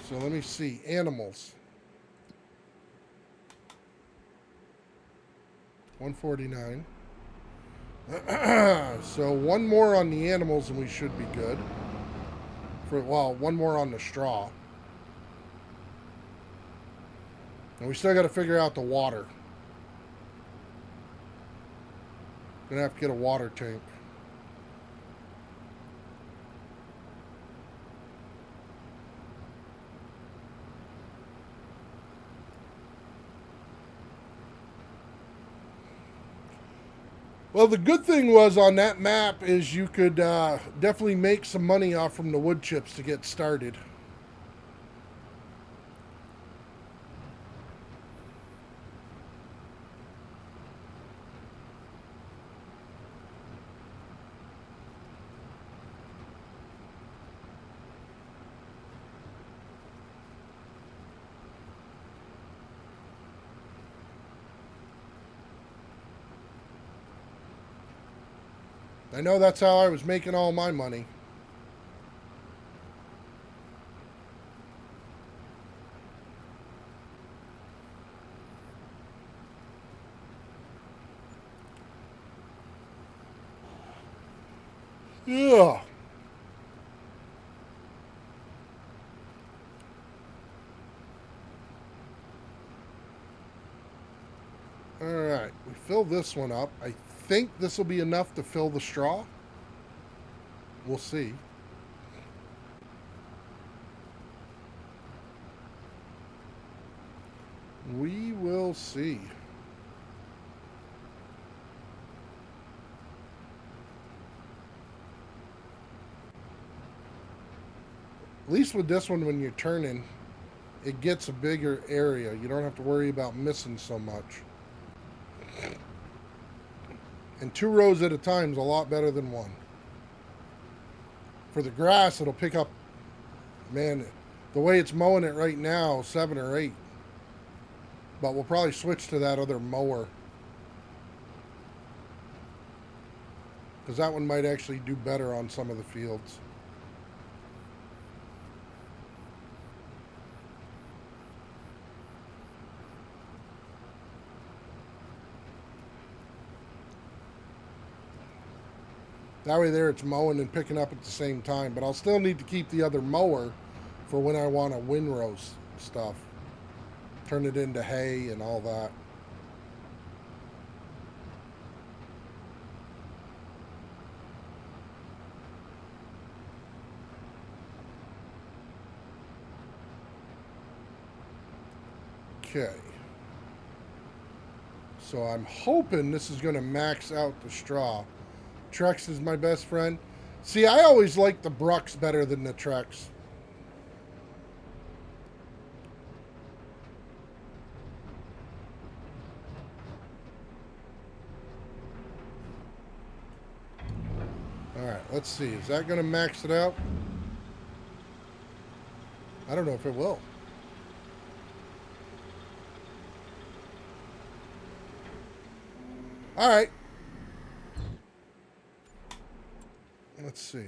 So let me see. Animals. 149. So one more on the animals and we should be good. Well, one more on the straw. And we still got to figure out the water. Gonna have to get a water tank. Well, the good thing was on that map is you could definitely make some money off from the wood chips to get started. I know that's how I was making all my money. Yeah. All right, we fill this one up. I think this will be enough to fill the straw. We'll see. We will see. At least with this one, when you're turning, it gets a bigger area. You don't have to worry about missing so much. And 2 rows at a time is a lot better than 1. For the grass, it'll pick up, man, the way it's mowing it right now, 7 or 8. But we'll probably switch to that other mower, because that one might actually do better on some of the fields. That way there it's mowing and picking up at the same time. But I'll still need to keep the other mower for when I want to windrow stuff. Turn it into hay and all that. Okay. So I'm hoping this is going to max out the straw. Trex is my best friend. See, I always like the Brucks better than the Trex. Alright, let's see. Is that going to max it out? I don't know if it will. Alright. Let's see.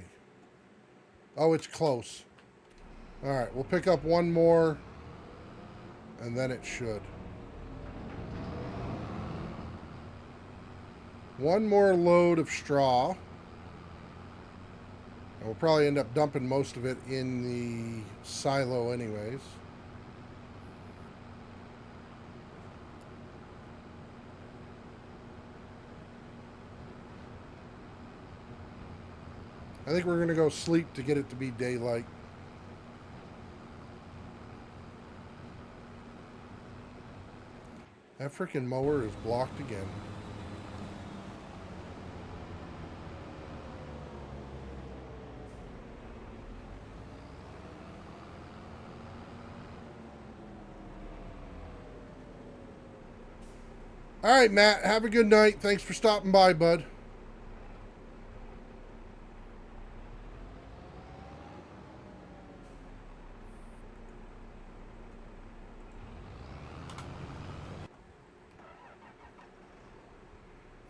Oh, it's close. Alright, we'll pick up one more, and then it should. One more load of straw. And we'll probably end up dumping most of it in the silo anyways. I think we're going to go sleep to get it to be daylight. That freaking mower is blocked again. All right, Matt, have a good night. Thanks for stopping by, bud.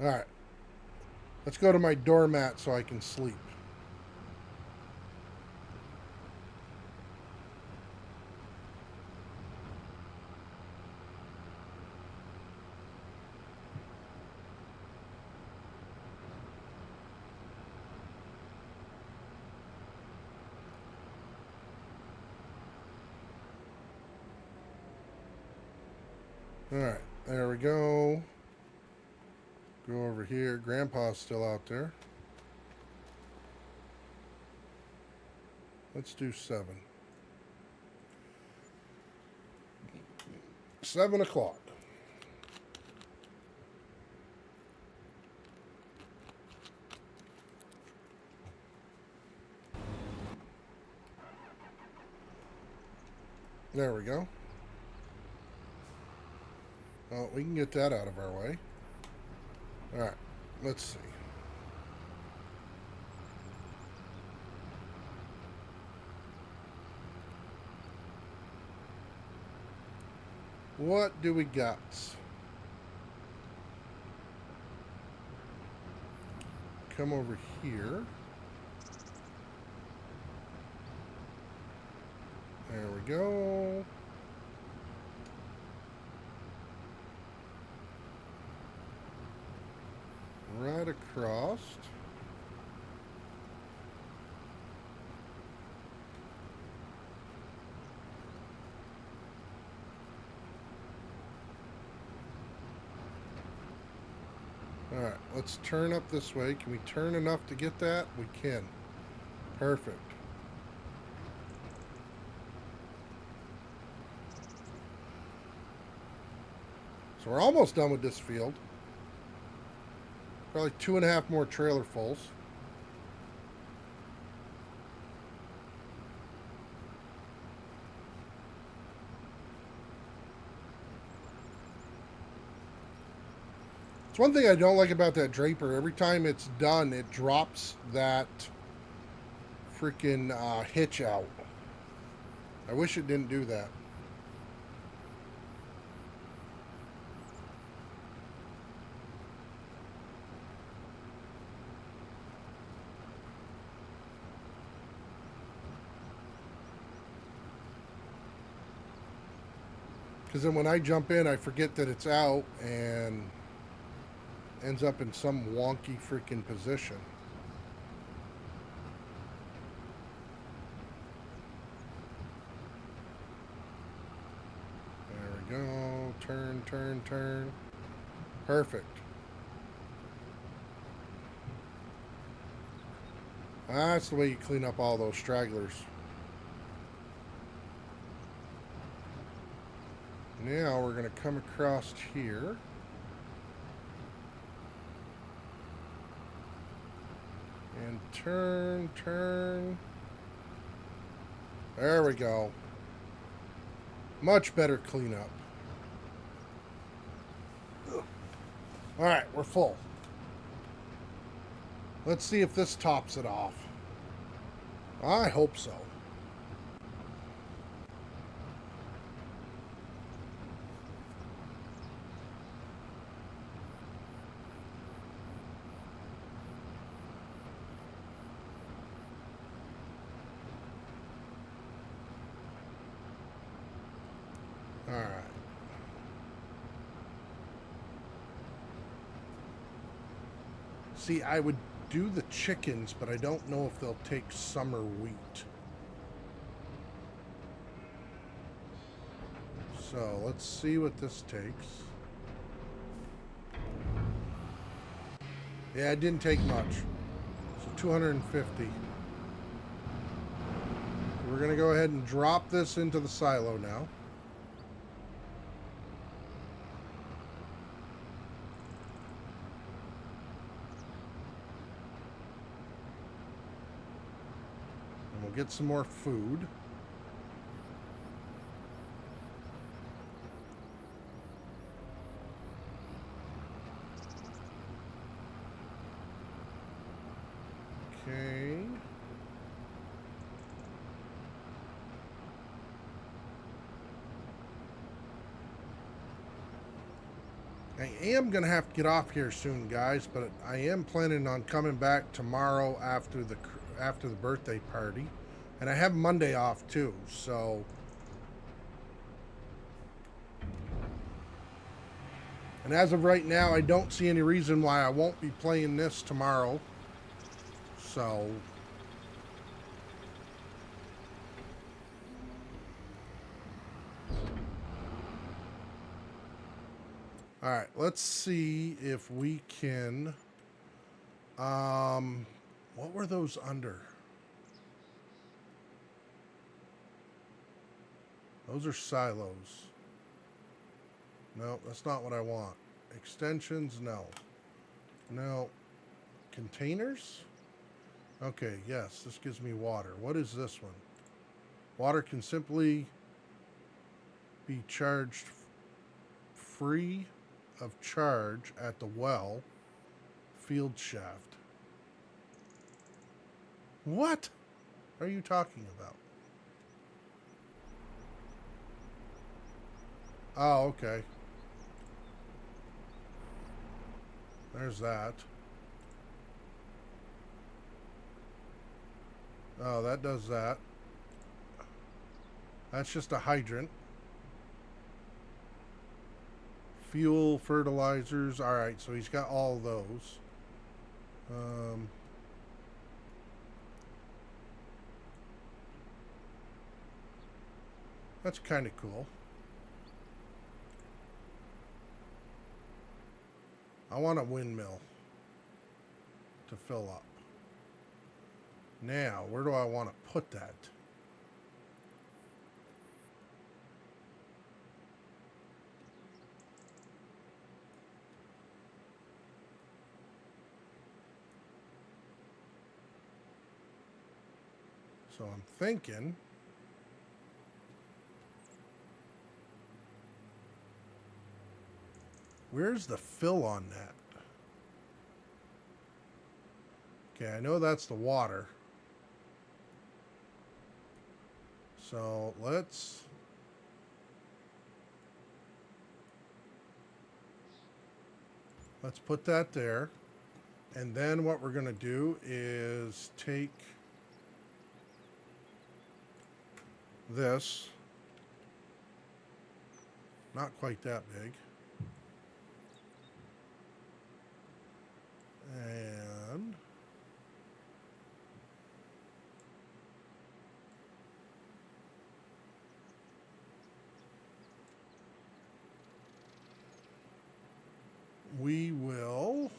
All right. Let's go to my doormat so I can sleep. All right, there we go. Go over here. Grandpa's still out there. Let's do 7. 7 o'clock. There we go. Well, we can get that out of our way. Alright, let's see. What do we got? Come over here. There we go. Right across. Alright, let's turn up this way. Can we turn enough to get that? We can. Perfect. So we're almost done with this field. Probably 2.5 more trailer fulls. It's one thing I don't like about that draper. Every time it's done, it drops that freaking hitch out. I wish it didn't do that. Because then when I jump in, I forget that it's out and ends up in some wonky freaking position. There we go. Turn, turn, turn. Perfect. That's the way you clean up all those stragglers. Now we're going to come across here. And turn, turn. There we go. Much better cleanup. Alright, we're full. Let's see if this tops it off. I hope so. Alright. See, I would do the chickens, but I don't know if they'll take summer wheat. So, let's see what this takes. Yeah, it didn't take much. So 250. We're going to go ahead and drop this into the silo now. And we'll get some more food. Okay. I am going to have to get off here soon, guys, but I am planning on coming back tomorrow after the birthday party. And I have Monday off too, so and as of right now, I don't see any reason why I won't be playing this tomorrow. So All right, let's see if we can. What were those under? Those are silos. No, that's not what I want. Extensions, no. No. Containers? Okay, yes, this gives me water. What is this one? Water can simply be charged free of charge at the well. Field shaft. What are you talking about? Oh, okay. There's that. Oh, that does that. That's just a hydrant. Fuel, fertilizers. All right, so he's got all those. Um, that's kind of cool. I want a windmill to fill up. Now, where do I want to put that? So I'm thinking, where's the fill on that? Okay, I know that's the water. So let's put that there. And then what we're going to do is take this. Not quite that big. And we will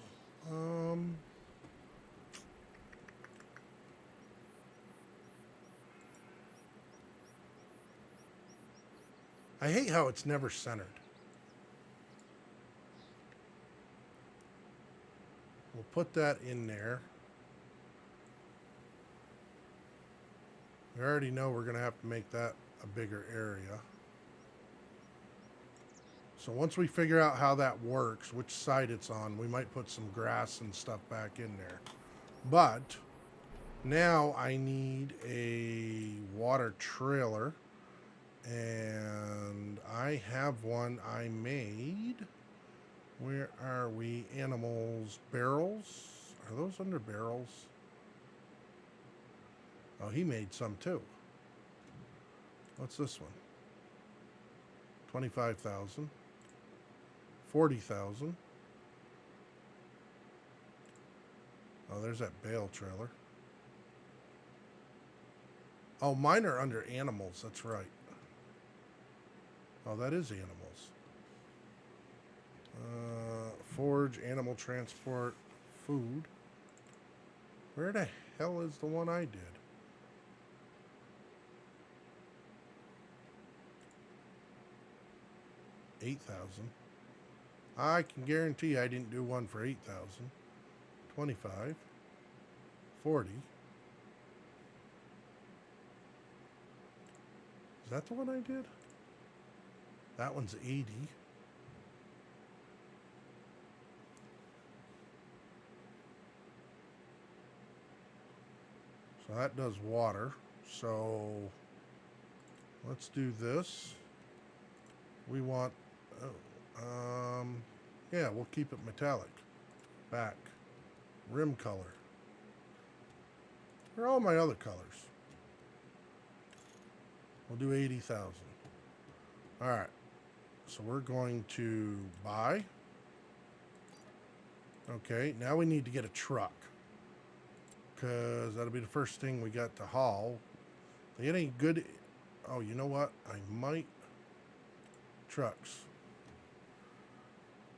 I hate how it's never centered. We'll put that in there. We already know we're going to have to make that a bigger area. So once we figure out how that works, which side it's on, we might put some grass and stuff back in there. But now I need a water trailer. And I have one I made. Where are we? Animals. Barrels. Are those under barrels? Oh, he made some too. What's this one? 25,000. 40,000. Oh, there's that bale trailer. Oh, mine are under animals. That's right. Oh, that is animals. Forage, animal transport, food. Where the hell is the one I did? $8,000. I can guarantee I didn't do one for 8,000. 25. 40. Is that the one I did? That one's 80. So that does water. So let's do this. We want, yeah, we'll keep it metallic. Back. Rim color. Where are all my other colors? We'll do 80,000. All right. So we're going to buy. Okay, now we need to get a truck. Because that'll be the first thing we got to haul. It ain't good. Oh, you know what? I might. Trucks.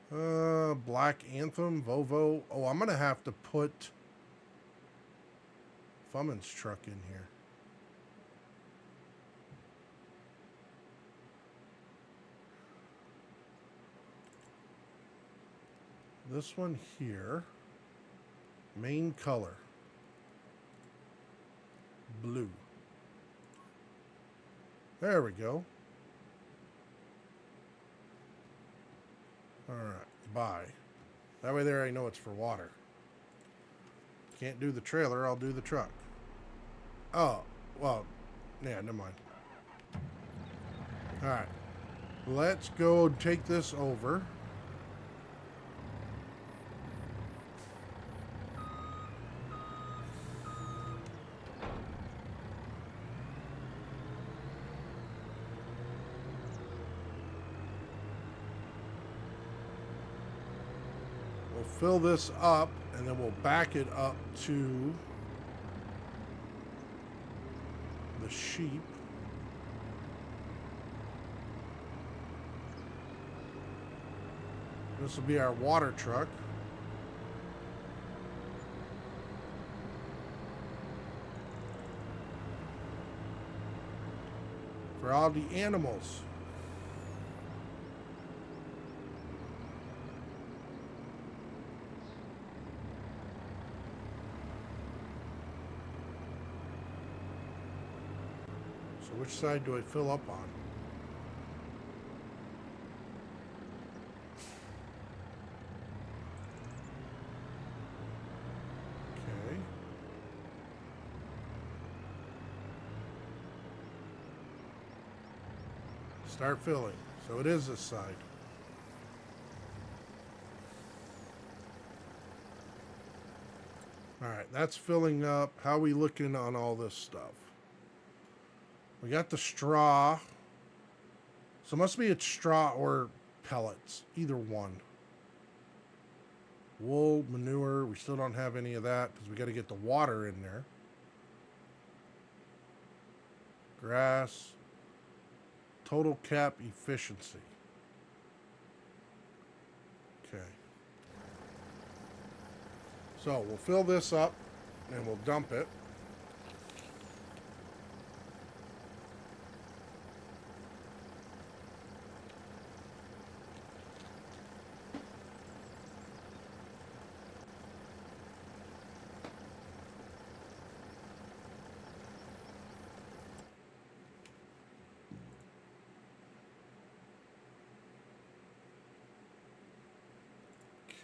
Black Anthem, Volvo. Oh, I'm going to have to put Fummin's truck in here. This one here, main color, blue. There we go. All right, buy. That way there I know it's for water. Can't do the trailer, I'll do the truck. Oh, well, yeah, never mind. All right, let's go take this over. We'll fill this up and then we'll back it up to the sheep. This will be our water truck. For all the animals. So which side do I fill up on? Okay. Start filling. So it is this side. All right, that's filling up. How are we looking on all this stuff? We got the straw. So it must be it's straw or pellets. Either one. Wool, manure. We still don't have any of that because we got to get the water in there. Grass. Total cap efficiency. Okay. So we'll fill this up and we'll dump it.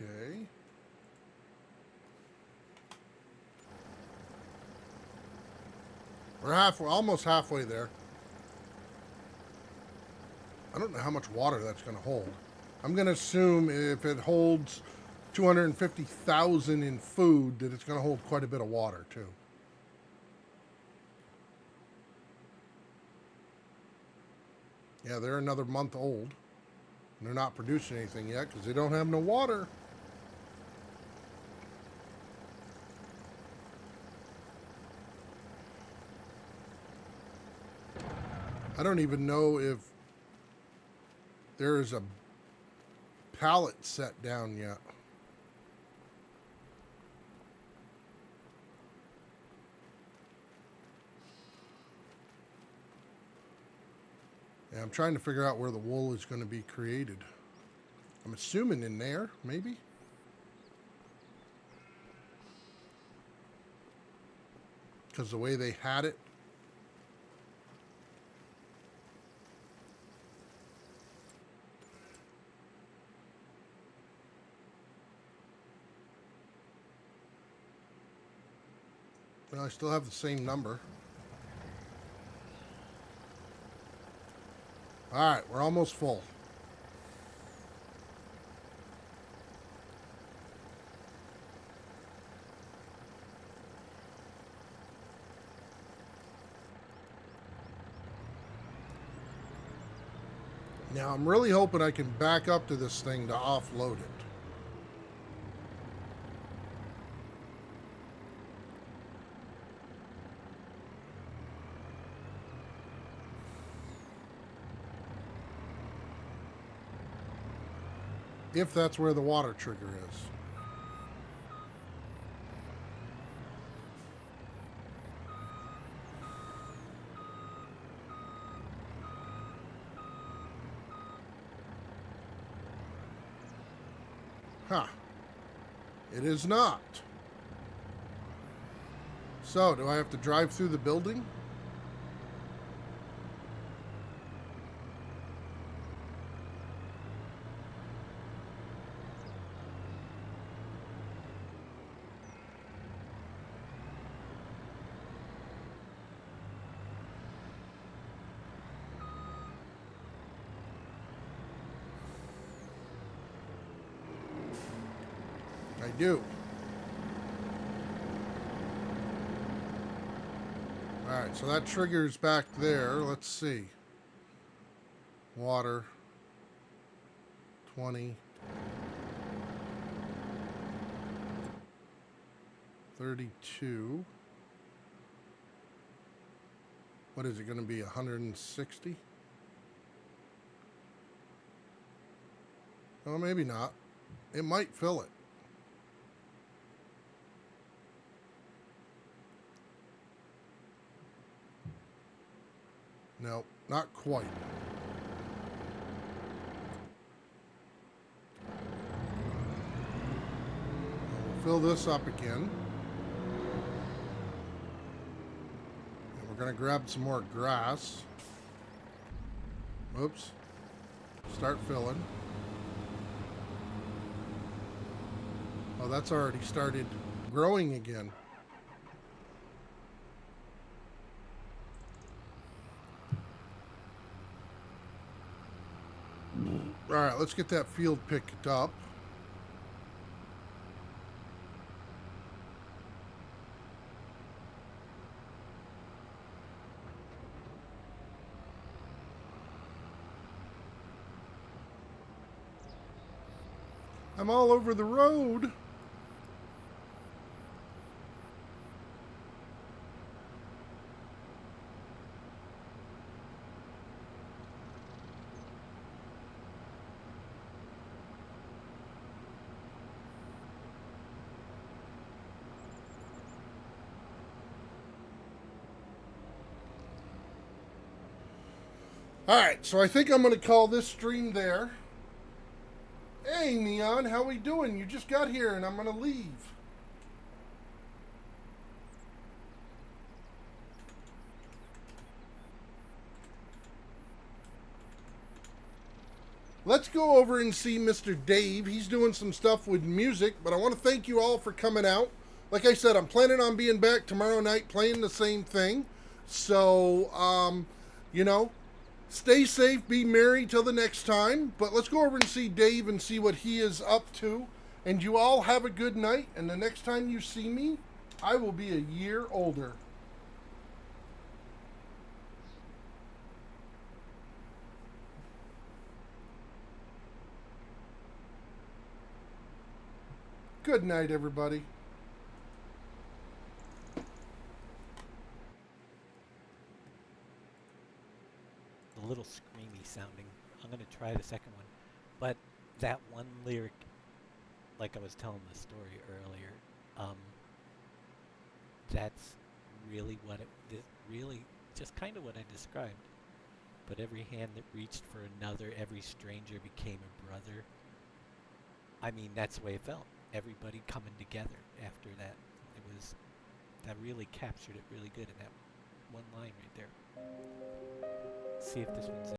Okay. We're almost halfway there. I don't know how much water that's going to hold. I'm going to assume if it holds 250,000 in food, that it's going to hold quite a bit of water too. Yeah, they're another month old. And they're not producing anything yet because they don't have no water. I don't even know if there is a pallet set down yet. Yeah, I'm trying to figure out where the wool is going to be created. I'm assuming in there, maybe? Because the way they had it. Well, I still have the same number. All right, we're almost full. Now, I'm really hoping I can back up to this thing to offload it. if that's where the water trigger is. Huh. It is not. So, do I have to drive through the building? I do. Alright, so that triggers back there. Let's see. Water. 20. 32. What is it going to be? 160? Well, maybe not. It might fill it. No, not quite. We'll fill this up again. And we're going to grab some more grass. Oops. Start filling. Oh, that's already started growing again. All right, let's get that field picked up. I'm all over the road. Alright, so I think I'm going to call this stream there. Hey, Neon, how we doing? You just got here and I'm going to leave. Let's go over and see Mr. Dave. He's doing some stuff with music, but I want to thank you all for coming out. Like I said, I'm planning on being back tomorrow night playing the same thing. So, you know, stay safe, be merry till the next time. But let's go over and see Dave and see what he is up to. And you all have a good night. And the next time you see me, I will be a year older. Good night, everybody. A little screamy sounding. I'm going to try the second one. But that one lyric, like I was telling the story earlier, that's really what really just kind of what I described. But every hand that reached for another, every stranger became a brother. I mean, that's the way it felt. Everybody coming together after that. That really captured it really good in that one line right there. See if this one's